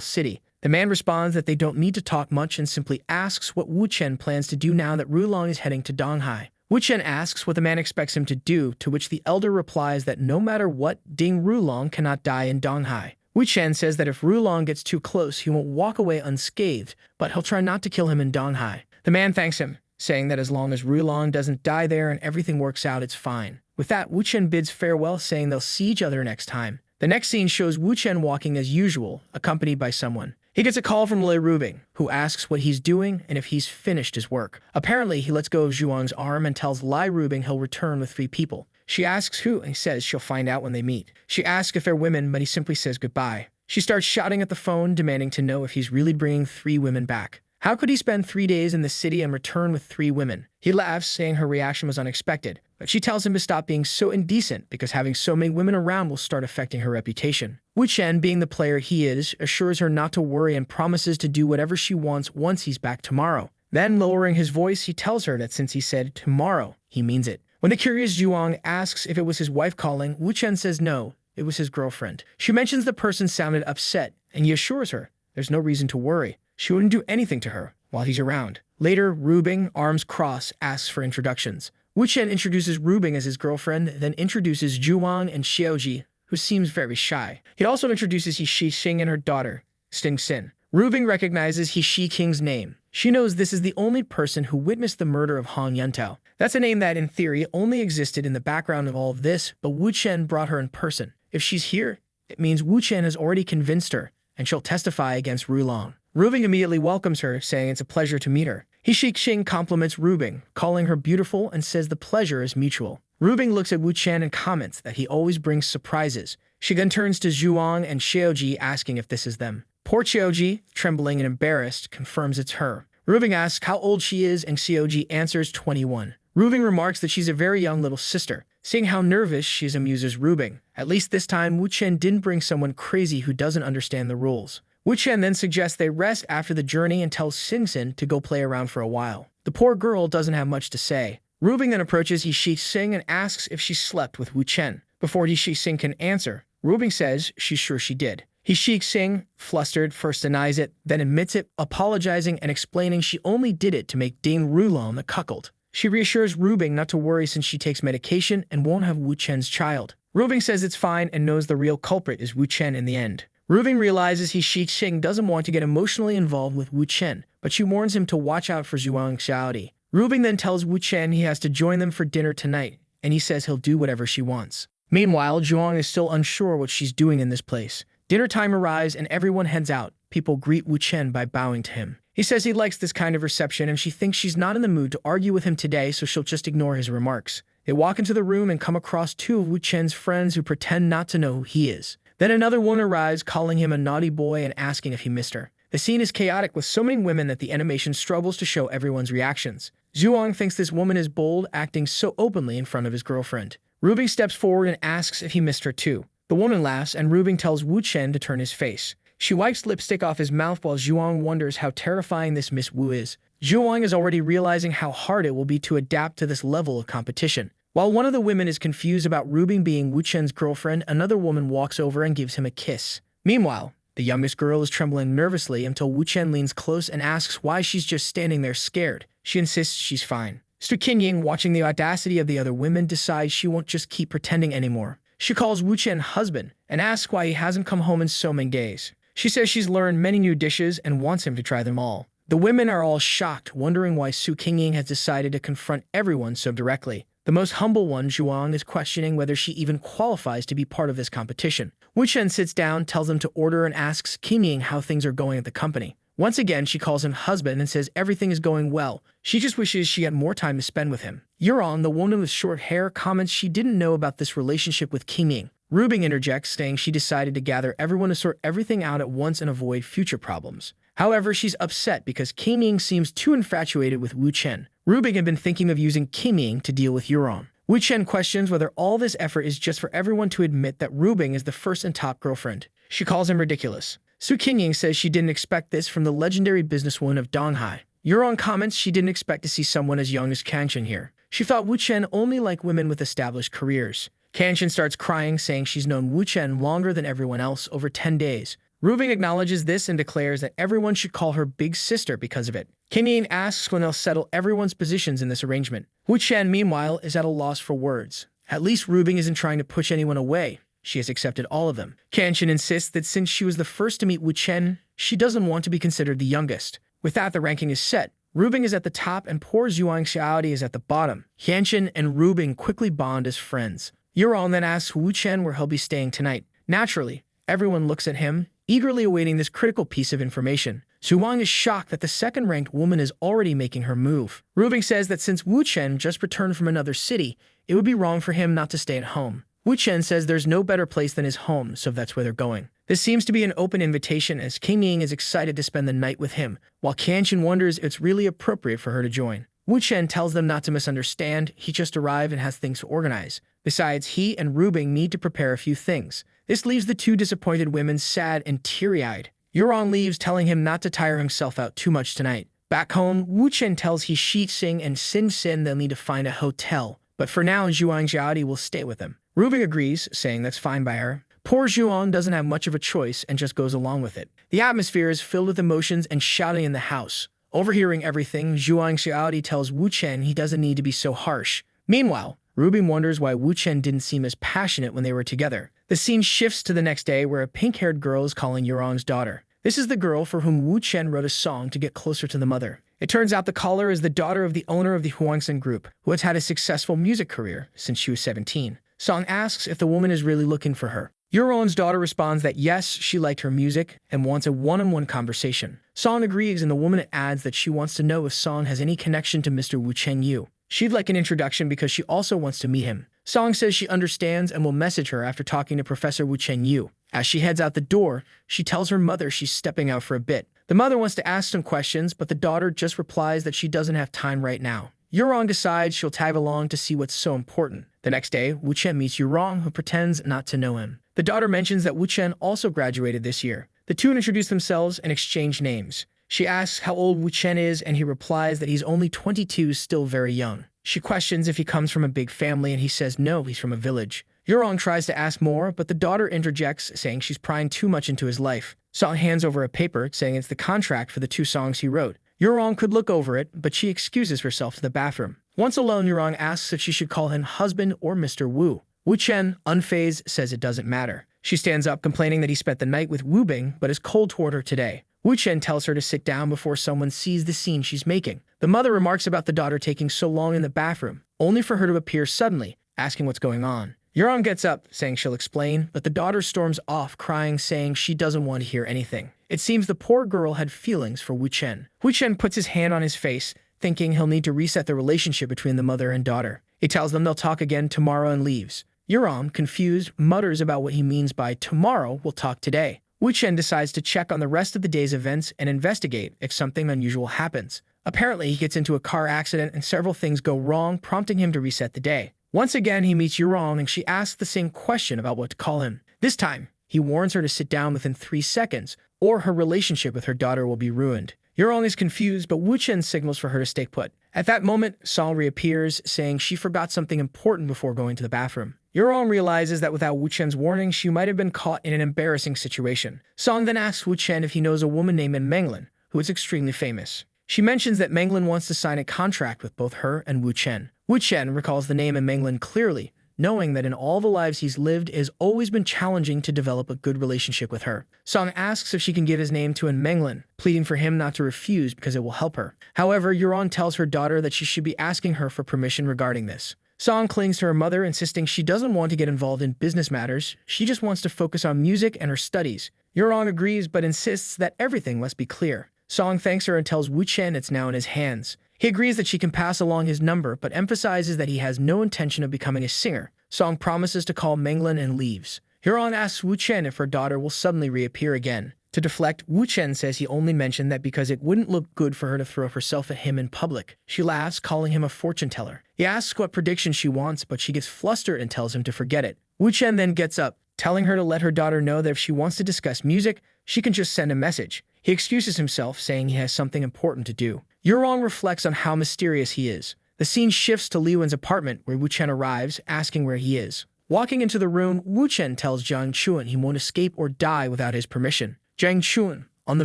Speaker 1: city. The man responds that they don't need to talk much and simply asks what Wu Chen plans to do now that Rulong is heading to Donghai. Wu Chen asks what the man expects him to do, to which the elder replies that no matter what, Ding Rulong cannot die in Donghai. Wu Chen says that if Rulong gets too close, he won't walk away unscathed, but he'll try not to kill him in Donghai. The man thanks him, saying that as long as Rulong doesn't die there and everything works out, it's fine. With that, Wu Chen bids farewell, saying they'll see each other next time. The next scene shows Wu Chen walking as usual, accompanied by someone. He gets a call from Lei Rubing, who asks what he's doing and if he's finished his work. Apparently, he lets go of Zhuang's arm and tells Lei Rubing he'll return with 3 people. She asks who, and he says she'll find out when they meet. She asks if they're women, but he simply says goodbye. She starts shouting at the phone, demanding to know if he's really bringing 3 women back. How could he spend 3 days in the city and return with 3 women? He laughs, saying her reaction was unexpected, but she tells him to stop being so indecent because having so many women around will start affecting her reputation. Wu Chen, being the player he is, assures her not to worry and promises to do whatever she wants once he's back tomorrow. Then, lowering his voice, he tells her that since he said tomorrow, he means it. When the curious Zhuang asks if it was his wife calling, Wu Chen says no, it was his girlfriend. She mentions the person sounded upset, and he assures her there's no reason to worry. She wouldn't do anything to her while he's around. Later, Rubing, arms crossed, asks for introductions. Wu Chen introduces Rubing as his girlfriend, then introduces Zhuang and Xiaoji, who seems very shy. He also introduces He Xing and her daughter, Sting Xin. Rubing recognizes He King's name. She knows this is the only person who witnessed the murder of Han Yuntao. That's a name that, in theory, only existed in the background of all of this, but Wu Chen brought her in person. If she's here, it means Wu Chen has already convinced her, and she'll testify against Rulong. Rubing immediately welcomes her, saying it's a pleasure to meet her. He Xing compliments Rubing, calling her beautiful and says the pleasure is mutual. Rubing looks at Wu Chen and comments that he always brings surprises. She then turns to Zhuang and Xiaoji, asking if this is them. Poor Xiaoji, trembling and embarrassed, confirms it's her. Rubing asks how old she is, and Xiaoji answers 21. Rubing remarks that she's a very young little sister. Seeing how nervous she amuses Rubing. At least this time, Wu Chen didn't bring someone crazy who doesn't understand the rules. Wu Chen then suggests they rest after the journey and tells Xingxin to go play around for a while. The poor girl doesn't have much to say. Rubing then approaches He Xing and asks if she slept with Wu Chen. Before He Xing can answer, Rubing says she's sure she did. He Xing, flustered, first denies it, then admits it, apologizing and explaining she only did it to make Ding Rulong the cuckold. She reassures Rubing not to worry since she takes medication and won't have Wu Chen's child. Rubing says it's fine and knows the real culprit is Wu Chen in the end. Rubing realizes He Xing doesn't want to get emotionally involved with Wu Chen, but she warns him to watch out for Zhuang Xiaodi. Rubing then tells Wu Chen he has to join them for dinner tonight, and he says he'll do whatever she wants. Meanwhile, Zhuang is still unsure what she's doing in this place. Dinner time arrives and everyone heads out. People greet Wu Chen by bowing to him. He says he likes this kind of reception and she thinks she's not in the mood to argue with him today, so she'll just ignore his remarks. They walk into the room and come across 2 of Wu Chen's friends who pretend not to know who he is. Then another one arrives, calling him a naughty boy and asking if he missed her. The scene is chaotic with so many women that the animation struggles to show everyone's reactions. Zhuang thinks this woman is bold, acting so openly in front of his girlfriend. Rubing steps forward and asks if he missed her too. The woman laughs, and Rubing tells Wu Chen to turn his face. She wipes lipstick off his mouth while Zhuang wonders how terrifying this Miss Wu is. Zhuang is already realizing how hard it will be to adapt to this level of competition. While one of the women is confused about Rubing being Wu Chen's girlfriend, another woman walks over and gives him a kiss. Meanwhile, the youngest girl is trembling nervously until Wu Chen leans close and asks why she's just standing there scared. She insists she's fine. Stu Qingying, watching the audacity of the other women, decides she won't just keep pretending anymore. She calls Wu Chen husband and asks why he hasn't come home in so many days. She says she's learned many new dishes and wants him to try them all. The women are all shocked, wondering why Su Qingying has decided to confront everyone so directly. The most humble one, Zhuang, is questioning whether she even qualifies to be part of this competition. Wu Chen sits down, tells him to order, and asks Qingying how things are going at the company. Once again, she calls him husband and says everything is going well. She just wishes she had more time to spend with him. Yuron, the woman with short hair, comments she didn't know about this relationship with Qingying. Rubing interjects, saying she decided to gather everyone to sort everything out at once and avoid future problems. However, she's upset because Qingying seems too infatuated with Wu Chen. Rubing had been thinking of using Qingying to deal with Yuron. Wu Chen questions whether all this effort is just for everyone to admit that Rubing is the first and top girlfriend. She calls him ridiculous. Su Qingying says she didn't expect this from the legendary businesswoman of Donghai. Yuron comments she didn't expect to see someone as young as Kanshin here. She thought Wu Chen only liked women with established careers. Kanshin starts crying, saying she's known Wu Chen longer than everyone else, over 10 days. Rubing acknowledges this and declares that everyone should call her big sister because of it. Qingying asks when they'll settle everyone's positions in this arrangement. Wu Chen, meanwhile, is at a loss for words. At least Rubing isn't trying to push anyone away. She has accepted all of them. Kanshin insists that since she was the first to meet Wu Chen, she doesn't want to be considered the youngest. With that, the ranking is set. Rubing is at the top and poor Zhuang Xiaodi is at the bottom. Kanshin and Rubing quickly bond as friends. Yuron then asks Wu Chen where he'll be staying tonight. Naturally, everyone looks at him, eagerly awaiting this critical piece of information. Zhuang is shocked that the second-ranked woman is already making her move. Rubing says that since Wu Chen just returned from another city, it would be wrong for him not to stay at home. Wu Chen says there's no better place than his home, so that's where they're going. This seems to be an open invitation as Qingying is excited to spend the night with him, while Kanshin wonders if it's really appropriate for her to join. Wu Chen tells them not to misunderstand, he just arrived and has things to organize. Besides, he and Rubing need to prepare a few things. This leaves the two disappointed women sad and teary-eyed. Yuron leaves, telling him not to tire himself out too much tonight. Back home, Wu Chen tells he Shi Xing and Sin Sin they'll need to find a hotel, but for now, Zhuang Xiaodi will stay with them. Rubing agrees, saying that's fine by her. Poor Zhuang doesn't have much of a choice and just goes along with it. The atmosphere is filled with emotions and shouting in the house. Overhearing everything, Zhuang Xiaodi tells Wu Chen he doesn't need to be so harsh. Meanwhile, Rubing wonders why Wu Chen didn't seem as passionate when they were together. The scene shifts to the next day where a pink-haired girl is calling Yuron's daughter. This is the girl for whom Wu Chen wrote a song to get closer to the mother. It turns out the caller is the daughter of the owner of the Huangsen Group, who has had a successful music career since she was 17. Song asks if the woman is really looking for her. Yuron's daughter responds that yes, she liked her music and wants a one-on-one conversation. Song agrees, and the woman adds that she wants to know if Song has any connection to Mr. Wu Chengyu. She'd like an introduction because she also wants to meet him. Song says she understands and will message her after talking to Professor Wu Chengyu. As she heads out the door, she tells her mother she's stepping out for a bit. The mother wants to ask some questions, but the daughter just replies that she doesn't have time right now. Yuron decides she'll tag along to see what's so important. The next day, Wu Chen meets Yuron, who pretends not to know him. The daughter mentions that Wu Chen also graduated this year. The two introduce themselves and exchange names. She asks how old Wu Chen is, and he replies that he's only 22, still very young. She questions if he comes from a big family, and he says no, he's from a village. Yuron tries to ask more, but the daughter interjects, saying she's prying too much into his life. Song hands over a paper, saying it's the contract for the 2 songs he wrote. Yuron could look over it, but she excuses herself to the bathroom. Once alone, Yuron asks if she should call him husband or Mr. Wu. Wu Chen, unfazed, says it doesn't matter. She stands up, complaining that he spent the night with Wu Bing, but is cold toward her today. Wu Chen tells her to sit down before someone sees the scene she's making. The mother remarks about the daughter taking so long in the bathroom, only for her to appear suddenly, asking what's going on. Yuron gets up, saying she'll explain, but the daughter storms off, crying, saying she doesn't want to hear anything. It seems the poor girl had feelings for Wu Chen. Wu Chen puts his hand on his face, thinking he'll need to reset the relationship between the mother and daughter. He tells them they'll talk again tomorrow and leaves. Yuron, confused, mutters about what he means by tomorrow, we'll talk today. Wu Chen decides to check on the rest of the day's events and investigate if something unusual happens. Apparently, he gets into a car accident and several things go wrong, prompting him to reset the day. Once again, he meets Yurong and she asks the same question about what to call him. This time, he warns her to sit down within 3 seconds, or her relationship with her daughter will be ruined. Yurong is confused, but Wu Chen signals for her to stay put. At that moment, Song reappears, saying she forgot something important before going to the bathroom. Yurong realizes that without Wu Chen's warning, she might have been caught in an embarrassing situation. Song then asks Wu Chen if he knows a woman named Menglin, who is extremely famous. She mentions that Menglin wants to sign a contract with both her and Wu Chen. Wu Chen recalls the name Menglin clearly, knowing that in all the lives he's lived, it has always been challenging to develop a good relationship with her. Song asks if she can give his name to Menglin, pleading for him not to refuse because it will help her. However, Yurong tells her daughter that she should be asking her for permission regarding this. Song clings to her mother, insisting she doesn't want to get involved in business matters, she just wants to focus on music and her studies. Yurong agrees but insists that everything must be clear. Song thanks her and tells Wu Chen it's now in his hands. He agrees that she can pass along his number, but emphasizes that he has no intention of becoming a singer. Song promises to call Menglin and leaves. Yurong asks Wu Chen if her daughter will suddenly reappear again. To deflect, Wu Chen says he only mentioned that because it wouldn't look good for her to throw herself at him in public. She laughs, calling him a fortune teller. He asks what prediction she wants, but she gets flustered and tells him to forget it. Wu Chen then gets up, telling her to let her daughter know that if she wants to discuss music, she can just send a message. He excuses himself, saying he has something important to do. Yurong reflects on how mysterious he is. The scene shifts to Li Wen's apartment, where Wu Chen arrives, asking where he is. Walking into the room, Wu Chen tells Jiang Chuan he won't escape or die without his permission. Jiang Chuan, on the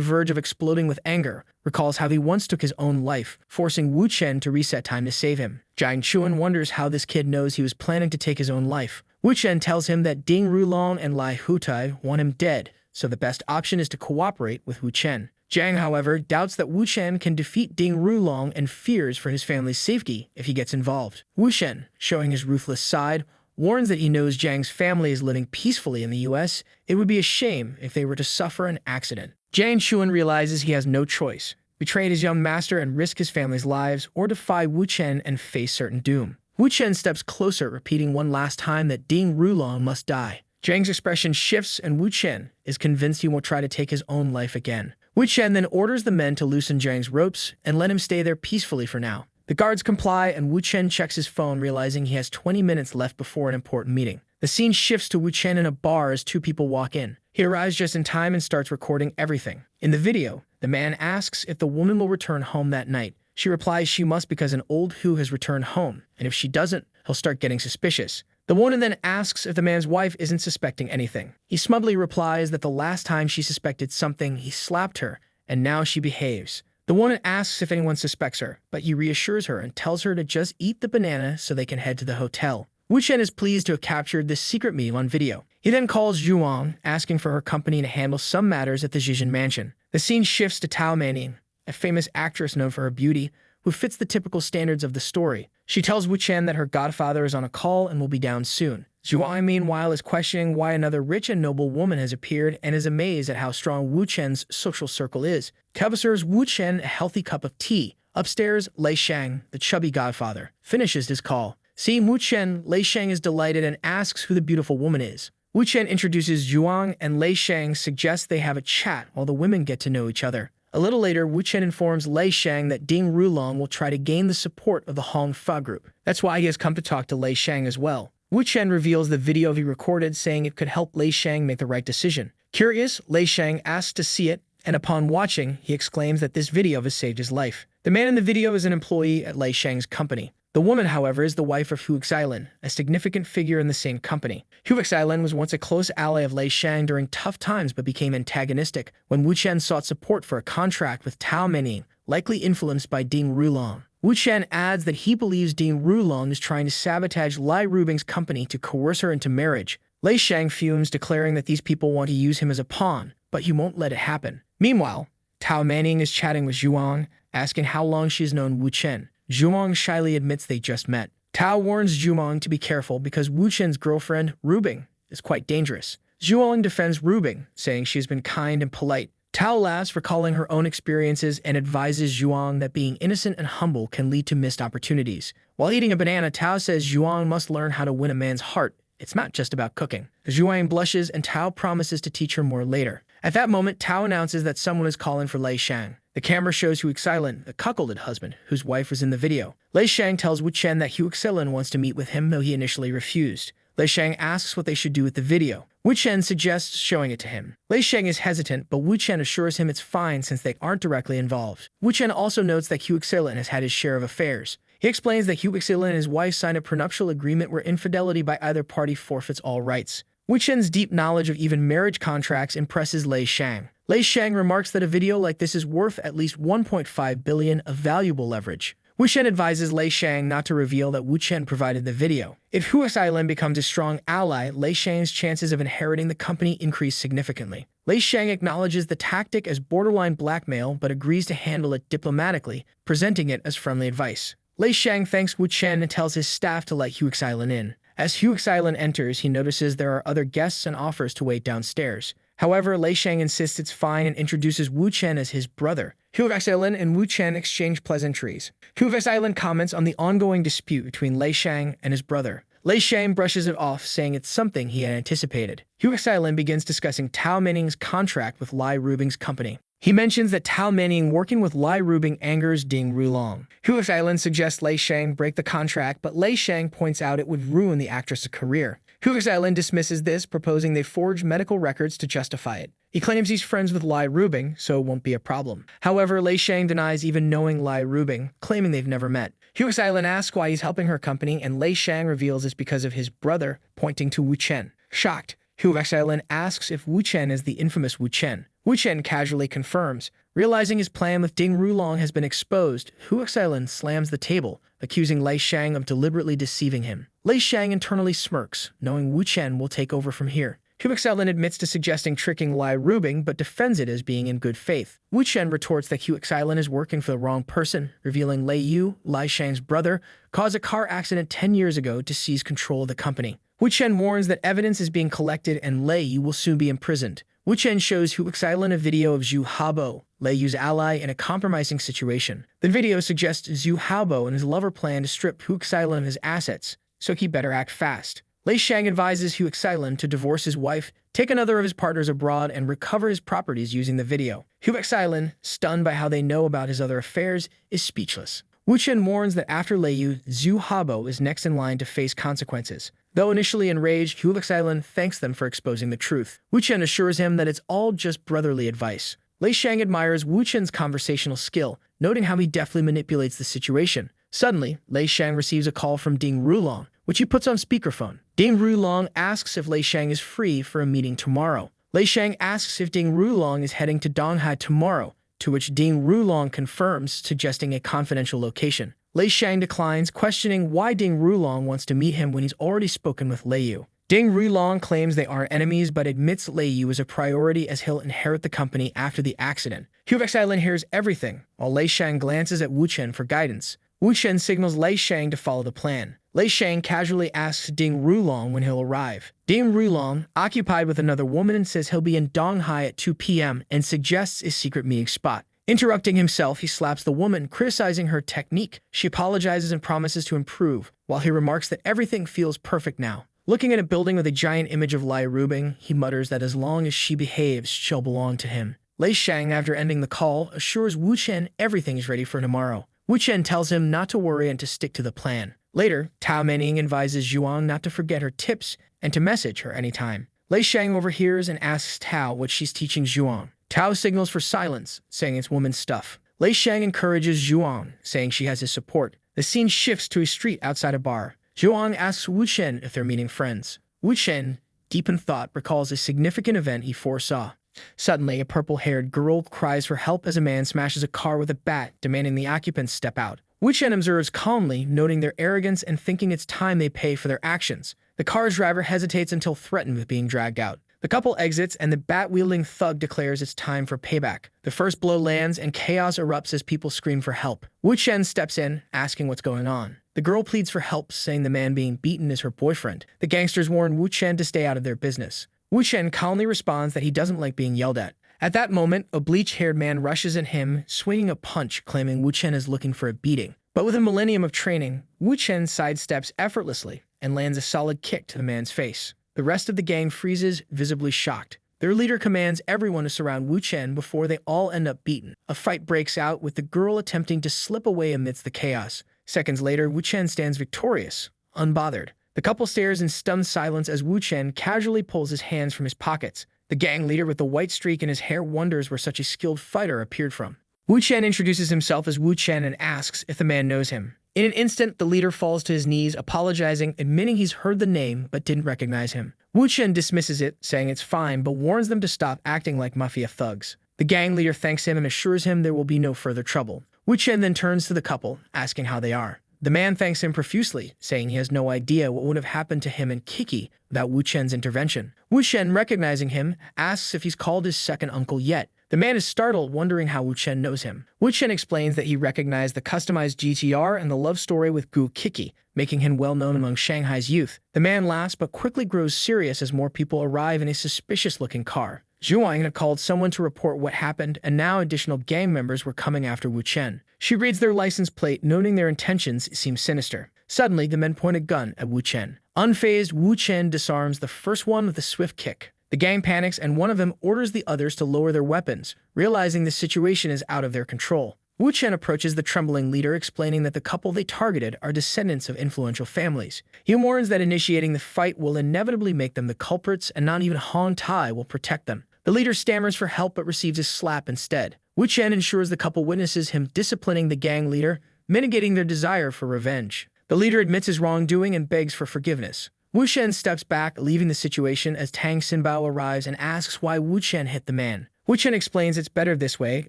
Speaker 1: verge of exploding with anger, recalls how he once took his own life, forcing Wu Chen to reset time to save him. Jiang Chuan wonders how this kid knows he was planning to take his own life. Wu Chen tells him that Ding Rulong and Lai Hutai want him dead, so the best option is to cooperate with Wu Chen. Jiang, however, doubts that Wu Chen can defeat Ding Rulong and fears for his family's safety if he gets involved. Wu Chen, showing his ruthless side, warns that he knows Jiang's family is living peacefully in the US. It would be a shame if they were to suffer an accident. Jiang Chuan realizes he has no choice: betray his young master and risk his family's lives, or defy Wu Chen and face certain doom. Wu Chen steps closer, repeating one last time that Ding Rulong must die. Jiang's expression shifts, and Wu Chen is convinced he won't try to take his own life again. Wu Chen then orders the men to loosen Jiang's ropes and let him stay there peacefully for now. The guards comply, and Wu Chen checks his phone, realizing he has 20 minutes left before an important meeting. The scene shifts to Wu Chen in a bar as 2 people walk in. He arrives just in time and starts recording everything. In the video, the man asks if the woman will return home that night. She replies she must because an old Hu has returned home, and if she doesn't, he'll start getting suspicious. The woman then asks if the man's wife isn't suspecting anything. He smugly replies that the last time she suspected something, he slapped her, and now she behaves. The woman asks if anyone suspects her, but he reassures her and tells her to just eat the banana so they can head to the hotel. Wu Chen is pleased to have captured this secret meeting on video. He then calls Zhuang, asking for her company to handle some matters at the Zhizhen mansion. The scene shifts to Tao Manning, a famous actress known for her beauty, who fits the typical standards of the story. She tells Wu Chen that her godfather is on a call and will be down soon. Zhuang, meanwhile, is questioning why another rich and noble woman has appeared and is amazed at how strong Wu Chen's social circle is. Cub serves Wu Chen a healthy cup of tea. Upstairs, Lei Shang, the chubby godfather, finishes his call. Seeing Wu Chen, Lei Shang is delighted and asks who the beautiful woman is. Wu Chen introduces Zhuang, and Lei Shang suggests they have a chat while the women get to know each other. A little later, Wu Chen informs Lei Shang that Ding Rulong will try to gain the support of the Hong Fa group. That's why he has come to talk to Lei Shang as well. Wu Chen reveals the video he recorded, saying it could help Lei Shang make the right decision. Curious, Lei Shang asks to see it, and upon watching, he exclaims that this video has saved his life. The man in the video is an employee at Lei Shang's company. The woman, however, is the wife of Hu Xilan, a significant figure in the same company. Hu Xilan was once a close ally of Lei Shang during tough times but became antagonistic when Wu Chen sought support for a contract with Tao Menning, likely influenced by Ding Rulong. Wu Chen adds that he believes Ding Rulong is trying to sabotage Lai Rubing's company to coerce her into marriage. Lei Shang fumes, declaring that these people want to use him as a pawn, but he won't let it happen. Meanwhile, Tao Manning is chatting with Zhuang, asking how long she's known Wu Chen. Zhuang shyly admits they just met. Tao warns Zhuang to be careful because Wu Chen's girlfriend, Rubing, is quite dangerous. Zhuang defends Rubing, saying she's been kind and polite. Tao laughs, recalling her own experiences, and advises Zhuang that being innocent and humble can lead to missed opportunities. While eating a banana, Tao says Zhuang must learn how to win a man's heart. It's not just about cooking. Zhuang blushes, and Tao promises to teach her more later. At that moment, Tao announces that someone is calling for Lei Shang. The camera shows Hu Xilin, the cuckolded husband, whose wife was in the video. Lei Shang tells Wu Chen that Hu Xilin wants to meet with him, though he initially refused. Lei Shang asks what they should do with the video. Wu Chen suggests showing it to him. Lei Shang is hesitant, but Wu Chen assures him it's fine since they aren't directly involved. Wu Chen also notes that Hu Xilin has had his share of affairs. He explains that Hu Xilin and his wife signed a prenuptial agreement where infidelity by either party forfeits all rights. Wu Chen's deep knowledge of even marriage contracts impresses Lei Shang. Lei Shang remarks that a video like this is worth at least 1.5 billion of valuable leverage. Wu Chen advises Lei Shang not to reveal that Wu Chen provided the video. If Hu Xilin becomes a strong ally, Lei Shang's chances of inheriting the company increase significantly. Lei Shang acknowledges the tactic as borderline blackmail but agrees to handle it diplomatically, presenting it as friendly advice. Lei Shang thanks Wu Chen and tells his staff to let Hu Xilin in. As Hu Xilin enters, he notices there are other guests and offers to wait downstairs. However, Lei Shang insists it's fine and introduces Wu Chen as his brother. Hu Xilin and Wu Chen exchange pleasantries. Hu Xilin comments on the ongoing dispute between Lei Shang and his brother. Lei Shang brushes it off, saying it's something he had anticipated. Hu Xilin begins discussing Tao Manning's contract with Lai Rubing's company. He mentions that Tao Manning working with Lai Rubing angers Ding Rulong. Hu Xilin suggests Lei Shang break the contract, but Lei Shang points out it would ruin the actress's career. Hu Xilin dismisses this, proposing they forge medical records to justify it. He claims he's friends with Lai Rubing, so it won't be a problem. However, Lei Shang denies even knowing Lai Rubing, claiming they've never met. Hu Xilin asks why he's helping her company, and Lei Shang reveals it's because of his brother, pointing to Wu Chen. Shocked, Hu Xilin asks if Wu Chen is the infamous Wu Chen. Wu Chen casually confirms. Realizing his plan with Ding Rulong has been exposed, Hu Xilin slams the table, accusing Lei Shang of deliberately deceiving him. Lei Shang internally smirks, knowing Wu Chen will take over from here. Hu Xilin admits to suggesting tricking Lai Rubing, but defends it as being in good faith. Wu Chen retorts that Hu Xilin is working for the wrong person, revealing Lei Yu, Lai Shang's brother, caused a car accident 10 years ago to seize control of the company. Wu Chen warns that evidence is being collected and Lei Yu will soon be imprisoned. Wu Chen shows Hu Xilin a video of Zhu Habo, Lei Yu's ally, in a compromising situation. The video suggests Zhu Habo and his lover plan to strip Hu Xilin of his assets, so he better act fast. Lei Shang advises Hu Xilin to divorce his wife, take another of his partners abroad, and recover his properties using the video. Hu Xilin, stunned by how they know about his other affairs, is speechless. Wu Chen warns that after Lei Yu, Zhu Habo is next in line to face consequences. Though initially enraged, Hu Xilin thanks them for exposing the truth. Wu Chen assures him that it's all just brotherly advice. Lei Shang admires Wu Chen's conversational skill, noting how he deftly manipulates the situation. Suddenly, Lei Shang receives a call from Ding Rulong, which he puts on speakerphone. Ding Rulong asks if Lei Shang is free for a meeting tomorrow. Lei Shang asks if Ding Rulong is heading to Donghai tomorrow, to which Ding Rulong confirms, suggesting a confidential location. Lei Shang declines, questioning why Ding Rulong wants to meet him when he's already spoken with Lei Yu. Ding Rulong claims they are enemies but admits Lei Yu is a priority as he'll inherit the company after the accident. Hu Xilin hears everything, while Lei Shang glances at Wu Chen for guidance. Wu Chen signals Lei Shang to follow the plan. Lei Shang casually asks Ding Rulong when he'll arrive. Ding Rulong, occupied with another woman, says he'll be in Donghai at 2 p.m. and suggests a secret meeting spot. Interrupting himself, he slaps the woman, criticizing her technique. She apologizes and promises to improve, while he remarks that everything feels perfect now. Looking at a building with a giant image of Lai Rubing, he mutters that as long as she behaves, she'll belong to him. Lei Shang, after ending the call, assures Wu Chen everything is ready for tomorrow. Wu Chen tells him not to worry and to stick to the plan. Later, Tao Manning advises Zhuang not to forget her tips and to message her anytime. Lei Shang overhears and asks Tao what she's teaching Zhuang. Tao signals for silence, saying it's woman's stuff. Lei Shang encourages Zhuang, saying she has his support. The scene shifts to a street outside a bar. Zhuang asks Wu Chen if they're meeting friends. Wu Chen, deep in thought, recalls a significant event he foresaw. Suddenly, a purple-haired girl cries for help as a man smashes a car with a bat, demanding the occupants step out. Wu Chen observes calmly, noting their arrogance and thinking it's time they pay for their actions. The car's driver hesitates until threatened with being dragged out. The couple exits, and the bat-wielding thug declares it's time for payback. The first blow lands, and chaos erupts as people scream for help. Wu Chen steps in, asking what's going on. The girl pleads for help, saying the man being beaten is her boyfriend. The gangsters warn Wu Chen to stay out of their business. Wu Chen calmly responds that he doesn't like being yelled at. At that moment, a bleach-haired man rushes at him, swinging a punch, claiming Wu Chen is looking for a beating. But with a millennium of training, Wu Chen sidesteps effortlessly and lands a solid kick to the man's face. The rest of the gang freezes, visibly shocked. Their leader commands everyone to surround Wu Chen before they all end up beaten. A fight breaks out with the girl attempting to slip away amidst the chaos. Seconds later, Wu Chen stands victorious, unbothered. The couple stares in stunned silence as Wu Chen casually pulls his hands from his pockets. The gang leader with the white streak in his hair wonders where such a skilled fighter appeared from. Wu Chen introduces himself as Wu Chen and asks if the man knows him. In an instant, the leader falls to his knees, apologizing, admitting he's heard the name but didn't recognize him. Wu Chen dismisses it, saying it's fine, but warns them to stop acting like mafia thugs. The gang leader thanks him and assures him there will be no further trouble. Wu Chen then turns to the couple, asking how they are. The man thanks him profusely, saying he has no idea what would have happened to him and Kiki without Wu Chen's intervention. Wu Chen, recognizing him, asks if he's called his second uncle yet. The man is startled, wondering how Wu Chen knows him. Wu Chen explains that he recognized the customized GTR and the love story with Gu Kiki, making him well known among Shanghai's youth. The man laughs but quickly grows serious as more people arrive in a suspicious-looking car. Zhuang had called someone to report what happened, and now additional gang members were coming after Wu Chen. She reads their license plate, noting their intentions seem sinister. Suddenly, the men point a gun at Wu Chen. Unfazed, Wu Chen disarms the first one with a swift kick. The gang panics, and one of them orders the others to lower their weapons, realizing the situation is out of their control. Wu Chen approaches the trembling leader, explaining that the couple they targeted are descendants of influential families. He warns that initiating the fight will inevitably make them the culprits, and not even Hong Tai will protect them. The leader stammers for help but receives a slap instead. Wu Chen ensures the couple witnesses him disciplining the gang leader, mitigating their desire for revenge. The leader admits his wrongdoing and begs for forgiveness. Wu Chen steps back, leaving the situation as Tang Xinbao arrives and asks why Wu Chen hit the man. Wu Chen explains it's better this way,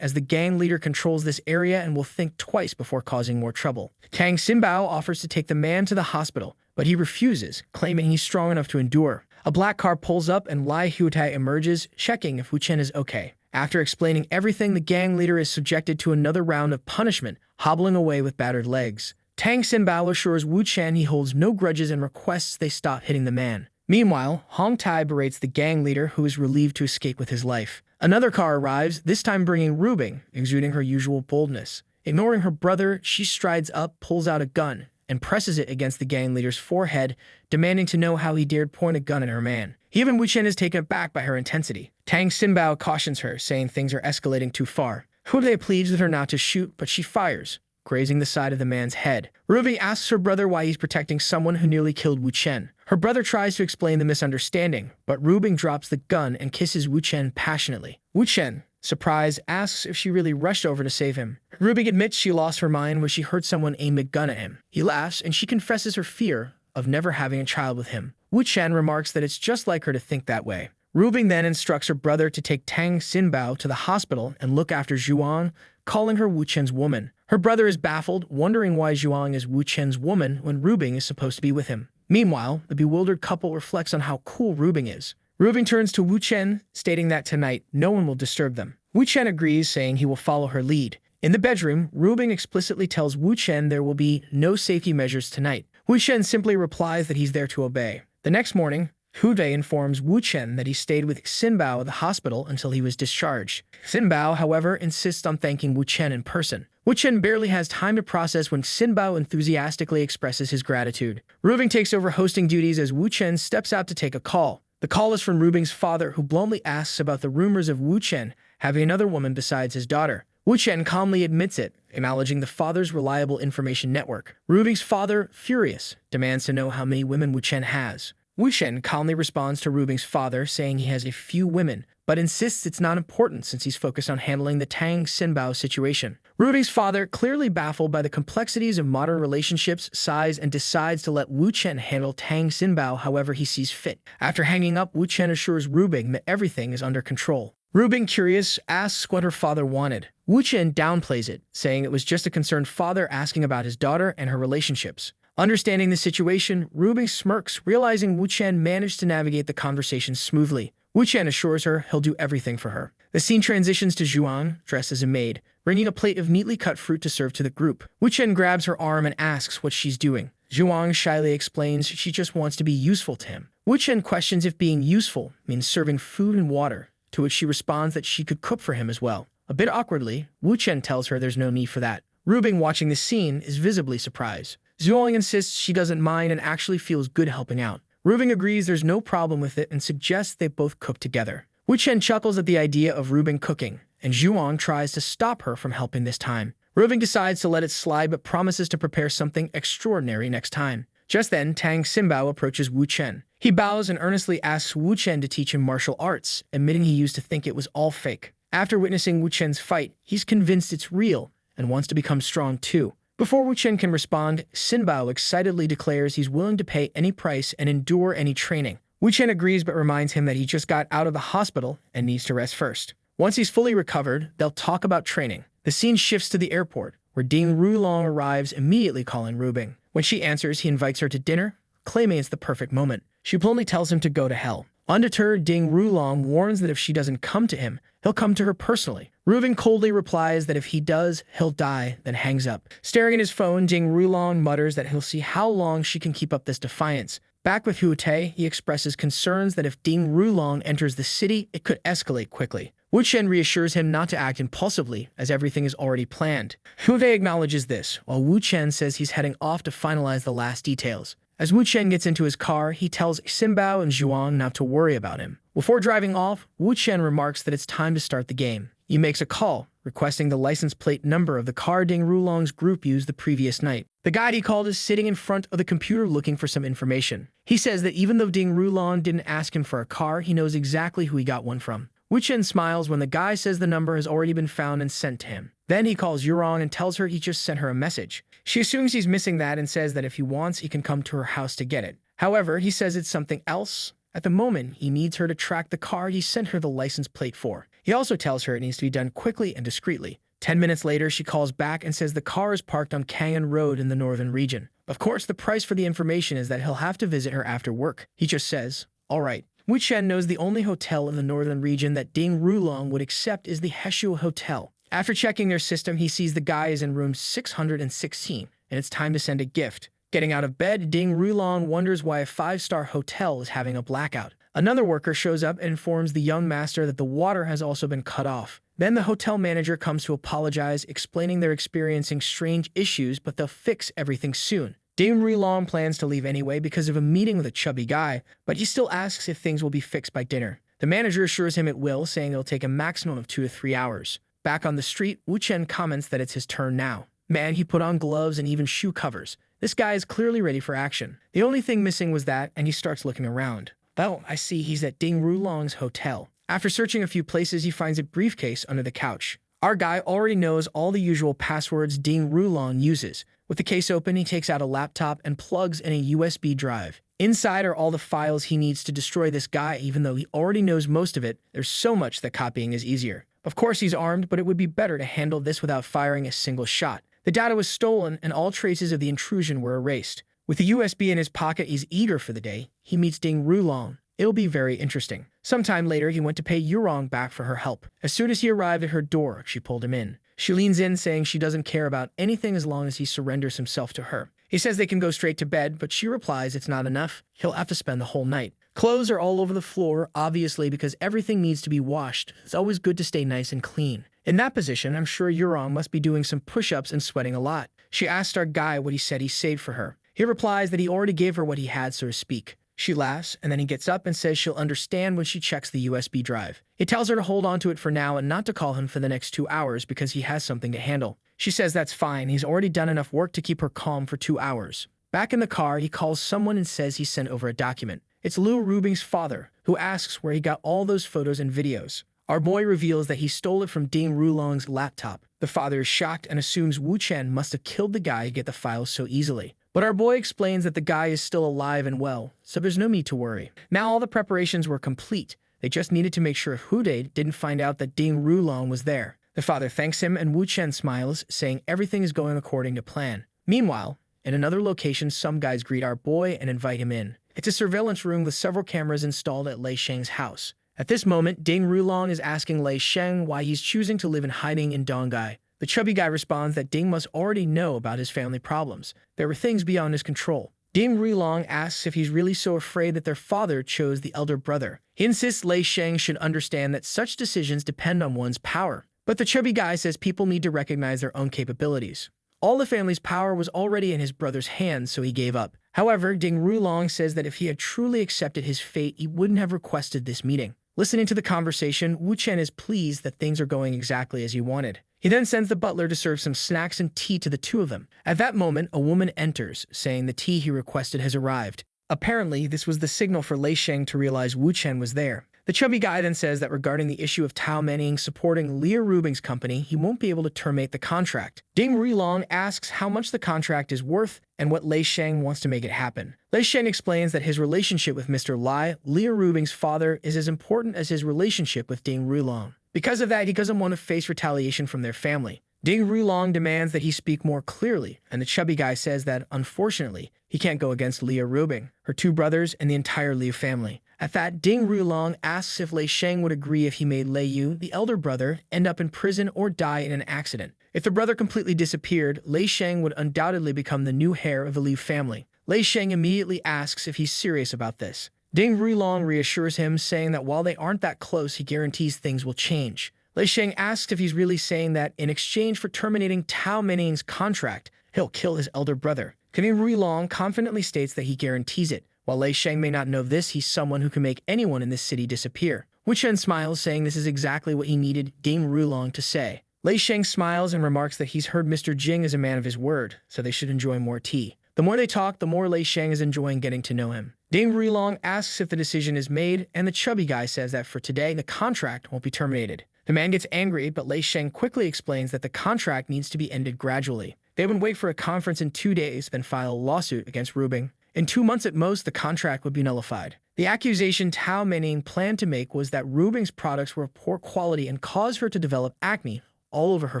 Speaker 1: as the gang leader controls this area and will think twice before causing more trouble. Tang Xinbao offers to take the man to the hospital, but he refuses, claiming he's strong enough to endure. A black car pulls up and Lai Huitai emerges, checking if Wu Chen is okay. After explaining everything, the gang leader is subjected to another round of punishment, hobbling away with battered legs. Tang Xinbao assures Wu Chen he holds no grudges and requests they stop hitting the man. Meanwhile, Hong Tai berates the gang leader, who is relieved to escape with his life. Another car arrives, this time bringing Rubing, exuding her usual boldness. Ignoring her brother, she strides up, pulls out a gun, and presses it against the gang leader's forehead, demanding to know how he dared point a gun at her man. Even Wu Chen is taken aback by her intensity. Tang Xinbao cautions her, saying things are escalating too far. Hude pleads with her not to shoot, but she fires, grazing the side of the man's head. Ruby asks her brother why he's protecting someone who nearly killed Wu Chen. Her brother tries to explain the misunderstanding, but Rubing drops the gun and kisses Wu Chen passionately. Wu Chen, surprised, asks if she really rushed over to save him. Rubing admits she lost her mind when she heard someone aim a gun at him. He laughs, and she confesses her fear of never having a child with him. Wu Chen remarks that it's just like her to think that way. Rubing then instructs her brother to take Tang Xinbao to the hospital and look after Zhuang, calling her Wu Chen's woman. Her brother is baffled, wondering why Zhuang is Wu Chen's woman when Rubing is supposed to be with him. Meanwhile, the bewildered couple reflects on how cool Rubing is. Rubing turns to Wu Chen, stating that tonight no one will disturb them. Wu Chen agrees, saying he will follow her lead. In the bedroom, Rubing explicitly tells Wu Chen there will be no safety measures tonight. Wu Chen simply replies that he's there to obey. The next morning, Hude informs Wu Chen that he stayed with Xinbao at the hospital until he was discharged. Xinbao, however, insists on thanking Wu Chen in person. Wu Chen barely has time to process when Xinbao enthusiastically expresses his gratitude. Rubing takes over hosting duties as Wu Chen steps out to take a call. The call is from Rubing's father, who bluntly asks about the rumors of Wu Chen having another woman besides his daughter. Wu Chen calmly admits it, acknowledging the father's reliable information network. Rubing's father, furious, demands to know how many women Wu Chen has. Wu Chen calmly responds to Rubing's father, saying he has a few women, but insists it's not important since he's focused on handling the Tang Xinbao situation. Rubing's father, clearly baffled by the complexities of modern relationships, sighs and decides to let Wu Chen handle Tang Xinbao however he sees fit. After hanging up, Wu Chen assures Rubing that everything is under control. Rubing, curious, asks what her father wanted. Wu Chen downplays it, saying it was just a concerned father asking about his daughter and her relationships. Understanding the situation, Rubing smirks, realizing Wu Chen managed to navigate the conversation smoothly. Wu Chen assures her he'll do everything for her. The scene transitions to Zhuang, dressed as a maid, bringing a plate of neatly cut fruit to serve to the group. Wu Chen grabs her arm and asks what she's doing. Zhuang shyly explains she just wants to be useful to him. Wu Chen questions if being useful means serving food and water, to which she responds that she could cook for him as well. A bit awkwardly, Wu Chen tells her there's no need for that. Rubing, watching the scene, is visibly surprised. Zhuang insists she doesn't mind and actually feels good helping out. Rubing agrees there's no problem with it and suggests they both cook together. Wu Chen chuckles at the idea of Rubing cooking, and Zhuang tries to stop her from helping this time. Rubing decides to let it slide but promises to prepare something extraordinary next time. Just then, Tang Ximbao approaches Wu Chen. He bows and earnestly asks Wu Chen to teach him martial arts, admitting he used to think it was all fake. After witnessing Wu Chen's fight, he's convinced it's real and wants to become strong too. Before Wu Chen can respond, Ximbao excitedly declares he's willing to pay any price and endure any training. Wu Chen agrees but reminds him that he just got out of the hospital and needs to rest first. Once he's fully recovered, they'll talk about training. The scene shifts to the airport, where Ding Rulong arrives, immediately calling Rubing. When she answers, he invites her to dinner, claiming it's the perfect moment. She bluntly tells him to go to hell. Undeterred, Ding Rulong warns that if she doesn't come to him, he'll come to her personally. Rubing coldly replies that if he does, he'll die, then hangs up. Staring at his phone, Ding Rulong mutters that he'll see how long she can keep up this defiance. Back with Hu Te, he expresses concerns that if Ding Rulong enters the city, it could escalate quickly. Wu Chen reassures him not to act impulsively, as everything is already planned. Hu Te acknowledges this, while Wu Chen says he's heading off to finalize the last details. As Wu Chen gets into his car, he tells Ximbao and Zhuang not to worry about him. Before driving off, Wu Chen remarks that it's time to start the game. He makes a call, requesting the license plate number of the car Ding Rulong's group used the previous night. The guy he called is sitting in front of the computer looking for some information. He says that even though Ding Rulong didn't ask him for a car, he knows exactly who he got one from. Wu Chen smiles when the guy says the number has already been found and sent to him. Then he calls Yurong and tells her he just sent her a message. She assumes he's missing that and says that if he wants, he can come to her house to get it. However, he says it's something else. At the moment, he needs her to track the car he sent her the license plate for. He also tells her it needs to be done quickly and discreetly. 10 minutes later, she calls back and says the car is parked on Kangan Road in the northern region. Of course, the price for the information is that he'll have to visit her after work. He just says, all right. Wu Chen knows the only hotel in the northern region that Ding Rulong would accept is the Heshu Hotel. After checking their system, he sees the guy is in room 616, and it's time to send a gift. Getting out of bed, Ding Rulong wonders why a 5-star hotel is having a blackout. Another worker shows up and informs the young master that the water has also been cut off. Then the hotel manager comes to apologize, explaining they're experiencing strange issues, but they'll fix everything soon. Ding Rulong plans to leave anyway because of a meeting with a chubby guy, but he still asks if things will be fixed by dinner. The manager assures him it will, saying it'll take a maximum of 2 to 3 hours. Back on the street, Wu Chen comments that it's his turn now. Man, he put on gloves and even shoe covers. This guy is clearly ready for action. The only thing missing was that, and he starts looking around. Oh, I see he's at Ding Rulong's hotel. After searching a few places, he finds a briefcase under the couch. Our guy already knows all the usual passwords Ding Rulong uses. With the case open, he takes out a laptop and plugs in a USB drive. Inside are all the files he needs to destroy this guy, even though he already knows most of it. There's so much that copying is easier. Of course, he's armed, but it would be better to handle this without firing a single shot. The data was stolen, and all traces of the intrusion were erased. With the USB in his pocket, he's eager for the day. He meets Ding Rulong. It'll be very interesting. Sometime later, he went to pay Yurong back for her help. As soon as he arrived at her door, she pulled him in. She leans in, saying she doesn't care about anything as long as he surrenders himself to her. He says they can go straight to bed, but she replies it's not enough. He'll have to spend the whole night. Clothes are all over the floor, obviously because everything needs to be washed. It's always good to stay nice and clean. In that position, I'm sure Yurong must be doing some push-ups and sweating a lot. She asks our guy what he said he saved for her. He replies that he already gave her what he had, so to speak. She laughs, and then he gets up and says she'll understand when she checks the USB drive. He tells her to hold on to it for now and not to call him for the next 2 hours because he has something to handle. She says that's fine, he's already done enough work to keep her calm for 2 hours. Back in the car, he calls someone and says he sent over a document. It's Liu Rubing's father, who asks where he got all those photos and videos. Our boy reveals that he stole it from Ding Rulong's laptop. The father is shocked and assumes Wu Chen must have killed the guy to get the files so easily. But our boy explains that the guy is still alive and well, so there's no need to worry. Now all the preparations were complete. They just needed to make sure Hude didn't find out that Ding Rulong was there. The father thanks him and Wu Chen smiles, saying everything is going according to plan. Meanwhile, in another location, some guys greet our boy and invite him in. It's a surveillance room with several cameras installed at Lei Sheng's house. At this moment, Ding Rulong is asking Lei Sheng why he's choosing to live in hiding in Dongai. The chubby guy responds that Ding must already know about his family problems. There were things beyond his control. Ding Rulong asks if he's really so afraid that their father chose the elder brother. He insists Lei Sheng should understand that such decisions depend on one's power. But the chubby guy says people need to recognize their own capabilities. All the family's power was already in his brother's hands, so he gave up. However, Ding Rulong says that if he had truly accepted his fate, he wouldn't have requested this meeting. Listening to the conversation, Wu Chen is pleased that things are going exactly as he wanted. He then sends the butler to serve some snacks and tea to the two of them. At that moment, a woman enters, saying the tea he requested has arrived. Apparently, this was the signal for Lei Sheng to realize Wu Chen was there. The chubby guy then says that regarding the issue of Tao Menying supporting Leah Rubing's company, he won't be able to terminate the contract. Ding Ruilong asks how much the contract is worth and what Lei Sheng wants to make it happen. Lei Sheng explains that his relationship with Mr. Lai, Leah Rubing's father, is as important as his relationship with Ding Ruilong. Because of that, he doesn't want to face retaliation from their family. Ding Ruilong demands that he speak more clearly, and the chubby guy says that, unfortunately, he can't go against Leah Rubing, her two brothers, and the entire Liu family. At that, Ding Ruilong asks if Lei Sheng would agree if he made Lei Yu, the elder brother, end up in prison or die in an accident. If the brother completely disappeared, Lei Sheng would undoubtedly become the new heir of the Liu family. Lei Sheng immediately asks if he's serious about this. Ding Ruilong reassures him, saying that while they aren't that close, he guarantees things will change. Lei Sheng asks if he's really saying that, in exchange for terminating Tao Menying's contract, he'll kill his elder brother. Ding Ruilong confidently states that he guarantees it. While Lei Sheng may not know this, he's someone who can make anyone in this city disappear. Wu Chen smiles, saying this is exactly what he needed Ding Ruilong to say. Lei Sheng smiles and remarks that he's heard Mr. Jing is a man of his word, so they should enjoy more tea. The more they talk, the more Lei Sheng is enjoying getting to know him. Ding Ruilong asks if the decision is made, and the chubby guy says that for today, the contract won't be terminated. The man gets angry, but Lei Sheng quickly explains that the contract needs to be ended gradually. They would wait for a conference in 2 days, then file a lawsuit against Rubing. In 2 months at most, the contract would be nullified. The accusation Tao Menying planned to make was that Rubing's products were of poor quality and caused her to develop acne all over her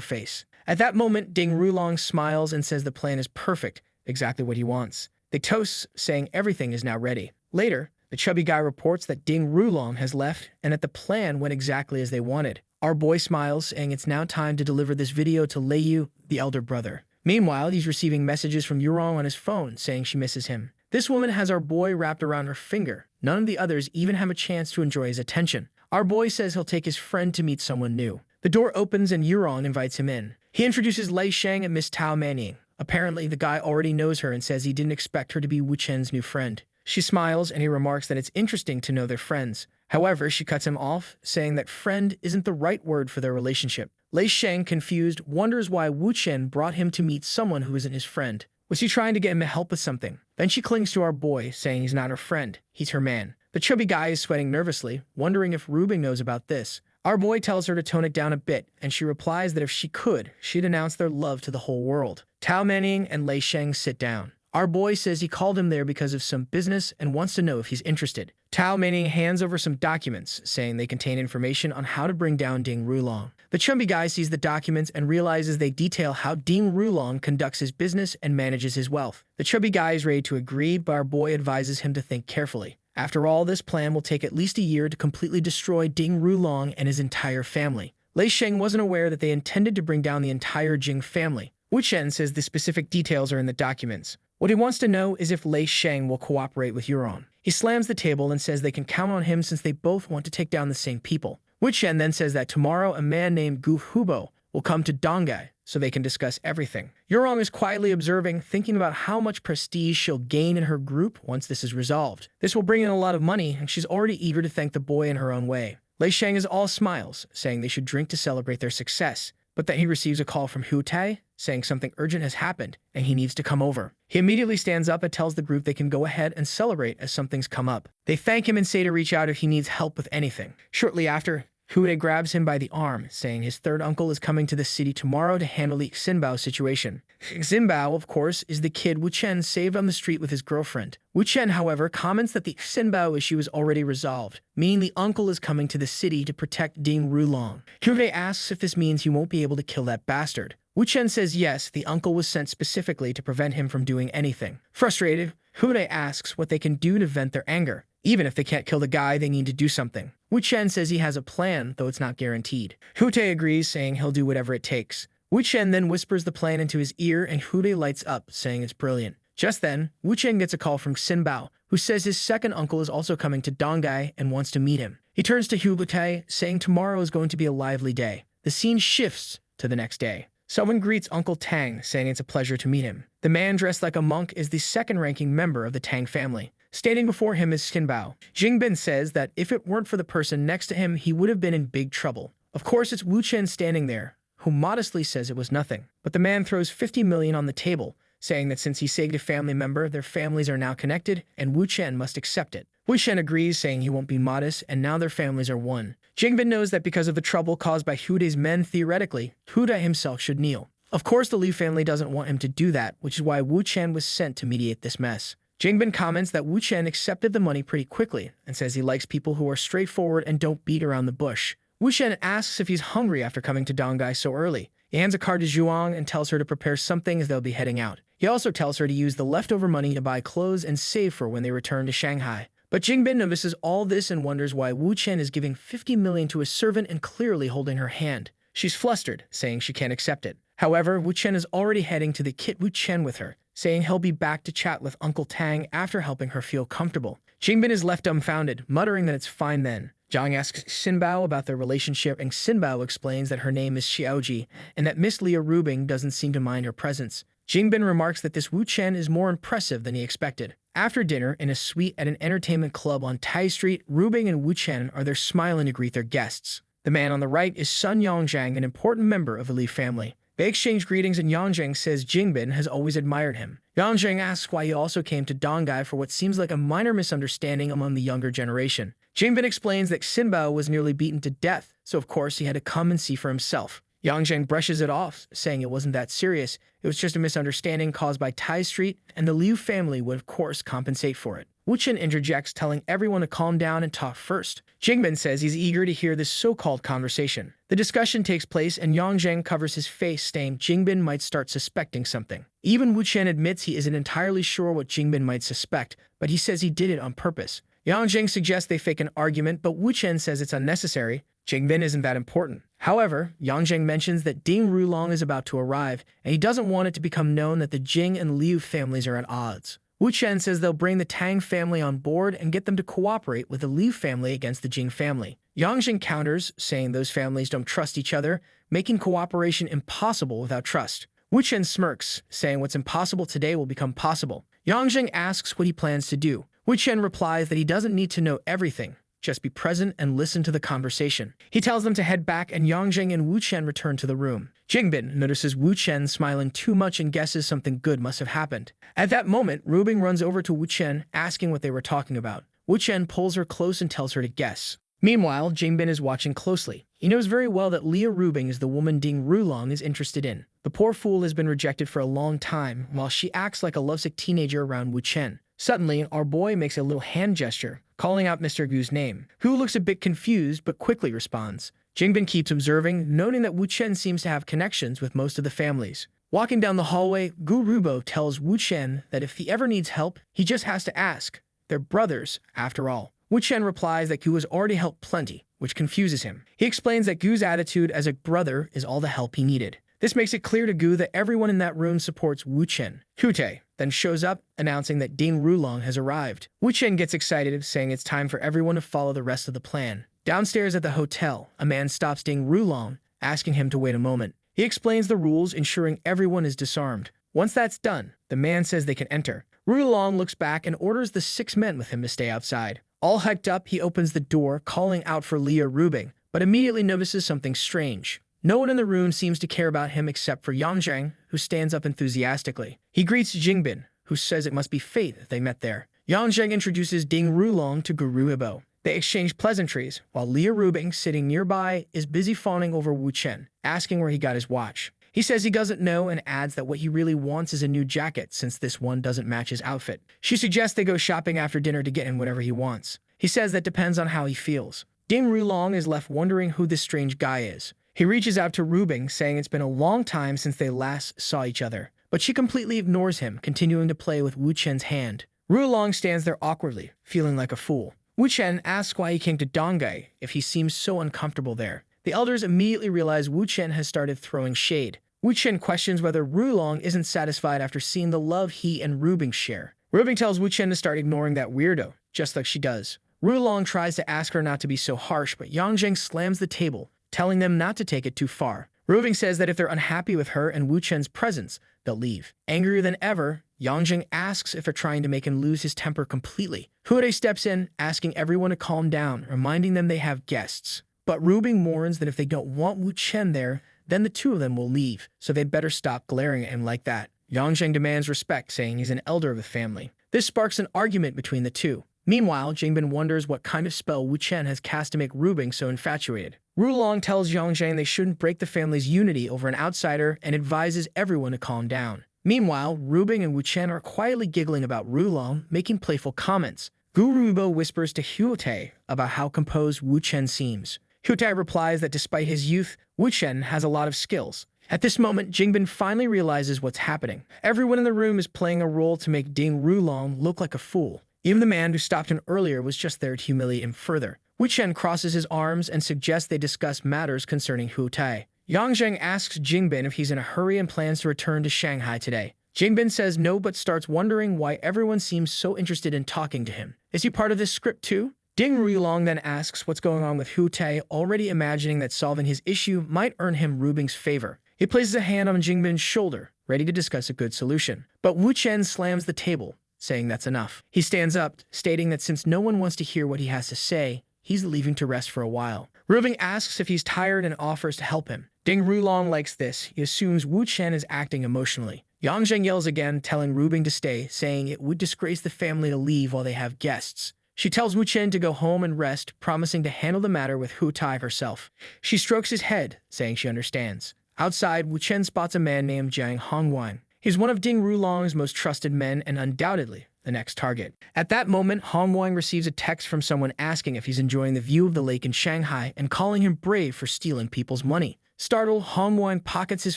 Speaker 1: face. At that moment, Ding Ruilong smiles and says the plan is perfect, exactly what he wants. They toast, saying everything is now ready. Later, the chubby guy reports that Ding Ruilong has left and that the plan went exactly as they wanted. Our boy smiles, saying it's now time to deliver this video to Lei Yu, the elder brother. Meanwhile, he's receiving messages from Yurong on his phone, saying she misses him. This woman has our boy wrapped around her finger. None of the others even have a chance to enjoy his attention. Our boy says he'll take his friend to meet someone new. The door opens and Yurong invites him in. He introduces Lei Sheng and Miss Tao Menying. Apparently, the guy already knows her and says he didn't expect her to be Wu Chen's new friend. She smiles and he remarks that it's interesting to know they're friends. However, she cuts him off, saying that friend isn't the right word for their relationship. Lei Sheng, confused, wonders why Wu Chen brought him to meet someone who isn't his friend. Was he trying to get him to help with something? Then she clings to our boy, saying he's not her friend, he's her man. The chubby guy is sweating nervously, wondering if Rubing knows about this. Our boy tells her to tone it down a bit, and she replies that if she could, she'd announce their love to the whole world. Tao Menying and Lei Sheng sit down. Our boy says he called him there because of some business and wants to know if he's interested. Tao Menying hands over some documents, saying they contain information on how to bring down Ding Ruilong. The chubby guy sees the documents and realizes they detail how Ding Ruilong conducts his business and manages his wealth. The chubby guy is ready to agree, but our boy advises him to think carefully. After all, this plan will take at least a year to completely destroy Ding Ruilong and his entire family. Lei Sheng wasn't aware that they intended to bring down the entire Jing family. Wu Chen says the specific details are in the documents. What he wants to know is if Lei Sheng will cooperate with Yurong. He slams the table and says they can count on him since they both want to take down the same people. Wu Chen then says that tomorrow a man named Gu Hubo will come to Dongai so they can discuss everything. Yurong is quietly observing, thinking about how much prestige she'll gain in her group once this is resolved. This will bring in a lot of money, and she's already eager to thank the boy in her own way. Lei Sheng is all smiles, saying they should drink to celebrate their success, but then he receives a call from Hu Tai, saying something urgent has happened and he needs to come over. He immediately stands up and tells the group they can go ahead and celebrate as something's come up. They thank him and say to reach out if he needs help with anything. Shortly after, Hu Tai grabs him by the arm, saying his third uncle is coming to the city tomorrow to handle the Xinbao situation. Xinbao, of course, is the kid Wu Chen saved on the street with his girlfriend. Wu Chen, however, comments that the Xinbao issue is already resolved, meaning the uncle is coming to the city to protect Ding Ruilong. Hu Tai asks if this means he won't be able to kill that bastard. Wu Chen says yes, the uncle was sent specifically to prevent him from doing anything. Frustrated, Hu Tai asks what they can do to vent their anger. Even if they can't kill the guy, they need to do something. Wu Chen says he has a plan, though it's not guaranteed. Hu Tai agrees, saying he'll do whatever it takes. Wu Chen then whispers the plan into his ear, and Hu Tai lights up, saying it's brilliant. Just then, Wu Chen gets a call from Xinbao, who says his second uncle is also coming to Dongai and wants to meet him. He turns to Hu Tai, saying tomorrow is going to be a lively day. The scene shifts to the next day. Someone greets Uncle Tang, saying it's a pleasure to meet him. The man dressed like a monk is the second-ranking member of the Tang family. Standing before him is Shinbao. Jingbin says that if it weren't for the person next to him, he would have been in big trouble. Of course, it's Wu Chen standing there, who modestly says it was nothing. But the man throws 50 million on the table, saying that since he saved a family member, their families are now connected, and Wu Chen must accept it. Wu Chen agrees, saying he won't be modest, and now their families are one. Jingbin knows that because of the trouble caused by Huda's men, theoretically, Huda himself should kneel. Of course, the Liu family doesn't want him to do that, which is why Wu Chen was sent to mediate this mess. Jingbin comments that Wu Chen accepted the money pretty quickly, and says he likes people who are straightforward and don't beat around the bush. Wu Chen asks if he's hungry after coming to Dongai so early. He hands a card to Zhuang and tells her to prepare something as they'll be heading out. He also tells her to use the leftover money to buy clothes and save for when they return to Shanghai. But Jingbin notices all this and wonders why Wu Chen is giving 50 million to a servant and clearly holding her hand. She's flustered, saying she can't accept it. However, Wu Chen is already heading to the Kit Wu Chen with her, saying he'll be back to chat with Uncle Tang after helping her feel comfortable. Jingbin is left dumbfounded, muttering that it's fine then. Zhang asks Xinbao about their relationship, and Xinbao explains that her name is Xiaoji, and that Miss Leah Rubing doesn't seem to mind her presence. Jingbin remarks that this Wu Chen is more impressive than he expected. After dinner, in a suite at an entertainment club on Tai Street, Rubing and Wu Chen are there smiling to greet their guests. The man on the right is Sun Yongzhang, an important member of the Li family. They exchange greetings, and Yongzhang says Jingbin has always admired him. Yongzhang asks why he also came to Dongai for what seems like a minor misunderstanding among the younger generation. Jingbin explains that Xinbao was nearly beaten to death, so of course he had to come and see for himself. Yongzhang brushes it off, saying it wasn't that serious. It was just a misunderstanding caused by Tai Street, and the Liu family would of course compensate for it. Wu Chen interjects, telling everyone to calm down and talk first. Jingbin says he's eager to hear this so-called conversation. The discussion takes place, and Yongzhang covers his face, saying Jingbin might start suspecting something. Even Wu Chen admits he isn't entirely sure what Jingbin might suspect, but he says he did it on purpose. Yongzhang suggests they fake an argument, but Wu Chen says it's unnecessary. Jingbin isn't that important. However, Yongzhang mentions that Ding Rulong is about to arrive, and he doesn't want it to become known that the Jing and Liu families are at odds. Wu Chen says they'll bring the Tang family on board and get them to cooperate with the Liu family against the Jing family. Yongzhang counters, saying those families don't trust each other, making cooperation impossible without trust. Wu Chen smirks, saying what's impossible today will become possible. Yongzhang asks what he plans to do. Wu Chen replies that he doesn't need to know everything, just be present and listen to the conversation. He tells them to head back, and Yongzhang and Wu Chen return to the room. Jingbin notices Wu Chen smiling too much and guesses something good must have happened. At that moment, Rubing runs over to Wu Chen, asking what they were talking about. Wu Chen pulls her close and tells her to guess. Meanwhile, Jingbin is watching closely. He knows very well that Leah Rubing is the woman Ding Rulong is interested in. The poor fool has been rejected for a long time, while she acts like a lovesick teenager around Wu Chen. Suddenly, our boy makes a little hand gesture, calling out Mr. Gu's name, who looks a bit confused but quickly responds. Jingbin keeps observing, noting that Wu Chen seems to have connections with most of the families. Walking down the hallway, Gu Rubo tells Wu Chen that if he ever needs help, he just has to ask. They're brothers, after all. Wu Chen replies that Gu has already helped plenty, which confuses him. He explains that Gu's attitude as a brother is all the help he needed. This makes it clear to Gu that everyone in that room supports Wu Chen. Hute then shows up, announcing that Ding Rulong has arrived. Wu Chen gets excited, saying it's time for everyone to follow the rest of the plan. Downstairs at the hotel, a man stops Ding Rulong, asking him to wait a moment. He explains the rules, ensuring everyone is disarmed. Once that's done, the man says they can enter. Rulong looks back and orders the 6 men with him to stay outside. All hyped up, he opens the door, calling out for Leah Rubing, but immediately notices something strange. No one in the room seems to care about him except for Yongzhang, who stands up enthusiastically. He greets Jingbin, who says it must be fate that they met there. Yongzhang introduces Ding Rulong to Guru Ibo. They exchange pleasantries, while Leah Rubing, sitting nearby, is busy fawning over Wu Chen, asking where he got his watch. He says he doesn't know and adds that what he really wants is a new jacket since this one doesn't match his outfit. She suggests they go shopping after dinner to get him whatever he wants. He says that depends on how he feels. Ding Rulong is left wondering who this strange guy is. He reaches out to Rubing, saying it's been a long time since they last saw each other, but she completely ignores him, continuing to play with Wu Chen's hand. Rulong stands there awkwardly, feeling like a fool. Wu Chen asks why he came to Dongai if he seems so uncomfortable there. The elders immediately realize Wu Chen has started throwing shade. Wu Chen questions whether Rulong isn't satisfied after seeing the love he and Rubing share. Rubing tells Wu Chen to start ignoring that weirdo, just like she does. Rulong tries to ask her not to be so harsh, but Yongzhang slams the table, telling them not to take it too far. Rubing says that if they're unhappy with her and Wu Chen's presence, they'll leave. Angrier than ever, Yangjing asks if they're trying to make him lose his temper completely. Hude steps in, asking everyone to calm down, reminding them they have guests. But Rubing warns that if they don't want Wu Chen there, then the two of them will leave, so they'd better stop glaring at him like that. Yangjing demands respect, saying he's an elder of the family. This sparks an argument between the two. Meanwhile, Jingbin wonders what kind of spell Wu Chen has cast to make Rubing so infatuated. Rulong tells Yangjing they shouldn't break the family's unity over an outsider and advises everyone to calm down. Meanwhile, Rubing and Wu Chen are quietly giggling about Rulong, making playful comments. Gu Rubo whispers to Huotei about how composed Wu Chen seems. Huotei replies that despite his youth, Wu Chen has a lot of skills. At this moment, Jingbin finally realizes what's happening. Everyone in the room is playing a role to make Ding Rulong look like a fool. Even the man who stopped him earlier was just there to humiliate him further. Wu Chen crosses his arms and suggests they discuss matters concerning Huotei. Yangjing asks Jingbin if he's in a hurry and plans to return to Shanghai today. Jingbin says no but starts wondering why everyone seems so interested in talking to him. Is he part of this script too? Ding Rulong then asks what's going on with Huotei, already imagining that solving his issue might earn him Rubing's favor. He places a hand on Jingbin's shoulder, ready to discuss a good solution. But Wu Chen slams the table, saying that's enough. He stands up, stating that since no one wants to hear what he has to say, he's leaving to rest for a while. Rubing asks if he's tired and offers to help him. Ding Rulong likes this. He assumes Wu Chen is acting emotionally. Yangjing yells again, telling Rubing to stay, saying it would disgrace the family to leave while they have guests. She tells Wu Chen to go home and rest, promising to handle the matter with Huotei herself. She strokes his head, saying she understands. Outside, Wu Chen spots a man named Jiang Hongwan. He's one of Ding Rulong's most trusted men and undoubtedly the next target. At that moment, Hongwan receives a text from someone asking if he's enjoying the view of the lake in Shanghai and calling him brave for stealing people's money. Startled, Hongwan pockets his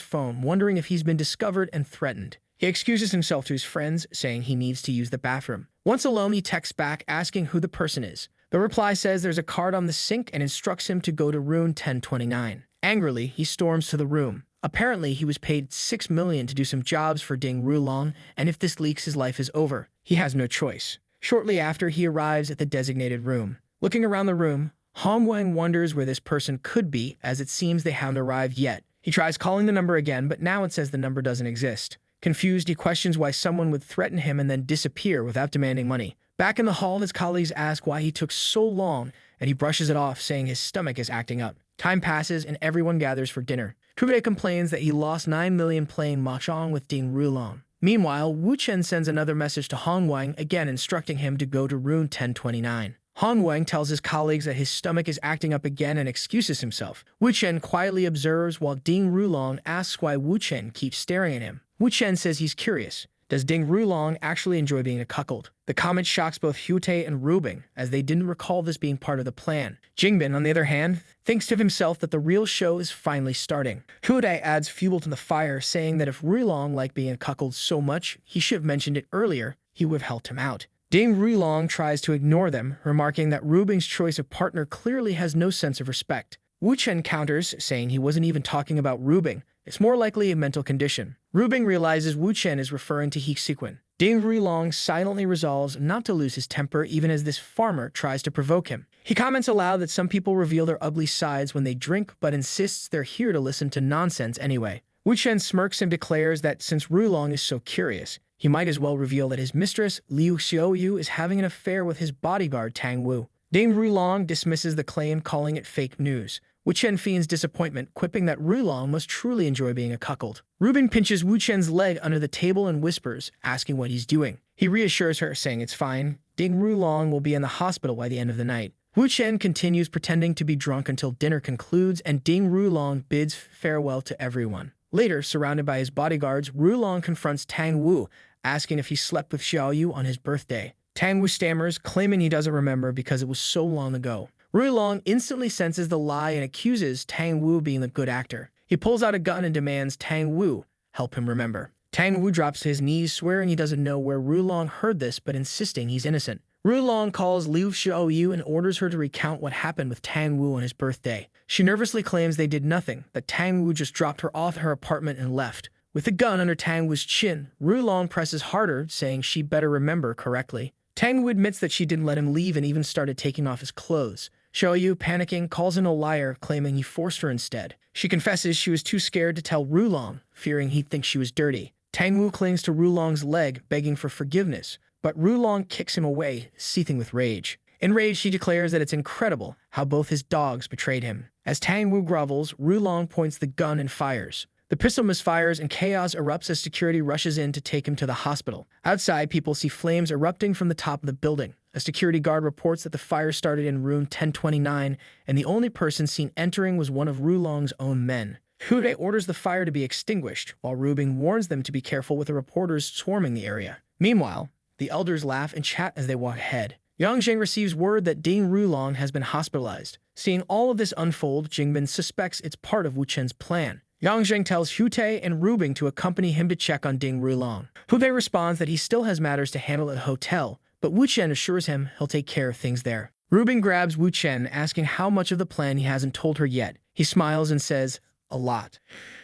Speaker 1: phone, wondering if he's been discovered and threatened. He excuses himself to his friends, saying he needs to use the bathroom. Once alone, he texts back asking who the person is. The reply says there's a card on the sink and instructs him to go to room 1029. Angrily, he storms to the room. Apparently, he was paid $6 million to do some jobs for Ding Rulong, and if this leaks, his life is over. He has no choice. Shortly after, he arrives at the designated room. Looking around the room, Hongwan wonders where this person could be, as it seems they haven't arrived yet. He tries calling the number again, but now it says the number doesn't exist. Confused, he questions why someone would threaten him and then disappear without demanding money. Back in the hall, his colleagues ask why he took so long, and he brushes it off, saying his stomach is acting up. Time passes, and everyone gathers for dinner. Trubet complains that he lost 9 million playing mahjong with Ding Rulong. Meanwhile, Wu Chen sends another message to Hongwang, again instructing him to go to room 1029. Hongwang tells his colleagues that his stomach is acting up again and excuses himself. Wu Chen quietly observes while Ding Rulong asks why Wu Chen keeps staring at him. Wu Chen says he's curious. Does Ding Rulong actually enjoy being a cuckold? The comment shocks both Huotei and Rubing, as they didn't recall this being part of the plan. Jingbin, on the other hand, thinks to himself that the real show is finally starting. Huotei adds fuel to the fire, saying that if Rulong liked being a cuckold so much, he should have mentioned it earlier, he would have helped him out. Ding Rulong tries to ignore them, remarking that Rubing's choice of partner clearly has no sense of respect. Wu Chen counters, saying he wasn't even talking about Rubing. It's more likely a mental condition. Rubing realizes Wu Chen is referring to He Sequin. Ding Rulong silently resolves not to lose his temper even as this farmer tries to provoke him. He comments aloud that some people reveal their ugly sides when they drink, but insists they're here to listen to nonsense anyway. Wu Chen smirks and declares that since Rulong is so curious, he might as well reveal that his mistress, Liu Xiaoyu, is having an affair with his bodyguard Tang Wu. Ding Rulong dismisses the claim, calling it fake news. Wu Chen feigns disappointment, quipping that Rulong must truly enjoy being a cuckold. Rubin pinches Wu Chen's leg under the table and whispers, asking what he's doing. He reassures her, saying it's fine. Ding Rulong will be in the hospital by the end of the night. Wu Chen continues pretending to be drunk until dinner concludes, and Ding Rulong bids farewell to everyone. Later, surrounded by his bodyguards, Rulong confronts Tang Wu, asking if he slept with Xiaoyu on his birthday. Tang Wu stammers, claiming he doesn't remember because it was so long ago. Rulong instantly senses the lie and accuses Tang Wu of being the good actor. He pulls out a gun and demands Tang Wu help him remember. Tang Wu drops to his knees, swearing he doesn't know where Rulong heard this, but insisting he's innocent. Rulong calls Liu Xiaoyu and orders her to recount what happened with Tang Wu on his birthday. She nervously claims they did nothing, that Tang Wu just dropped her off at her apartment and left. With the gun under Tang Wu's chin, Rulong presses harder, saying she better remember correctly. Tang Wu admits that she didn't let him leave and even started taking off his clothes. Xiaoyu, panicking, calls him a liar, claiming he forced her instead. She confesses she was too scared to tell Rulong, fearing he'd think she was dirty. Tang Wu clings to Rulong's leg, begging for forgiveness, but Rulong kicks him away, seething with rage. Enraged, she declares that it's incredible how both his dogs betrayed him. As Tang Wu grovels, Rulong points the gun and fires. The pistol misfires and chaos erupts as security rushes in to take him to the hospital. Outside, people see flames erupting from the top of the building. A security guard reports that the fire started in room 1029, and the only person seen entering was one of Rulong's own men. Hude orders the fire to be extinguished, while Rubing warns them to be careful with the reporters swarming the area. Meanwhile, the elders laugh and chat as they walk ahead. Yang Zheng receives word that Ding Rulong has been hospitalized. Seeing all of this unfold, Jingbin suspects it's part of Wu Chen's plan. Yang Zheng tells Hute and Rubing to accompany him to check on Ding Rulong. Hute responds that he still has matters to handle at the hotel, but Wu Chen assures him he'll take care of things there. Rubing grabs Wu Chen, asking how much of the plan he hasn't told her yet. He smiles and says, "A lot."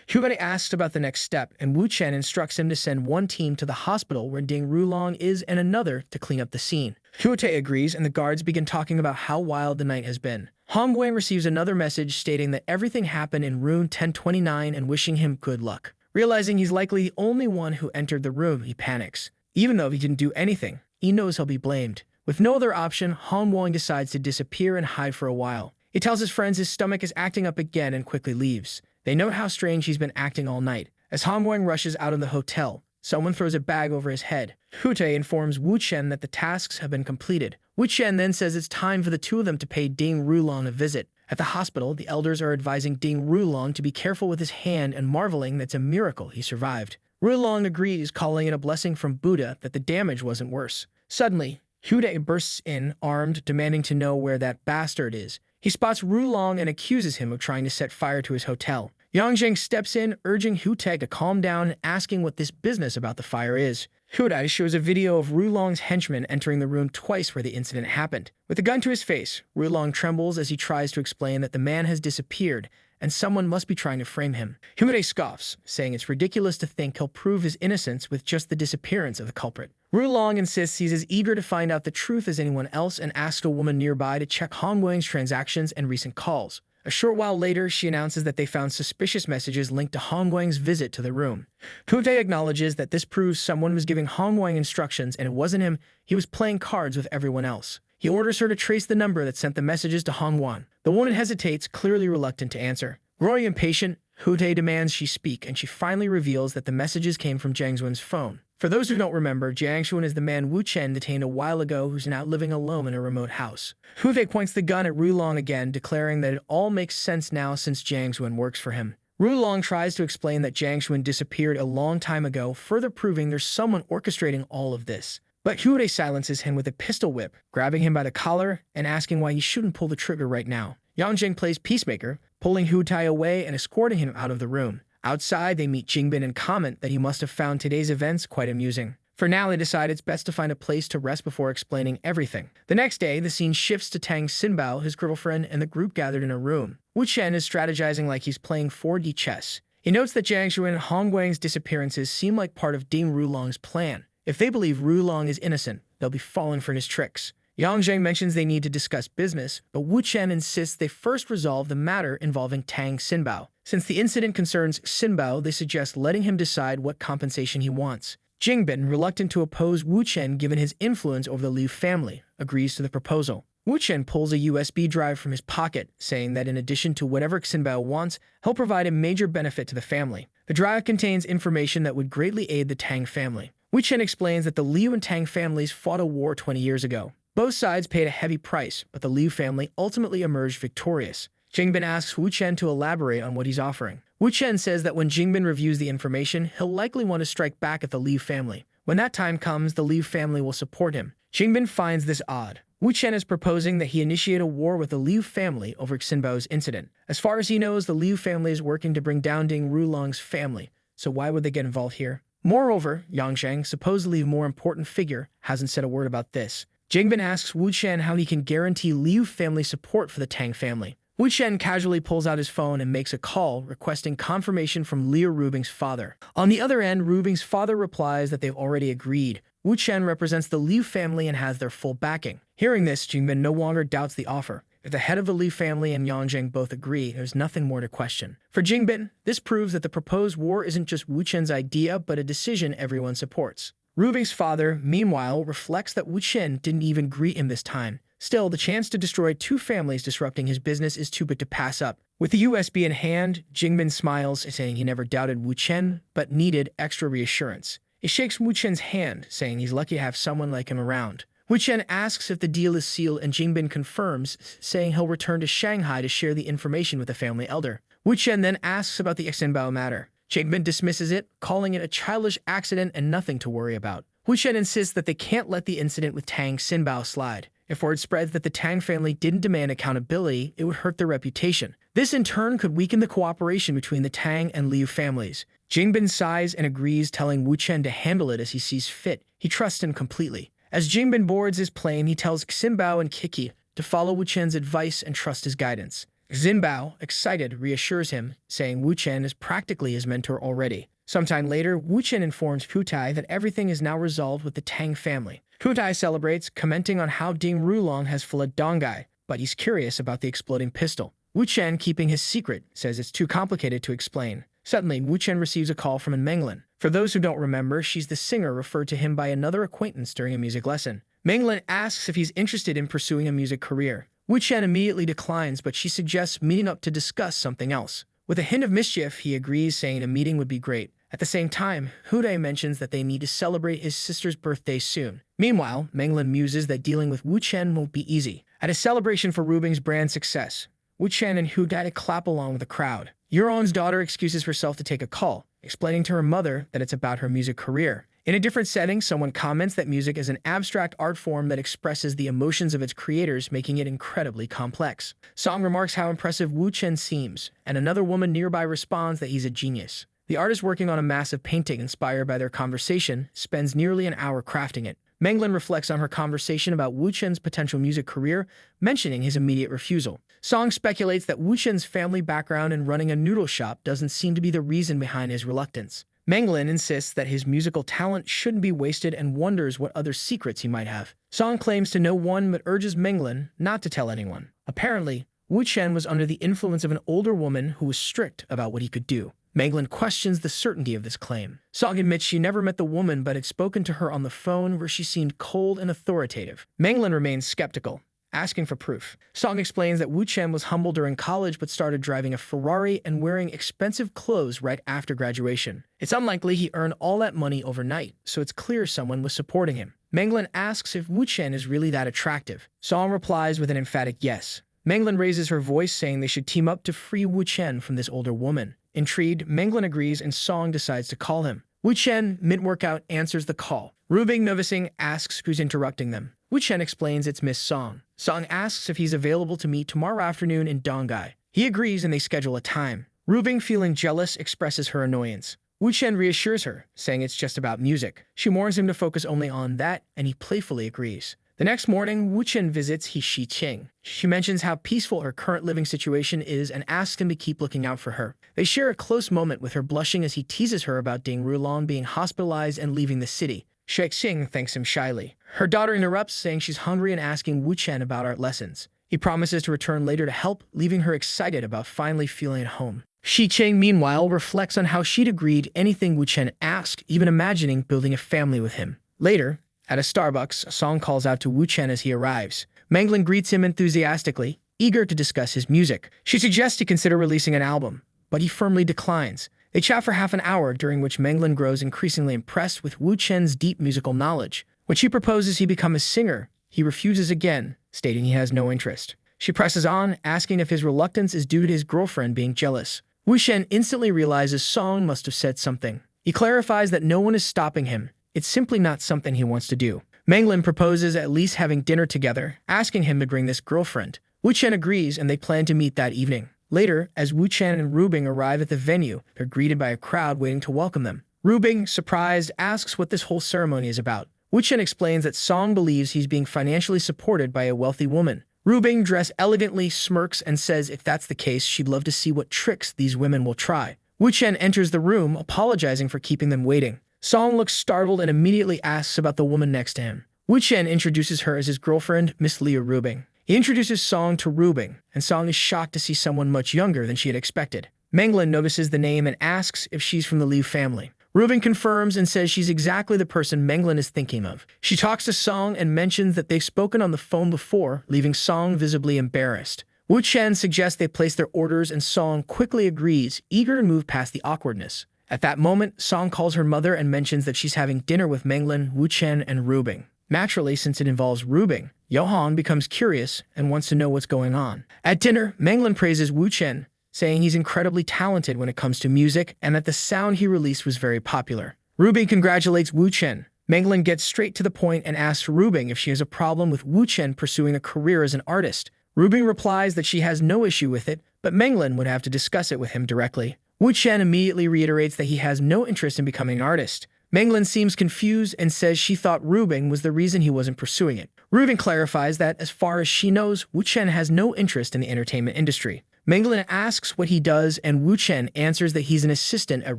Speaker 1: Hubei asks about the next step, and Wu Chen instructs him to send one team to the hospital where Ding Rulong is and another to clean up the scene. Huotei agrees, and the guards begin talking about how wild the night has been. Hong Guang receives another message stating that everything happened in room 1029 and wishing him good luck. Realizing he's likely the only one who entered the room, he panics. Even though he didn't do anything, he knows he'll be blamed. With no other option, Hong Guang decides to disappear and hide for a while. He tells his friends his stomach is acting up again and quickly leaves. They note how strange he's been acting all night. As Hong Guang rushes out of the hotel, someone throws a bag over his head. Hute informs Wu Chen that the tasks have been completed. Wu Chen then says it's time for the two of them to pay Ding Rulong a visit. At the hospital, the elders are advising Ding Rulong to be careful with his hand and marveling that it's a miracle he survived. Rulong agrees, calling it a blessing from Buddha that the damage wasn't worse. Suddenly, Hute bursts in, armed, demanding to know where that bastard is. He spots Rulong and accuses him of trying to set fire to his hotel. Yang Zheng steps in, urging Hute to calm down and asking what this business about the fire is. Hute shows a video of Rulong's henchman entering the room twice where the incident happened. With a gun to his face, Rulong trembles as he tries to explain that the man has disappeared and someone must be trying to frame him. Hute scoffs, saying it's ridiculous to think he'll prove his innocence with just the disappearance of the culprit. Rulong insists he's as eager to find out the truth as anyone else and asks a woman nearby to check Hong Guang's transactions and recent calls. A short while later, she announces that they found suspicious messages linked to Hong Guang's visit to the room. Hute acknowledges that this proves someone was giving Hong Guang instructions and it wasn't him, he was playing cards with everyone else. He orders her to trace the number that sent the messages to Hong Guang. The woman hesitates, clearly reluctant to answer. Growing impatient, Hute demands she speak, and she finally reveals that the messages came from Jiang Xuan's phone. For those who don't remember, Jiang Xuan is the man Wu Chen detained a while ago who's now living alone in a remote house. Hute points the gun at Rulong again, declaring that it all makes sense now since Jiang Xuan works for him. Rulong tries to explain that Jiang Xuan disappeared a long time ago, further proving there's someone orchestrating all of this. But Hute silences him with a pistol whip, grabbing him by the collar and asking why he shouldn't pull the trigger right now. Yang Zheng plays peacemaker, pulling Hute away and escorting him out of the room. Outside, they meet Jingbin and comment that he must have found today's events quite amusing. For now, they decide it's best to find a place to rest before explaining everything. The next day, the scene shifts to Tang Xinbao, his girlfriend, and the group gathered in a room. Wu Chen is strategizing like he's playing 4D chess. He notes that Jiang Xuan and Hong Guang's disappearances seem like part of Ding Rulong's plan. If they believe Rulong is innocent, they'll be falling for his tricks. Yang Zheng mentions they need to discuss business, but Wu Chen insists they first resolve the matter involving Tang Xinbao. Since the incident concerns Xinbao, they suggest letting him decide what compensation he wants. Jingbin, reluctant to oppose Wu Chen given his influence over the Liu family, agrees to the proposal. Wu Chen pulls a USB drive from his pocket, saying that in addition to whatever Xinbao wants, he'll provide a major benefit to the family. The drive contains information that would greatly aid the Tang family. Wu Chen explains that the Liu and Tang families fought a war 20 years ago. Both sides paid a heavy price, but the Liu family ultimately emerged victorious. Jingbin asks Wu Chen to elaborate on what he's offering. Wu Chen says that when Jingbin reviews the information, he'll likely want to strike back at the Liu family. When that time comes, the Liu family will support him. Jingbin finds this odd. Wu Chen is proposing that he initiate a war with the Liu family over Xinbao's incident. As far as he knows, the Liu family is working to bring down Ding Rulong's family, so why would they get involved here? Moreover, Yang Zheng, supposedly a more important figure, hasn't said a word about this. Jingbin asks Wu Chen how he can guarantee Liu family support for the Tang family. Wu Chen casually pulls out his phone and makes a call, requesting confirmation from Liu Rubing's father. On the other end, Rubing's father replies that they've already agreed. Wu Chen represents the Liu family and has their full backing. Hearing this, Jingbin no longer doubts the offer. If the head of the Li family and Yanjing both agree, there's nothing more to question. For Jingbin, this proves that the proposed war isn't just Wu Chen's idea, but a decision everyone supports. Rubing's father, meanwhile, reflects that Wu Chen didn't even greet him this time. Still, the chance to destroy two families disrupting his business is too big to pass up. With the USB in hand, Jingbin smiles, saying he never doubted Wu Chen, but needed extra reassurance. He shakes Wu Chen's hand, saying he's lucky to have someone like him around. Wu Chen asks if the deal is sealed, and Jingbin confirms, saying he'll return to Shanghai to share the information with the family elder. Wu Chen then asks about the Xinbao matter. Jingbin dismisses it, calling it a childish accident and nothing to worry about. Wu Chen insists that they can't let the incident with Tang Xinbao slide. If word spreads that the Tang family didn't demand accountability, it would hurt their reputation. This in turn could weaken the cooperation between the Tang and Liu families. Jingbin sighs and agrees, telling Wu Chen to handle it as he sees fit. He trusts him completely. As Jingbin boards his plane, he tells Xinbao and Kiki to follow Wu Chen's advice and trust his guidance. Xinbao, excited, reassures him, saying Wu Chen is practically his mentor already. Sometime later, Wu Chen informs Putai that everything is now resolved with the Tang family. Putai celebrates, commenting on how Ding Rulong has fled Dongai, but he's curious about the exploding pistol. Wu Chen, keeping his secret, says it's too complicated to explain. Suddenly, Wu Chen receives a call from Menglin. For those who don't remember, she's the singer referred to him by another acquaintance during a music lesson. Menglin asks if he's interested in pursuing a music career. Wu Chen immediately declines, but she suggests meeting up to discuss something else. With a hint of mischief, he agrees, saying a meeting would be great. At the same time, Huday mentions that they need to celebrate his sister's birthday soon. Meanwhile, Menglin muses that dealing with Wu Chen won't be easy. At a celebration for Rubing's brand success, Wu Chen and Huday clap along with the crowd. Euron's daughter excuses herself to take a call, explaining to her mother that it's about her music career. In a different setting, someone comments that music is an abstract art form that expresses the emotions of its creators, making it incredibly complex. Song remarks how impressive Wu Chen seems, and another woman nearby responds that he's a genius. The artist, working on a massive painting inspired by their conversation, spends nearly an hour crafting it. Menglin reflects on her conversation about Wu Chen's potential music career, mentioning his immediate refusal. Song speculates that Wu Chen's family background in running a noodle shop doesn't seem to be the reason behind his reluctance. Menglin insists that his musical talent shouldn't be wasted and wonders what other secrets he might have. Song claims to know one but urges Menglin not to tell anyone. Apparently, Wu Chen was under the influence of an older woman who was strict about what he could do. Menglin questions the certainty of this claim. Song admits she never met the woman but had spoken to her on the phone, where she seemed cold and authoritative. Menglin remains skeptical, asking for proof. Song explains that Wu Chen was humble during college but started driving a Ferrari and wearing expensive clothes right after graduation. It's unlikely he earned all that money overnight, so it's clear someone was supporting him. Menglin asks if Wu Chen is really that attractive. Song replies with an emphatic yes. Menglin raises her voice, saying they should team up to free Wu Chen from this older woman. Intrigued, Menglin agrees and Song decides to call him. Wu Chen, mid-workout, answers the call. Rubing, noticing, asks who's interrupting them. Wu Chen explains it's Miss Song. Song asks if he's available to meet tomorrow afternoon in Dongai. He agrees and they schedule a time. Rubing, feeling jealous, expresses her annoyance. Wu Chen reassures her, saying it's just about music. She warns him to focus only on that, and he playfully agrees. The next morning, Wu Chen visits Shi Qing. She mentions how peaceful her current living situation is and asks him to keep looking out for her. They share a close moment, with her blushing as he teases her about Ding Rulong being hospitalized and leaving the city. Shi Qing thanks him shyly. Her daughter interrupts, saying she's hungry and asking Wu Chen about art lessons. He promises to return later to help, leaving her excited about finally feeling at home. Shi Qing, meanwhile, reflects on how she'd agreed anything Wu Chen asked, even imagining building a family with him. Later, at a Starbucks, Song calls out to Wu Chen as he arrives. Menglin greets him enthusiastically, eager to discuss his music. She suggests he consider releasing an album, but he firmly declines. They chat for half an hour, during which Menglin grows increasingly impressed with Wu Chen's deep musical knowledge. When she proposes he become a singer, he refuses again, stating he has no interest. She presses on, asking if his reluctance is due to his girlfriend being jealous. Wu Chen instantly realizes Song must have said something. He clarifies that no one is stopping him. It's simply not something he wants to do. Menglin proposes at least having dinner together, asking him to bring this girlfriend. Wu Chen agrees and they plan to meet that evening. Later, as Wu Chen and Rubing arrive at the venue, they're greeted by a crowd waiting to welcome them. Rubing, surprised, asks what this whole ceremony is about. Wu Chen explains that Song believes he's being financially supported by a wealthy woman. Rubing, dressed elegantly, smirks and says if that's the case, she'd love to see what tricks these women will try. Wu Chen enters the room, apologizing for keeping them waiting. Song looks startled and immediately asks about the woman next to him. Wu Chen introduces her as his girlfriend, Miss Liu Rubing. He introduces Song to Rubing, and Song is shocked to see someone much younger than she had expected. Manglin notices the name and asks if she's from the Liu family. Rubing confirms and says she's exactly the person Manglin is thinking of. She talks to Song and mentions that they've spoken on the phone before, leaving Song visibly embarrassed. Wu Chen suggests they place their orders and Song quickly agrees, eager to move past the awkwardness. At that moment, Song calls her mother and mentions that she's having dinner with Manglin, Wu Chen, and Rubing. Naturally, since it involves Rubing, Yohan becomes curious and wants to know what's going on. At dinner, Manglin praises Wu Chen, saying he's incredibly talented when it comes to music and that the sound he released was very popular. Rubing congratulates Wu Chen. Manglin gets straight to the point and asks Rubing if she has a problem with Wu Chen pursuing a career as an artist. Rubing replies that she has no issue with it, but Manglin would have to discuss it with him directly. Wu Chen immediately reiterates that he has no interest in becoming an artist. Manglin seems confused and says she thought Rubing was the reason he wasn't pursuing it. Rubing clarifies that, as far as she knows, Wu Chen has no interest in the entertainment industry. Manglin asks what he does, and Wu Chen answers that he's an assistant at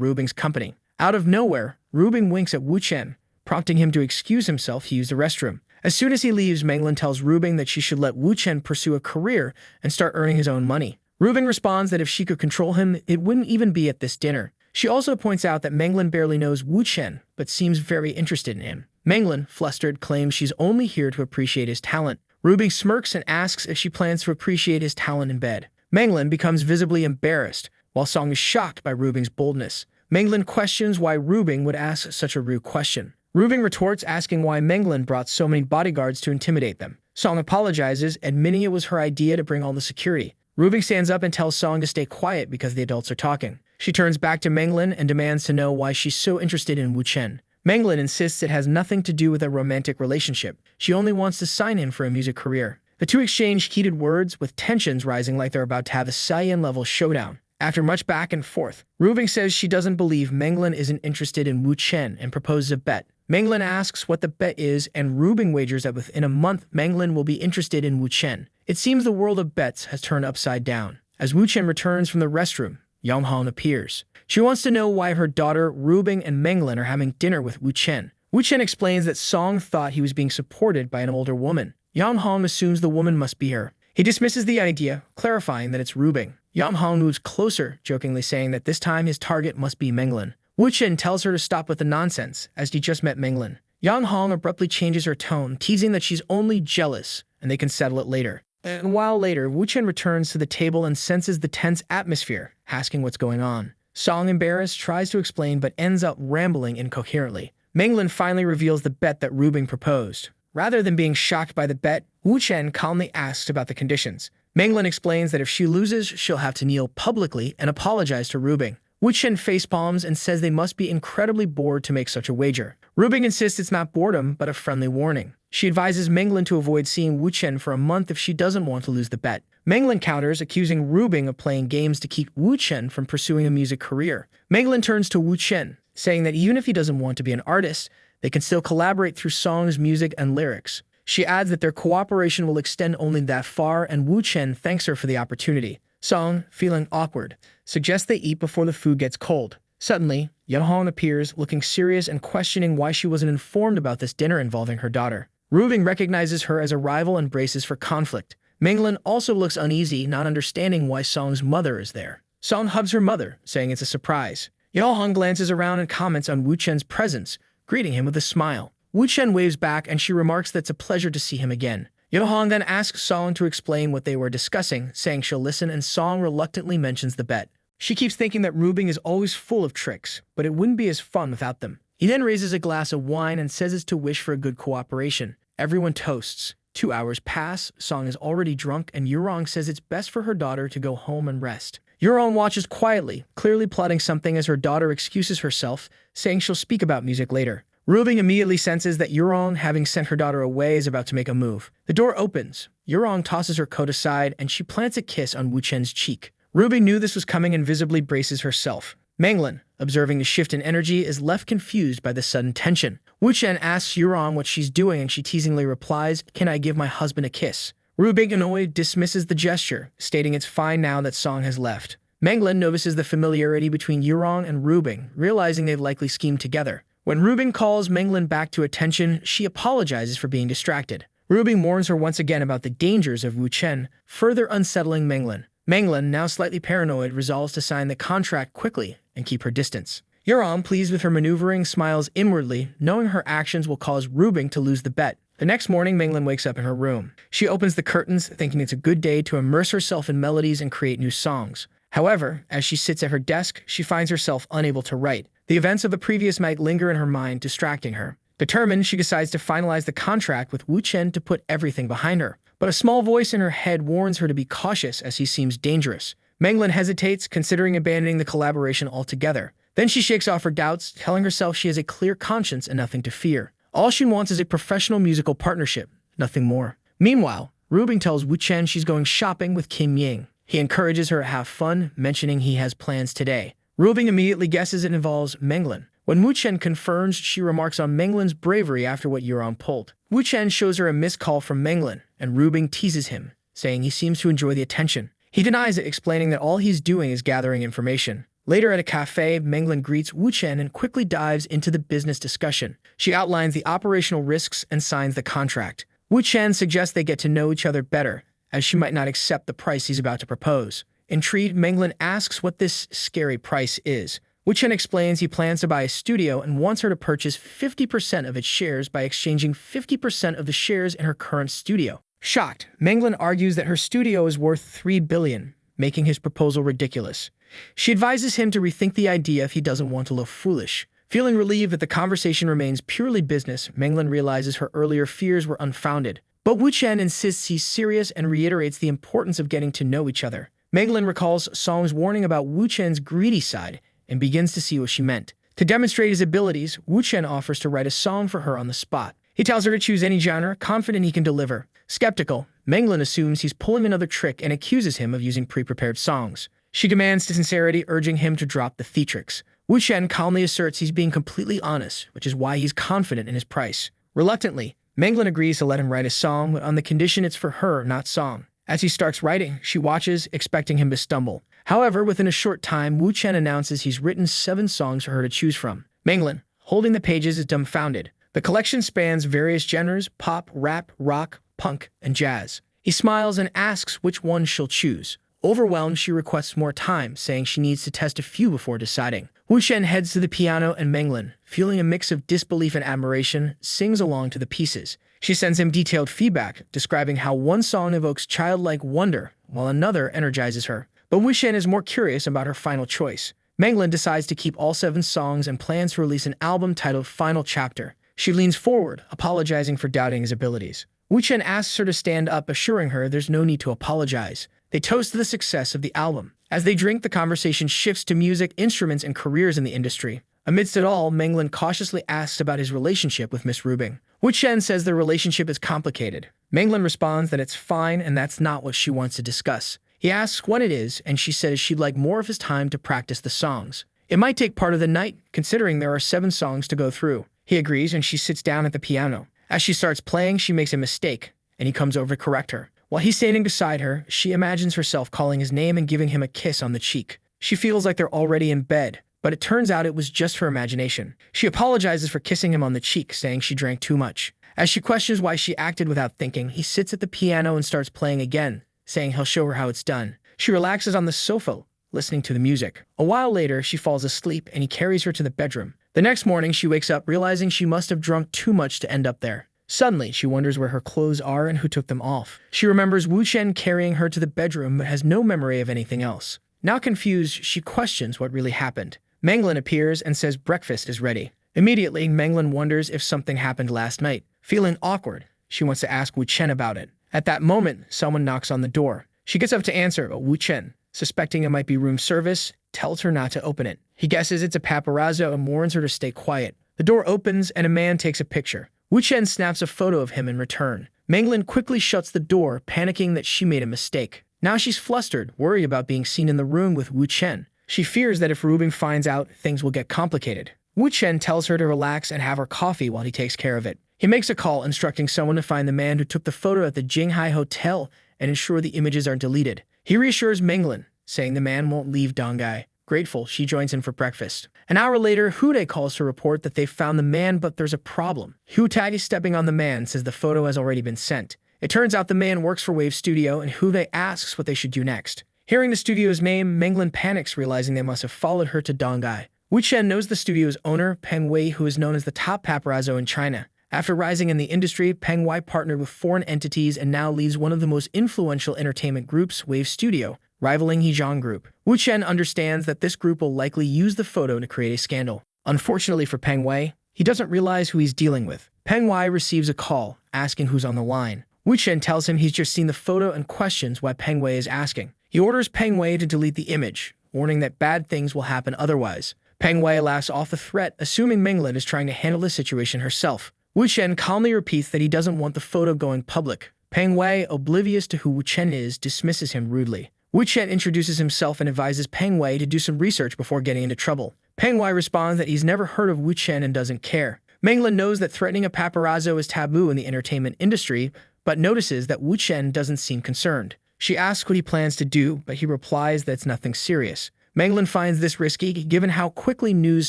Speaker 1: Rubing's company. Out of nowhere, Rubing winks at Wu Chen, prompting him to excuse himself to use the restroom. As soon as he leaves, Manglin tells Rubing that she should let Wu Chen pursue a career and start earning his own money. Rubing responds that if she could control him, it wouldn't even be at this dinner. She also points out that Manglin barely knows Wu Chen, but seems very interested in him. Manglin, flustered, claims she's only here to appreciate his talent. Rubing smirks and asks if she plans to appreciate his talent in bed. Manglin becomes visibly embarrassed, while Song is shocked by Rubing's boldness. Manglin questions why Rubing would ask such a rude question. Rubing retorts, asking why Manglin brought so many bodyguards to intimidate them. Song apologizes, admitting it was her idea to bring all the security. Rubing stands up and tells Song to stay quiet because the adults are talking. She turns back to Manglin and demands to know why she's so interested in Wu Chen. Manglin insists it has nothing to do with a romantic relationship. She only wants to sign him for a music career. The two exchange heated words, with tensions rising like they're about to have a Saiyan-level showdown. After much back and forth, Rubing says she doesn't believe Manglin isn't interested in Wu Chen and proposes a bet. Manglin asks what the bet is, and Rubing wagers that within a month, Manglin will be interested in Wu Chen. It seems the world of bets has turned upside down. As Wu Chen returns from the restroom, Yang Han appears. She wants to know why her daughter, Rubing, and Manglin are having dinner with Wu Chen. Wu Chen explains that Song thought he was being supported by an older woman. Yang Han assumes the woman must be her. He dismisses the idea, clarifying that it's Rubing. Yang Han moves closer, jokingly saying that this time his target must be Manglin. Wu Chen tells her to stop with the nonsense, as she just met Manglin. Yang Han abruptly changes her tone, teasing that she's only jealous, and they can settle it later. And a while later, Wu Chen returns to the table and senses the tense atmosphere, asking what's going on. Song, embarrassed, tries to explain but ends up rambling incoherently. Manglin finally reveals the bet that Rubing proposed. Rather than being shocked by the bet, Wu Chen calmly asks about the conditions. Manglin explains that if she loses, she'll have to kneel publicly and apologize to Rubing. Wu Chen facepalms and says they must be incredibly bored to make such a wager. Rubing insists it's not boredom, but a friendly warning. She advises Manglin to avoid seeing Wu Chen for a month if she doesn't want to lose the bet. Manglin counters, accusing Rubing of playing games to keep Wu Chen from pursuing a music career. Manglin turns to Wu Chen, saying that even if he doesn't want to be an artist, they can still collaborate through songs, music, and lyrics. She adds that their cooperation will extend only that far, and Wu Chen thanks her for the opportunity. Song, feeling awkward, suggests they eat before the food gets cold. Suddenly, Yeon appears, looking serious and questioning why she wasn't informed about this dinner involving her daughter. Rubing recognizes her as a rival and braces for conflict. Manglin also looks uneasy, not understanding why Song's mother is there. Song hugs her mother, saying it's a surprise. Yeon glances around and comments on Wu Chen's presence, greeting him with a smile. Wu Chen waves back and she remarks that it's a pleasure to see him again. Yeon then asks Song to explain what they were discussing, saying she'll listen, and Song reluctantly mentions the bet. She keeps thinking that Rubing is always full of tricks, but it wouldn't be as fun without them. He then raises a glass of wine and says it's to wish for a good cooperation. Everyone toasts. 2 hours pass, Song is already drunk, and Yurong says it's best for her daughter to go home and rest. Yurong watches quietly, clearly plotting something as her daughter excuses herself, saying she'll speak about music later. Rubing immediately senses that Yurong, having sent her daughter away, is about to make a move. The door opens. Yurong tosses her coat aside, and she plants a kiss on Wu Chen's cheek. Rubing knew this was coming and visibly braces herself. Manglin, observing the shift in energy, is left confused by the sudden tension. Wu Chen asks Yurong what she's doing, and she teasingly replies, "Can I give my husband a kiss?" Rubing, annoyed, dismisses the gesture, stating it's fine now that Song has left. Manglin notices the familiarity between Yurong and Rubing, realizing they've likely schemed together. When Rubing calls Manglin back to attention, she apologizes for being distracted. Rubing warns her once again about the dangers of Wu Chen, further unsettling Menglin. Menglin, now slightly paranoid, resolves to sign the contract quickly and keep her distance. Euron, pleased with her maneuvering, smiles inwardly, knowing her actions will cause Rubing to lose the bet. The next morning, Menglin wakes up in her room. She opens the curtains, thinking it's a good day to immerse herself in melodies and create new songs. However, as she sits at her desk, she finds herself unable to write. The events of the previous night linger in her mind, distracting her. Determined, she decides to finalize the contract with Wu Chen to put everything behind her. But a small voice in her head warns her to be cautious as he seems dangerous. Menglin hesitates, considering abandoning the collaboration altogether. Then she shakes off her doubts, telling herself she has a clear conscience and nothing to fear. All she wants is a professional musical partnership, nothing more. Meanwhile, Rubing tells Wu Chen she's going shopping with Kim Ying. He encourages her to have fun, mentioning he has plans today. Rubing immediately guesses it involves Menglin. When Wu Chen confirms, she remarks on Menglin's bravery after what Euron pulled. Wu Chen shows her a missed call from Menglin, and Rubing teases him, saying he seems to enjoy the attention. He denies it, explaining that all he's doing is gathering information. Later at a cafe, Menglin greets Wu Chen and quickly dives into the business discussion. She outlines the operational risks and signs the contract. Wu Chen suggests they get to know each other better, as she might not accept the price he's about to propose. Intrigued, Menglin asks what this scary price is. Wu Chen explains he plans to buy a studio and wants her to purchase 50% of its shares by exchanging 50% of the shares in her current studio. Shocked, Menglin argues that her studio is worth $3 billion, making his proposal ridiculous. She advises him to rethink the idea if he doesn't want to look foolish. Feeling relieved that the conversation remains purely business, Menglin realizes her earlier fears were unfounded. But Wu Chen insists he's serious and reiterates the importance of getting to know each other. Menglin recalls Song's warning about Wu Chen's greedy side and begins to see what she meant. To demonstrate his abilities, Wu Chen offers to write a song for her on the spot. He tells her to choose any genre, confident he can deliver. Skeptical, Menglin assumes he's pulling another trick and accuses him of using pre-prepared songs. She demands sincerity, urging him to drop the theatrics. Wu Chen calmly asserts he's being completely honest, which is why he's confident in his price. Reluctantly, Menglin agrees to let him write a song, but on the condition it's for her, not Song. As he starts writing, she watches, expecting him to stumble. However, within a short time, Wu Chen announces he's written 7 songs for her to choose from. Menglin, holding the pages, is dumbfounded. The collection spans various genres: pop, rap, rock, punk, and jazz. He smiles and asks which one she'll choose. Overwhelmed, she requests more time, saying she needs to test a few before deciding. Wu Chen heads to the piano and Menglin, feeling a mix of disbelief and admiration, sings along to the pieces. She sends him detailed feedback, describing how one song evokes childlike wonder, while another energizes her. But Wu Chen is more curious about her final choice. Menglin decides to keep all 7 songs and plans to release an album titled Final Chapter. She leans forward, apologizing for doubting his abilities. Wu Chen asks her to stand up, assuring her there's no need to apologize. They toast the success of the album. As they drink, the conversation shifts to music, instruments, and careers in the industry. Amidst it all, Menglin cautiously asks about his relationship with Miss Rubing. Wu Chen says their relationship is complicated. Menglin responds that it's fine and that's not what she wants to discuss. He asks what it is, and she says she'd like more of his time to practice the songs. It might take part of the night, considering there are 7 songs to go through. He agrees, and she sits down at the piano. As she starts playing, she makes a mistake, and he comes over to correct her. While he's standing beside her, she imagines herself calling his name and giving him a kiss on the cheek. She feels like they're already in bed, but it turns out it was just her imagination. She apologizes for kissing him on the cheek, saying she drank too much. As she questions why she acted without thinking, he sits at the piano and starts playing again, saying he'll show her how it's done. She relaxes on the sofa, listening to the music. A while later, she falls asleep and he carries her to the bedroom. The next morning, she wakes up realizing she must have drunk too much to end up there. Suddenly, she wonders where her clothes are and who took them off. She remembers Wu Chen carrying her to the bedroom but has no memory of anything else. Now confused, she questions what really happened. Menglin appears and says breakfast is ready. Immediately, Menglin wonders if something happened last night. Feeling awkward, she wants to ask Wu Chen about it. At that moment, someone knocks on the door. She gets up to answer, but Wu Chen, suspecting it might be room service, tells her not to open it. He guesses it's a paparazzo and warns her to stay quiet. The door opens and a man takes a picture. Wu Chen snaps a photo of him in return. Menglin quickly shuts the door, panicking that she made a mistake. Now she's flustered, worried about being seen in the room with Wu Chen. She fears that if Rubing finds out, things will get complicated. Wu Chen tells her to relax and have her coffee while he takes care of it. He makes a call instructing someone to find the man who took the photo at the Jinghai Hotel and ensure the images are deleted. He reassures Menglin, saying the man won't leave Dongai. Grateful, she joins him for breakfast. An hour later, Hude calls to report that they found the man, but there's a problem. Hude, stepping on the man, says the photo has already been sent. It turns out the man works for Wave Studio, and Hude asks what they should do next. Hearing the studio's name, Menglin panics, realizing they must have followed her to Donghai. Wuchen knows the studio's owner, Peng Wei, who is known as the top paparazzo in China. After rising in the industry, Peng Wei partnered with foreign entities and now leads one of the most influential entertainment groups, Wave Studio, rivaling Hejiang Group. Wuchen understands that this group will likely use the photo to create a scandal. Unfortunately for Peng Wei, he doesn't realize who he's dealing with. Peng Wei receives a call, asking who's on the line. Wuchen tells him he's just seen the photo and questions why Peng Wei is asking. He orders Peng Wei to delete the image, warning that bad things will happen otherwise. Peng Wei laughs off the threat, assuming Menglin is trying to handle the situation herself. Wuchen calmly repeats that he doesn't want the photo going public. Peng Wei, oblivious to who Wuchen is, dismisses him rudely. Wuchen introduces himself and advises Peng Wei to do some research before getting into trouble. Peng Wei responds that he's never heard of Wuchen and doesn't care. Menglin knows that threatening a paparazzo is taboo in the entertainment industry, but notices that Wuchen doesn't seem concerned. She asks what he plans to do, but he replies that it's nothing serious. Menglin finds this risky, given how quickly news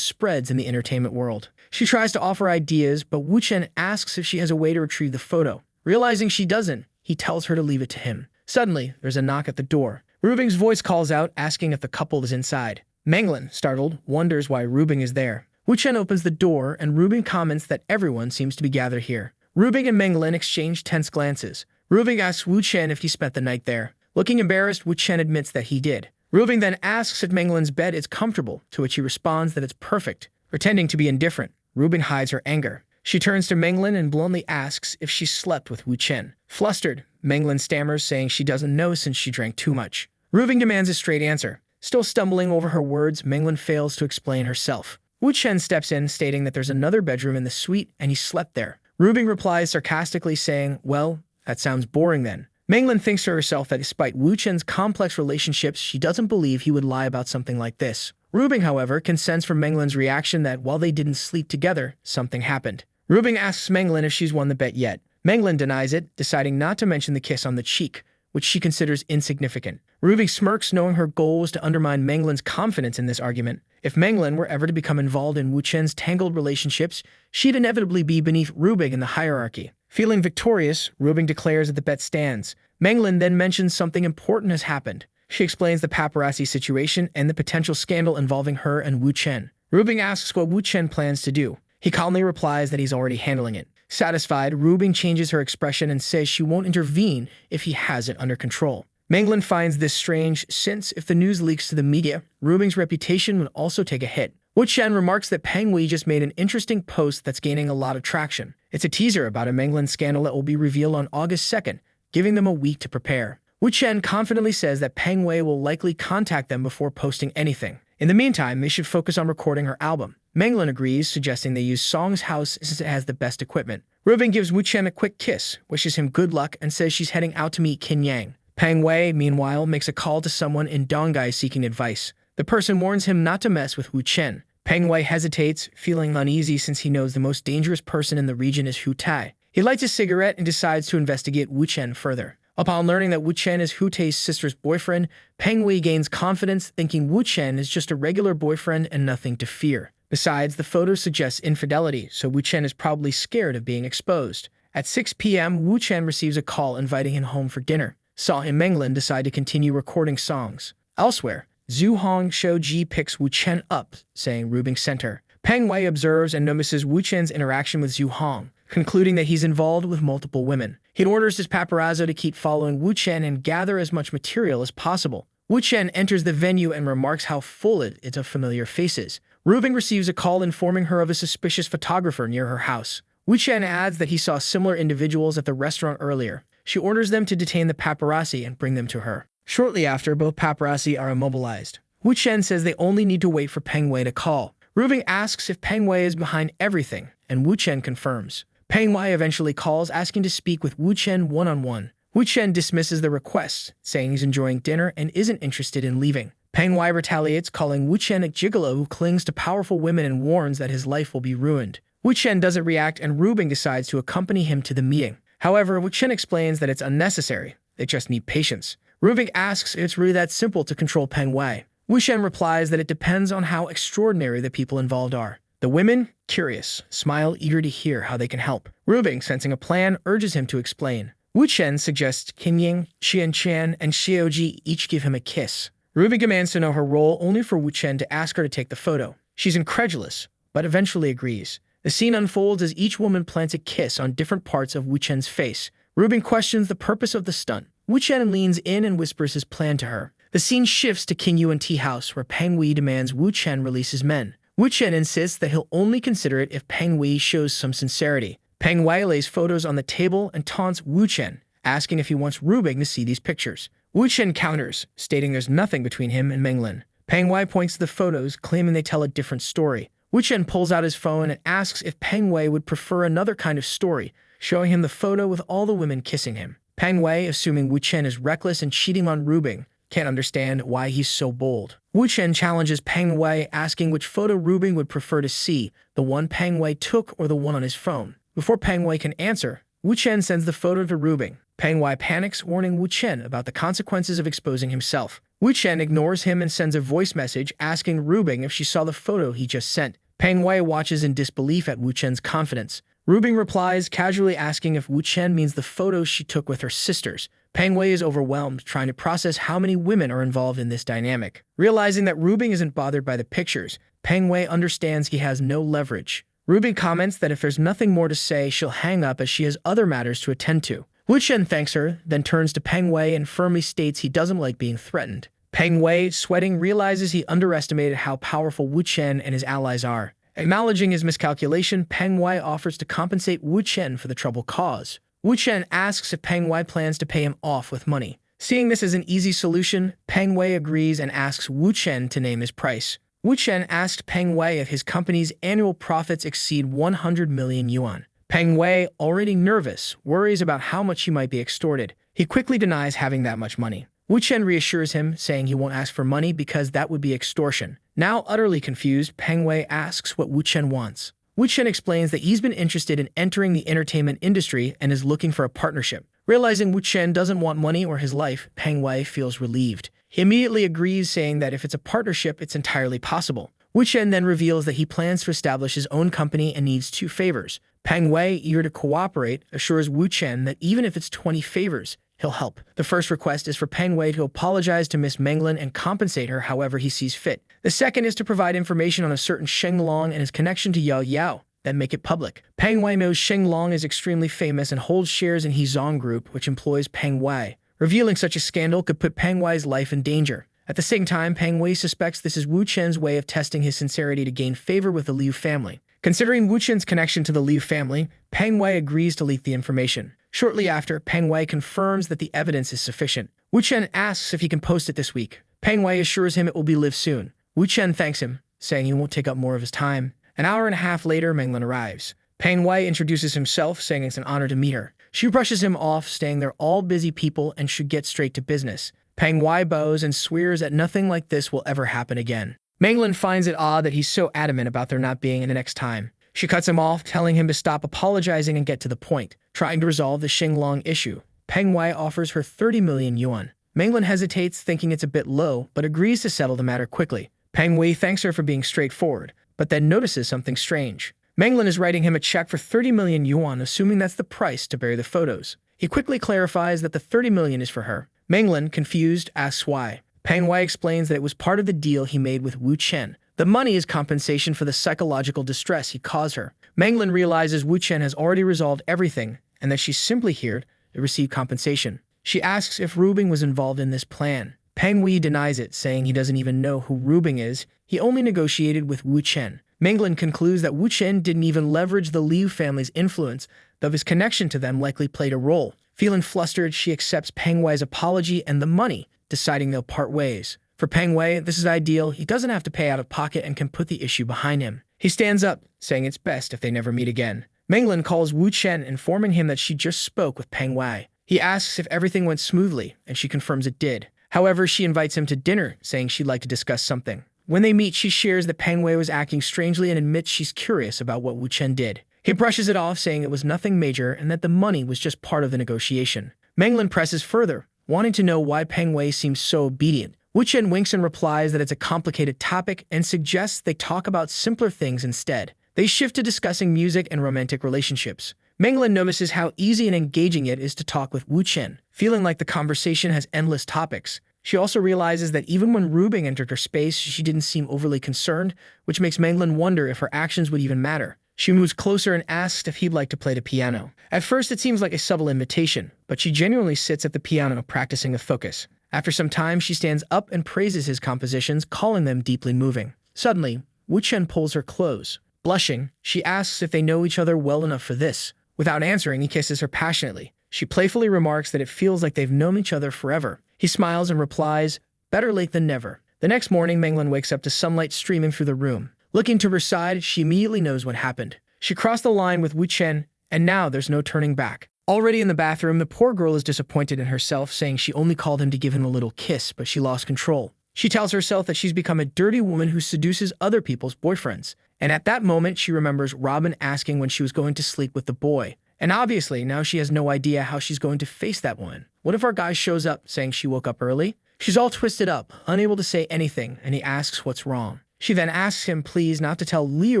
Speaker 1: spreads in the entertainment world. She tries to offer ideas, but Wuchen asks if she has a way to retrieve the photo. Realizing she doesn't, he tells her to leave it to him. Suddenly, there's a knock at the door. Rubing's voice calls out, asking if the couple is inside. Menglin, startled, wonders why Rubing is there. Wuchen opens the door, and Rubing comments that everyone seems to be gathered here. Rubing and Menglin exchange tense glances. Rubing asks Wuchen if he spent the night there. Looking embarrassed, Wuchen admits that he did. Rubing then asks if Menglin's bed is comfortable, to which he responds that it's perfect. Pretending to be indifferent, Rubing hides her anger. She turns to Menglin and bluntly asks if she slept with Wuchen. Flustered, Menglin stammers, saying she doesn't know since she drank too much. Rubing demands a straight answer. Still stumbling over her words, Menglin fails to explain herself. Wuchen steps in, stating that there's another bedroom in the suite and he slept there. Rubing replies sarcastically, saying, "Well, that sounds boring then." Menglin thinks to herself that despite Wuchen's complex relationships, she doesn't believe he would lie about something like this. Rubing, however, can sense from Menglin's reaction that while they didn't sleep together, something happened. Rubing asks Menglin if she's won the bet yet. Menglin denies it, deciding not to mention the kiss on the cheek, which she considers insignificant. Rubing smirks, knowing her goal was to undermine Menglin's confidence in this argument. If Menglin were ever to become involved in Wuchen's tangled relationships, she'd inevitably be beneath Rubing in the hierarchy. Feeling victorious, Rubing declares that the bet stands. Menglin then mentions something important has happened. She explains the paparazzi situation and the potential scandal involving her and Wuchen. Rubing asks what Wuchen plans to do. He calmly replies that he's already handling it. Satisfied, Rubing changes her expression and says she won't intervene if he has it under control. Menglin finds this strange, since if the news leaks to the media, Rubing's reputation would also take a hit. Wuchen remarks that Peng Wei just made an interesting post that's gaining a lot of traction. It's a teaser about a Menglin scandal that will be revealed on August 2nd, giving them a week to prepare. Wuchen confidently says that Peng Wei will likely contact them before posting anything. In the meantime, they should focus on recording her album. Menglin agrees, suggesting they use Song's house since it has the best equipment. Rubing gives Wuchen a quick kiss, wishes him good luck, and says she's heading out to meet Qin Yang. Peng Wei, meanwhile, makes a call to someone in Donghai seeking advice. The person warns him not to mess with Wuchen. Peng Wei hesitates, feeling uneasy since he knows the most dangerous person in the region is Hu Tai. He lights a cigarette and decides to investigate Wuchen further. Upon learning that Wuchen is Hu Tai's sister's boyfriend, Peng Wei gains confidence, thinking Wuchen is just a regular boyfriend and nothing to fear. Besides, the photo suggests infidelity, so Wuchen is probably scared of being exposed. At 6 p.m., Wuchen receives a call inviting him home for dinner. Saw and Menglin decide to continue recording songs. Elsewhere, Zhu Hong Shouji picks Wuchen up, saying Rubing sent her. Peng Wei observes and notices Wuchen's interaction with Zhu Hong, concluding that he's involved with multiple women. He orders his paparazzo to keep following Wuchen and gather as much material as possible. Wuchen enters the venue and remarks how full it is of familiar faces. Rubing receives a call informing her of a suspicious photographer near her house. Wuchen adds that he saw similar individuals at the restaurant earlier. She orders them to detain the paparazzi and bring them to her. Shortly after, both paparazzi are immobilized. Wuchen says they only need to wait for Peng Wei to call. Rubing asks if Peng Wei is behind everything, and Wuchen confirms. Peng Wei eventually calls, asking to speak with Wuchen one-on-one. Wuchen dismisses the request, saying he's enjoying dinner and isn't interested in leaving. Peng Wei retaliates, calling Wuchen a gigolo who clings to powerful women and warns that his life will be ruined. Wuchen doesn't react, and Rubing decides to accompany him to the meeting. However, Wuchen explains that it's unnecessary. They just need patience. Rubing asks if it's really that simple to control Peng Wei. Wu Shen replies that it depends on how extraordinary the people involved are. The women, curious, smile eager to hear how they can help. Rubing, sensing a plan, urges him to explain. Wu Chen suggests Qin Ying, Xian Qian, and Xiaoji each give him a kiss. Rubing demands to know her role only for Wu Chen to ask her to take the photo. She's incredulous, but eventually agrees. The scene unfolds as each woman plants a kiss on different parts of Wu Chen's face. Rubing questions the purpose of the stunt. Wu Chen leans in and whispers his plan to her. The scene shifts to Qin Yuan tea house, where Peng Wei demands Wu Chen release his men. Wu Chen insists that he'll only consider it if Peng Wei shows some sincerity. Peng Wei lays photos on the table and taunts Wu Chen, asking if he wants Rubing to see these pictures. Wu Chen counters, stating there's nothing between him and Menglin. Peng Wei points to the photos, claiming they tell a different story. Wu Chen pulls out his phone and asks if Peng Wei would prefer another kind of story, showing him the photo with all the women kissing him. Peng Wei, assuming Wu Chen is reckless and cheating on Rubing, can't understand why he's so bold. Wu Chen challenges Peng Wei, asking which photo Rubing would prefer to see, the one Peng Wei took or the one on his phone. Before Peng Wei can answer, Wu Chen sends the photo to Rubing. Peng Wei panics, warning Wu Chen about the consequences of exposing himself. Wu Chen ignores him and sends a voice message asking Rubing if she saw the photo he just sent. Peng Wei watches in disbelief at Wu Chen's confidence. Rubing replies, casually asking if Wu Chen means the photos she took with her sisters. Peng Wei is overwhelmed, trying to process how many women are involved in this dynamic. Realizing that Rubing isn't bothered by the pictures, Peng Wei understands he has no leverage. Rubing comments that if there's nothing more to say, she'll hang up as she has other matters to attend to. Wu Chen thanks her, then turns to Peng Wei and firmly states he doesn't like being threatened. Peng Wei, sweating, realizes he underestimated how powerful Wu Chen and his allies are. Acknowledging his miscalculation, Peng Wei offers to compensate Wu Chen for the trouble caused. Wu Chen asks if Peng Wei plans to pay him off with money. Seeing this as an easy solution, Peng Wei agrees and asks Wu Chen to name his price. Wu Chen asked Peng Wei if his company's annual profits exceed 100 million yuan. Peng Wei, already nervous, worries about how much he might be extorted. He quickly denies having that much money. Wu Chen reassures him, saying he won't ask for money because that would be extortion. Now utterly confused, Peng Wei asks what Wu Chen wants. Wu Chen explains that he's been interested in entering the entertainment industry and is looking for a partnership. Realizing Wu Chen doesn't want money or his life, Peng Wei feels relieved. He immediately agrees, saying that if it's a partnership, it's entirely possible. Wu Chen then reveals that he plans to establish his own company and needs 2 favors. Peng Wei, eager to cooperate, assures Wu Chen that even if it's 20 favors, he'll help. The first request is for Peng Wei to apologize to Miss Menglin and compensate her however he sees fit. The second is to provide information on a certain Sheng Long and his connection to Yao Yao, then make it public. Peng Wei knows Sheng Long is extremely famous and holds shares in Hezong Group, which employs Peng Wei. Revealing such a scandal could put Peng Wei's life in danger. At the same time, Peng Wei suspects this is Wu Chen's way of testing his sincerity to gain favor with the Liu family. Considering Wu Chen's connection to the Liu family, Peng Wei agrees to leak the information. Shortly after, Peng Wei confirms that the evidence is sufficient. Wu Chen asks if he can post it this week. Peng Wei assures him it will be live soon. Wu Chen thanks him, saying he won't take up more of his time. An hour and a half later, Menglin arrives. Peng Wei introduces himself, saying it's an honor to meet her. She brushes him off, saying they're all busy people and should get straight to business. Peng Wei bows and swears that nothing like this will ever happen again. Menglin finds it odd that he's so adamant about there not being the next time. She cuts him off, telling him to stop apologizing and get to the point, trying to resolve the Xinglong issue. Peng Wei offers her 30 million yuan. Menglin hesitates, thinking it's a bit low, but agrees to settle the matter quickly. Peng Wei thanks her for being straightforward, but then notices something strange. Menglin is writing him a check for 30 million yuan, assuming that's the price to bury the photos. He quickly clarifies that the 30 million is for her. Menglin, confused, asks why. Peng Wei explains that it was part of the deal he made with Wu Chen. The money is compensation for the psychological distress he caused her. Menglin realizes Wu Chen has already resolved everything and that she's simply here to receive compensation. She asks if Rubing was involved in this plan. Peng Wei denies it, saying he doesn't even know who Rubing is. He only negotiated with Wu Chen. Menglin concludes that Wu Chen didn't even leverage the Liu family's influence, though his connection to them likely played a role. Feeling flustered, she accepts Peng Wei's apology and the money, deciding they'll part ways. For Peng Wei, this is ideal. He doesn't have to pay out of pocket and can put the issue behind him. He stands up, saying it's best if they never meet again. Menglin calls Wu Chen, informing him that she just spoke with Peng Wei. He asks if everything went smoothly, and she confirms it did. However, she invites him to dinner, saying she'd like to discuss something. When they meet, she shares that Peng Wei was acting strangely and admits she's curious about what Wu Chen did. He brushes it off, saying it was nothing major and that the money was just part of the negotiation. Menglin presses further, wanting to know why Peng Wei seems so obedient. Wu Chen winks and replies that it's a complicated topic and suggests they talk about simpler things instead. They shift to discussing music and romantic relationships. Menglin notices how easy and engaging it is to talk with Wu Chen, feeling like the conversation has endless topics. She also realizes that even when Rubing entered her space, she didn't seem overly concerned, which makes Menglin wonder if her actions would even matter. She moves closer and asks if he'd like to play the piano. At first, it seems like a subtle invitation, but she genuinely sits at the piano practicing with focus. After some time, she stands up and praises his compositions, calling them deeply moving. Suddenly, Wu Chen pulls her close. Blushing, she asks if they know each other well enough for this. Without answering, he kisses her passionately. She playfully remarks that it feels like they've known each other forever. He smiles and replies, "Better late than never." The next morning, Menglin wakes up to sunlight streaming through the room. Looking to her side, she immediately knows what happened. She crossed the line with Wu Chen, and now there's no turning back. Already in the bathroom, the poor girl is disappointed in herself, saying she only called him to give him a little kiss, but she lost control. She tells herself that she's become a dirty woman who seduces other people's boyfriends. And at that moment, she remembers Robin asking when she was going to sleep with the boy. And obviously, now she has no idea how she's going to face that woman. What if our guy shows up saying she woke up early? She's all twisted up, unable to say anything, and he asks what's wrong. She then asks him please not to tell Leo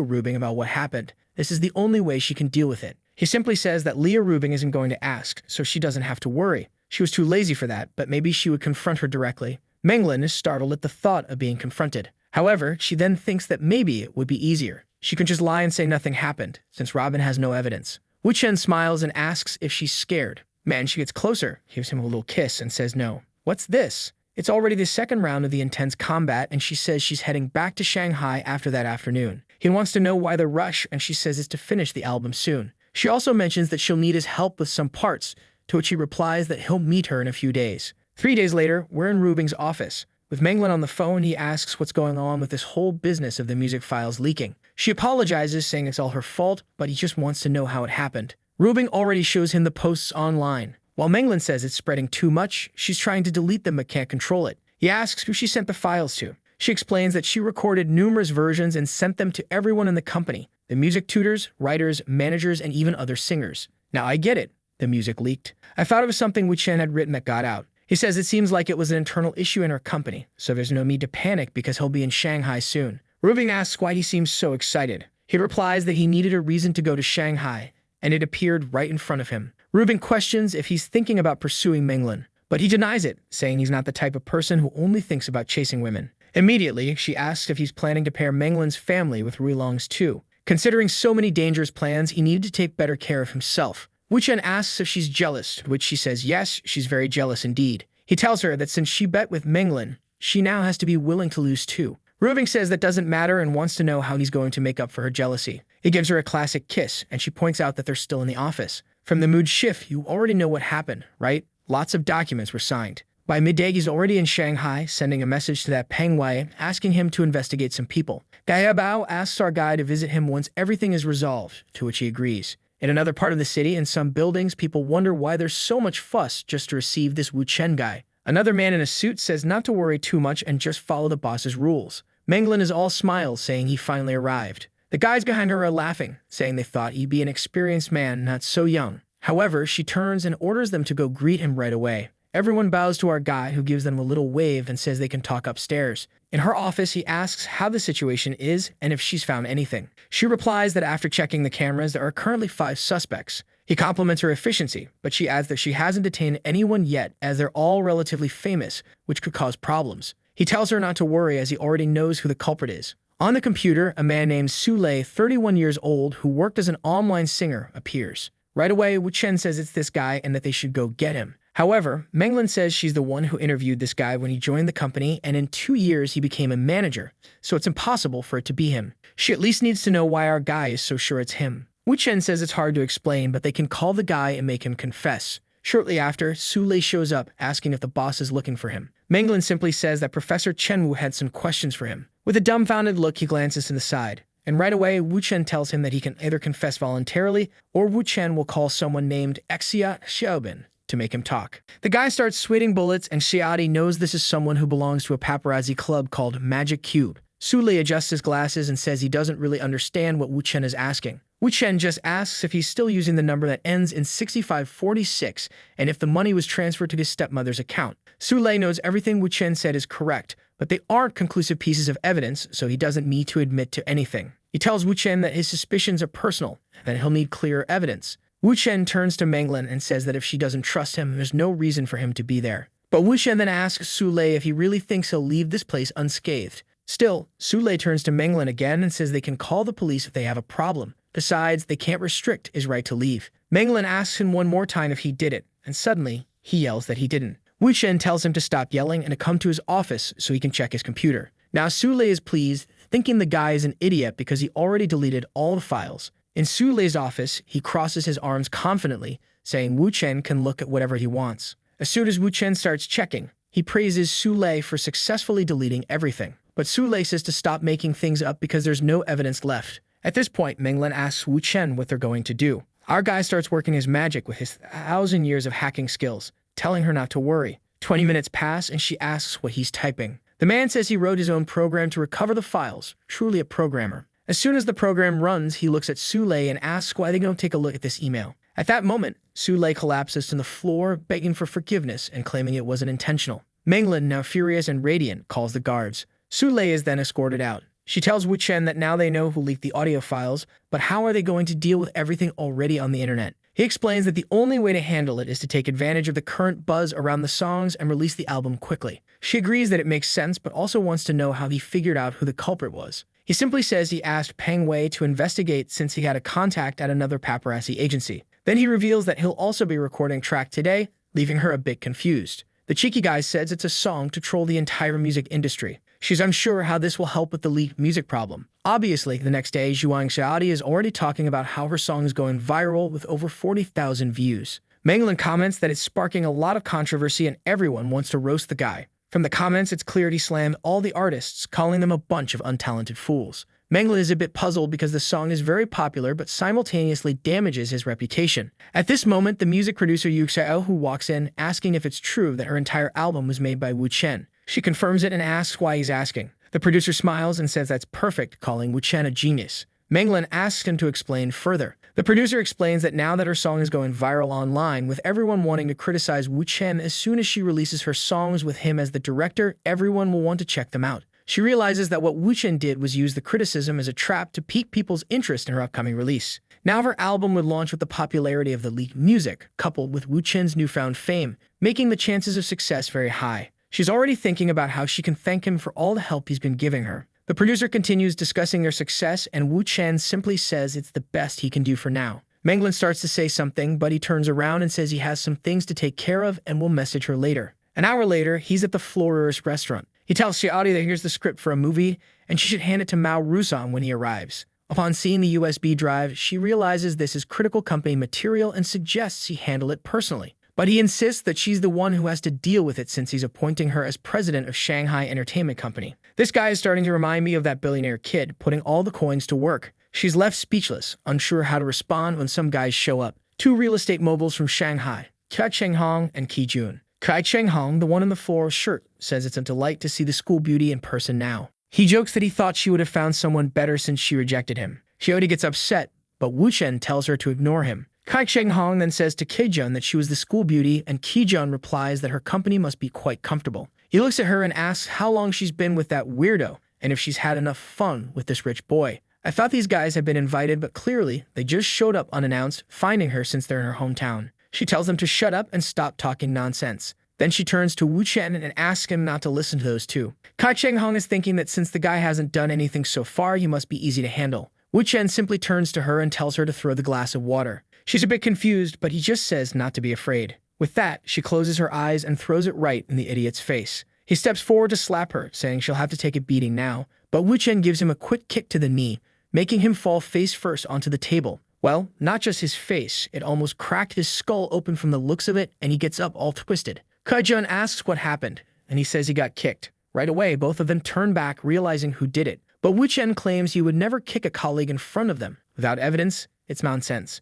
Speaker 1: Rubing about what happened. This is the only way she can deal with it. He simply says that Leo Rubing isn't going to ask, so she doesn't have to worry. She was too lazy for that, but maybe she would confront her directly. Menglin is startled at the thought of being confronted. However, she then thinks that maybe it would be easier. She can just lie and say nothing happened, since Robin has no evidence. Wu Chen smiles and asks if she's scared. Man, she gets closer, gives him a little kiss, and says no. What's this? It's already the second round of the intense combat, and she says she's heading back to Shanghai after that afternoon. He wants to know why the rush, and she says it's to finish the album soon. She also mentions that she'll need his help with some parts, to which he replies that he'll meet her in a few days. 3 days later, we're in Rubing's office. With Menglin on the phone, he asks what's going on with this whole business of the music files leaking. She apologizes, saying it's all her fault, but he just wants to know how it happened. Rubing already shows him the posts online. While Menglin says it's spreading too much, she's trying to delete them but can't control it. He asks who she sent the files to. She explains that she recorded numerous versions and sent them to everyone in the company, the music tutors, writers, managers, and even other singers. Now I get it. The music leaked. I thought it was something Wu Chen had written that got out. He says it seems like it was an internal issue in her company, so there's no need to panic because he'll be in Shanghai soon. Rubing asks why he seems so excited. He replies that he needed a reason to go to Shanghai, and it appeared right in front of him. Rubing questions if he's thinking about pursuing Menglin, but he denies it, saying he's not the type of person who only thinks about chasing women. Immediately, she asks if he's planning to pair Menglin's family with Ruilong's too. Considering so many dangerous plans, he needed to take better care of himself. Wu Chen asks if she's jealous, to which she says yes, she's very jealous indeed. He tells her that since she bet with Menglin, she now has to be willing to lose too. Rubing says that doesn't matter and wants to know how he's going to make up for her jealousy. He gives her a classic kiss, and she points out that they're still in the office. From the mood shift, you already know what happened, right? Lots of documents were signed. By midday, he's already in Shanghai, sending a message to that Peng Wei, asking him to investigate some people. Gaia Bao asks our guy to visit him once everything is resolved, to which he agrees. In another part of the city, in some buildings, people wonder why there's so much fuss just to receive this Wu Chen guy. Another man in a suit says not to worry too much and just follow the boss's rules. Menglin is all smiles, saying he finally arrived. The guys behind her are laughing, saying they thought he'd be an experienced man, not so young. However, she turns and orders them to go greet him right away. Everyone bows to our guy, who gives them a little wave and says they can talk upstairs. In her office, he asks how the situation is and if she's found anything. She replies that after checking the cameras, there are currently 5 suspects. He compliments her efficiency, but she adds that she hasn't detained anyone yet, as they're all relatively famous, which could cause problems. He tells her not to worry, as he already knows who the culprit is. On the computer, a man named Su Lei, 31 years old, who worked as an online singer, appears. Right away, Wu Chen says it's this guy and that they should go get him. However, Menglin says she's the one who interviewed this guy when he joined the company, and in 2 years he became a manager, so it's impossible for it to be him. She at least needs to know why our guy is so sure it's him. Wu Chen says it's hard to explain, but they can call the guy and make him confess. Shortly after, Su Lei shows up, asking if the boss is looking for him. Menglin simply says that Professor Chenwu had some questions for him. With a dumbfounded look, he glances to the side. And right away, Wu Chen tells him that he can either confess voluntarily, or Wu Chen will call someone named Xia Xiaobin to make him talk. The guy starts sweating bullets, and Xiaodi knows this is someone who belongs to a paparazzi club called Magic Cube. Su Lei adjusts his glasses and says he doesn't really understand what Wu Chen is asking. Wu Chen just asks if he's still using the number that ends in 6546 and if the money was transferred to his stepmother's account. Su Lei knows everything Wu Chen said is correct, but they aren't conclusive pieces of evidence, so he doesn't need to admit to anything. He tells Wu Chen that his suspicions are personal, and that he'll need clearer evidence. Wu Chen turns to Menglan and says that if she doesn't trust him, there's no reason for him to be there. But Wu Chen then asks Su Lei if he really thinks he'll leave this place unscathed. Still, Su Lei turns to Menglan again and says they can call the police if they have a problem. Besides, they can't restrict his right to leave. Menglan asks him one more time if he did it, and suddenly, he yells that he didn't. Wu Chen tells him to stop yelling and to come to his office so he can check his computer. Now Su Lei is pleased, thinking the guy is an idiot because he already deleted all the files. In Su Lei's office, he crosses his arms confidently, saying Wu Chen can look at whatever he wants. As soon as Wu Chen starts checking, he praises Su Lei for successfully deleting everything. But Su Lei says to stop making things up because there's no evidence left. At this point, Menglan asks Wu Chen what they're going to do. Our guy starts working his magic with his 1,000 years of hacking skills, telling her not to worry. 20 minutes pass and she asks what he's typing. The man says he wrote his own program to recover the files, truly a programmer. As soon as the program runs, he looks at Su Lei and asks why they don't take a look at this email. At that moment, Su Lei collapses to the floor, begging for forgiveness and claiming it wasn't intentional. Menglan, now furious and radiant, calls the guards. Su Lei is then escorted out. She tells Wu Chen that now they know who leaked the audio files, but how are they going to deal with everything already on the internet? He explains that the only way to handle it is to take advantage of the current buzz around the songs and release the album quickly. She agrees that it makes sense, but also wants to know how he figured out who the culprit was. He simply says he asked Peng Wei to investigate since he had a contact at another paparazzi agency. Then he reveals that he'll also be recording track today, leaving her a bit confused. The cheeky guy says it's a song to troll the entire music industry. She's unsure how this will help with the leaked music problem. Obviously, the next day, Zhuang Xiaodi is already talking about how her song is going viral with over 40,000 views. Menglan comments that it's sparking a lot of controversy and everyone wants to roast the guy. From the comments, it's clear he slammed all the artists, calling them a bunch of untalented fools. Menglan is a bit puzzled because the song is very popular but simultaneously damages his reputation. At this moment, the music producer Yu Xiao walks in, asking if it's true that her entire album was made by Wu Chen. She confirms it and asks why he's asking. The producer smiles and says that's perfect, calling Wu Chen a genius. Menglan asks him to explain further. The producer explains that now that her song is going viral online, with everyone wanting to criticize Wu Chen as soon as she releases her songs with him as the director, everyone will want to check them out. She realizes that what Wu Chen did was use the criticism as a trap to pique people's interest in her upcoming release. Now her album would launch with the popularity of the leaked music, coupled with Wu Chen's newfound fame, making the chances of success very high. She's already thinking about how she can thank him for all the help he's been giving her. The producer continues discussing their success, and Wu Chen simply says it's the best he can do for now. Menglan starts to say something, but he turns around and says he has some things to take care of and will message her later. An hour later, he's at the Florer's restaurant. He tells Xiaodi that here's the script for a movie, and she should hand it to Mao Rusan when he arrives. Upon seeing the USB drive, she realizes this is critical company material and suggests he handle it personally. But he insists that she's the one who has to deal with it since he's appointing her as president of Shanghai Entertainment Company. This guy is starting to remind me of that billionaire kid, putting all the coins to work. She's left speechless, unsure how to respond when some guys show up. Two real estate moguls from Shanghai, Kai Chenghong and Qi Jun. Kai Chenghong, the one in the floral shirt, says it's a delight to see the school beauty in person now. He jokes that he thought she would have found someone better since she rejected him. Xiaodi gets upset, but Wu Chen tells her to ignore him. Kai Chenghong then says to Kijun that she was the school beauty, and Kijun replies that her company must be quite comfortable. He looks at her and asks how long she's been with that weirdo, and if she's had enough fun with this rich boy. I thought these guys had been invited, but clearly, they just showed up unannounced, finding her since they're in her hometown. She tells them to shut up and stop talking nonsense. Then she turns to Wu Chen and asks him not to listen to those two. Kai Chenghong is thinking that since the guy hasn't done anything so far, he must be easy to handle. Wu Chen simply turns to her and tells her to throw the glass of water. She's a bit confused, but he just says not to be afraid. With that, she closes her eyes and throws it right in the idiot's face. He steps forward to slap her, saying she'll have to take a beating now, but Wu Chen gives him a quick kick to the knee, making him fall face first onto the table. Well, not just his face, it almost cracked his skull open from the looks of it, and he gets up all twisted. Kaijun asks what happened, and he says he got kicked. Right away, both of them turn back, realizing who did it. But Wu Chen claims he would never kick a colleague in front of them. Without evidence, it's nonsense.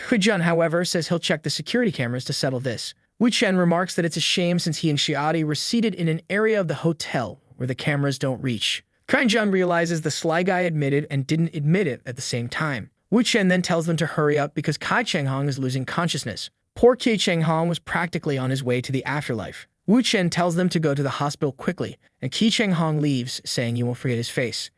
Speaker 1: Kaijun, however, says he'll check the security cameras to settle this. Wu Chen remarks that it's a shame since he and Xiaodi were seated in an area of the hotel where the cameras don't reach. Kaijun realizes the sly guy admitted and didn't admit it at the same time. Wu Chen then tells them to hurry up because Kai Cheng-hong is losing consciousness. Poor Kai Cheng-hong was practically on his way to the afterlife. Wu Chen tells them to go to the hospital quickly, and Kai Cheng-hong leaves, saying you won't forget his face.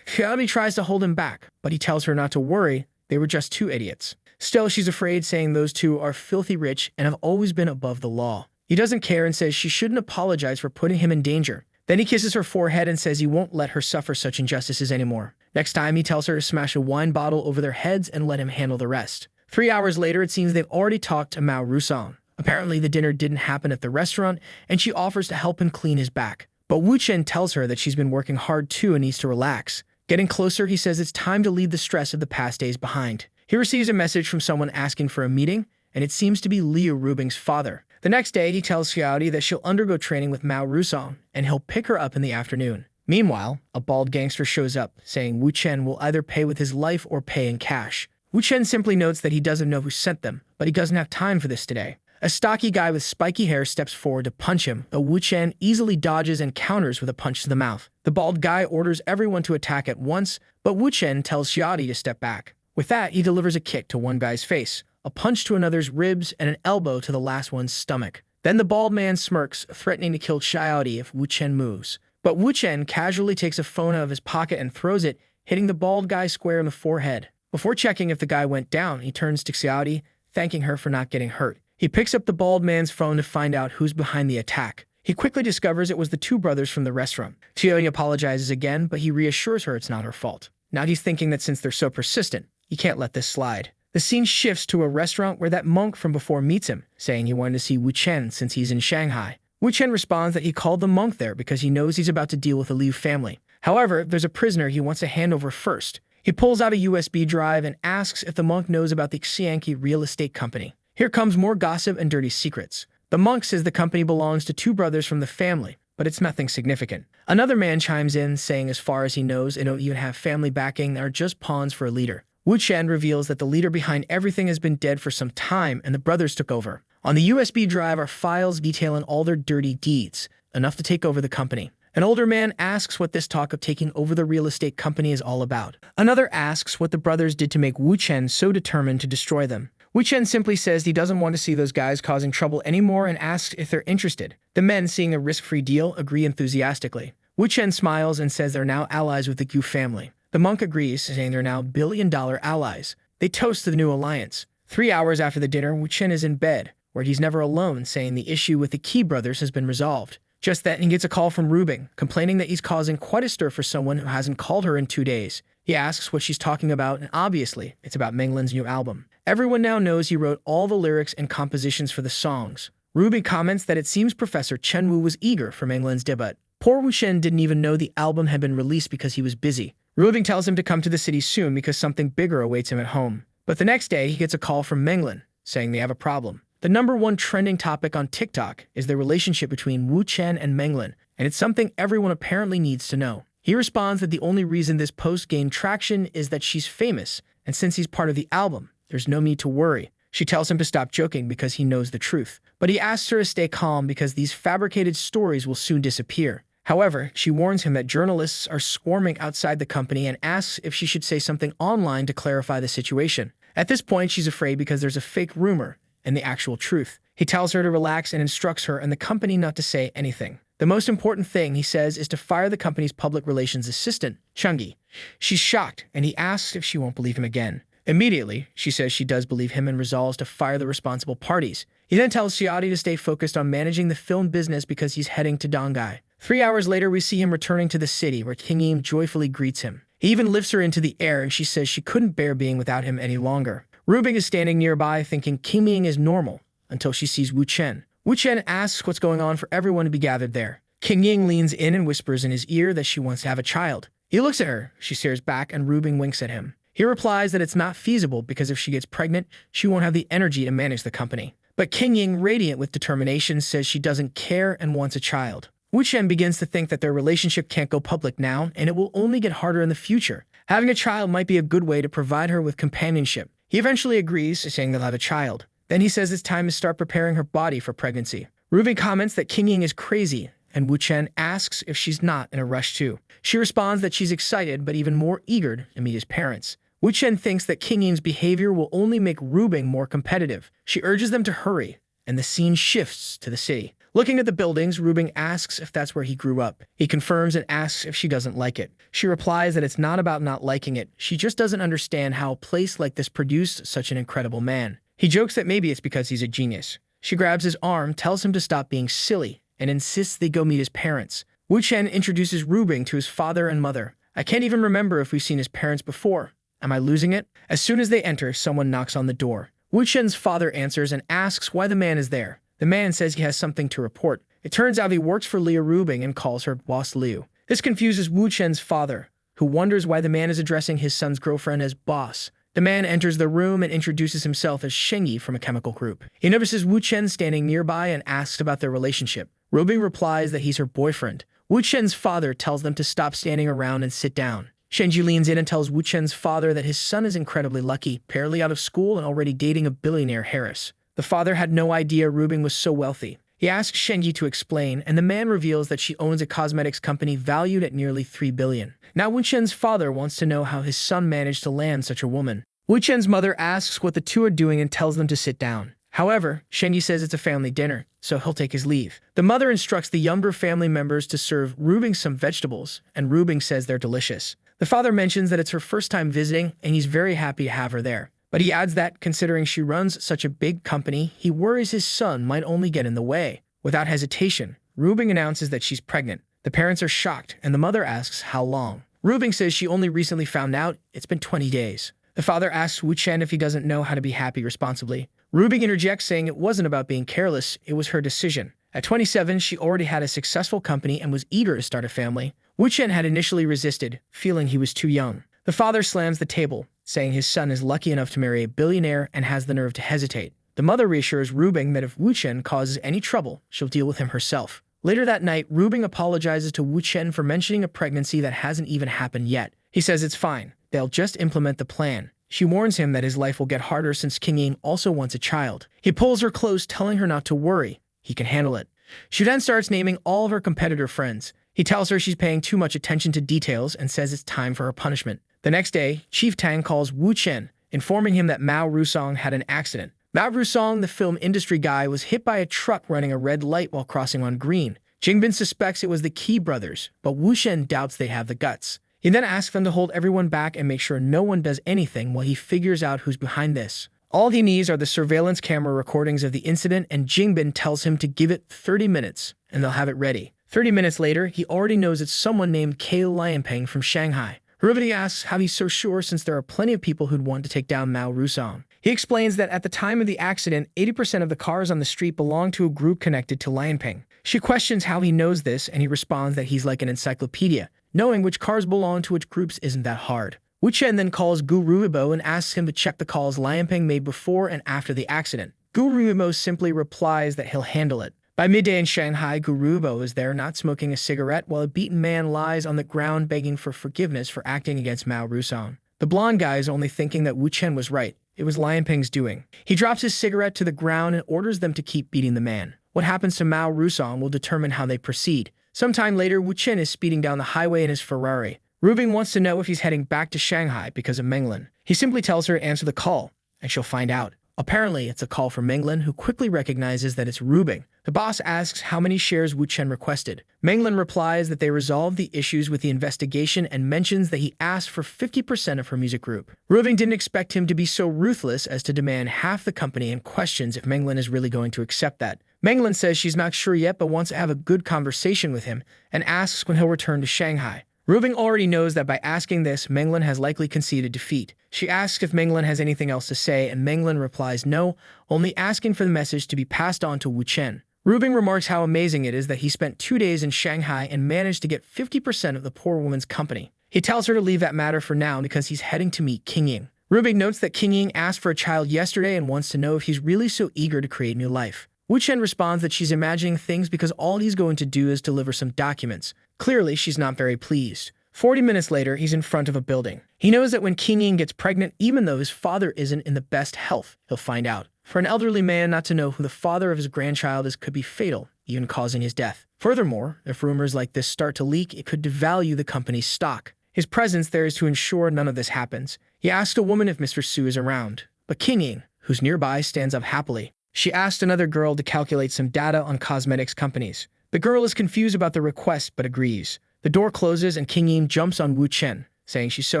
Speaker 1: Xiaomi tries to hold him back, but he tells her not to worry, they were just two idiots. Still, she's afraid, saying those two are filthy rich and have always been above the law. He doesn't care and says she shouldn't apologize for putting him in danger. Then he kisses her forehead and says he won't let her suffer such injustices anymore. Next time, he tells her to smash a wine bottle over their heads and let him handle the rest. 3 hours later, it seems they've already talked to Mao Rusong. Apparently, the dinner didn't happen at the restaurant, and she offers to help him clean his back. But Wu Chen tells her that she's been working hard too and needs to relax. Getting closer, he says it's time to leave the stress of the past days behind. He receives a message from someone asking for a meeting, and it seems to be Liu Rubing's father. The next day, he tells Xiaodi that she'll undergo training with Mao Rusong, and he'll pick her up in the afternoon. Meanwhile, a bald gangster shows up, saying Wu Chen will either pay with his life or pay in cash. Wu Chen simply notes that he doesn't know who sent them, but he doesn't have time for this today. A stocky guy with spiky hair steps forward to punch him, but Wu Chen easily dodges and counters with a punch to the mouth. The bald guy orders everyone to attack at once, but Wu Chen tells Xiaodi to step back. With that, he delivers a kick to one guy's face, a punch to another's ribs, and an elbow to the last one's stomach. Then the bald man smirks, threatening to kill Xiaodi if Wu Chen moves. But Wu Chen casually takes a phone out of his pocket and throws it, hitting the bald guy square in the forehead. Before checking if the guy went down, he turns to Xiaodi, thanking her for not getting hurt. He picks up the bald man's phone to find out who's behind the attack. He quickly discovers it was the two brothers from the restaurant. Xiaodi apologizes again, but he reassures her it's not her fault. Now he's thinking that since they're so persistent, he can't let this slide. The scene shifts to a restaurant where that monk from before meets him, saying he wanted to see Wu Chen since he's in Shanghai. Wu Chen responds that he called the monk there because he knows he's about to deal with the Liu family. However, there's a prisoner he wants to hand over first. He pulls out a USB drive and asks if the monk knows about the Xianqi real estate company. Here comes more gossip and dirty secrets. The monk says the company belongs to two brothers from the family, but it's nothing significant. Another man chimes in, saying as far as he knows, they don't even have family backing, they are just pawns for a leader. Wu Chen reveals that the leader behind everything has been dead for some time and the brothers took over. On the USB drive are files detailing all their dirty deeds, enough to take over the company. An older man asks what this talk of taking over the real estate company is all about. Another asks what the brothers did to make Wu Chen so determined to destroy them. Wu Chen simply says he doesn't want to see those guys causing trouble anymore and asks if they're interested. The men, seeing a risk-free deal, agree enthusiastically. Wu Chen smiles and says they're now allies with the Gu family. The monk agrees, saying they're now billion-dollar allies. They toast to the new alliance. 3 hours after the dinner, Wu Chen is in bed, where he's never alone, saying the issue with the Qi brothers has been resolved. Just then, he gets a call from Rubing, complaining that he's causing quite a stir for someone who hasn't called her in 2 days. He asks what she's talking about, and obviously, it's about Menglin's new album. Everyone now knows he wrote all the lyrics and compositions for the songs. Rubing comments that it seems Professor Chen Wu was eager for Menglin's debut. Poor Wu Chen didn't even know the album had been released because he was busy. Rubing tells him to come to the city soon because something bigger awaits him at home. But the next day, he gets a call from Menglin, saying they have a problem. The #1 trending topic on TikTok is the relationship between Wu Chen and Menglin, and it's something everyone apparently needs to know. He responds that the only reason this post gained traction is that she's famous, and since he's part of the album, there's no need to worry. She tells him to stop joking because he knows the truth. But he asks her to stay calm because these fabricated stories will soon disappear. However, she warns him that journalists are swarming outside the company and asks if she should say something online to clarify the situation. At this point, she's afraid because there's a fake rumor and the actual truth. He tells her to relax and instructs her and the company not to say anything. The most important thing, he says, is to fire the company's public relations assistant, Chungi. She's shocked, and he asks if she won't believe him again. Immediately, she says she does believe him and resolves to fire the responsible parties. He then tells Xiaodi to stay focused on managing the film business because he's heading to Donghai. 3 hours later, we see him returning to the city where King Yim joyfully greets him. He even lifts her into the air and she says she couldn't bear being without him any longer. Rubing is standing nearby thinking King Yim is normal until she sees Wu Chen. Wu Chen asks what's going on for everyone to be gathered there. King Ying leans in and whispers in his ear that she wants to have a child. He looks at her, she stares back, and Rubing winks at him. He replies that it's not feasible because if she gets pregnant, she won't have the energy to manage the company. But King Ying, radiant with determination, says she doesn't care and wants a child. Wu Chen begins to think that their relationship can't go public now, and it will only get harder in the future. Having a child might be a good way to provide her with companionship. He eventually agrees, saying they'll have a child. Then he says it's time to start preparing her body for pregnancy. Rubing comments that King Ying is crazy, and Wu Chen asks if she's not in a rush too. She responds that she's excited but even more eager to meet his parents. Wu Chen thinks that King Yin's behavior will only make Rubing more competitive. She urges them to hurry, and the scene shifts to the city. Looking at the buildings, Rubing asks if that's where he grew up. He confirms and asks if she doesn't like it. She replies that it's not about not liking it. She just doesn't understand how a place like this produced such an incredible man. He jokes that maybe it's because he's a genius. She grabs his arm, tells him to stop being silly, and insists they go meet his parents. Wu Chen introduces Rubing to his father and mother. I can't even remember if we've seen his parents before. Am I losing it? As soon as they enter, someone knocks on the door. Wu Chen's father answers and asks why the man is there. The man says he has something to report. It turns out he works for Liu Rubing and calls her Boss Liu. This confuses Wu Chen's father, who wonders why the man is addressing his son's girlfriend as boss. The man enters the room and introduces himself as Shengyi from a chemical group. He notices Wu Chen standing nearby and asks about their relationship. Rubing replies that he's her boyfriend. Wu Chen's father tells them to stop standing around and sit down. Shengyi leans in and tells Wu Chen's father that his son is incredibly lucky, barely out of school and already dating a billionaire Harris. The father had no idea Rubing was so wealthy. He asks Shengyi to explain, and the man reveals that she owns a cosmetics company valued at nearly $3 billion. Now Wu Chen's father wants to know how his son managed to land such a woman. Wu Chen's mother asks what the two are doing and tells them to sit down. However, Shengyi says it's a family dinner, so he'll take his leave. The mother instructs the younger family members to serve Rubing some vegetables, and Rubing says they're delicious. The father mentions that it's her first time visiting, and he's very happy to have her there. But he adds that, considering she runs such a big company, he worries his son might only get in the way. Without hesitation, Rubing announces that she's pregnant. The parents are shocked, and the mother asks how long. Rubing says she only recently found out it's been 20 days. The father asks Wu Chen if he doesn't know how to be happy responsibly. Rubing interjects saying it wasn't about being careless, it was her decision. At 27, she already had a successful company and was eager to start a family. Wu Chen had initially resisted, feeling he was too young. The father slams the table, saying his son is lucky enough to marry a billionaire and has the nerve to hesitate. The mother reassures Rubing that if Wu Chen causes any trouble, she'll deal with him herself. Later that night, Rubing apologizes to Wu Chen for mentioning a pregnancy that hasn't even happened yet. He says it's fine. They'll just implement the plan. She warns him that his life will get harder since King Yin also wants a child. He pulls her close, telling her not to worry. He can handle it. She then starts naming all of her competitor friends. He tells her she's paying too much attention to details and says it's time for her punishment. The next day, Chief Tang calls Wu Chen, informing him that Mao Rusong had an accident. Mao Rusong, the film industry guy, was hit by a truck running a red light while crossing on green. Jingbin suspects it was the Qi brothers, but Wu Chen doubts they have the guts. He then asks them to hold everyone back and make sure no one does anything while he figures out who's behind this. All he needs are the surveillance camera recordings of the incident, and Jingbin tells him to give it 30 minutes, and they'll have it ready. 30 minutes later, he already knows it's someone named Kei Lianpeng from Shanghai. Rivati asks how he's so sure since there are plenty of people who'd want to take down Mao Rusong. He explains that at the time of the accident, 80% of the cars on the street belonged to a group connected to Lianpeng. She questions how he knows this, and he responds that he's like an encyclopedia. Knowing which cars belong to which groups isn't that hard. Wu Chen then calls Gu Ruibo and asks him to check the calls Lianpeng made before and after the accident. Gu Ruibo simply replies that he'll handle it. By midday in Shanghai, Gu Ruibo is there not smoking a cigarette while a beaten man lies on the ground begging for forgiveness for acting against Mao Rusong. The blonde guy is only thinking that Wu Chen was right. It was Lianpeng's doing. He drops his cigarette to the ground and orders them to keep beating the man. What happens to Mao Rusong will determine how they proceed. Sometime later, Wu Chen is speeding down the highway in his Ferrari. Rubing wants to know if he's heading back to Shanghai because of Menglin. He simply tells her to answer the call, and she'll find out. Apparently, it's a call from Menglin, who quickly recognizes that it's Rubing. The boss asks how many shares Wu Chen requested. Menglin replies that they resolved the issues with the investigation and mentions that he asked for 50% of her music group. Rubing didn't expect him to be so ruthless as to demand half the company and questions if Menglin is really going to accept that. Menglin says she's not sure yet but wants to have a good conversation with him and asks when he'll return to Shanghai. Rubing already knows that by asking this, Menglin has likely conceded defeat. She asks if Menglin has anything else to say, and Menglin replies no, only asking for the message to be passed on to Wu Chen. Rubing remarks how amazing it is that he spent 2 days in Shanghai and managed to get 50% of the poor woman's company. He tells her to leave that matter for now because he's heading to meet King Ying. Rubing notes that King Ying asked for a child yesterday and wants to know if he's really so eager to create new life. Wu Chen responds that she's imagining things because all he's going to do is deliver some documents. Clearly, she's not very pleased. 40 minutes later, he's in front of a building. He knows that when King Ying gets pregnant, even though his father isn't in the best health, he'll find out. For an elderly man not to know who the father of his grandchild is could be fatal, even causing his death. Furthermore, if rumors like this start to leak, it could devalue the company's stock. His presence there is to ensure none of this happens. He asked a woman if Mr. Su is around, but King Ying, who's nearby, stands up happily. She asked another girl to calculate some data on cosmetics companies. The girl is confused about the request but agrees. The door closes and King Ying jumps on Wu Chen, saying she's so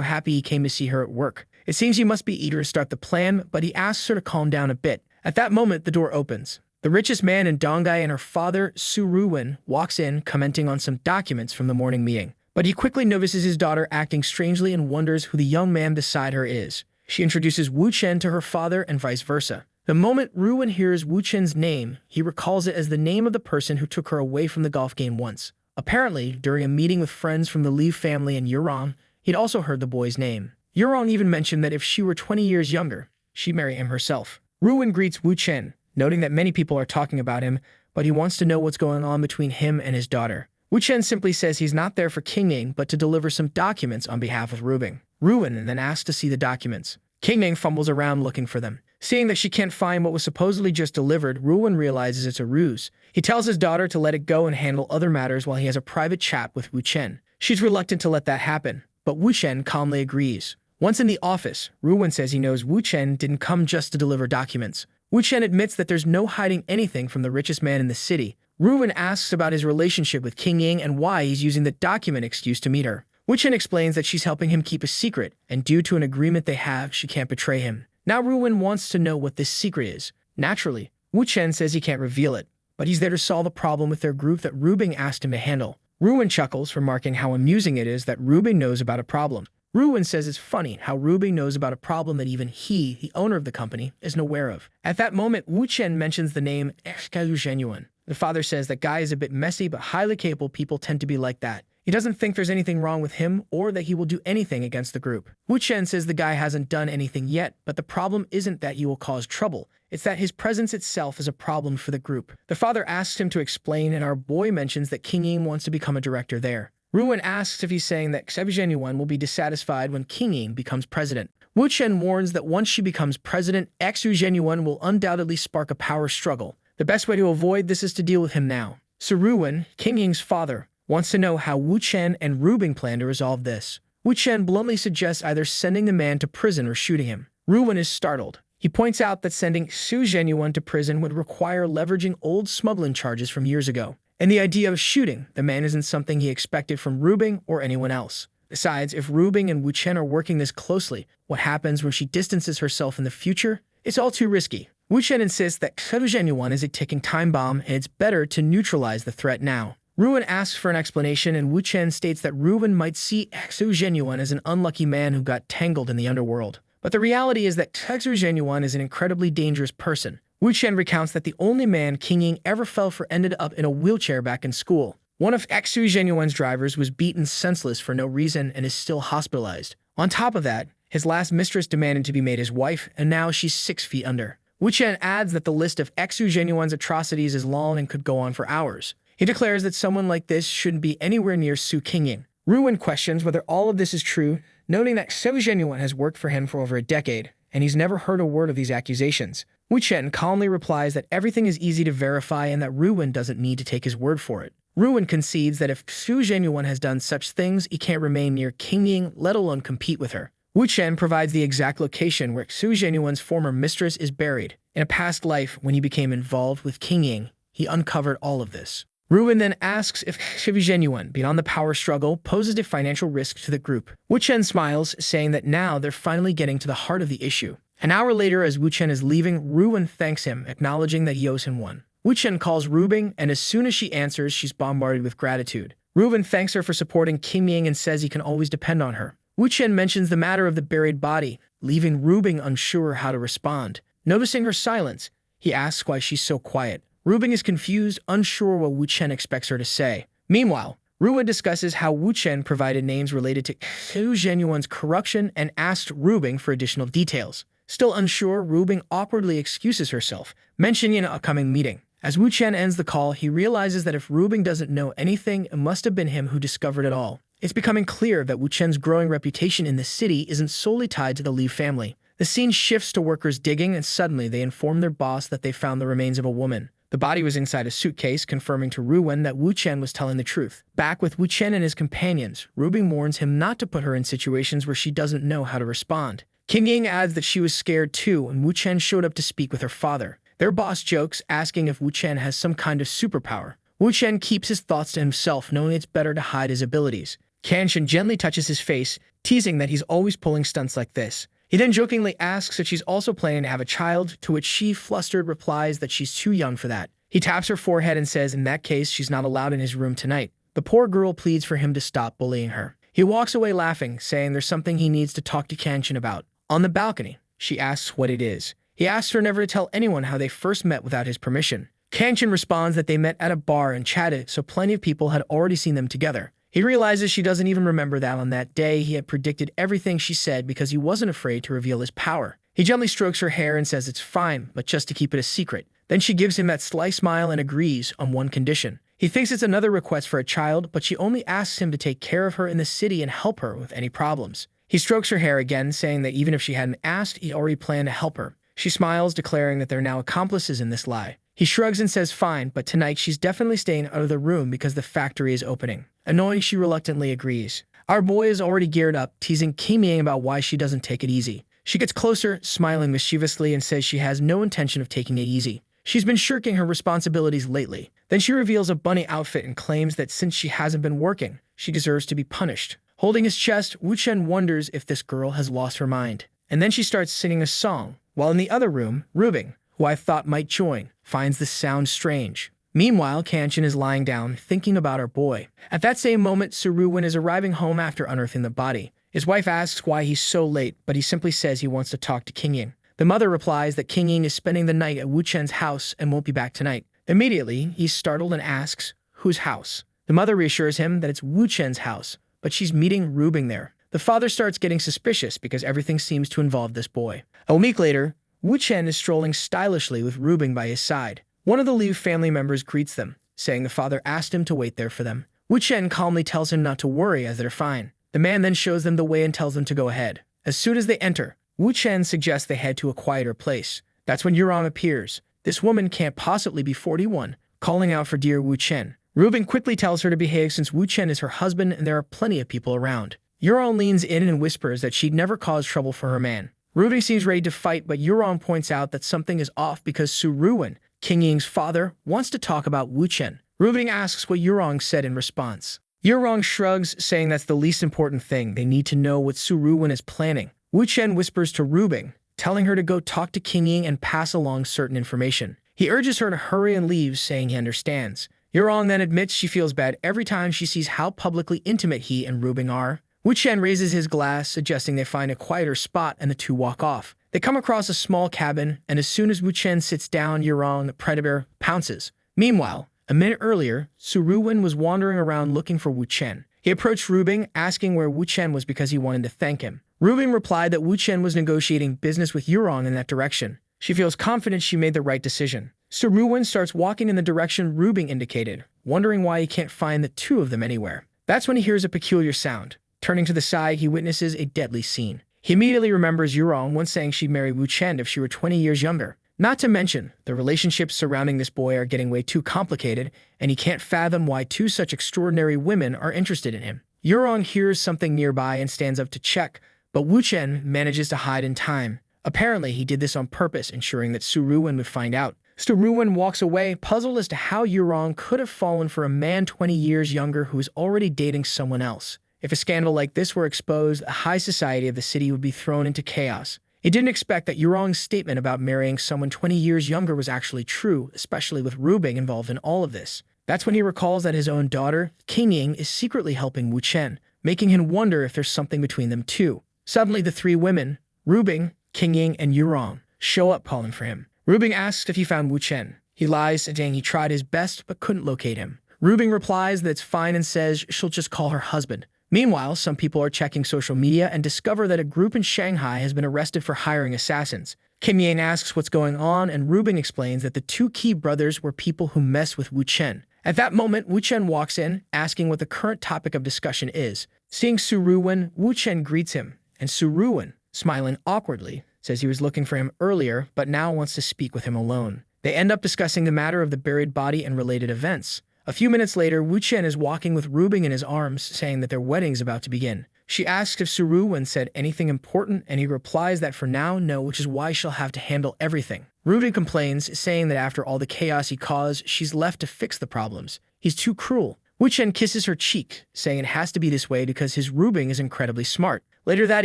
Speaker 1: happy he came to see her at work. It seems he must be eager to start the plan, but he asks her to calm down a bit. At that moment, the door opens. The richest man in Donghai and her father, Su Ruwen, walks in, commenting on some documents from the morning meeting. But he quickly notices his daughter acting strangely and wonders who the young man beside her is. She introduces Wu Chen to her father and vice versa. The moment Ruwen hears Wu Chen's name, he recalls it as the name of the person who took her away from the golf game once. Apparently, during a meeting with friends from the Li family and Yurong, he'd also heard the boy's name. Yurong even mentioned that if she were 20 years younger, she'd marry him herself. Ruwen greets Wu Chen, noting that many people are talking about him, but he wants to know what's going on between him and his daughter. Wu Chen simply says he's not there for King Ying, but to deliver some documents on behalf of Ruwen then asks to see the documents. King Ying fumbles around looking for them. Seeing that she can't find what was supposedly just delivered, Ruwen realizes it's a ruse. He tells his daughter to let it go and handle other matters while he has a private chat with Wu Chen. She's reluctant to let that happen, but Wu Chen calmly agrees. Once in the office, Ruwen says he knows Wu Chen didn't come just to deliver documents. Wu Chen admits that there's no hiding anything from the richest man in the city. Ruwen asks about his relationship with King Ying and why he's using the document excuse to meet her. Wu Chen explains that she's helping him keep a secret, and due to an agreement they have, she can't betray him. Now Ruwen wants to know what this secret is. Naturally, Wu Chen says he can't reveal it, but he's there to solve a problem with their group that Rubing asked him to handle. Ruwen chuckles, remarking how amusing it is that Rubing knows about a problem. Ruwen says it's funny how Rubing knows about a problem that even he, the owner of the company, isn't aware of. At that moment, Wu Chen mentions the name Zhenyuan. The father says that guy is a bit messy, but highly capable people tend to be like that. He doesn't think there's anything wrong with him or that he will do anything against the group. Wu Chen says the guy hasn't done anything yet, but the problem isn't that he will cause trouble. It's that his presence itself is a problem for the group. The father asks him to explain, and our boy mentions that King Ying wants to become a director there. Ruwen asks if he's saying that Zhenyuan will be dissatisfied when King Ying becomes president. Wu Chen warns that once she becomes president, Zhenyuan will undoubtedly spark a power struggle. The best way to avoid this is to deal with him now. So Ruwen, King Ying's father, wants to know how Wu Chen and Rubing plan to resolve this. Wu Chen bluntly suggests either sending the man to prison or shooting him. Ruwen is startled. He points out that sending Zhenyuan to prison would require leveraging old smuggling charges from years ago. And the idea of shooting the man isn't something he expected from Rubing or anyone else. Besides, if Rubing and Wu Chen are working this closely, what happens when she distances herself in the future? It's all too risky. Wu Chen insists that Zhenyuan is a ticking time bomb and it's better to neutralize the threat now. Ruwen asks for an explanation, and Wu Chen states that Ruwen might see Zhenyuan as an unlucky man who got tangled in the underworld. But the reality is that Zhenyuan is an incredibly dangerous person. Wu Chen recounts that the only man King Ying ever fell for ended up in a wheelchair back in school. One of Zhenyuan's drivers was beaten senseless for no reason and is still hospitalized. On top of that, his last mistress demanded to be made his wife, and now she's 6 feet under. Wu Chen adds that the list of Zhenyuan's atrocities is long and could go on for hours. He declares that someone like this shouldn't be anywhere near Su King Ying. Ruwen questions whether all of this is true, noting that Zhenyuan has worked for him for over a decade, and he's never heard a word of these accusations. Wu Chen calmly replies that everything is easy to verify and that Ruwen doesn't need to take his word for it. Ruwen concedes that if Zhenyuan has done such things, he can't remain near King Ying, let alone compete with her. Wu Chen provides the exact location where Zhenyuan's former mistress is buried. In a past life, when he became involved with King Ying, he uncovered all of this. Ruwen then asks if Zhenyuan, beyond the power struggle, poses a financial risk to the group. Wu Chen smiles, saying that now they're finally getting to the heart of the issue. An hour later, as Wu Chen is leaving, Ruwen thanks him, acknowledging that he owes him one. Wu Chen calls Rubing, and as soon as she answers, she's bombarded with gratitude. Ruwen thanks her for supporting King Ying and says he can always depend on her. Wu Chen mentions the matter of the buried body, leaving Rubing unsure how to respond. Noticing her silence, he asks why she's so quiet. Rubing is confused, unsure what Wu Chen expects her to say. Meanwhile, Ruwen discusses how Wu Chen provided names related to Zhenyuan's corruption and asked Rubing for additional details. Still unsure, Rubing awkwardly excuses herself, mentioning an upcoming meeting. As Wu Chen ends the call, he realizes that if Rubing doesn't know anything, it must have been him who discovered it all. It's becoming clear that Wu Chen's growing reputation in the city isn't solely tied to the Li family. The scene shifts to workers digging, and suddenly they inform their boss that they found the remains of a woman. The body was inside a suitcase, confirming to Ruwen that Wu Chen was telling the truth. Back with Wu Chen and his companions, Rubing warns him not to put her in situations where she doesn't know how to respond. King Ying adds that she was scared too, and Wu Chen showed up to speak with her father. Their boss jokes, asking if Wu Chen has some kind of superpower. Wu Chen keeps his thoughts to himself, knowing it's better to hide his abilities. Kenshin gently touches his face, teasing that he's always pulling stunts like this. He then jokingly asks if she's also planning to have a child, to which she, flustered, replies that she's too young for that. He taps her forehead and says in that case she's not allowed in his room tonight. The poor girl pleads for him to stop bullying her. He walks away laughing, saying there's something he needs to talk to Kenshin about. On the balcony, she asks what it is. He asks her never to tell anyone how they first met without his permission. Kenshin responds that they met at a bar and chatted, so plenty of people had already seen them together. He realizes she doesn't even remember that on that day he had predicted everything she said because he wasn't afraid to reveal his power. He gently strokes her hair and says it's fine, but just to keep it a secret. Then she gives him that sly smile and agrees on one condition. He thinks it's another request for a child, but she only asks him to take care of her in the city and help her with any problems. He strokes her hair again, saying that even if she hadn't asked, he already planned to help her. She smiles, declaring that they're now accomplices in this lie. He shrugs and says fine, but tonight she's definitely staying out of the room because the factory is opening. Annoying, she reluctantly agrees. Our boy is already geared up, teasing Kim Yang about why she doesn't take it easy. She gets closer, smiling mischievously, and says she has no intention of taking it easy. She's been shirking her responsibilities lately. Then she reveals a bunny outfit and claims that since she hasn't been working, she deserves to be punished. Holding his chest, Wu Chen wonders if this girl has lost her mind. And then she starts singing a song, while in the other room, Rubing, who I thought might join, finds the sound strange. Meanwhile, Kenshin is lying down, thinking about her boy. At that same moment, Suruwen is arriving home after unearthing the body. His wife asks why he's so late, but he simply says he wants to talk to King Ying. The mother replies that King Ying is spending the night at Wu Chen's house and won't be back tonight. Immediately, he's startled and asks, whose house? The mother reassures him that it's Wu Chen's house, but she's meeting Rubing there. The father starts getting suspicious because everything seems to involve this boy. A week later, Wu Chen is strolling stylishly with Rubing by his side. One of the Liu family members greets them, saying the father asked him to wait there for them. Wu Chen calmly tells him not to worry as they're fine. The man then shows them the way and tells them to go ahead. As soon as they enter, Wu Chen suggests they head to a quieter place. That's when Yurong appears. This woman can't possibly be 41, calling out for dear Wu Chen. Rubing quickly tells her to behave since Wu Chen is her husband and there are plenty of people around. Yurong leans in and whispers that she'd never cause trouble for her man. Rubing seems ready to fight, but Yurong points out that something is off because Suruwen, King Ying's father, wants to talk about Wu Chen. Rubing asks what Yurong said in response. Yurong shrugs, saying that's the least important thing. They need to know what Suruwen is planning. Wu Chen whispers to Rubing, telling her to go talk to King Ying and pass along certain information. He urges her to hurry and leaves, saying he understands. Yurong then admits she feels bad every time she sees how publicly intimate he and Rubing are. Wu Chen raises his glass, suggesting they find a quieter spot, and the two walk off. They come across a small cabin, and as soon as Wu Chen sits down, Yurong, the predator, pounces. Meanwhile, a minute earlier, Suruwen was wandering around looking for Wu Chen. He approached Rubing, asking where Wu Chen was because he wanted to thank him. Rubing replied that Wu Chen was negotiating business with Yurong in that direction. She feels confident she made the right decision. Suruwen starts walking in the direction Rubing indicated, wondering why he can't find the two of them anywhere. That's when he hears a peculiar sound. Turning to the side, he witnesses a deadly scene. He immediately remembers Yurong once saying she'd marry Wu Chen if she were 20 years younger. Not to mention, the relationships surrounding this boy are getting way too complicated, and he can't fathom why two such extraordinary women are interested in him. Yurong hears something nearby and stands up to check, but Wu Chen manages to hide in time. Apparently, he did this on purpose, ensuring that Suruwen would find out. Suruwen walks away, puzzled as to how Yurong could have fallen for a man 20 years younger who is already dating someone else. If a scandal like this were exposed, the high society of the city would be thrown into chaos. He didn't expect that Yurong's statement about marrying someone 20 years younger was actually true, especially with Rubing involved in all of this. That's when he recalls that his own daughter, King Ying, is secretly helping Wu Chen, making him wonder if there's something between them too. Suddenly, the three women, Rubing, King Ying, and Yurong, show up calling for him. Rubing asks if he found Wu Chen. He lies, saying he tried his best but couldn't locate him. Rubing replies that it's fine and says she'll just call her husband. Meanwhile, some people are checking social media and discover that a group in Shanghai has been arrested for hiring assassins. Kim Yang asks what's going on, and Rubing explains that the two key brothers were people who mess with Wu Chen. At that moment, Wu Chen walks in, asking what the current topic of discussion is. Seeing Suruwen, Wu Chen greets him, and Suruwen, smiling awkwardly, says he was looking for him earlier, but now wants to speak with him alone. They end up discussing the matter of the buried body and related events. A few minutes later, Wu Chen is walking with Rubing in his arms, saying that their wedding is about to begin. She asks if Su Ruwen said anything important, and he replies that for now, no, which is why she'll have to handle everything. Rubing complains, saying that after all the chaos he caused, she's left to fix the problems. He's too cruel. Wu Chen kisses her cheek, saying it has to be this way because his Rubing is incredibly smart. Later that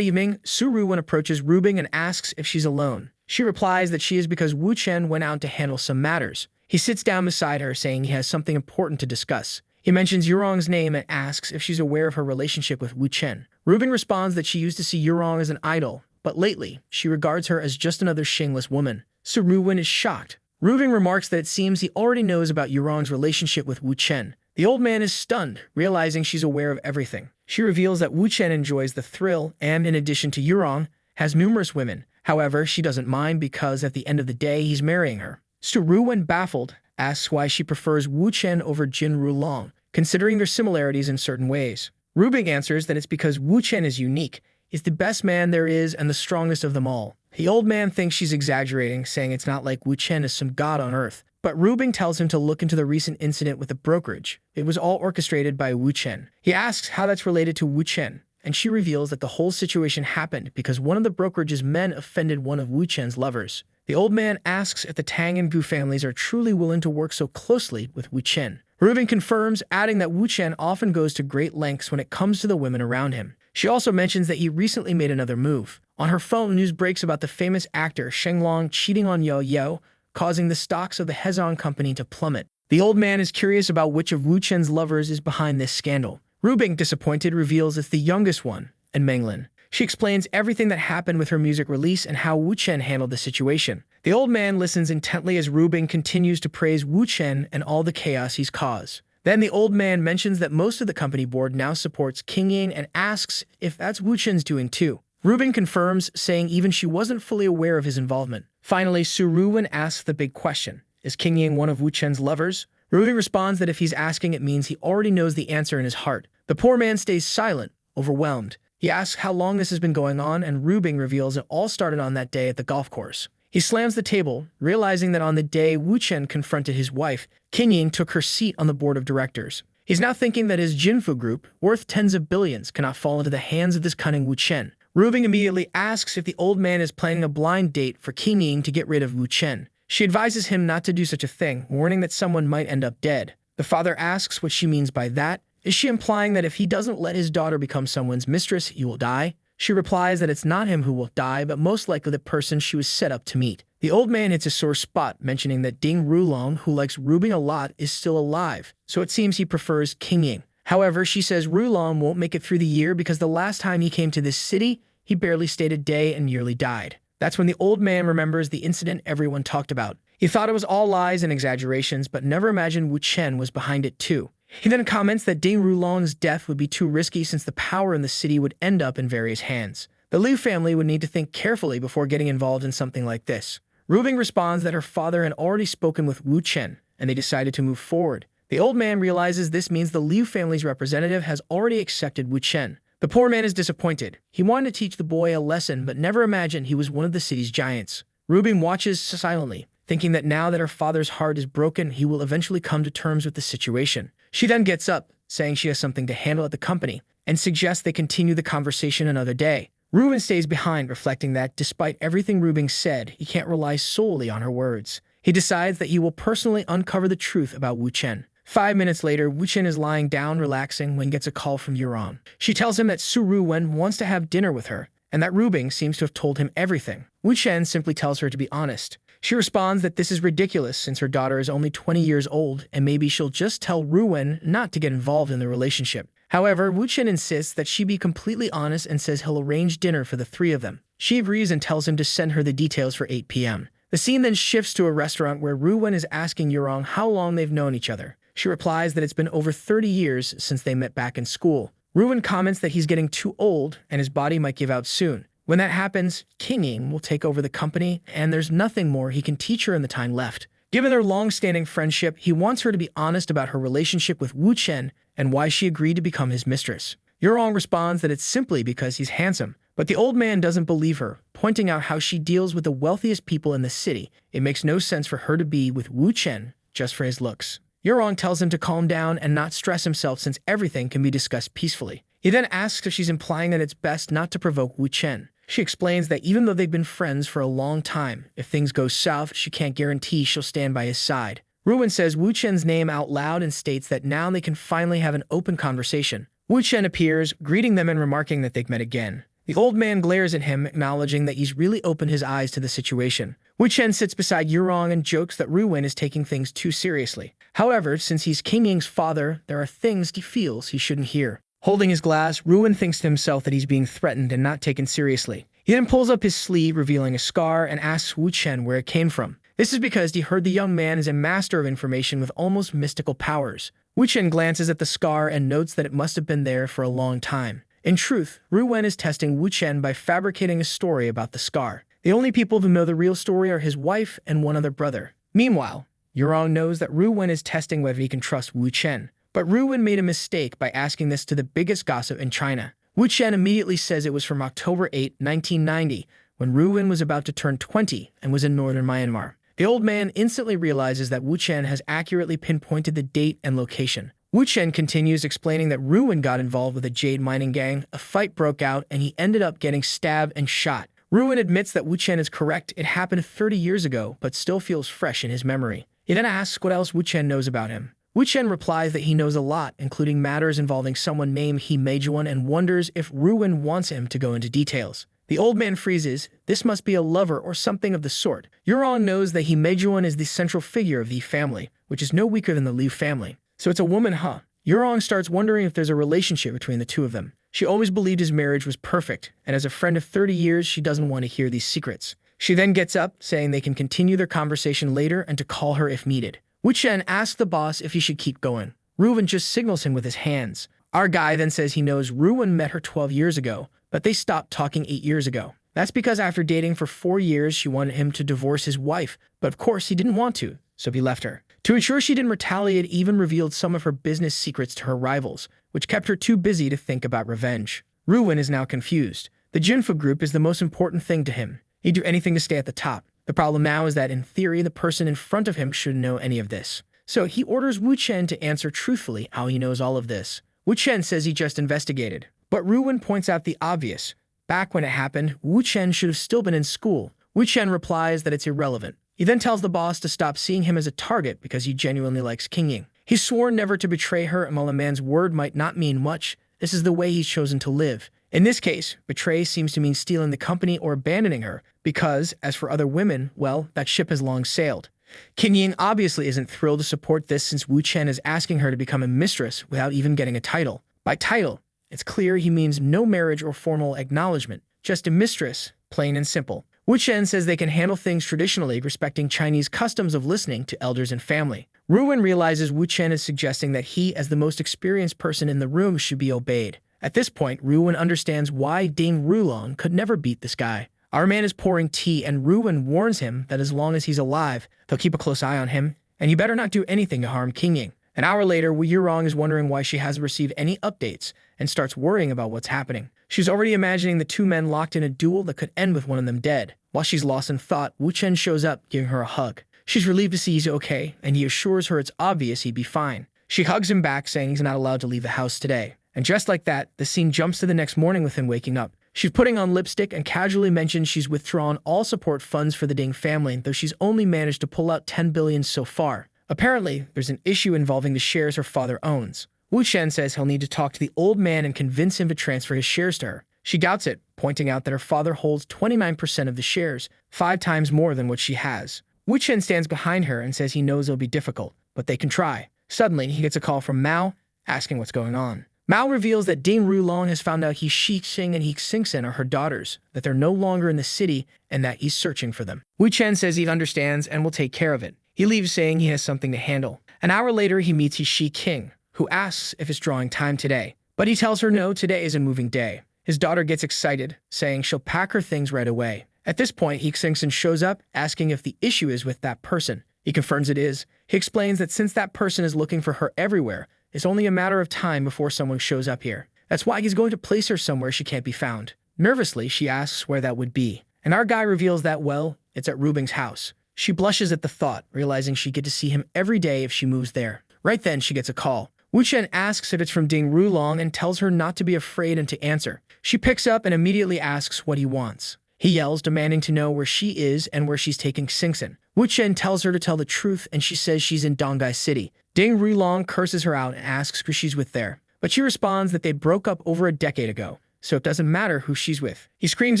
Speaker 1: evening, Su Ruwen approaches Rubing and asks if she's alone. She replies that she is because Wu Chen went out to handle some matters. He sits down beside her, saying he has something important to discuss. He mentions Yurong's name and asks if she's aware of her relationship with Wu Chen. Rubing responds that she used to see Yurong as an idol, but lately, she regards her as just another shameless woman. Su Ruwen is shocked. Rubing remarks that it seems he already knows about Yurong's relationship with Wu Chen. The old man is stunned, realizing she's aware of everything. She reveals that Wu Chen enjoys the thrill and, in addition to Yurong, has numerous women. However, she doesn't mind because at the end of the day, he's marrying her. Su Ruwen, baffled, asks why she prefers Wu Chen over Jin Rulong, considering their similarities in certain ways. Rubing answers that it's because Wu Chen is unique, is the best man there is and the strongest of them all. The old man thinks she's exaggerating, saying it's not like Wu Chen is some god on earth. But Rubing tells him to look into the recent incident with the brokerage. It was all orchestrated by Wu Chen. He asks how that's related to Wu Chen, and she reveals that the whole situation happened because one of the brokerage's men offended one of Wu Chen's lovers. The old man asks if the Tang and Gu families are truly willing to work so closely with Wu Chen. Rubing confirms, adding that Wu Chen often goes to great lengths when it comes to the women around him. She also mentions that he recently made another move. On her phone, news breaks about the famous actor Sheng Long cheating on Yo Yo, causing the stocks of the Hezon company to plummet. The old man is curious about which of Wu Chen's lovers is behind this scandal. Rubing, disappointed, reveals it's the youngest one, and Menglin. She explains everything that happened with her music release and how Wu Chen handled the situation. The old man listens intently as Rubing continues to praise Wu Chen and all the chaos he's caused. Then the old man mentions that most of the company board now supports King Ying and asks if that's Wu Chen's doing too. Rubing confirms, saying even she wasn't fully aware of his involvement. Finally, Su Ruwen asks the big question. Is King Ying one of Wu Chen's lovers? Rubing responds that if he's asking, it means he already knows the answer in his heart. The poor man stays silent, overwhelmed. He asks how long this has been going on, and Rubing reveals it all started on that day at the golf course. He slams the table, realizing that on the day Wu Chen confronted his wife, King Ying took her seat on the board of directors. He's now thinking that his Jinfu group, worth tens of billions, cannot fall into the hands of this cunning Wu Chen. Rubing immediately asks if the old man is planning a blind date for King Ying to get rid of Wu Chen. She advises him not to do such a thing, warning that someone might end up dead. The father asks what she means by that. Is she implying that if he doesn't let his daughter become someone's mistress, he will die? She replies that it's not him who will die, but most likely the person she was set up to meet. The old man hits a sore spot, mentioning that Ding Rulong, who likes Rubing a lot, is still alive, so it seems he prefers King Ying. However, she says Rulong won't make it through the year because the last time he came to this city, he barely stayed a day and nearly died. That's when the old man remembers the incident everyone talked about. He thought it was all lies and exaggerations, but never imagined Wu Chen was behind it too. He then comments that Ding Rulong's death would be too risky since the power in the city would end up in various hands. The Liu family would need to think carefully before getting involved in something like this. Rubing responds that her father had already spoken with Wu Chen, and they decided to move forward. The old man realizes this means the Liu family's representative has already accepted Wu Chen. The poor man is disappointed. He wanted to teach the boy a lesson, but never imagined he was one of the city's giants. Rubing watches silently, thinking that now that her father's heart is broken, he will eventually come to terms with the situation. She then gets up, saying she has something to handle at the company, and suggests they continue the conversation another day. Rubin stays behind, reflecting that, despite everything Rubing said, he can't rely solely on her words. He decides that he will personally uncover the truth about Wu Chen. 5 minutes later, Wu Chen is lying down, relaxing, when gets a call from Yurong. She tells him that Su Ruwen wants to have dinner with her, and that Rubing seems to have told him everything. Wu Chen simply tells her to be honest. She responds that this is ridiculous since her daughter is only 20 years old, and maybe she'll just tell Ruwen not to get involved in the relationship. However, Wu Chen insists that she be completely honest and says he'll arrange dinner for the three of them. She agrees and tells him to send her the details for 8 p.m. The scene then shifts to a restaurant where Ruwen is asking Yurong how long they've known each other. She replies that it's been over 30 years since they met back in school. Ruwen comments that he's getting too old and his body might give out soon. When that happens, King Ying will take over the company, and there's nothing more he can teach her in the time left. Given their long-standing friendship, he wants her to be honest about her relationship with Wu Chen and why she agreed to become his mistress. Yurong responds that it's simply because he's handsome, But the old man doesn't believe her, pointing out how she deals with the wealthiest people in the city. It makes no sense for her to be with Wu Chen just for his looks. Yurong tells him to calm down and not stress himself since everything can be discussed peacefully. He then asks if she's implying that it's best not to provoke Wu Chen. She explains that even though they've been friends for a long time, if things go south, she can't guarantee she'll stand by his side. Ruwen says Wu Chen's name out loud and states that now they can finally have an open conversation. Wu Chen appears, greeting them and remarking that they've met again. The old man glares at him, acknowledging that he's really opened his eyes to the situation. Wu Chen sits beside Yurong and jokes that Ruwen is taking things too seriously. However, since he's King Ying's father, there are things he feels he shouldn't hear. Holding his glass, Ruwen thinks to himself that he's being threatened and not taken seriously. He then pulls up his sleeve, revealing a scar, and asks Wu Chen where it came from. This is because he heard the young man is a master of information with almost mystical powers. Wu Chen glances at the scar and notes that it must have been there for a long time. In truth, Ruwen is testing Wu Chen by fabricating a story about the scar. The only people who know the real story are his wife and one other brother. Meanwhile, Yurong knows that Ruwen is testing whether he can trust Wu Chen. But Ruwen made a mistake by asking this to the biggest gossip in China. Wu Chen immediately says it was from October 8, 1990, when Ruwen was about to turn 20 and was in northern Myanmar. The old man instantly realizes that Wu Chen has accurately pinpointed the date and location. Wu Chen continues explaining that Ruwen got involved with a jade mining gang, a fight broke out, and he ended up getting stabbed and shot. Ruwen admits that Wu Chen is correct, it happened 30 years ago, but still feels fresh in his memory. He then asks what else Wu Chen knows about him. Wu Chen replies that he knows a lot, including matters involving someone named He Meijuan, and wonders if Ruwen wants him to go into details. The old man freezes. This must be a lover or something of the sort. Yurong knows that He Meijuan is the central figure of the family, which is no weaker than the Liu family. So it's a woman, huh? Yurong starts wondering if there's a relationship between the two of them. She always believed his marriage was perfect, and as a friend of 30 years, she doesn't want to hear these secrets. She then gets up, saying they can continue their conversation later and to call her if needed. Wu Chen asks the boss if he should keep going. Ruwen just signals him with his hands. Our guy then says he knows Ruwen met her 12 years ago, but they stopped talking 8 years ago. That's because after dating for 4 years, she wanted him to divorce his wife, but of course he didn't want to, so he left her. To ensure she didn't retaliate, even revealed some of her business secrets to her rivals, which kept her too busy to think about revenge. Ruwen is now confused. The Jinfu group is the most important thing to him. He'd do anything to stay at the top. The problem now is that, in theory, the person in front of him shouldn't know any of this. So he orders Wu Chen to answer truthfully how he knows all of this. Wu Chen says he just investigated. But Ruwen points out the obvious. Back when it happened, Wu Chen should have still been in school. Wu Chen replies that it's irrelevant. He then tells the boss to stop seeing him as a target because he genuinely likes King Ying. He's sworn never to betray her, and while a man's word might not mean much, this is the way he's chosen to live. In this case, betray seems to mean stealing the company or abandoning her, because, as for other women, well, that ship has long sailed. King Ying obviously isn't thrilled to support this since Wu Chen is asking her to become a mistress without even getting a title. By title, it's clear he means no marriage or formal acknowledgement, just a mistress, plain and simple. Wu Chen says they can handle things traditionally, respecting Chinese customs of listening to elders and family. Ruwen realizes Wu Chen is suggesting that he, as the most experienced person in the room, should be obeyed. At this point, Ruwen understands why Ding Rulong could never beat this guy. Our man is pouring tea, and Ruwen warns him that as long as he's alive, they'll keep a close eye on him, and he better not do anything to harm King Ying. An hour later, Wu Yurong is wondering why she hasn't received any updates and starts worrying about what's happening. She's already imagining the two men locked in a duel that could end with one of them dead. While she's lost in thought, Wu Chen shows up, giving her a hug. She's relieved to see he's okay, and he assures her it's obvious he'd be fine. She hugs him back, saying he's not allowed to leave the house today. And just like that, the scene jumps to the next morning with him waking up. She's putting on lipstick and casually mentions she's withdrawn all support funds for the Ding family, though she's only managed to pull out 10 billion so far. Apparently, there's an issue involving the shares her father owns. Wu Chen says he'll need to talk to the old man and convince him to transfer his shares to her. She doubts it, pointing out that her father holds 29% of the shares, 5 times more than what she has. Wu Chen stands behind her and says he knows it'll be difficult, but they can try. Suddenly, he gets a call from Mao, asking what's going on. Mao reveals that Ding Rulong has found out Shi Xing and He Xingsen are her daughters, that they're no longer in the city, and that he's searching for them. Wu Chen says he understands and will take care of it. He leaves saying he has something to handle. An hour later, he meets Shi King, who asks if it's drawing time today. But he tells her no, today is a moving day. His daughter gets excited, saying she'll pack her things right away. At this point, He Xingsen shows up, asking if the issue is with that person. He confirms it is. He explains that since that person is looking for her everywhere, it's only a matter of time before someone shows up here. That's why he's going to place her somewhere she can't be found. Nervously, she asks where that would be. And our guy reveals that, well, it's at Rubing's house. She blushes at the thought, realizing she'd get to see him every day if she moves there. Right then, she gets a call. Wu Chen asks if it's from Ding Rulong and tells her not to be afraid and to answer. She picks up and immediately asks what he wants. He yells, demanding to know where she is and where she's taking Xingxin. Wu Chen tells her to tell the truth, and she says she's in Dongai City. Ding Rulong curses her out and asks who she's with there. But she responds that they broke up over a decade ago, so it doesn't matter who she's with. He screams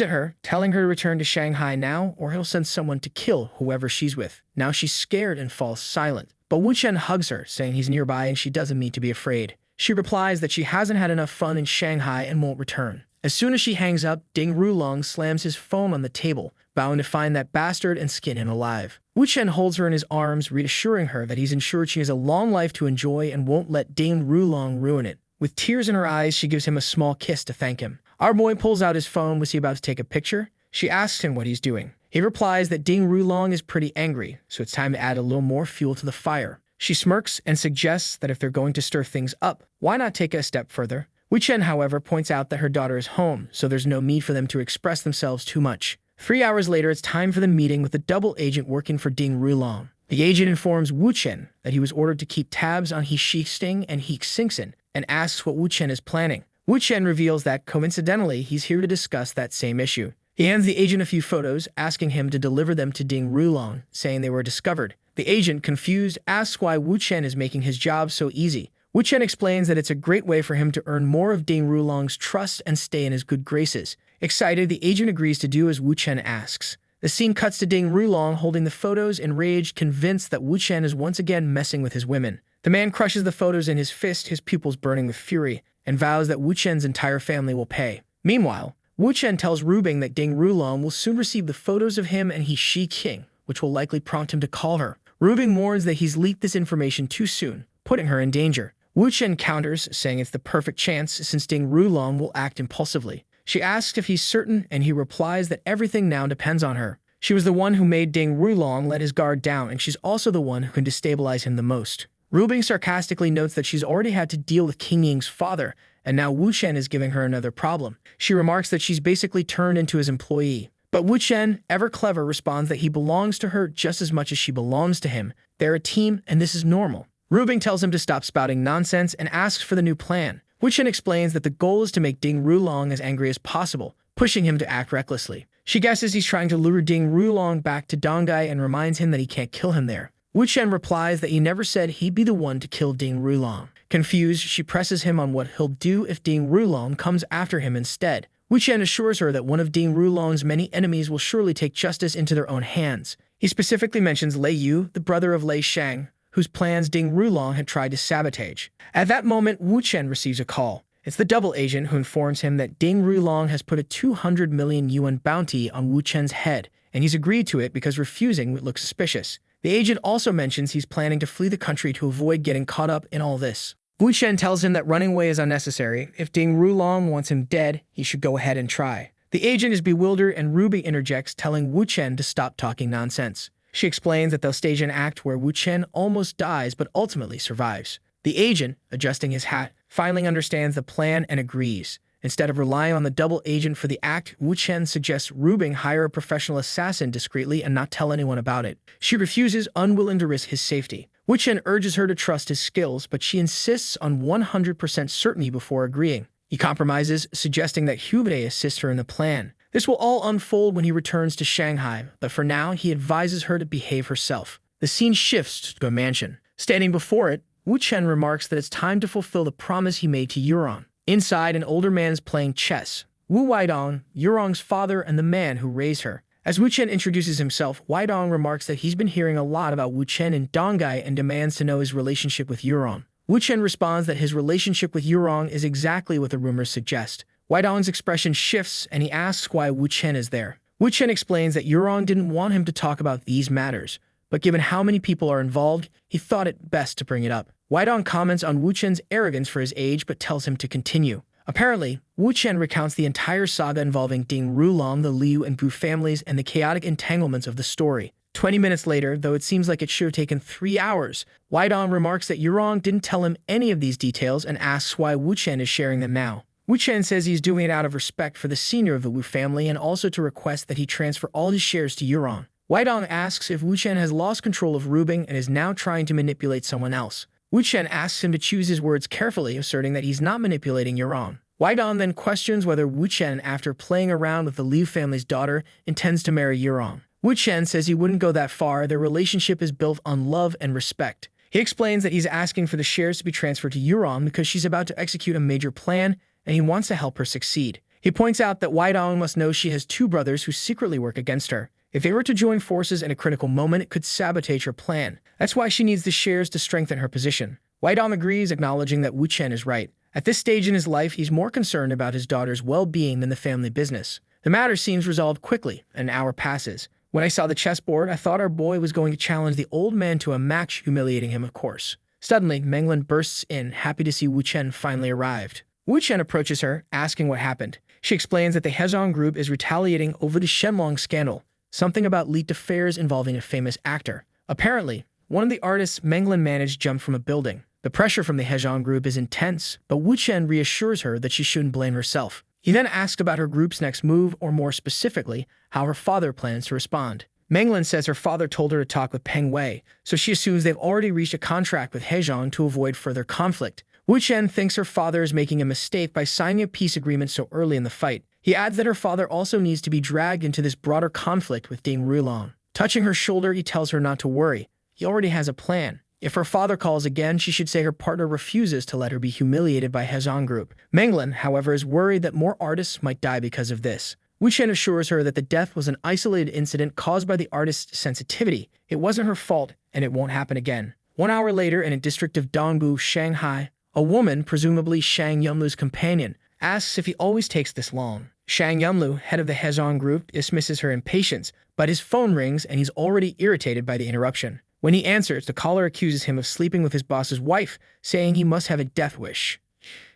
Speaker 1: at her, telling her to return to Shanghai now or he'll send someone to kill whoever she's with. Now she's scared and falls silent. But Wu Chen hugs her, saying he's nearby and she doesn't need to be afraid. She replies that she hasn't had enough fun in Shanghai and won't return. As soon as she hangs up, Ding Rulong slams his phone on the table, vowing to find that bastard and skin him alive. Wu Chen holds her in his arms, reassuring her that he's ensured she has a long life to enjoy and won't let Ding Rulong ruin it. With tears in her eyes, she gives him a small kiss to thank him. Our boy pulls out his phone. Was he about to take a picture? She asks him what he's doing. He replies that Ding Rulong is pretty angry, so it's time to add a little more fuel to the fire. She smirks and suggests that if they're going to stir things up, why not take it a step further? Wu Chen, however, points out that her daughter is home, so there's no need for them to express themselves too much. 3 hours later, it's time for the meeting with the double agent working for Ding Rulong. The agent informs Wu Chen that he was ordered to keep tabs on He Xixing and He Xingxin and asks what Wu Chen is planning. Wu Chen reveals that, coincidentally, he's here to discuss that same issue. He hands the agent a few photos, asking him to deliver them to Ding Rulong, saying they were discovered. The agent, confused, asks why Wu Chen is making his job so easy. Wu Chen explains that it's a great way for him to earn more of Ding Rulong's trust and stay in his good graces. Excited, the agent agrees to do as Wu Chen asks. The scene cuts to Ding Rulong holding the photos, enraged, convinced that Wu Chen is once again messing with his women. The man crushes the photos in his fist, his pupils burning with fury, and vows that Wu Chen's entire family will pay. Meanwhile, Wu Chen tells Rubing that Ding Rulong will soon receive the photos of him and He Xixing, which will likely prompt him to call her. Rubing warns that he's leaked this information too soon, putting her in danger. Wu Chen counters, saying it's the perfect chance since Ding Rulong will act impulsively. She asks if he's certain, and he replies that everything now depends on her. She was the one who made Ding Rulong let his guard down, and she's also the one who can destabilize him the most. Rubing sarcastically notes that she's already had to deal with King Ying's father, and now Wu Chen is giving her another problem. She remarks that she's basically turned into his employee. But Wu Chen, ever clever, responds that he belongs to her just as much as she belongs to him. They're a team, and this is normal. Rubing tells him to stop spouting nonsense and asks for the new plan. Wu Chen explains that the goal is to make Ding Rulong as angry as possible, pushing him to act recklessly. She guesses he's trying to lure Ding Rulong back to Dongai and reminds him that he can't kill him there. Wu Chen replies that he never said he'd be the one to kill Ding Rulong. Confused, she presses him on what he'll do if Ding Rulong comes after him instead. Wu Chen assures her that one of Ding Rulong's many enemies will surely take justice into their own hands. He specifically mentions Lei Yu, the brother of Lei Shang, whose plans Ding Rulong had tried to sabotage. At that moment, Wu Chen receives a call. It's the double agent who informs him that Ding Rulong has put a 200 million yuan bounty on Wu Chen's head, and he's agreed to it because refusing would look suspicious. The agent also mentions he's planning to flee the country to avoid getting caught up in all this. Wu Chen tells him that running away is unnecessary. If Ding Rulong wants him dead, he should go ahead and try. The agent is bewildered, and Ruby interjects, telling Wu Chen to stop talking nonsense. She explains that they'll stage an act where Wu Chen almost dies but ultimately survives. The agent, adjusting his hat, finally understands the plan and agrees. Instead of relying on the double agent for the act, Wu Chen suggests Rubing hire a professional assassin discreetly and not tell anyone about it. She refuses, unwilling to risk his safety. Wu Chen urges her to trust his skills, but she insists on 100% certainty before agreeing. He compromises, suggesting that Hubei assist her in the plan. This will all unfold when he returns to Shanghai, but for now, he advises her to behave herself. The scene shifts to a mansion. Standing before it, Wu Chen remarks that it's time to fulfill the promise he made to Yurong. Inside, an older man is playing chess. Wu Weidong, Yurong's father and the man who raised her. As Wu Chen introduces himself, Weidong remarks that he's been hearing a lot about Wu Chen in Dongai and demands to know his relationship with Yurong. Wu Chen responds that his relationship with Yurong is exactly what the rumors suggest. Weidong's expression shifts, and he asks why Wu Chen is there. Wu Chen explains that Yurong didn't want him to talk about these matters, but given how many people are involved, he thought it best to bring it up. Weidong comments on Wu Chen's arrogance for his age, but tells him to continue. Apparently, Wu Chen recounts the entire saga involving Ding Rulong, the Liu and Bu families, and the chaotic entanglements of the story. 20 minutes later, though it seems like it should have taken 3 hours, Weidong remarks that Yurong didn't tell him any of these details and asks why Wu Chen is sharing them now. Wu Chen says he's doing it out of respect for the senior of the Wu family and also to request that he transfer all his shares to Yuron. Wai Dong asks if Wu Chen has lost control of Rubing and is now trying to manipulate someone else. Wu Chen asks him to choose his words carefully, asserting that he's not manipulating Yuron. Wai Dong then questions whether Wu Chen, after playing around with the Liu family's daughter, intends to marry Yuron. Wu Chen says he wouldn't go that far. Their relationship is built on love and respect. He explains that he's asking for the shares to be transferred to Yuron because she's about to execute a major plan and he wants to help her succeed. He points out that Wai Dong must know she has two brothers who secretly work against her. If they were to join forces in a critical moment, it could sabotage her plan. That's why she needs the shares to strengthen her position. Wai Dong agrees, acknowledging that Wu Chen is right. At this stage in his life, he's more concerned about his daughter's well-being than the family business. The matter seems resolved quickly. An hour passes. When I saw the chessboard, I thought our boy was going to challenge the old man to a match, humiliating him, of course. Suddenly, Menglin bursts in, happy to see Wu Chen finally arrived. Wu Chen approaches her, asking what happened. She explains that the Hezong group is retaliating over the Shenlong scandal, something about leaked affairs involving a famous actor. Apparently, one of the artists Menglin managed jumped from a building. The pressure from the Hezong group is intense, but Wu Chen reassures her that she shouldn't blame herself. He then asks about her group's next move, or more specifically, how her father plans to respond. Menglin says her father told her to talk with Peng Wei, so she assumes they've already reached a contract with Hezong to avoid further conflict. Wu Chen thinks her father is making a mistake by signing a peace agreement so early in the fight. He adds that her father also needs to be dragged into this broader conflict with Ding Rulong. Touching her shoulder, he tells her not to worry. He already has a plan. If her father calls again, she should say her partner refuses to let her be humiliated by Hezong group. Menglin, however, is worried that more artists might die because of this. Wu Chen assures her that the death was an isolated incident caused by the artist's sensitivity. It wasn't her fault, and it won't happen again. 1 hour later, in a district of Dongbu, Shanghai, a woman, presumably Shang Yunlu's companion, asks if he always takes this long. Shang Yunlu, head of the Hezong group, dismisses her impatience, but his phone rings and he's already irritated by the interruption. When he answers, the caller accuses him of sleeping with his boss's wife, saying he must have a death wish.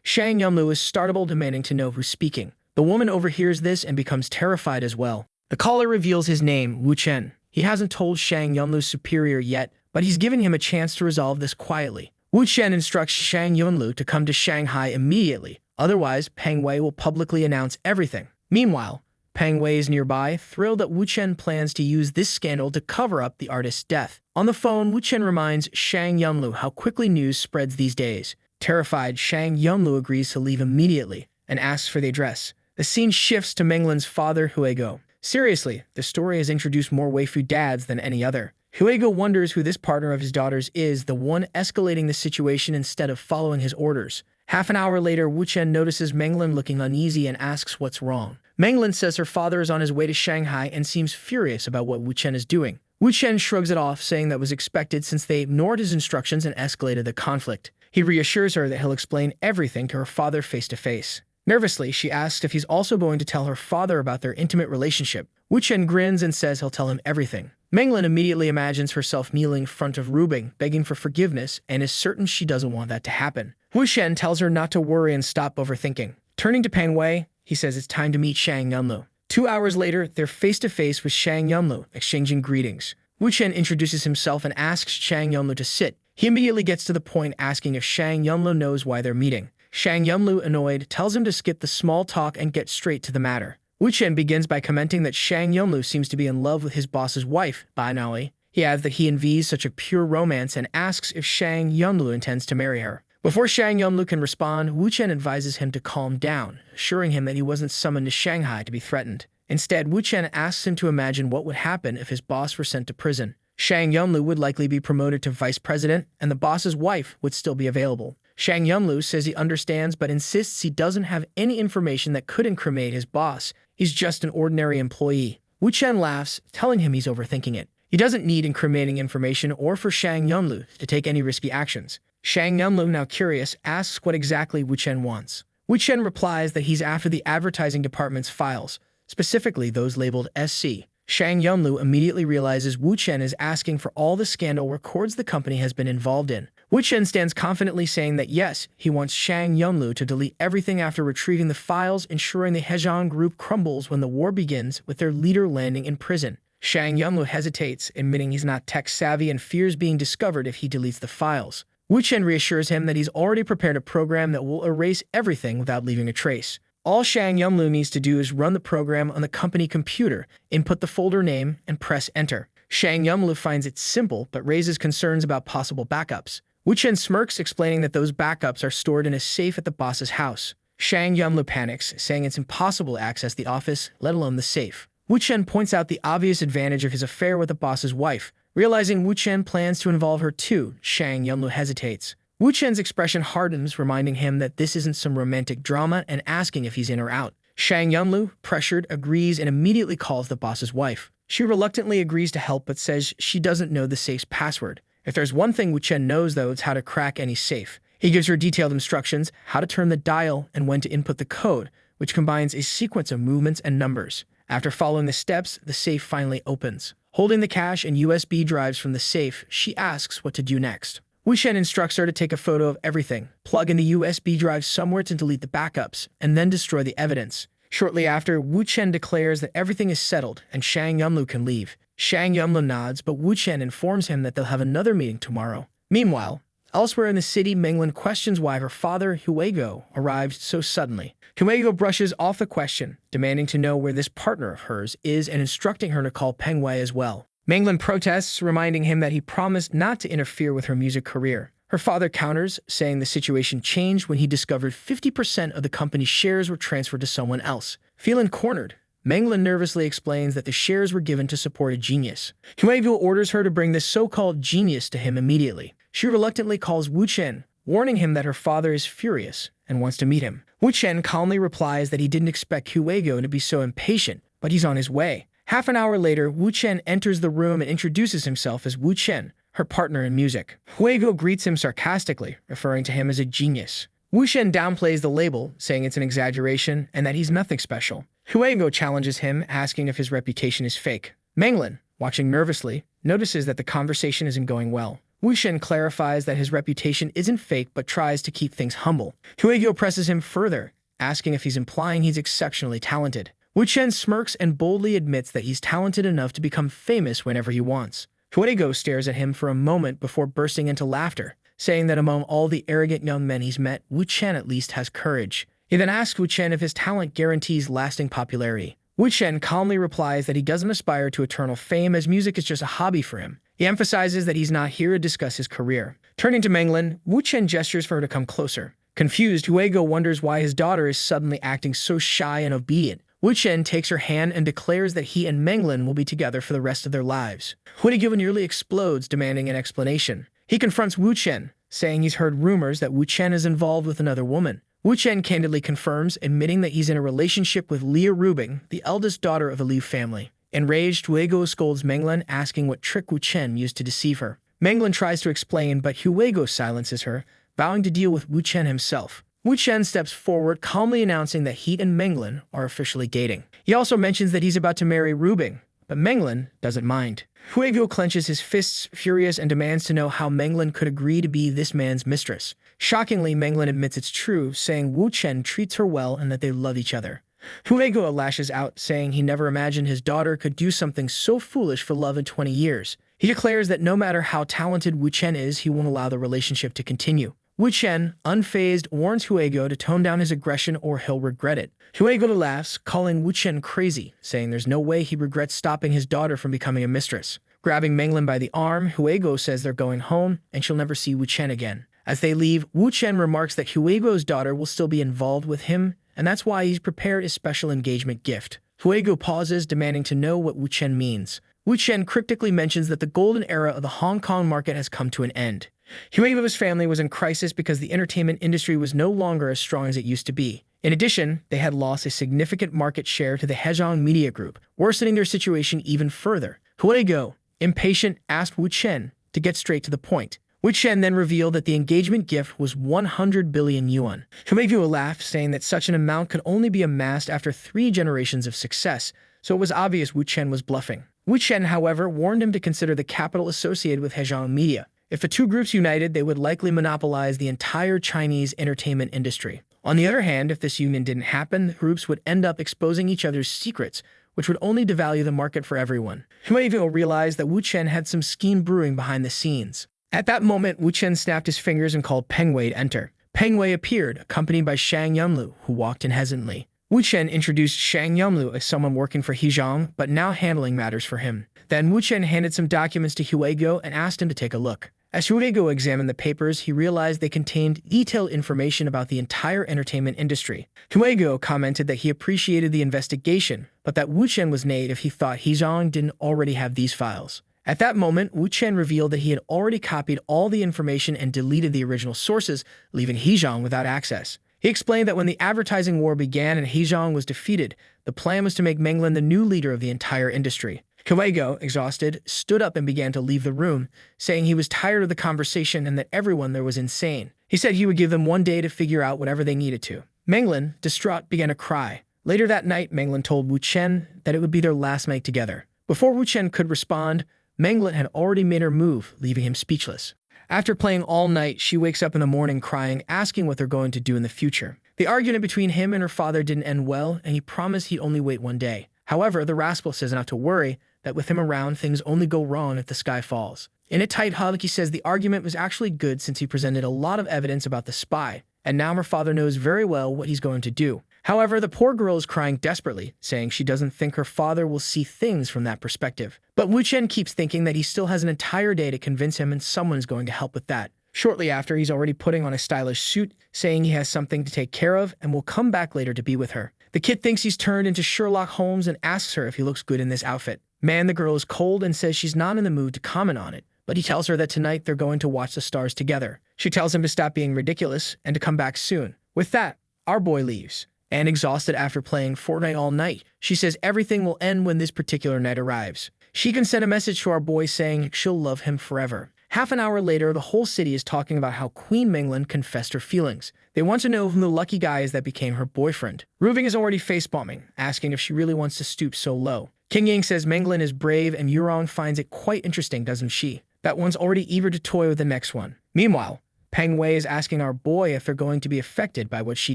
Speaker 1: Shang Yunlu is startled, demanding to know who's speaking. The woman overhears this and becomes terrified as well. The caller reveals his name, Wu Chen. He hasn't told Shang Yunlu's superior yet, but he's given him a chance to resolve this quietly. Wu Chen instructs Shang Yunlu to come to Shanghai immediately. Otherwise, Peng Wei will publicly announce everything. Meanwhile, Peng Wei is nearby, thrilled that Wu Chen plans to use this scandal to cover up the artist's death. On the phone, Wu Chen reminds Shang Yunlu how quickly news spreads these days. Terrified, Shang Yunlu agrees to leave immediately and asks for the address. The scene shifts to Menglin's father, Huigo. Seriously, the story has introduced more waifu dads than any other. Huigo wonders who this partner of his daughter's is, the one escalating the situation instead of following his orders. Half an hour later, Wu Chen notices Menglin looking uneasy and asks what's wrong. Menglin says her father is on his way to Shanghai and seems furious about what Wu Chen is doing. Wu Chen shrugs it off, saying that was expected since they ignored his instructions and escalated the conflict. He reassures her that he'll explain everything to her father face to face. Nervously, she asks if he's also going to tell her father about their intimate relationship. Wu Chen grins and says he'll tell him everything. Menglin immediately imagines herself kneeling in front of Rubing, begging for forgiveness, and is certain she doesn't want that to happen. Wu Chen tells her not to worry and stop overthinking. Turning to Peng Wei, he says it's time to meet Shang Yunlu. 2 hours later, they're face-to-face with Shang Yunlu, exchanging greetings. Wu Chen introduces himself and asks Shang Yunlu to sit. He immediately gets to the point, asking if Shang Yunlu knows why they're meeting. Shang Yunlu, annoyed, tells him to skip the small talk and get straight to the matter. Wu Chen begins by commenting that Shang Yunlu seems to be in love with his boss's wife, Bai Naoi. He adds that he envies such a pure romance and asks if Shang Yunlu intends to marry her. Before Shang Yunlu can respond, Wu Chen advises him to calm down, assuring him that he wasn't summoned to Shanghai to be threatened. Instead, Wu Chen asks him to imagine what would happen if his boss were sent to prison. Shang Yunlu would likely be promoted to vice president, and the boss's wife would still be available. Shang Yunlu says he understands but insists he doesn't have any information that could incriminate his boss. He's just an ordinary employee. Wu Chen laughs, telling him he's overthinking it. He doesn't need incriminating information or for Shang Yunlu to take any risky actions. Shang Yunlu, now curious, asks what exactly Wu Chen wants. Wu Chen replies that he's after the advertising department's files, specifically those labeled SC. Shang Yunlu immediately realizes Wu Chen is asking for all the scandal records the company has been involved in. Wu Chen stands confidently saying that yes, he wants Shang Yunlu to delete everything after retrieving the files, ensuring the Hezong group crumbles when the war begins with their leader landing in prison. Shang Yunlu hesitates, admitting he's not tech-savvy and fears being discovered if he deletes the files. Wu Chen reassures him that he's already prepared a program that will erase everything without leaving a trace. All Shang Yunlu needs to do is run the program on the company computer, input the folder name, and press enter. Shang Yunlu finds it simple, but raises concerns about possible backups. Wu Chen smirks, explaining that those backups are stored in a safe at the boss's house. Shang Yunlu panics, saying it's impossible to access the office, let alone the safe. Wu Chen points out the obvious advantage of his affair with the boss's wife. Realizing Wu Chen plans to involve her too, Shang Yunlu hesitates. Wu Chen's expression hardens, reminding him that this isn't some romantic drama and asking if he's in or out. Shang Yunlu, pressured, agrees and immediately calls the boss's wife. She reluctantly agrees to help but says she doesn't know the safe's password. If there's one thing Wu Chen knows, though, it's how to crack any safe. He gives her detailed instructions, how to turn the dial and when to input the code, which combines a sequence of movements and numbers. After following the steps, the safe finally opens. Holding the cash and USB drives from the safe, she asks what to do next. Wu Chen instructs her to take a photo of everything, plug in the USB drive somewhere to delete the backups, and then destroy the evidence. Shortly after, Wu Chen declares that everything is settled and Shang Yunlu can leave. Shang Yunlu nods, but Wu Chen informs him that they'll have another meeting tomorrow. Meanwhile, elsewhere in the city, Menglin questions why her father, Huego, arrived so suddenly. Huego brushes off the question, demanding to know where this partner of hers is and instructing her to call Peng Wei as well. Menglin protests, reminding him that he promised not to interfere with her music career. Her father counters, saying the situation changed when he discovered 50% of the company's shares were transferred to someone else. Feeling cornered, Menglin nervously explains that the shares were given to support a genius. Huego orders her to bring this so-called genius to him immediately. She reluctantly calls Wu Chen, warning him that her father is furious and wants to meet him. Wu Chen calmly replies that he didn't expect Huego to be so impatient, but he's on his way. Half an hour later, Wu Chen enters the room and introduces himself as Wu Chen, her partner in music. Huego greets him sarcastically, referring to him as a genius. Wu Chen downplays the label, saying it's an exaggeration and that he's nothing special. Huego challenges him, asking if his reputation is fake. Menglin, watching nervously, notices that the conversation isn't going well. Wu Chen clarifies that his reputation isn't fake but tries to keep things humble. Huego presses him further, asking if he's implying he's exceptionally talented. Wu Chen smirks and boldly admits that he's talented enough to become famous whenever he wants. Huego stares at him for a moment before bursting into laughter, saying that among all the arrogant young men he's met, Wu Chen at least has courage. He then asks Wu Chen if his talent guarantees lasting popularity. Wu Chen calmly replies that he doesn't aspire to eternal fame as music is just a hobby for him. He emphasizes that he's not here to discuss his career. Turning to Menglin, Wu Chen gestures for her to come closer. Confused, Huego wonders why his daughter is suddenly acting so shy and obedient. Wu Chen takes her hand and declares that he and Menglin will be together for the rest of their lives. Huego nearly explodes, demanding an explanation. He confronts Wu Chen, saying he's heard rumors that Wu Chen is involved with another woman. Wu Chen candidly confirms, admitting that he's in a relationship with Leah Rubing, the eldest daughter of the Liu family. Enraged, Huego scolds Menglin, asking what trick Wu Chen used to deceive her. Menglin tries to explain, but Huego silences her, vowing to deal with Wu Chen himself. Wu Chen steps forward, calmly announcing that he and Menglin are officially dating. He also mentions that he's about to marry Rubing, but Menglin doesn't mind. Huego clenches his fists, furious, and demands to know how Menglin could agree to be this man's mistress. Shockingly, Menglin admits it's true, saying Wu Chen treats her well and that they love each other. Huego lashes out, saying he never imagined his daughter could do something so foolish for love in 20 years. He declares that no matter how talented Wu Chen is, he won't allow the relationship to continue. Wu Chen, unfazed, warns Huego to tone down his aggression or he'll regret it. Huego laughs, calling Wu Chen crazy, saying there's no way he regrets stopping his daughter from becoming a mistress. Grabbing Menglin by the arm, Huego says they're going home and she'll never see Wu Chen again. As they leave, Wu Chen remarks that Huego's daughter will still be involved with him, and that's why he's prepared a special engagement gift. Huego pauses, demanding to know what Wu Chen means. Wu Chen cryptically mentions that the golden era of the Hong Kong market has come to an end. Huego's family was in crisis because the entertainment industry was no longer as strong as it used to be. In addition, they had lost a significant market share to the Hezhong Media Group, worsening their situation even further. Huego, impatient, asked Wu Chen to get straight to the point. Wu Chen then revealed that the engagement gift was 100 billion yuan. Huego laughed, saying that such an amount could only be amassed after 3 generations of success, so it was obvious Wu Chen was bluffing. Wu Chen, however, warned him to consider the capital associated with Hezhong Media. If the two groups united, they would likely monopolize the entire Chinese entertainment industry. On the other hand, if this union didn't happen, the groups would end up exposing each other's secrets, which would only devalue the market for everyone. Huego realized that Wu Chen had some scheme brewing behind the scenes. At that moment, Wu Chen snapped his fingers and called Peng Wei to enter. Peng Wei appeared, accompanied by Shang Yunlu, who walked in hesitantly. Wu Chen introduced Shang Yunlu as someone working for Hezhong, but now handling matters for him. Then Wu Chen handed some documents to Huego and asked him to take a look. As Huego examined the papers, he realized they contained detailed information about the entire entertainment industry. Huego commented that he appreciated the investigation, but that Wu Chen was naive if he thought Hezhong didn't already have these files. At that moment, Wu Chen revealed that he had already copied all the information and deleted the original sources, leaving Hezhong without access. He explained that when the advertising war began and Hezhong was defeated, the plan was to make Menglan the new leader of the entire industry. Huego, exhausted, stood up and began to leave the room, saying he was tired of the conversation and that everyone there was insane. He said he would give them one day to figure out whatever they needed to. Menglan, distraught, began to cry. Later that night, Menglan told Wu Chen that it would be their last night together. Before Wu Chen could respond, Menglan had already made her move, leaving him speechless. After playing all night, she wakes up in the morning crying, asking what they're going to do in the future. The argument between him and her father didn't end well, and he promised he'd only wait one day. However, the rascal says not to worry, that with him around, things only go wrong if the sky falls. In a tight hug, he says the argument was actually good since he presented a lot of evidence about the spy, and now her father knows very well what he's going to do. However, the poor girl is crying desperately, saying she doesn't think her father will see things from that perspective. But Wu Chen keeps thinking that he still has an entire day to convince him and someone's going to help with that. Shortly after, he's already putting on a stylish suit, saying he has something to take care of and will come back later to be with her. The kid thinks he's turned into Sherlock Holmes and asks her if he looks good in this outfit. The girl is cold and says she's not in the mood to comment on it, but he tells her that tonight they're going to watch the stars together. She tells him to stop being ridiculous and to come back soon. With that, our boy leaves. And exhausted after playing Fortnite all night, she says everything will end when this particular night arrives. She can send a message to our boy saying she'll love him forever. Half an hour later, the whole city is talking about how Queen Menglan confessed her feelings. They want to know who the lucky guy is that became her boyfriend. Rubing is already face-bombing, asking if she really wants to stoop so low. King Ying says Menglan is brave and Yurong finds it quite interesting, doesn't she? That one's already eager to toy with the next one. Meanwhile, Peng Wei is asking our boy if they're going to be affected by what she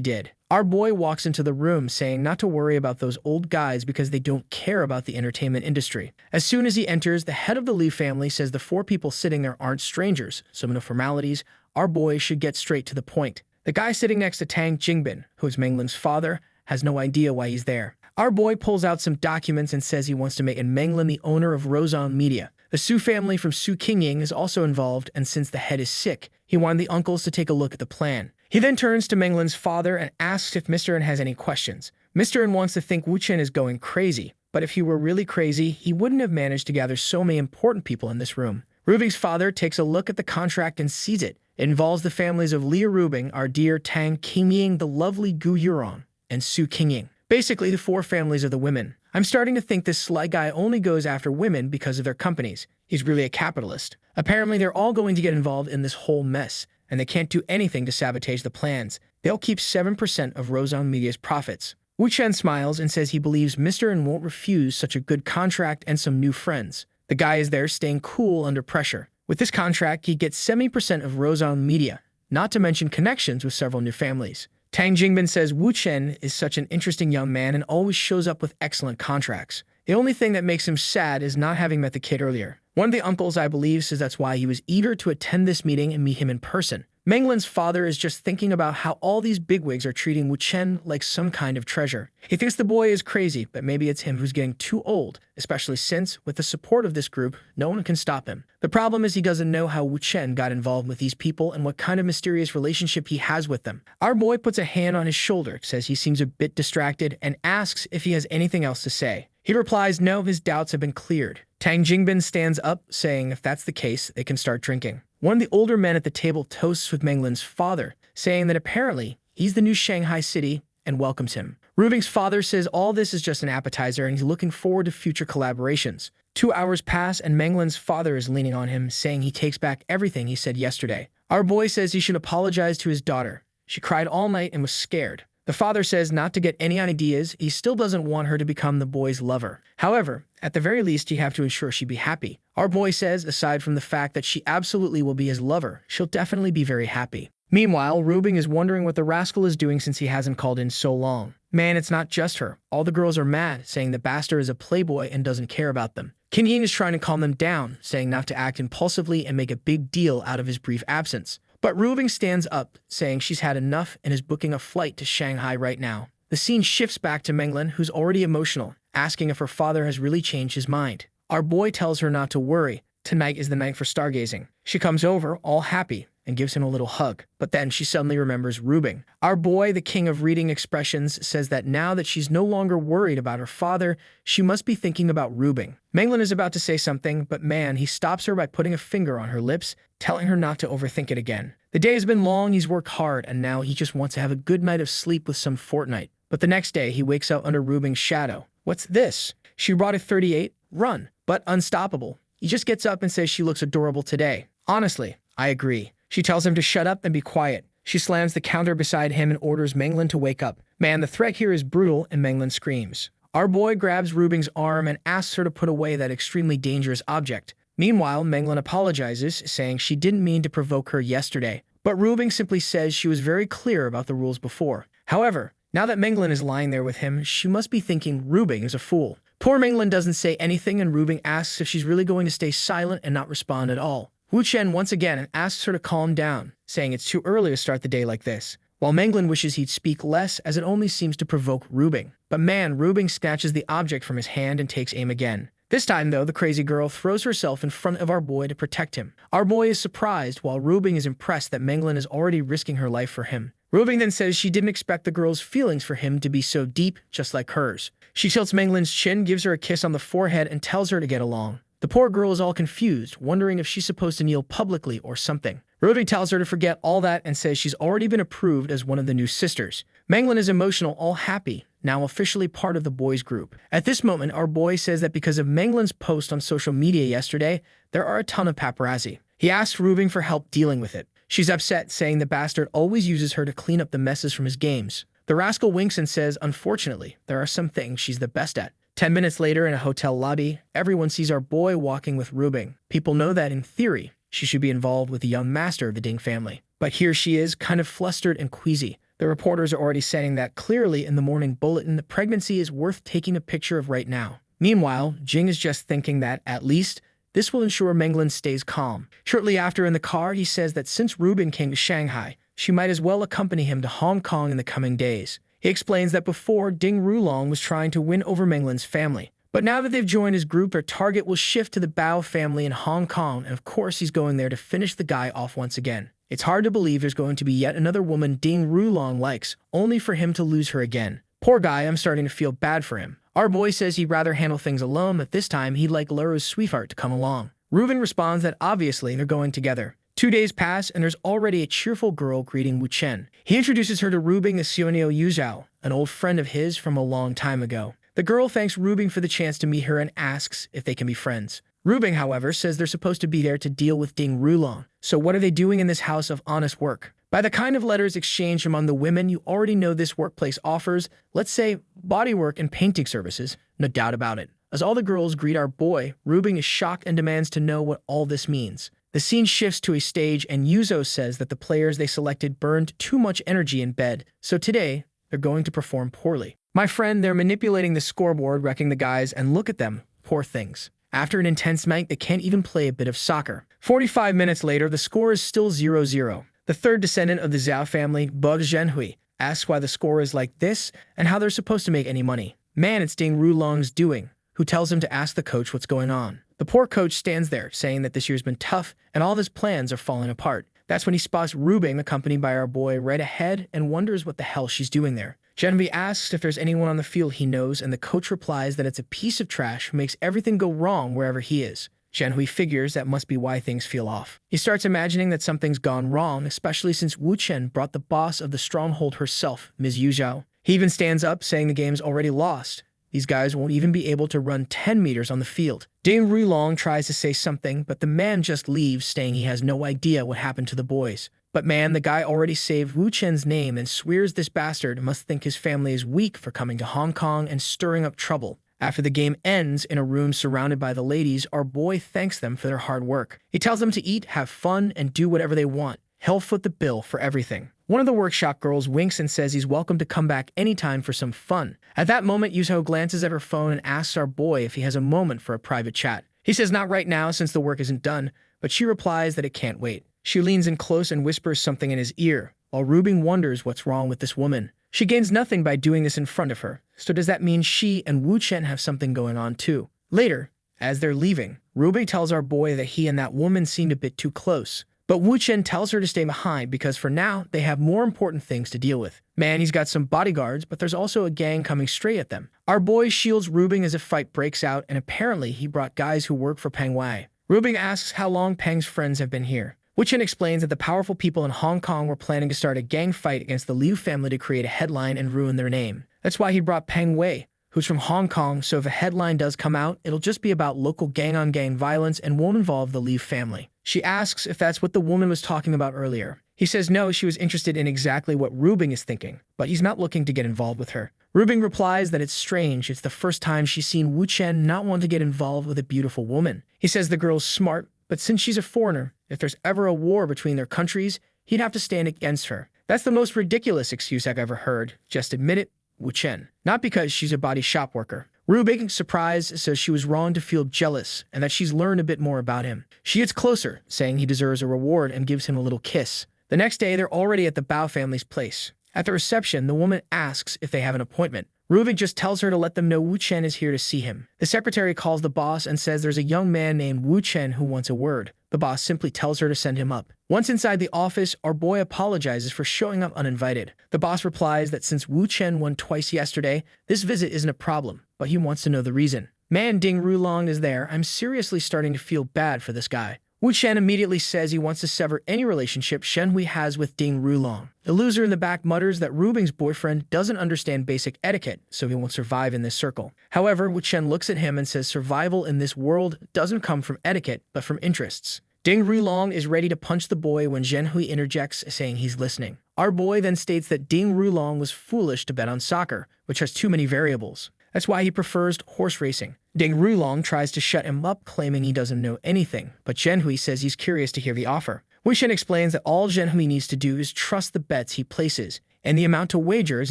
Speaker 1: did. Our boy walks into the room saying not to worry about those old guys because they don't care about the entertainment industry. As soon as he enters, the head of the Li family says the four people sitting there aren't strangers, so no formalities. Our boy should get straight to the point. The guy sitting next to Tang Jingbin, who is Menglan's father, has no idea why he's there. Our boy pulls out some documents and says he wants to make Menglan the owner of Rozon Media. The Su family from Su Qingying is also involved, and since the head is sick, he wanted the uncles to take a look at the plan. He then turns to Menglan's father and asks if Mr. N has any questions. Mr. N wants to think Wu Chen is going crazy, but if he were really crazy, he wouldn't have managed to gather so many important people in this room. Rubing's father takes a look at the contract and sees it. It involves the families of Liu Rubing, our dear Tang Qingying, the lovely Gu Yurong, and Su Qingying. Basically, the four families of the women. I'm starting to think this sly guy only goes after women because of their companies. He's really a capitalist. Apparently, they're all going to get involved in this whole mess, and they can't do anything to sabotage the plans. They'll keep 7% of Rozon Media's profits. Wu Chen smiles and says he believes Mr. N won't refuse such a good contract and some new friends. The guy is there staying cool under pressure. With this contract, he gets 70% of Rozon Media, not to mention connections with several new families. Tang Jingbin says Wu Chen is such an interesting young man and always shows up with excellent contracts. The only thing that makes him sad is not having met the kid earlier. One of the uncles, I believe, says that's why he was eager to attend this meeting and meet him in person. Menglan's father is just thinking about how all these bigwigs are treating Wu Chen like some kind of treasure. He thinks the boy is crazy, but maybe it's him who's getting too old, especially since, with the support of this group, no one can stop him. The problem is he doesn't know how Wu Chen got involved with these people and what kind of mysterious relationship he has with them. Our boy puts a hand on his shoulder, says he seems a bit distracted, and asks if he has anything else to say. He replies no, his doubts have been cleared. Tang Jingbin stands up, saying if that's the case, they can start drinking. One of the older men at the table toasts with Menglan's father, saying that apparently he's the new Shanghai city and welcomes him. Rubing's father says all this is just an appetizer and he's looking forward to future collaborations. 2 hours pass and Menglan's father is leaning on him, saying he takes back everything he said yesterday. Our boy says he should apologize to his daughter. She cried all night and was scared. The father says not to get any ideas, he still doesn't want her to become the boy's lover. However, at the very least, you have to ensure she be happy. Our boy says, aside from the fact that she absolutely will be his lover, she'll definitely be very happy. Meanwhile, Rubing is wondering what the rascal is doing since he hasn't called in so long. Man, it's not just her. All the girls are mad, saying the bastard is a playboy and doesn't care about them. Kim Yin is trying to calm them down, saying not to act impulsively and make a big deal out of his brief absence. But Rubing stands up, saying she's had enough and is booking a flight to Shanghai right now. The scene shifts back to Menglin, who's already emotional, asking if her father has really changed his mind. Our boy tells her not to worry. Tonight is the night for stargazing. She comes over, all happy, and gives him a little hug. But then she suddenly remembers Rubing. Our boy, the king of reading expressions, says that now that she's no longer worried about her father, she must be thinking about Rubing. Menglin is about to say something, but man, he stops her by putting a finger on her lips, telling her not to overthink it again. The day has been long, he's worked hard, and now he just wants to have a good night of sleep with some fortnight. But the next day, he wakes up under Rubing's shadow. What's this? She brought a 38? Run. But unstoppable. He just gets up and says she looks adorable today. Honestly, I agree. She tells him to shut up and be quiet. She slams the counter beside him and orders Menglin to wake up. Man, the threat here is brutal, and Menglin screams. Our boy grabs Rubing's arm and asks her to put away that extremely dangerous object. Meanwhile, Menglin apologizes, saying she didn't mean to provoke her yesterday. But Rubing simply says she was very clear about the rules before. However, now that Menglin is lying there with him, she must be thinking Rubing is a fool. Poor Menglin doesn't say anything, and Rubing asks if she's really going to stay silent and not respond at all. Wu Chen once again asks her to calm down, saying it's too early to start the day like this, while Menglin wishes he'd speak less as it only seems to provoke Rubing. But man, Rubing snatches the object from his hand and takes aim again. This time, though, the crazy girl throws herself in front of our boy to protect him. Our boy is surprised, while Rubing is impressed that Menglin is already risking her life for him. Rubing then says she didn't expect the girl's feelings for him to be so deep, just like hers. She tilts Menglin's chin, gives her a kiss on the forehead, and tells her to get along. The poor girl is all confused, wondering if she's supposed to kneel publicly or something. Rubing tells her to forget all that and says she's already been approved as one of the new sisters. Menglin is emotional, all happy, now officially part of the boys' group. At this moment, our boy says that because of Menglin's post on social media yesterday, there are a ton of paparazzi. He asks Rubing for help dealing with it. She's upset, saying the bastard always uses her to clean up the messes from his games. The rascal winks and says, unfortunately, there are some things she's the best at. 10 minutes later, in a hotel lobby, everyone sees our boy walking with Rubing. People know that, in theory, she should be involved with the young master of the Ding family. But here she is, kind of flustered and queasy. The reporters are already saying that clearly in the morning bulletin, the pregnancy is worth taking a picture of right now. Meanwhile, Jing is just thinking that, at least, this will ensure Menglin stays calm. Shortly after, in the car, he says that since Rubing came to Shanghai, she might as well accompany him to Hong Kong in the coming days. He explains that before, Ding Rulong was trying to win over Menglin's family. But now that they've joined his group, their target will shift to the Bao family in Hong Kong, and of course he's going there to finish the guy off once again. It's hard to believe there's going to be yet another woman Ding Rulong likes, only for him to lose her again. Poor guy, I'm starting to feel bad for him. Our boy says he'd rather handle things alone, but this time he'd like Laura's sweetheart to come along. Rubing responds that obviously they're going together. 2 days pass, and there's already a cheerful girl greeting Wu Chen. He introduces her to Rubing as Xiaonio Yuzhao, an old friend of his from a long time ago. The girl thanks Rubing for the chance to meet her and asks if they can be friends. Rubing, however, says they're supposed to be there to deal with Ding Rulong. So what are they doing in this house of honest work? By the kind of letters exchanged among the women, you already know this workplace offers, let's say, bodywork and painting services. No doubt about it. As all the girls greet our boy, Rubing is shocked and demands to know what all this means. The scene shifts to a stage, and Yuzo says that the players they selected burned too much energy in bed, so today, they're going to perform poorly. My friend, they're manipulating the scoreboard, wrecking the guys, and look at them, poor things. After an intense night, they can't even play a bit of soccer. 45 minutes later, the score is still 0-0. The third descendant of the Zhao family, Bug Zhenhui, asks why the score is like this and how they're supposed to make any money. Man, it's Ding Rulong's doing, who tells him to ask the coach what's going on. The poor coach stands there, saying that this year's been tough and all of his plans are falling apart. That's when he spots Rubing accompanied by our boy right ahead and wonders what the hell she's doing there. Zhenhui asks if there's anyone on the field he knows, and the coach replies that it's a piece of trash who makes everything go wrong wherever he is. Zhenhui figures that must be why things feel off. He starts imagining that something's gone wrong, especially since Wu Chen brought the boss of the stronghold herself, Ms. Yu Zhao. He even stands up, saying the game's already lost. These guys won't even be able to run 10 meters on the field. Ding Rulong tries to say something, but the man just leaves, saying he has no idea what happened to the boys. But man, the guy already saved Wu Chen's name and swears this bastard must think his family is weak for coming to Hong Kong and stirring up trouble. After the game ends, in a room surrounded by the ladies, our boy thanks them for their hard work. He tells them to eat, have fun, and do whatever they want. He'll foot the bill for everything. One of the workshop girls winks and says he's welcome to come back anytime for some fun. At that moment, Yuzo glances at her phone and asks our boy if he has a moment for a private chat. He says not right now since the work isn't done, but she replies that it can't wait. She leans in close and whispers something in his ear, while Rubing wonders what's wrong with this woman. She gains nothing by doing this in front of her, so does that mean she and Wu Chen have something going on too? Later, as they're leaving, Rubing tells our boy that he and that woman seemed a bit too close. But Wu Chen tells her to stay behind because for now, they have more important things to deal with. Man, he's got some bodyguards, but there's also a gang coming straight at them. Our boy shields Rubing as a fight breaks out, and apparently he brought guys who work for Peng Wei. Rubing asks how long Peng's friends have been here. Wu Chen explains that the powerful people in Hong Kong were planning to start a gang fight against the Liu family to create a headline and ruin their name. That's why he brought Peng Wei, who's from Hong Kong, so if a headline does come out, it'll just be about local gang-on-gang violence and won't involve the Liu family. She asks if that's what the woman was talking about earlier. He says no, she was interested in exactly what Rubing is thinking, but he's not looking to get involved with her. Rubing replies that it's strange, it's the first time she's seen Wu Chen not want to get involved with a beautiful woman. He says the girl's smart, but since she's a foreigner, if there's ever a war between their countries, he'd have to stand against her. That's the most ridiculous excuse I've ever heard. Just admit it, Wu Chen. Not because she's a body shop worker. Rubing, surprised, says she was wrong to feel jealous and that she's learned a bit more about him. She gets closer, saying he deserves a reward and gives him a little kiss. The next day, they're already at the Bao family's place. At the reception, the woman asks if they have an appointment. Rubing just tells her to let them know Wu Chen is here to see him. The secretary calls the boss and says there's a young man named Wu Chen who wants a word. The boss simply tells her to send him up. Once inside the office, our boy apologizes for showing up uninvited. The boss replies that since Wu Chen won twice yesterday, this visit isn't a problem, but he wants to know the reason. Man, Ding Rulong is there. I'm seriously starting to feel bad for this guy. Wu Chen immediately says he wants to sever any relationship Shen Hui has with Ding Rulong. The loser in the back mutters that Rubing's boyfriend doesn't understand basic etiquette, so he won't survive in this circle. However, Wu Chen looks at him and says survival in this world doesn't come from etiquette, but from interests. Ding Rulong is ready to punch the boy when Zhen Hui interjects, saying he's listening. Our boy then states that Ding Rulong was foolish to bet on soccer, which has too many variables. That's why he prefers horse racing. Ding Rulong tries to shut him up, claiming he doesn't know anything, but Zhen Hui says he's curious to hear the offer. Wu Chen explains that all Zhen Hui needs to do is trust the bets he places, and the amount to wager is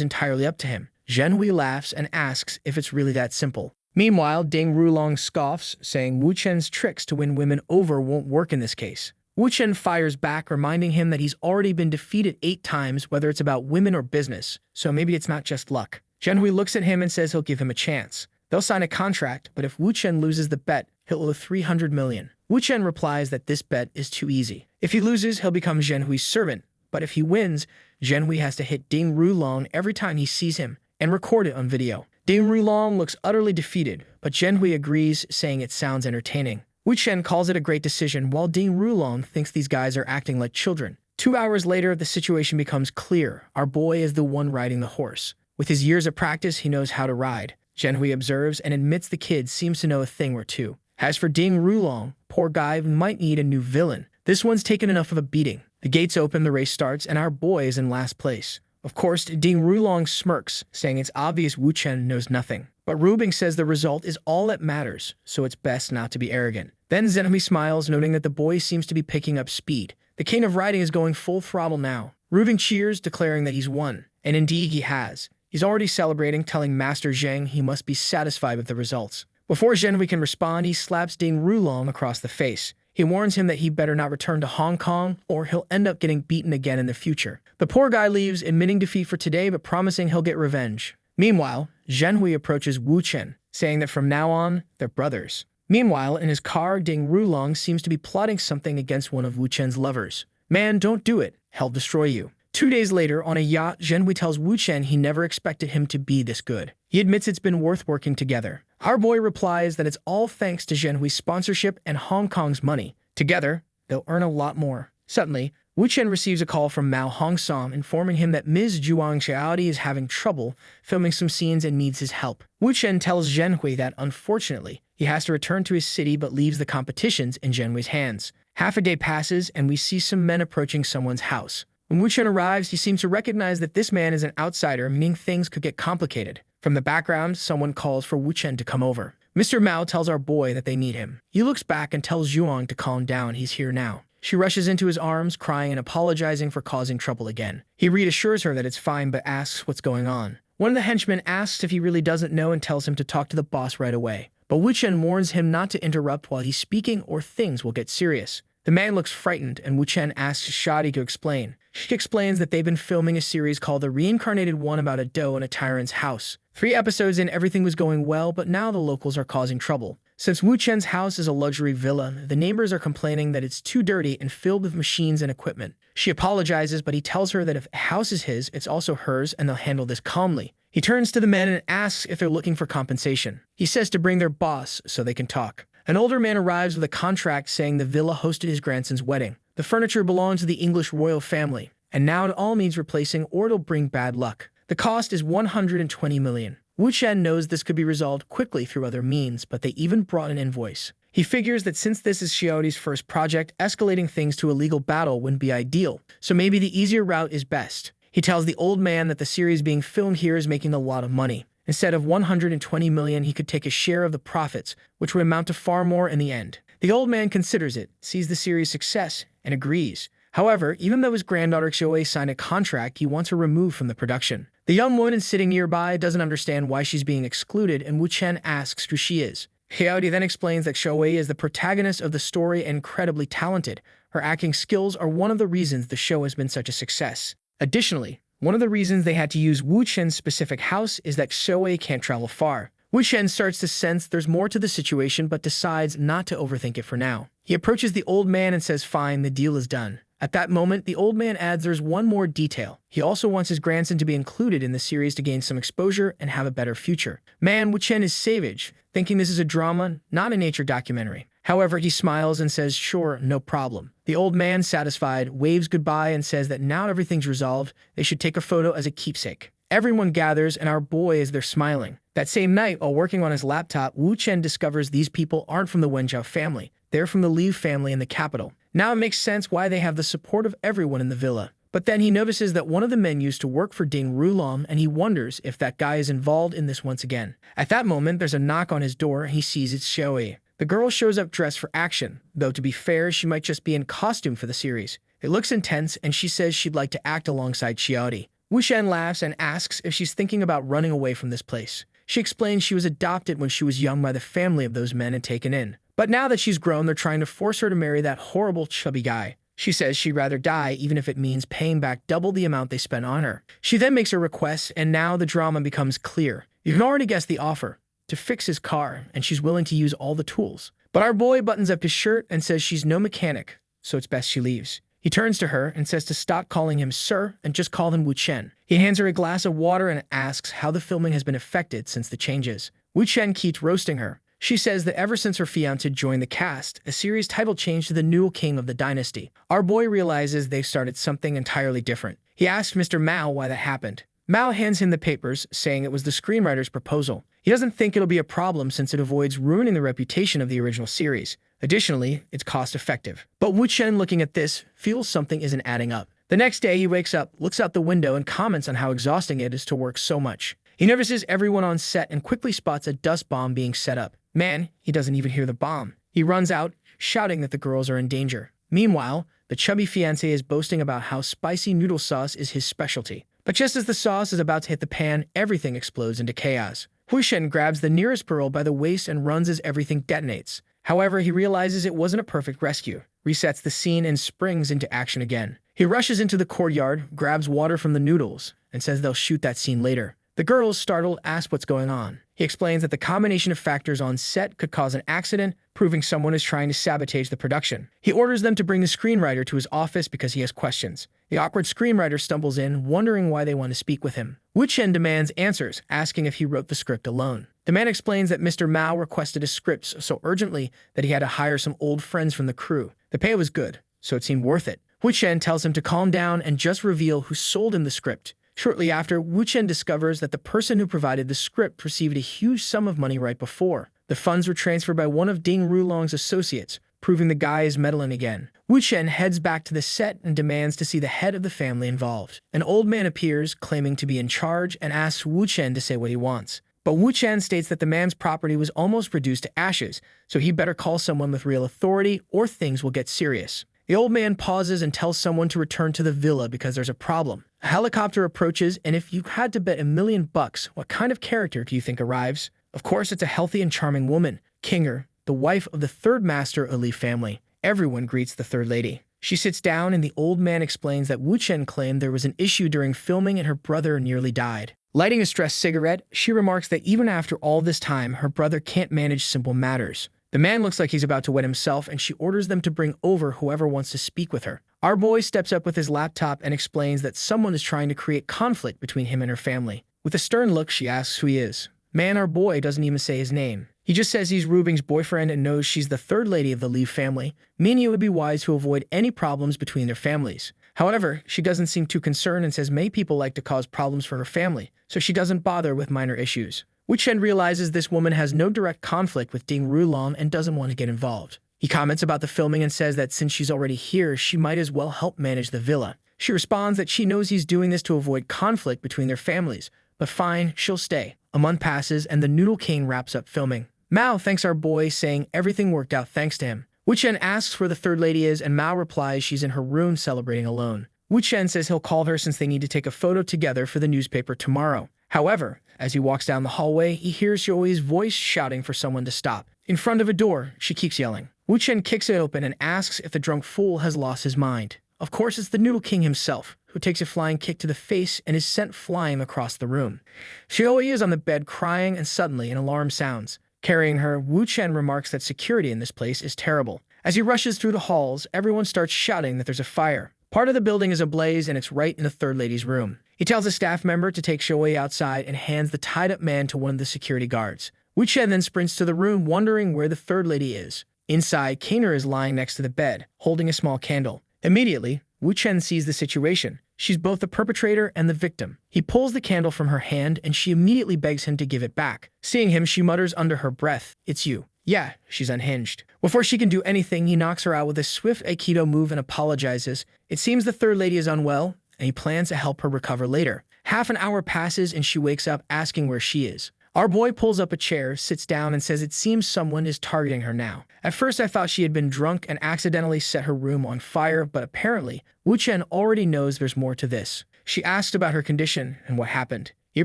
Speaker 1: entirely up to him. Zhen Hui laughs and asks if it's really that simple. Meanwhile, Ding Rulong scoffs, saying Wu Chen's tricks to win women over won't work in this case. Wu Chen fires back, reminding him that he's already been defeated 8 times, whether it's about women or business, so maybe it's not just luck. Zhen Hui looks at him and says he'll give him a chance. They'll sign a contract, but if Wu Chen loses the bet, he'll owe 300 million. Wu Chen replies that this bet is too easy. If he loses, he'll become Zhen Hui's servant, but if he wins, Zhen Hui has to hit Ding Rulong every time he sees him and record it on video. Ding Rulong looks utterly defeated, but Zhen Hui agrees, saying it sounds entertaining. Wu Chen calls it a great decision, while Ding Rulong thinks these guys are acting like children. 2 hours later, the situation becomes clear. Our boy is the one riding the horse. With his years of practice, he knows how to ride. Zhen Hui observes and admits the kid seems to know a thing or two. As for Ding Rulong, poor guy might need a new villain. This one's taken enough of a beating. The gates open, the race starts, and our boy is in last place. Of course, Ding Rulong smirks, saying it's obvious Wu Chen knows nothing. But Rubing says the result is all that matters, so it's best not to be arrogant. Then Zhen Hui smiles, noting that the boy seems to be picking up speed. The king of riding is going full throttle now. Rubing cheers, declaring that he's won. And indeed he has. He's already celebrating, telling Master Zheng he must be satisfied with the results. Before Zhen Hui can respond, he slaps Ding Rulong across the face. He warns him that he better not return to Hong Kong, or he'll end up getting beaten again in the future. The poor guy leaves, admitting defeat for today, but promising he'll get revenge. Meanwhile, Zhen Hui approaches Wu Chen, saying that from now on, they're brothers. Meanwhile, in his car, Ding Rulong seems to be plotting something against one of Wu Chen's lovers. Man, don't do it. He'll destroy you. 2 days later, on a yacht, Zhen Hui tells Wu Chen he never expected him to be this good. He admits it's been worth working together. Our boy replies that it's all thanks to Zhen Hui's sponsorship and Hong Kong's money. Together, they'll earn a lot more. Suddenly, Wu Chen receives a call from Mao Hong-sam informing him that Ms. Zhuang Xiaodi is having trouble filming some scenes and needs his help. Wu Chen tells Zhen Hui that, unfortunately, he has to return to his city but leaves the competitions in Zhen Hui's hands. Half a day passes and we see some men approaching someone's house. When Wu Chen arrives, he seems to recognize that this man is an outsider, meaning things could get complicated. From the background, someone calls for Wu Chen to come over. Mr. Mao tells our boy that they need him. He looks back and tells Zhuang to calm down, he's here now. She rushes into his arms, crying and apologizing for causing trouble again. He reassures her that it's fine but asks what's going on. One of the henchmen asks if he really doesn't know and tells him to talk to the boss right away. But Wu Chen warns him not to interrupt while he's speaking or things will get serious. The man looks frightened and Wu Chen asks Shadi to explain. She explains that they've been filming a series called The Reincarnated One about a doe in a tyrant's house. 3 episodes in, everything was going well, but now the locals are causing trouble. Since Wu Chen's house is a luxury villa, the neighbors are complaining that it's too dirty and filled with machines and equipment. She apologizes, but he tells her that if a house is his, it's also hers and they'll handle this calmly. He turns to the men and asks if they're looking for compensation. He says to bring their boss so they can talk. An older man arrives with a contract saying the villa hosted his grandson's wedding. The furniture belongs to the English royal family, and now it all needs replacing or it'll bring bad luck. The cost is 120 million. Wu Chen knows this could be resolved quickly through other means, but they even brought an invoice. He figures that since this is Xiaodi's first project, escalating things to a legal battle wouldn't be ideal, so maybe the easier route is best. He tells the old man that the series being filmed here is making a lot of money. Instead of 120 million, he could take a share of the profits, which would amount to far more in the end. The old man considers it, sees the series' success, and agrees. However, even though his granddaughter Xiaoi signed a contract, he wants her removed from the production. The young woman sitting nearby doesn't understand why she's being excluded, and Wu Chen asks who she is. Xiaodi then explains that Xiaoi is the protagonist of the story and incredibly talented. Her acting skills are one of the reasons the show has been such a success. Additionally, one of the reasons they had to use Wu Chen's specific house is that Xiaoi can't travel far. Wu Chen starts to sense there's more to the situation but decides not to overthink it for now. He approaches the old man and says fine, the deal is done. At that moment, the old man adds there's one more detail. He also wants his grandson to be included in the series to gain some exposure and have a better future. Man, Wu Chen is savage, thinking this is a drama, not a nature documentary. However, he smiles and says, sure, no problem. The old man, satisfied, waves goodbye and says that now everything's resolved, they should take a photo as a keepsake. Everyone gathers and our boy is there smiling. That same night, while working on his laptop, Wu Chen discovers these people aren't from the Wenzhou family. They're from the Liu family in the capital. Now it makes sense why they have the support of everyone in the villa. But then he notices that one of the men used to work for Ding Rulong, and he wonders if that guy is involved in this once again. At that moment, there's a knock on his door and he sees it's Xiaoi. The girl shows up dressed for action, though to be fair, she might just be in costume for the series. It looks intense, and she says she'd like to act alongside Xiaodi. Wu Chen laughs and asks if she's thinking about running away from this place. She explains she was adopted when she was young by the family of those men and taken in. But now that she's grown, they're trying to force her to marry that horrible chubby guy. She says she'd rather die even if it means paying back double the amount they spent on her. She then makes her request, and now the drama becomes clear. You can already guess the offer. To fix his car, and she's willing to use all the tools. But our boy buttons up his shirt and says she's no mechanic, so it's best she leaves. He turns to her and says to stop calling him sir and just call him Wu Chen. He hands her a glass of water and asks how the filming has been affected since the changes. Wu Chen keeps roasting her. She says that ever since her fiancé joined the cast, a series title changed to the new king of the dynasty. Our boy realizes they've started something entirely different. He asks Mr. Mao why that happened. Mao hands him the papers, saying it was the screenwriter's proposal. He doesn't think it'll be a problem since it avoids ruining the reputation of the original series. Additionally, it's cost-effective. But Wu Chen, looking at this, feels something isn't adding up. The next day, he wakes up, looks out the window, and comments on how exhausting it is to work so much. He notices everyone on set and quickly spots a dust bomb being set up. Man, he doesn't even hear the bomb. He runs out, shouting that the girls are in danger. Meanwhile, the chubby fiancé is boasting about how spicy noodle sauce is his specialty. But just as the sauce is about to hit the pan, everything explodes into chaos. Wu Chen grabs the nearest girl by the waist and runs as everything detonates. However, he realizes it wasn't a perfect rescue, resets the scene, and springs into action again. He rushes into the courtyard, grabs water from the noodles, and says they'll shoot that scene later. The girls, startled, ask what's going on. He explains that the combination of factors on set could cause an accident, proving someone is trying to sabotage the production. He orders them to bring the screenwriter to his office because he has questions. The awkward screenwriter stumbles in, wondering why they want to speak with him. Wu Chen demands answers, asking if he wrote the script alone. The man explains that Mr. Mao requested a script so urgently that he had to hire some old friends from the crew. The pay was good, so it seemed worth it. Wu Chen tells him to calm down and just reveal who sold him the script. Shortly after, Wu Chen discovers that the person who provided the script received a huge sum of money right before. The funds were transferred by one of Ding Rulong's associates, proving the guy is meddling again. Wu Chen heads back to the set and demands to see the head of the family involved. An old man appears, claiming to be in charge, and asks Wu Chen to say what he wants. But Wu Chen states that the man's property was almost reduced to ashes, so he better call someone with real authority or things will get serious. The old man pauses and tells someone to return to the villa because there's a problem. A helicopter approaches, and if you had to bet $1,000,000, what kind of character do you think arrives? Of course, it's a healthy and charming woman, Kinger, the wife of the third master of Lee family. Everyone greets the third lady. She sits down, and the old man explains that Wu Chen claimed there was an issue during filming and her brother nearly died. Lighting a stressed cigarette, she remarks that even after all this time, her brother can't manage simple matters. The man looks like he's about to wet himself, and she orders them to bring over whoever wants to speak with her. Our boy steps up with his laptop and explains that someone is trying to create conflict between him and her family. With a stern look, she asks who he is. Man, our boy doesn't even say his name. He just says he's Rubing's boyfriend and knows she's the third lady of the Lee family, meaning it would be wise to avoid any problems between their families. However, she doesn't seem too concerned and says many people like to cause problems for her family, so she doesn't bother with minor issues. Wu Chen realizes this woman has no direct conflict with Ding Rulong and doesn't want to get involved. He comments about the filming and says that since she's already here, she might as well help manage the villa. She responds that she knows he's doing this to avoid conflict between their families, but fine, she'll stay. A month passes and the Noodle King wraps up filming. Mao thanks our boy, saying everything worked out thanks to him. Wu Chen asks where the third lady is, and Mao replies she's in her room celebrating alone. Wu Chen says he'll call her since they need to take a photo together for the newspaper tomorrow. However, as he walks down the hallway, he hears Xiaoyi's voice shouting for someone to stop. In front of a door, she keeps yelling. Wu Chen kicks it open and asks if the drunk fool has lost his mind. Of course, it's the Noodle King himself, who takes a flying kick to the face and is sent flying across the room. Xiaoyi is on the bed crying, and suddenly an alarm sounds. Carrying her, Wu Chen remarks that security in this place is terrible. As he rushes through the halls, everyone starts shouting that there's a fire. Part of the building is ablaze, and it's right in the third lady's room. He tells a staff member to take Xiaoyi outside and hands the tied-up man to one of the security guards. Wu Chen then sprints to the room, wondering where the third lady is. Inside, Kainer is lying next to the bed, holding a small candle. Immediately, Wu Chen sees the situation. She's both the perpetrator and the victim. He pulls the candle from her hand, and she immediately begs him to give it back. Seeing him, she mutters under her breath, "It's you." Yeah, she's unhinged. Before she can do anything, he knocks her out with a swift Aikido move and apologizes. It seems the third lady is unwell, and he plans to help her recover later. Half an hour passes, and she wakes up asking where she is. Our boy pulls up a chair, sits down, and says it seems someone is targeting her now. At first, I thought she had been drunk and accidentally set her room on fire, but apparently, Wu Chen already knows there's more to this. She asked about her condition and what happened. He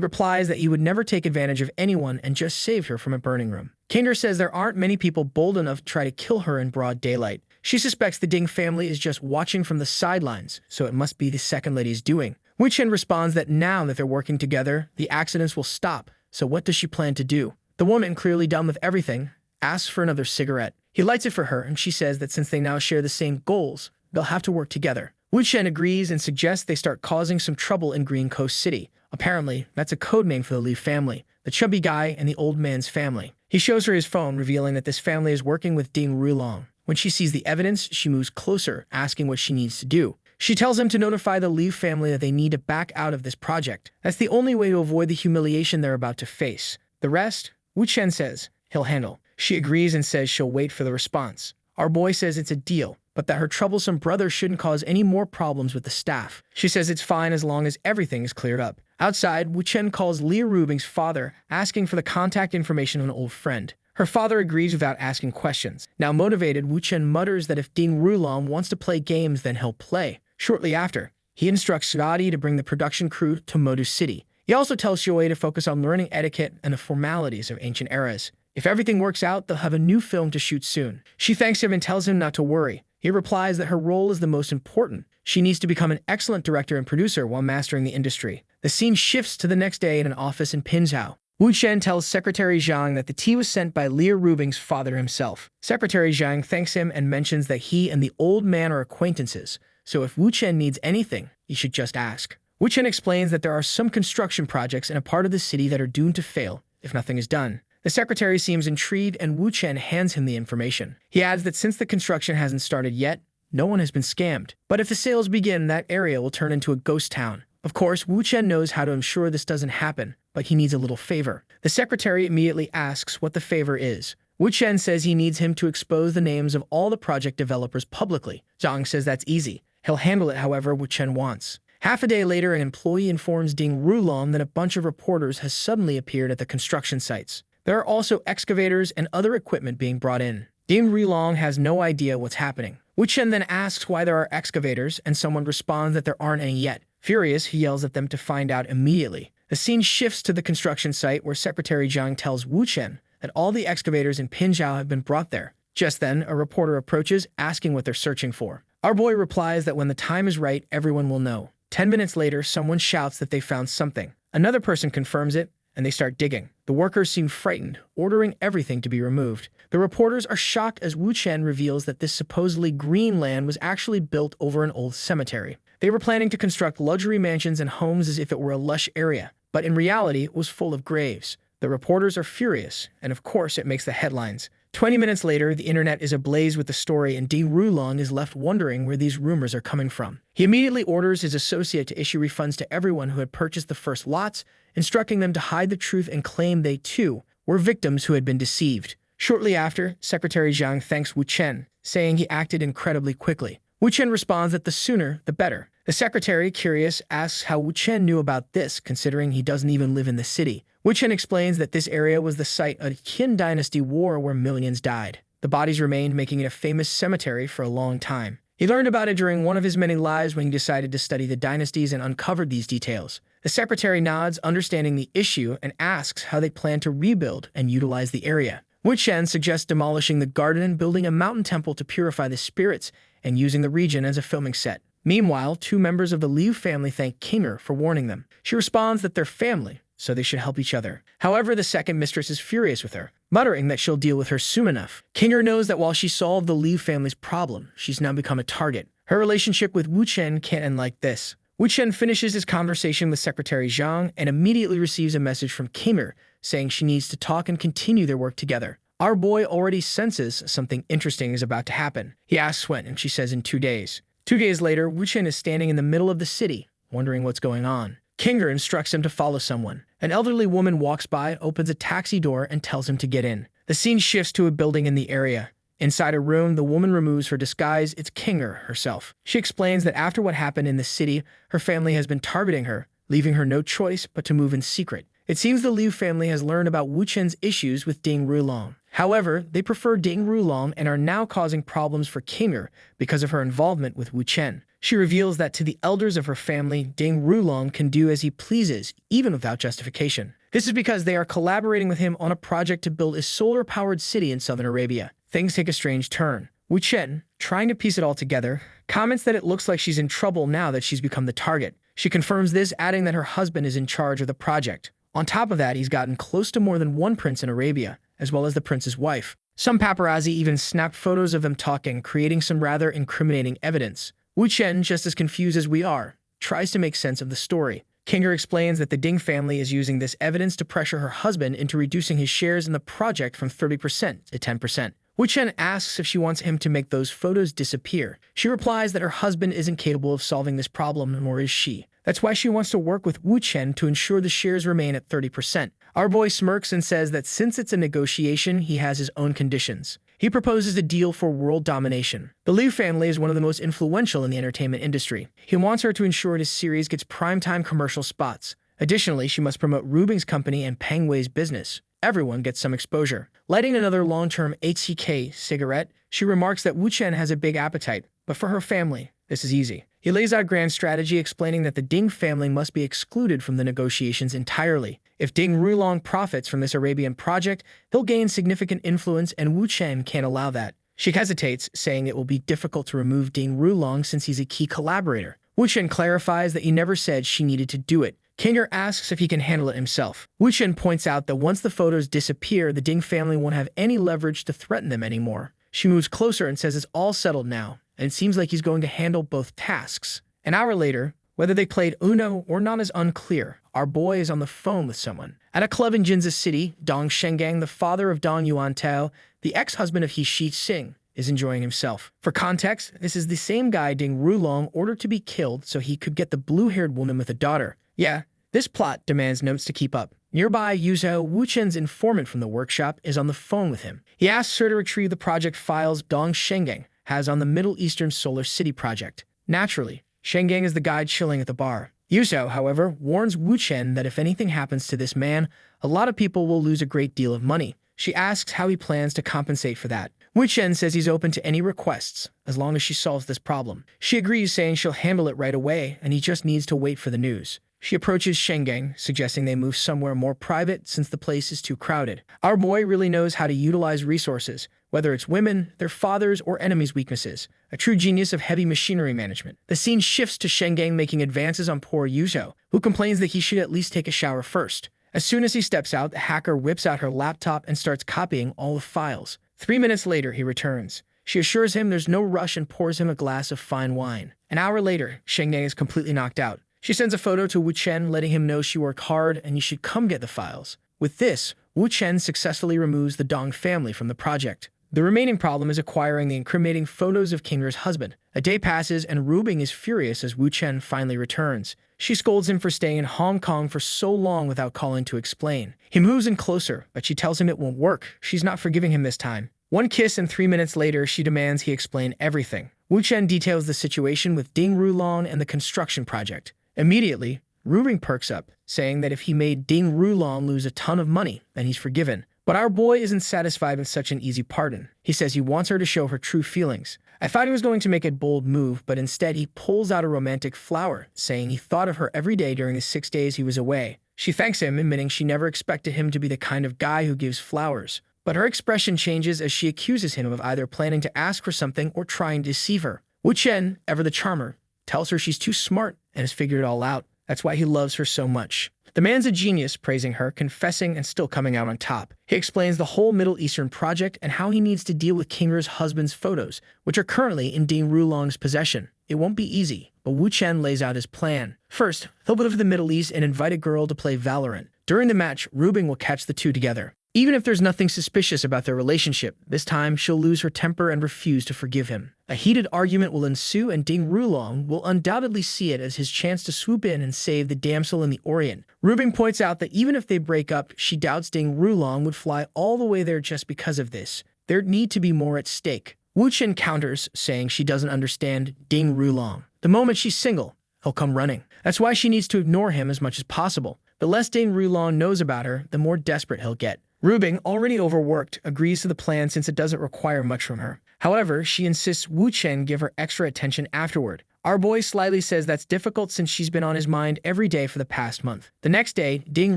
Speaker 1: replies that he would never take advantage of anyone and just saved her from a burning room. Kinder says there aren't many people bold enough to try to kill her in broad daylight. She suspects the Ding family is just watching from the sidelines, so it must be the second lady's doing. Wu Chen responds that now that they're working together, the accidents will stop. So what does she plan to do? The woman, clearly done with everything, asks for another cigarette. He lights it for her, and she says that since they now share the same goals, they'll have to work together. Wu Chen agrees and suggests they start causing some trouble in Green Coast City. Apparently, that's a code name for the Lee family, the chubby guy and the old man's family. He shows her his phone, revealing that this family is working with Ding Rulong. When she sees the evidence, she moves closer, asking what she needs to do. She tells him to notify the Lee family that they need to back out of this project. That's the only way to avoid the humiliation they're about to face. The rest, Wu Chen says, he'll handle. She agrees and says she'll wait for the response. Our boy says it's a deal, but that her troublesome brother shouldn't cause any more problems with the staff. She says it's fine as long as everything is cleared up. Outside, Wu Chen calls Lee Rubing's father, asking for the contact information of an old friend. Her father agrees without asking questions. Now motivated, Wu Chen mutters that if Ding Rulong wants to play games, then he'll play. Shortly after, he instructs Sugati to bring the production crew to Modu City. He also tells Xiaoyi to focus on learning etiquette and the formalities of ancient eras. If everything works out, they'll have a new film to shoot soon. She thanks him and tells him not to worry. He replies that her role is the most important. She needs to become an excellent director and producer while mastering the industry. The scene shifts to the next day in an office in Pinzhou. Wu Chen tells Secretary Zhang that the tea was sent by Lear Rubing's father himself. Secretary Zhang thanks him and mentions that he and the old man are acquaintances, so if Wu Chen needs anything, he should just ask. Wu Chen explains that there are some construction projects in a part of the city that are doomed to fail if nothing is done. The secretary seems intrigued, and Wu Chen hands him the information. He adds that since the construction hasn't started yet, no one has been scammed. But if the sales begin, that area will turn into a ghost town. Of course, Wu Chen knows how to ensure this doesn't happen, but he needs a little favor. The secretary immediately asks what the favor is. Wu Chen says he needs him to expose the names of all the project developers publicly. Zhang says that's easy. He'll handle it however Wu Chen wants. Half a day later, an employee informs Ding Rulong that a bunch of reporters has suddenly appeared at the construction sites. There are also excavators and other equipment being brought in. Ding Rulong has no idea what's happening. Wu Chen then asks why there are excavators, and someone responds that there aren't any yet. Furious, he yells at them to find out immediately. The scene shifts to the construction site where Secretary Zhang tells Wu Chen that all the excavators in Pinzhao have been brought there. Just then, a reporter approaches, asking what they're searching for. Our boy replies that when the time is right, everyone will know. 10 minutes later, someone shouts that they found something. Another person confirms it, and they start digging. The workers seem frightened, ordering everything to be removed. The reporters are shocked as Wu Chen reveals that this supposedly green land was actually built over an old cemetery. They were planning to construct luxury mansions and homes as if it were a lush area, but in reality, it was full of graves. The reporters are furious, and of course it makes the headlines. 20 minutes later, the internet is ablaze with the story, and Ding Rulong is left wondering where these rumors are coming from. He immediately orders his associate to issue refunds to everyone who had purchased the first lots, instructing them to hide the truth and claim they, too, were victims who had been deceived. Shortly after, Secretary Zhang thanks Wu Chen, saying he acted incredibly quickly. Wu Chen responds that the sooner, the better. The secretary, curious, asks how Wu Chen knew about this, considering he doesn't even live in the city. Wu Chen explains that this area was the site of a Qin Dynasty war where millions died. The bodies remained, making it a famous cemetery for a long time. He learned about it during one of his many lives when he decided to study the dynasties and uncovered these details. The secretary nods, understanding the issue, and asks how they plan to rebuild and utilize the area. Wu Chen suggests demolishing the garden and building a mountain temple to purify the spirits, and using the region as a filming set. Meanwhile, 2 members of the Liu family thank Kinger for warning them. She responds that they're family, so they should help each other. However, the second mistress is furious with her, muttering that she'll deal with her soon enough. Kinger knows that while she solved the Liu family's problem, she's now become a target. Her relationship with Wu Chen can't end like this. Wu Chen finishes his conversation with Secretary Zhang and immediately receives a message from Kinger saying she needs to talk and continue their work together. Our boy already senses something interesting is about to happen. He asks when, and she says in 2 days. 2 days later, Wu Chen is standing in the middle of the city, wondering what's going on. Kinger instructs him to follow someone. An elderly woman walks by, opens a taxi door, and tells him to get in. The scene shifts to a building in the area. Inside a room, the woman removes her disguise. It's Kinger herself. She explains that after what happened in the city, her family has been targeting her, leaving her no choice but to move in secret. It seems the Liu family has learned about Wu Chen's issues with Ding Rulong. However, they prefer Ding Rulong and are now causing problems for Kinger because of her involvement with Wu Chen. She reveals that to the elders of her family, Ding Rulong can do as he pleases, even without justification. This is because they are collaborating with him on a project to build a solar-powered city in southern Arabia. Things take a strange turn. Wu Chen, trying to piece it all together, comments that it looks like she's in trouble now that she's become the target. She confirms this, adding that her husband is in charge of the project. On top of that, he's gotten close to more than one prince in Arabia, as well as the prince's wife. Some paparazzi even snapped photos of them talking, creating some rather incriminating evidence. Wu Chen, just as confused as we are, tries to make sense of the story. Kinger explains that the Ding family is using this evidence to pressure her husband into reducing his shares in the project from 30% to 10%. Wu Chen asks if she wants him to make those photos disappear. She replies that her husband isn't capable of solving this problem, nor is she. That's why she wants to work with Wu Chen to ensure the shares remain at 30%. Our boy smirks and says that since it's a negotiation, he has his own conditions. He proposes a deal for world domination. The Liu family is one of the most influential in the entertainment industry. He wants her to ensure his series gets primetime commercial spots. Additionally, she must promote Rubing's company and Peng Wei's business. Everyone gets some exposure. Lighting another long-term HCK cigarette, she remarks that Wu Chen has a big appetite, but for her family, this is easy. He lays out a grand strategy explaining that the Ding family must be excluded from the negotiations entirely. If Ding Rulong profits from this Arabian project, he'll gain significant influence, and Wu Chen can't allow that. She hesitates, saying it will be difficult to remove Ding Rulong since he's a key collaborator. Wu Chen clarifies that he never said she needed to do it. Kinger asks if he can handle it himself. Wu Chen points out that once the photos disappear, the Ding family won't have any leverage to threaten them anymore. She moves closer and says it's all settled now, and it seems like he's going to handle both tasks. An hour later, whether they played Uno or not is unclear. Our boy is on the phone with someone. At a club in Jinza City, Dong Shengang, the father of Dong Yuantao, the ex-husband of He Shixing, is enjoying himself. For context, this is the same guy Ding Rulong ordered to be killed so he could get the blue-haired woman with a daughter. Yeah, this plot demands notes to keep up. Nearby, Yuzhou, Wu Chen's informant from the workshop, is on the phone with him. He asks her to retrieve the project files Dong Shengang has on the Middle Eastern Solar City project. Naturally, Shengang is the guy chilling at the bar. Yuzhou, however, warns Wu Chen that if anything happens to this man, a lot of people will lose a great deal of money. She asks how he plans to compensate for that. Wu Chen says he's open to any requests, as long as she solves this problem. She agrees, saying she'll handle it right away, and he just needs to wait for the news. She approaches Shenggang, suggesting they move somewhere more private since the place is too crowded. Our boy really knows how to utilize resources, whether it's women, their fathers, or enemies' weaknesses. A true genius of heavy machinery management. The scene shifts to Shenggang making advances on poor Yuzhou, who complains that he should at least take a shower first. As soon as he steps out, the hacker whips out her laptop and starts copying all the files. 3 minutes later, he returns. She assures him there's no rush and pours him a glass of fine wine. An hour later, Shenggang is completely knocked out. She sends a photo to Wu Chen, letting him know she worked hard and he should come get the files. With this, Wu Chen successfully removes the Dong family from the project. The remaining problem is acquiring the incriminating photos of Kinger's husband. A day passes and Rubing is furious as Wu Chen finally returns. She scolds him for staying in Hong Kong for so long without calling to explain. He moves in closer, but she tells him it won't work. She's not forgiving him this time. One kiss and 3 minutes later, she demands he explain everything. Wu Chen details the situation with Ding Rulong and the construction project. Immediately, Rubing perks up, saying that if he made Ding Rulong lose a ton of money, then he's forgiven. But our boy isn't satisfied with such an easy pardon. He says he wants her to show her true feelings. I thought he was going to make a bold move, but instead he pulls out a romantic flower, saying he thought of her every day during the 6 days he was away. She thanks him, admitting she never expected him to be the kind of guy who gives flowers. But her expression changes as she accuses him of either planning to ask for something or trying to deceive her. Wu Chen, ever the charmer, tells her she's too smart and has figured it all out. That's why he loves her so much. The man's a genius, praising her, confessing, and still coming out on top. He explains the whole Middle Eastern project and how he needs to deal with Kinger's husband's photos, which are currently in Ding Rulong's possession. It won't be easy, but Wu Chen lays out his plan. First, he'll go to the Middle East and invite a girl to play Valorant. During the match, Rubing will catch the two together. Even if there's nothing suspicious about their relationship, this time she'll lose her temper and refuse to forgive him. A heated argument will ensue and Ding Rulong will undoubtedly see it as his chance to swoop in and save the damsel in the Orient. Rubing points out that even if they break up, she doubts Ding Rulong would fly all the way there just because of this. There'd need to be more at stake. Wu Chen counters, saying she doesn't understand Ding Rulong. The moment she's single, he'll come running. That's why she needs to ignore him as much as possible. The less Ding Rulong knows about her, the more desperate he'll get. Rubing, already overworked, agrees to the plan since it doesn't require much from her. However, she insists Wu Chen give her extra attention afterward. Our boy slyly says that's difficult since she's been on his mind every day for the past month. The next day, Ding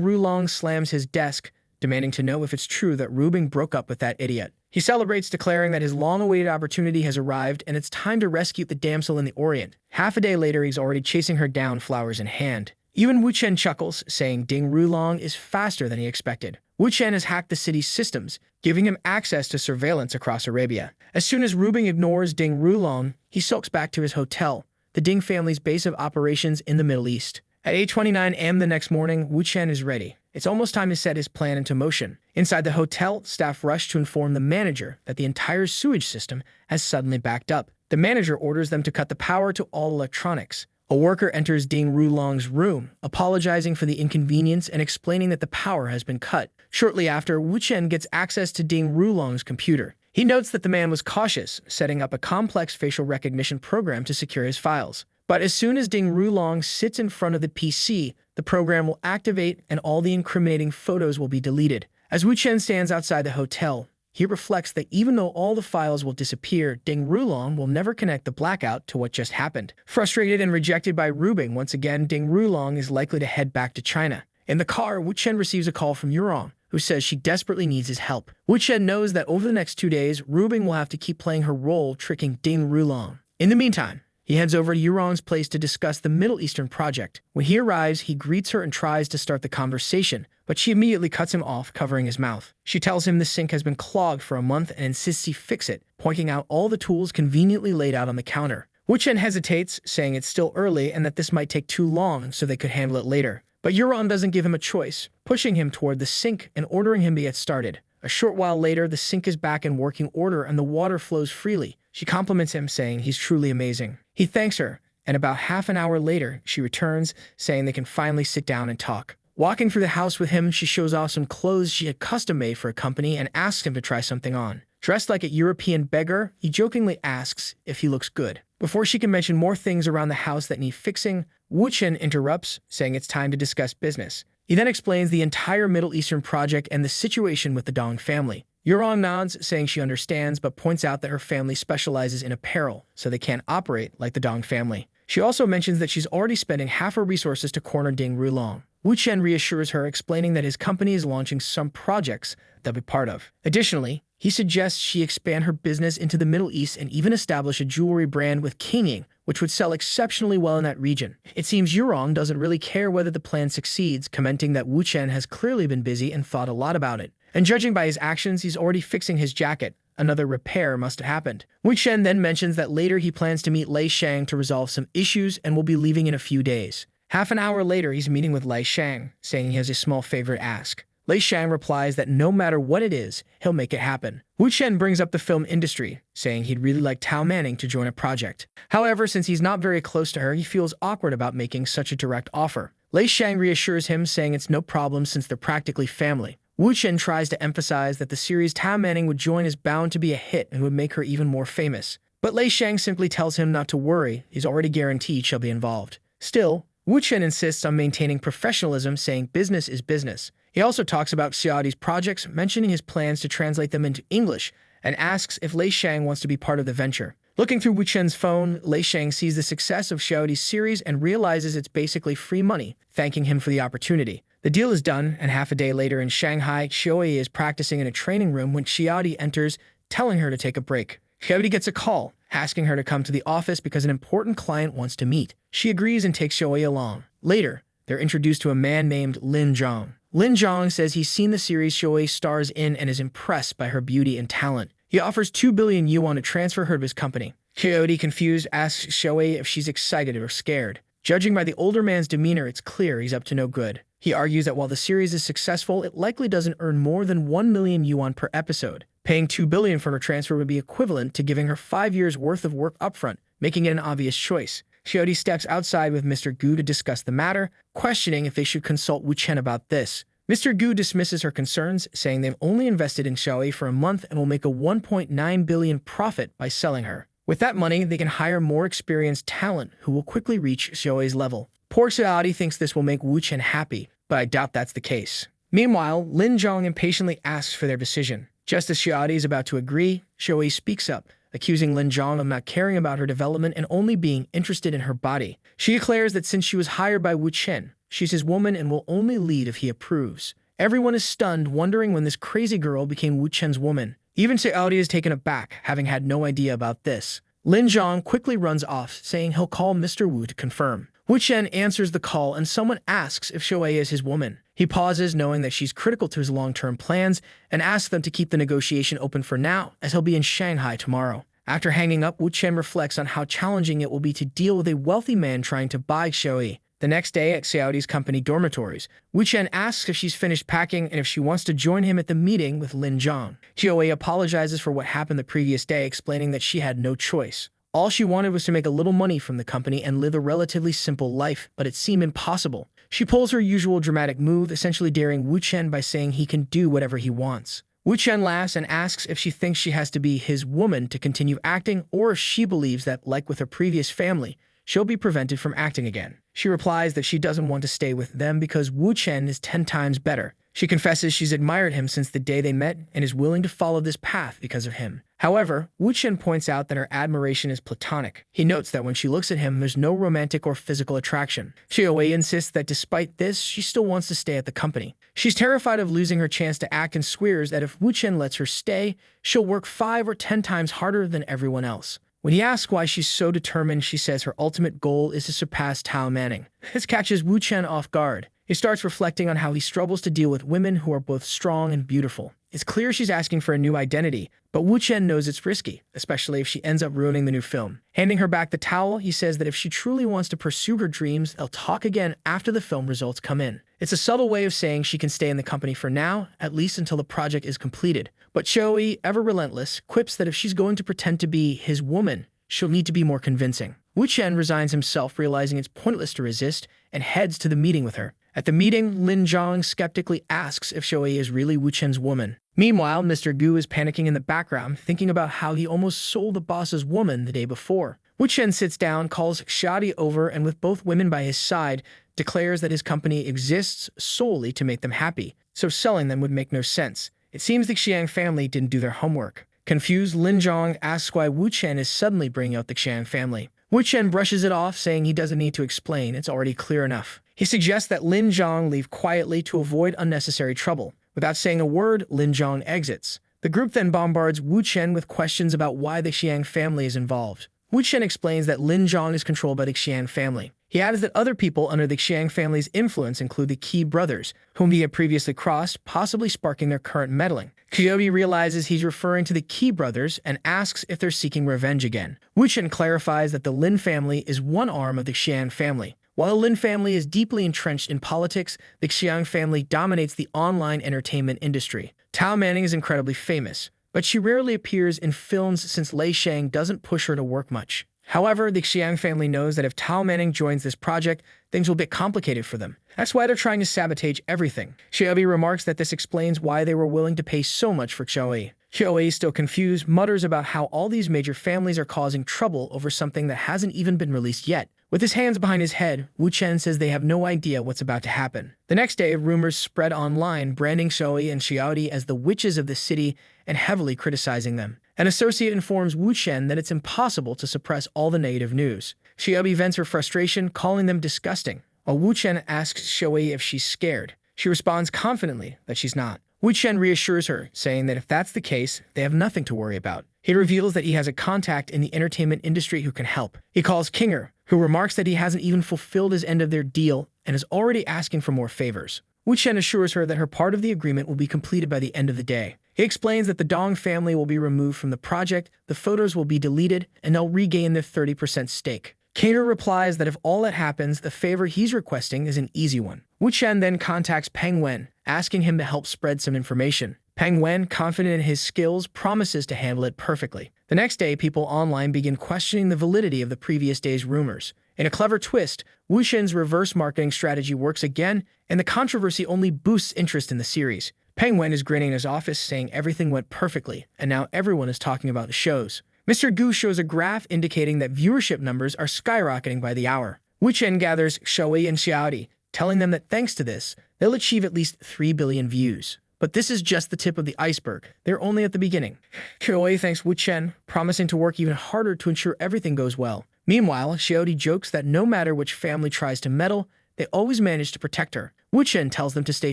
Speaker 1: Rulong slams his desk, demanding to know if it's true that Rubing broke up with that idiot. He celebrates, declaring that his long-awaited opportunity has arrived and it's time to rescue the damsel in the Orient. Half a day later, he's already chasing her down, flowers in hand. Even Wu Chen chuckles, saying Ding Rulong is faster than he expected. Wu Chen has hacked the city's systems, giving him access to surveillance across Arabia. As soon as Rubing ignores Ding Rulong, he sulks back to his hotel, the Ding family's base of operations in the Middle East. At 8:29 a.m. the next morning, Wu Chen is ready. It's almost time to set his plan into motion. Inside the hotel, staff rush to inform the manager that the entire sewage system has suddenly backed up. The manager orders them to cut the power to all electronics. A worker enters Ding Rulong's room, apologizing for the inconvenience and explaining that the power has been cut. Shortly after, Wu Chen gets access to Ding Rulong's computer. He notes that the man was cautious, setting up a complex facial recognition program to secure his files. But as soon as Ding Rulong sits in front of the PC, the program will activate and all the incriminating photos will be deleted. As Wu Chen stands outside the hotel, he reflects that even though all the files will disappear, Ding Rulong will never connect the blackout to what just happened. Frustrated and rejected by Rubing, once again, Ding Rulong is likely to head back to China. In the car, Wu Chen receives a call from Yurong, who says she desperately needs his help. Wu Chen knows that over the next 2 days, Rubing will have to keep playing her role, tricking Ding Rulong. In the meantime, he heads over to Yurong's place to discuss the Middle Eastern project. When he arrives, he greets her and tries to start the conversation, but she immediately cuts him off, covering his mouth. She tells him the sink has been clogged for a month and insists he fix it, pointing out all the tools conveniently laid out on the counter. Wu Chen hesitates, saying it's still early and that this might take too long so they could handle it later. But Yurong doesn't give him a choice, pushing him toward the sink and ordering him to get started. A short while later, the sink is back in working order and the water flows freely. She compliments him, saying he's truly amazing. He thanks her, and about half an hour later, she returns, saying they can finally sit down and talk. Walking through the house with him, she shows off some clothes she had custom-made for a company and asks him to try something on. Dressed like a European beggar, he jokingly asks if he looks good. Before she can mention more things around the house that need fixing, Wu Chen interrupts, saying it's time to discuss business. He then explains the entire Middle Eastern project and the situation with the Dong family. Yurong nods, saying she understands, but points out that her family specializes in apparel, so they can't operate like the Dong family. She also mentions that she's already spending half her resources to corner Ding Rulong. Wu Chen reassures her, explaining that his company is launching some projects they'll be part of. Additionally, he suggests she expand her business into the Middle East and even establish a jewelry brand with Qingyin, which would sell exceptionally well in that region. It seems Yurong doesn't really care whether the plan succeeds, commenting that Wu Chen has clearly been busy and thought a lot about it. And judging by his actions, he's already fixing his jacket. Another repair must have happened. Wu Chen then mentions that later he plans to meet Lei Shang to resolve some issues and will be leaving in a few days. Half an hour later, he's meeting with Lei Shang, saying he has a small favor to ask. Lei Shang replies that no matter what it is, he'll make it happen. Wu Chen brings up the film industry, saying he'd really like Tao Manning to join a project. However, since he's not very close to her, he feels awkward about making such a direct offer. Lei Shang reassures him, saying it's no problem since they're practically family. Wu Chen tries to emphasize that the series Tao Manning would join is bound to be a hit and would make her even more famous. But Lei Shang simply tells him not to worry, he's already guaranteed she'll be involved. Still, Wu Chen insists on maintaining professionalism, saying business is business. He also talks about Xiaodi's projects, mentioning his plans to translate them into English, and asks if Lei Shang wants to be part of the venture. Looking through Wu Chen's phone, Lei Shang sees the success of Xiaodi's series and realizes it's basically free money, thanking him for the opportunity. The deal is done, and half a day later in Shanghai, Xiaodi is practicing in a training room when Xiaodi enters, telling her to take a break. Xiaodi gets a call, asking her to come to the office because an important client wants to meet. She agrees and takes Xiaodi along. Later, they're introduced to a man named Lin Zhang. Lin Zhang says he's seen the series Xiaodi stars in and is impressed by her beauty and talent. He offers 2 billion yuan to transfer her to his company. Xiaodi, confused, asks Xiaodi if she's excited or scared. Judging by the older man's demeanor, it's clear he's up to no good. He argues that while the series is successful, it likely doesn't earn more than 1 million yuan per episode. Paying 2 billion for her transfer would be equivalent to giving her 5 years' worth of work upfront, making it an obvious choice. Xiaodi steps outside with Mr. Gu to discuss the matter, questioning if they should consult Wu Chen about this. Mr. Gu dismisses her concerns, saying they've only invested in Xiaodi for a month and will make a 1.9 billion profit by selling her. With that money, they can hire more experienced talent who will quickly reach Xiaodi's level. Poor Xiaodi thinks this will make Wu Chen happy, but I doubt that's the case. Meanwhile, Lin Zhang impatiently asks for their decision. Just as Xiaodi is about to agree, Xiaodi speaks up, accusing Lin Zhang of not caring about her development and only being interested in her body. She declares that since she was hired by Wu Chen, she's his woman and will only lead if he approves. Everyone is stunned, wondering when this crazy girl became Wu Chen's woman. Even Xiaodi is taken aback, having had no idea about this. Lin Zhang quickly runs off, saying he'll call Mr. Wu to confirm. Wu Chen answers the call and someone asks if Xiaodi is his woman. He pauses, knowing that she's critical to his long-term plans, and asks them to keep the negotiation open for now, as he'll be in Shanghai tomorrow. After hanging up, Wu Chen reflects on how challenging it will be to deal with a wealthy man trying to buy Xiaodi. The next day at Xiaodi's company dormitories, Wu Chen asks if she's finished packing and if she wants to join him at the meeting with Lin Zhang. Xiaodi apologizes for what happened the previous day, explaining that she had no choice. All she wanted was to make a little money from the company and live a relatively simple life, but it seemed impossible. She pulls her usual dramatic move, essentially daring Wu Chen by saying he can do whatever he wants. Wu Chen laughs and asks if she thinks she has to be his woman to continue acting, or if she believes that, like with her previous family, she'll be prevented from acting again. She replies that she doesn't want to stay with them because Wu Chen is 10 times better. She confesses she's admired him since the day they met and is willing to follow this path because of him. However, Wu Chen points out that her admiration is platonic. He notes that when she looks at him, there's no romantic or physical attraction. Xiaowei insists that despite this, she still wants to stay at the company. She's terrified of losing her chance to act and swears that if Wu Chen lets her stay, she'll work 5 or 10 times harder than everyone else. When he asks why she's so determined, she says her ultimate goal is to surpass Tao Manning. This catches Wu Chen off guard. He starts reflecting on how he struggles to deal with women who are both strong and beautiful. It's clear she's asking for a new identity, but Wu Chen knows it's risky, especially if she ends up ruining the new film. Handing her back the towel, he says that if she truly wants to pursue her dreams, they'll talk again after the film results come in. It's a subtle way of saying she can stay in the company for now, at least until the project is completed. But Choi, ever relentless, quips that if she's going to pretend to be his woman, she'll need to be more convincing. Wu Chen resigns himself, realizing it's pointless to resist, and heads to the meeting with her. At the meeting, Lin Zhang skeptically asks if Xiaowei is really Wu Chen's woman. Meanwhile, Mr. Gu is panicking in the background, thinking about how he almost sold the boss's woman the day before. Wu Chen sits down, calls Xiaodi over, and with both women by his side, declares that his company exists solely to make them happy, so selling them would make no sense. It seems the Xiang family didn't do their homework. Confused, Lin Zhong asks why Wu Chen is suddenly bringing out the Xiang family. Wu Chen brushes it off, saying he doesn't need to explain, it's already clear enough. He suggests that Lin Zhong leave quietly to avoid unnecessary trouble. Without saying a word, Lin Zhong exits. The group then bombards Wu Chen with questions about why the Xiang family is involved. Wu Chen explains that Lin Zhong is controlled by the Xiang family. He adds that other people under the Xiang family's influence include the Qi brothers, whom he had previously crossed, possibly sparking their current meddling. Kyobi realizes he's referring to the Qi brothers and asks if they're seeking revenge again. Wu Chen clarifies that the Lin family is one arm of the Xiang family. While the Lin family is deeply entrenched in politics, the Xiang family dominates the online entertainment industry. Tao Manning is incredibly famous, but she rarely appears in films since Lei Shang doesn't push her to work much. However, the Xiang family knows that if Tao Manning joins this project, things will get complicated for them. That's why they're trying to sabotage everything. Xiaobi remarks that this explains why they were willing to pay so much for Xiaoyi. Xiaoyi, still confused, mutters about how all these major families are causing trouble over something that hasn't even been released yet. With his hands behind his head, Wu Chen says they have no idea what's about to happen. The next day, rumors spread online, branding Xiaoyi and Xiaodi as the witches of the city and heavily criticizing them. An associate informs Wu Chen that it's impossible to suppress all the negative news. Xiaobi vents her frustration, calling them disgusting, while Wu Chen asks Xiaoyi if she's scared. She responds confidently that she's not. Wu Chen reassures her, saying that if that's the case, they have nothing to worry about. He reveals that he has a contact in the entertainment industry who can help. He calls Kinger, who remarks that he hasn't even fulfilled his end of their deal and is already asking for more favors. Wu Chen assures her that her part of the agreement will be completed by the end of the day. He explains that the Dong family will be removed from the project, the photos will be deleted, and they'll regain their 30% stake. Kinger replies that if all that happens, the favor he's requesting is an easy one. Wu Chen then contacts Peng Wen, asking him to help spread some information. Peng Wen, confident in his skills, promises to handle it perfectly. The next day, people online begin questioning the validity of the previous day's rumors. In a clever twist, Wu Chen's reverse marketing strategy works again, and the controversy only boosts interest in the series. Peng Wen is grinning in his office, saying everything went perfectly, and now everyone is talking about the shows. Mr. Gu shows a graph indicating that viewership numbers are skyrocketing by the hour. Wu Chen gathers Xiaoyi and Xiaodi, telling them that thanks to this, they'll achieve at least 3 billion views. But this is just the tip of the iceberg. They're only at the beginning. Xiaoyi thanks Wu Chen, promising to work even harder to ensure everything goes well. Meanwhile, Xiaodi jokes that no matter which family tries to meddle, they always manage to protect her. Wu Chen tells them to stay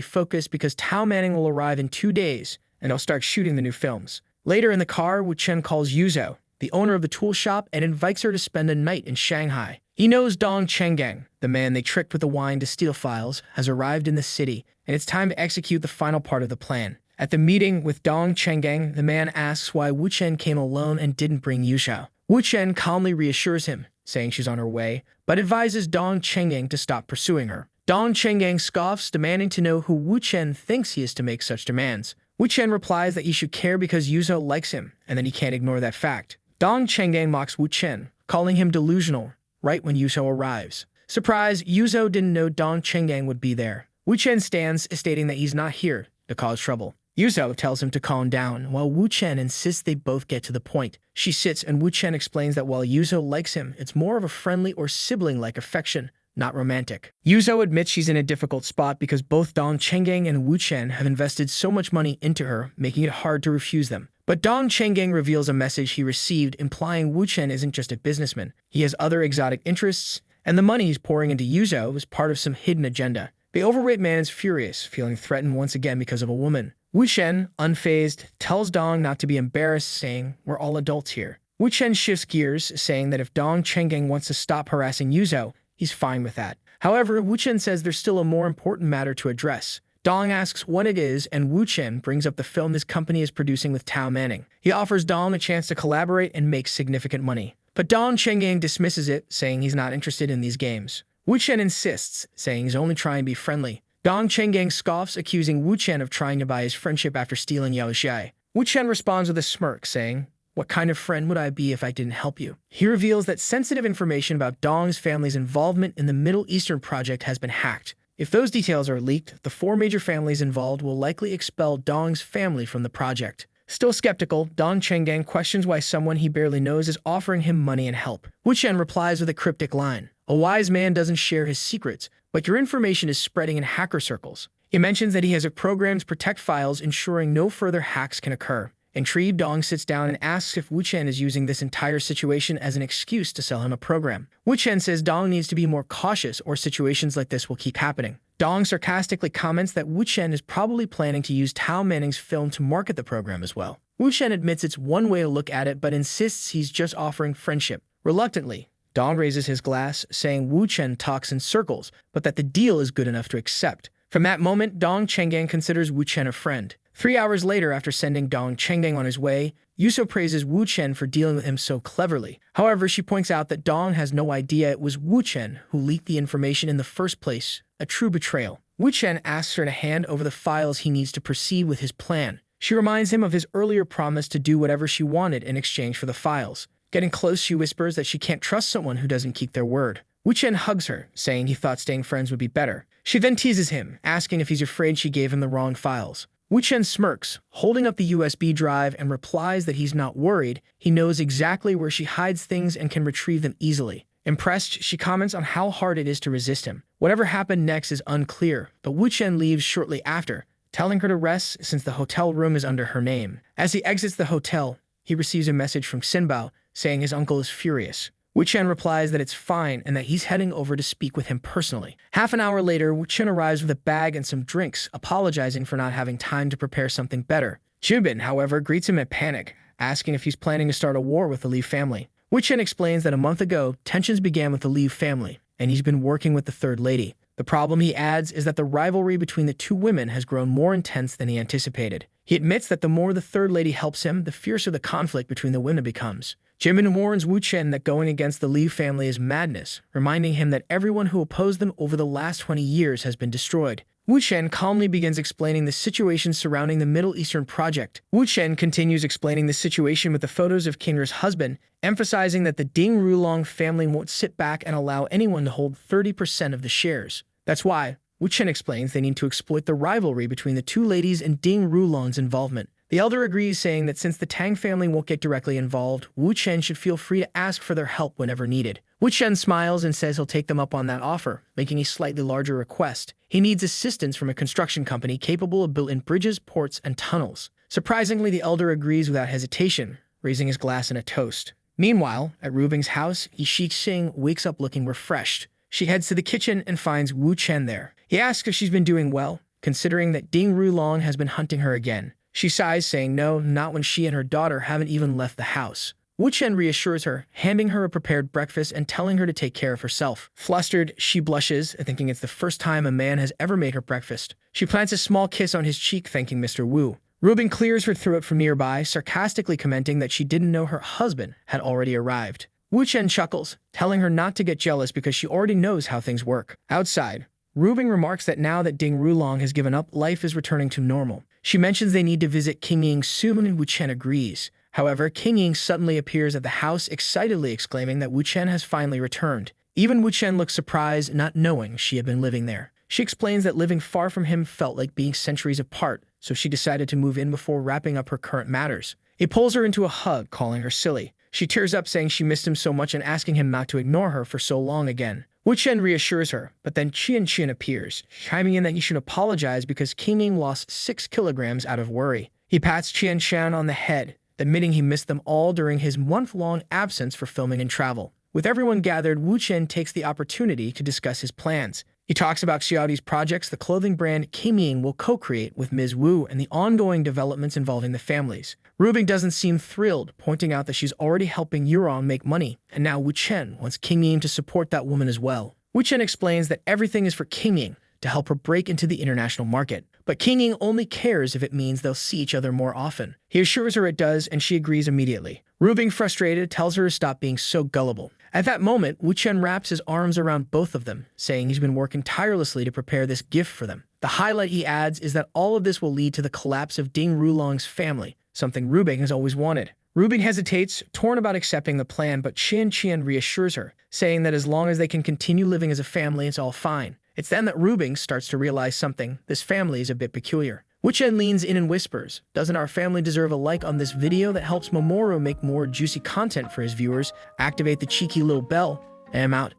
Speaker 1: focused because Tao Manning will arrive in 2 days, and they'll start shooting the new films. Later in the car, Wu Chen calls Yuzo, the owner of the tool shop, and invites her to spend a night in Shanghai. He knows Dong Chenggang, the man they tricked with the wine to steal files, has arrived in the city, and it's time to execute the final part of the plan. At the meeting with Dong Chenggang, the man asks why Wu Chen came alone and didn't bring Yushao. Wu Chen calmly reassures him, saying she's on her way, but advises Dong Chenggang to stop pursuing her. Dong Chenggang scoffs, demanding to know who Wu Chen thinks he is to make such demands. Wu Chen replies that he should care because Yuzo likes him, and that he can't ignore that fact. Dong Chenggang mocks Wu Chen, calling him delusional, right when Yuzo arrives. Surprise, Yuzo didn't know Dong Chenggang would be there. Wu Chen stands, stating that he's not here to cause trouble. Yuzo tells him to calm down, while Wu Chen insists they both get to the point. She sits, and Wu Chen explains that while Yuzo likes him, it's more of a friendly or sibling-like affection, not romantic. Yuzo admits she's in a difficult spot because both Dong Chenggang and Wu Chen have invested so much money into her, making it hard to refuse them. But Dong Chenggang reveals a message he received, implying Wu Chen isn't just a businessman. He has other exotic interests, and the money he's pouring into Yuzo is part of some hidden agenda. The overweight man is furious, feeling threatened once again because of a woman. Wu Chen, unfazed, tells Dong not to be embarrassed, saying, "We're all adults here." Wu Chen shifts gears, saying that if Dong Chenggang wants to stop harassing Yuzo, he's fine with that. However, Wu Chen says there's still a more important matter to address. Dong asks what it is, and Wu Chen brings up the film his company is producing with Tao Manning. He offers Dong a chance to collaborate and make significant money. But Dong Chenggang dismisses it, saying he's not interested in these games. Wu Chen insists, saying he's only trying to be friendly. Dong Chenggang scoffs, accusing Wu Chen of trying to buy his friendship after stealing Yao Xiai. Wu Chen responds with a smirk, saying, "What kind of friend would I be if I didn't help you?" He reveals that sensitive information about Dong's family's involvement in the Middle Eastern project has been hacked. If those details are leaked, the 4 major families involved will likely expel Dong's family from the project. Still skeptical, Dong Chenggang questions why someone he barely knows is offering him money and help. Wu Chen replies with a cryptic line, "A wise man doesn't share his secrets, but your information is spreading in hacker circles." He mentions that he has a program to protect files, ensuring no further hacks can occur. Intrigued, Dong sits down and asks if Wu Chen is using this entire situation as an excuse to sell him a program. Wu Chen says Dong needs to be more cautious or situations like this will keep happening. Dong sarcastically comments that Wu Chen is probably planning to use Tao Manning's film to market the program as well. Wu Chen admits it's one way to look at it, but insists he's just offering friendship. Reluctantly, Dong raises his glass, saying Wu Chen talks in circles, but that the deal is good enough to accept. From that moment, Dong Chenggang considers Wu Chen a friend. 3 hours later, after sending Dong Chenggang on his way, Yuso praises Wu Chen for dealing with him so cleverly. However, she points out that Dong has no idea it was Wu Chen who leaked the information in the first place, a true betrayal. Wu Chen asks her to hand over the files he needs to proceed with his plan. She reminds him of his earlier promise to do whatever she wanted in exchange for the files. Getting close, she whispers that she can't trust someone who doesn't keep their word. Wu Chen hugs her, saying he thought staying friends would be better. She then teases him, asking if he's afraid she gave him the wrong files. Wu Chen smirks, holding up the USB drive, and replies that he's not worried. He knows exactly where she hides things and can retrieve them easily. Impressed, she comments on how hard it is to resist him. Whatever happened next is unclear, but Wu Chen leaves shortly after, telling her to rest since the hotel room is under her name. As he exits the hotel, he receives a message from Sinbao saying his uncle is furious. Wu Chen replies that it's fine and that he's heading over to speak with him personally. Half an hour later, Wu Chen arrives with a bag and some drinks, apologizing for not having time to prepare something better. Jubin, however, greets him in panic, asking if he's planning to start a war with the Li family. Wu Chen explains that a month ago, tensions began with the Li family, and he's been working with the third lady. The problem, he adds, is that the rivalry between the two women has grown more intense than he anticipated. He admits that the more the third lady helps him, the fiercer the conflict between the women becomes. Jimin warns Wu Chen that going against the Li family is madness, reminding him that everyone who opposed them over the last 20 years has been destroyed. Wu Chen calmly begins explaining the situation surrounding the Middle Eastern project. Wu Chen continues explaining the situation with the photos of Kinra's husband, emphasizing that the Ding Rulong family won't sit back and allow anyone to hold 30% of the shares. That's why, Wu Chen explains, they need to exploit the rivalry between the two ladies and Ding Rulong's involvement. The elder agrees, saying that since the Tang family won't get directly involved, Wu Chen should feel free to ask for their help whenever needed. Wu Chen smiles and says he'll take them up on that offer, making a slightly larger request. He needs assistance from a construction company capable of building bridges, ports, and tunnels. Surprisingly, the elder agrees without hesitation, raising his glass in a toast. Meanwhile, at Rubing's house, Yi Xing wakes up looking refreshed. She heads to the kitchen and finds Wu Chen there. He asks if she's been doing well, considering that Ding Rulong has been hunting her again. She sighs, saying no, not when she and her daughter haven't even left the house. Wu Chen reassures her, handing her a prepared breakfast and telling her to take care of herself. Flustered, she blushes, thinking it's the first time a man has ever made her breakfast. She plants a small kiss on his cheek, thanking Mr. Wu. Rubin clears her throat from nearby, sarcastically commenting that she didn't know her husband had already arrived. Wu Chen chuckles, telling her not to get jealous because she already knows how things work. Outside, Rubin remarks that now that Ding Rulong has given up, life is returning to normal. She mentions they need to visit King Ying soon, and Wu Chen agrees. However, King Ying suddenly appears at the house, excitedly exclaiming that Wu Chen has finally returned. Even Wu Chen looks surprised, not knowing she had been living there. She explains that living far from him felt like being centuries apart, so she decided to move in before wrapping up her current matters. He pulls her into a hug, calling her silly. She tears up, saying she missed him so much and asking him not to ignore her for so long again. Wu Chen reassures her, but then Qian appears, chiming in that he should apologize because King Ying lost 6 kilograms out of worry. He pats Qian on the head, admitting he missed them all during his month-long absence for filming and travel. With everyone gathered, Wu Chen takes the opportunity to discuss his plans. He talks about Xiaodi's projects, the clothing brand King Ying will co-create with Ms. Wu, and the ongoing developments involving the families. Rubing doesn't seem thrilled, pointing out that she's already helping Yurong make money, and now Wu Chen wants King Ying to support that woman as well. Wu Chen explains that everything is for King Ying to help her break into the international market, but King Ying only cares if it means they'll see each other more often. He assures her it does, and she agrees immediately. Rubing, frustrated, tells her to stop being so gullible. At that moment, Wu Chen wraps his arms around both of them, saying he's been working tirelessly to prepare this gift for them. The highlight, he adds, is that all of this will lead to the collapse of Ding Rulong's family, something Rubing has always wanted. Rubing hesitates, torn about accepting the plan, but Qian reassures her, saying that as long as they can continue living as a family, it's all fine. It's then that Rubing starts to realize something. This family is a bit peculiar. Wu Chen leans in and whispers, "Doesn't our family deserve a like on this video that helps Mamoru make more juicy content for his viewers? Activate the cheeky little bell." And I'm out.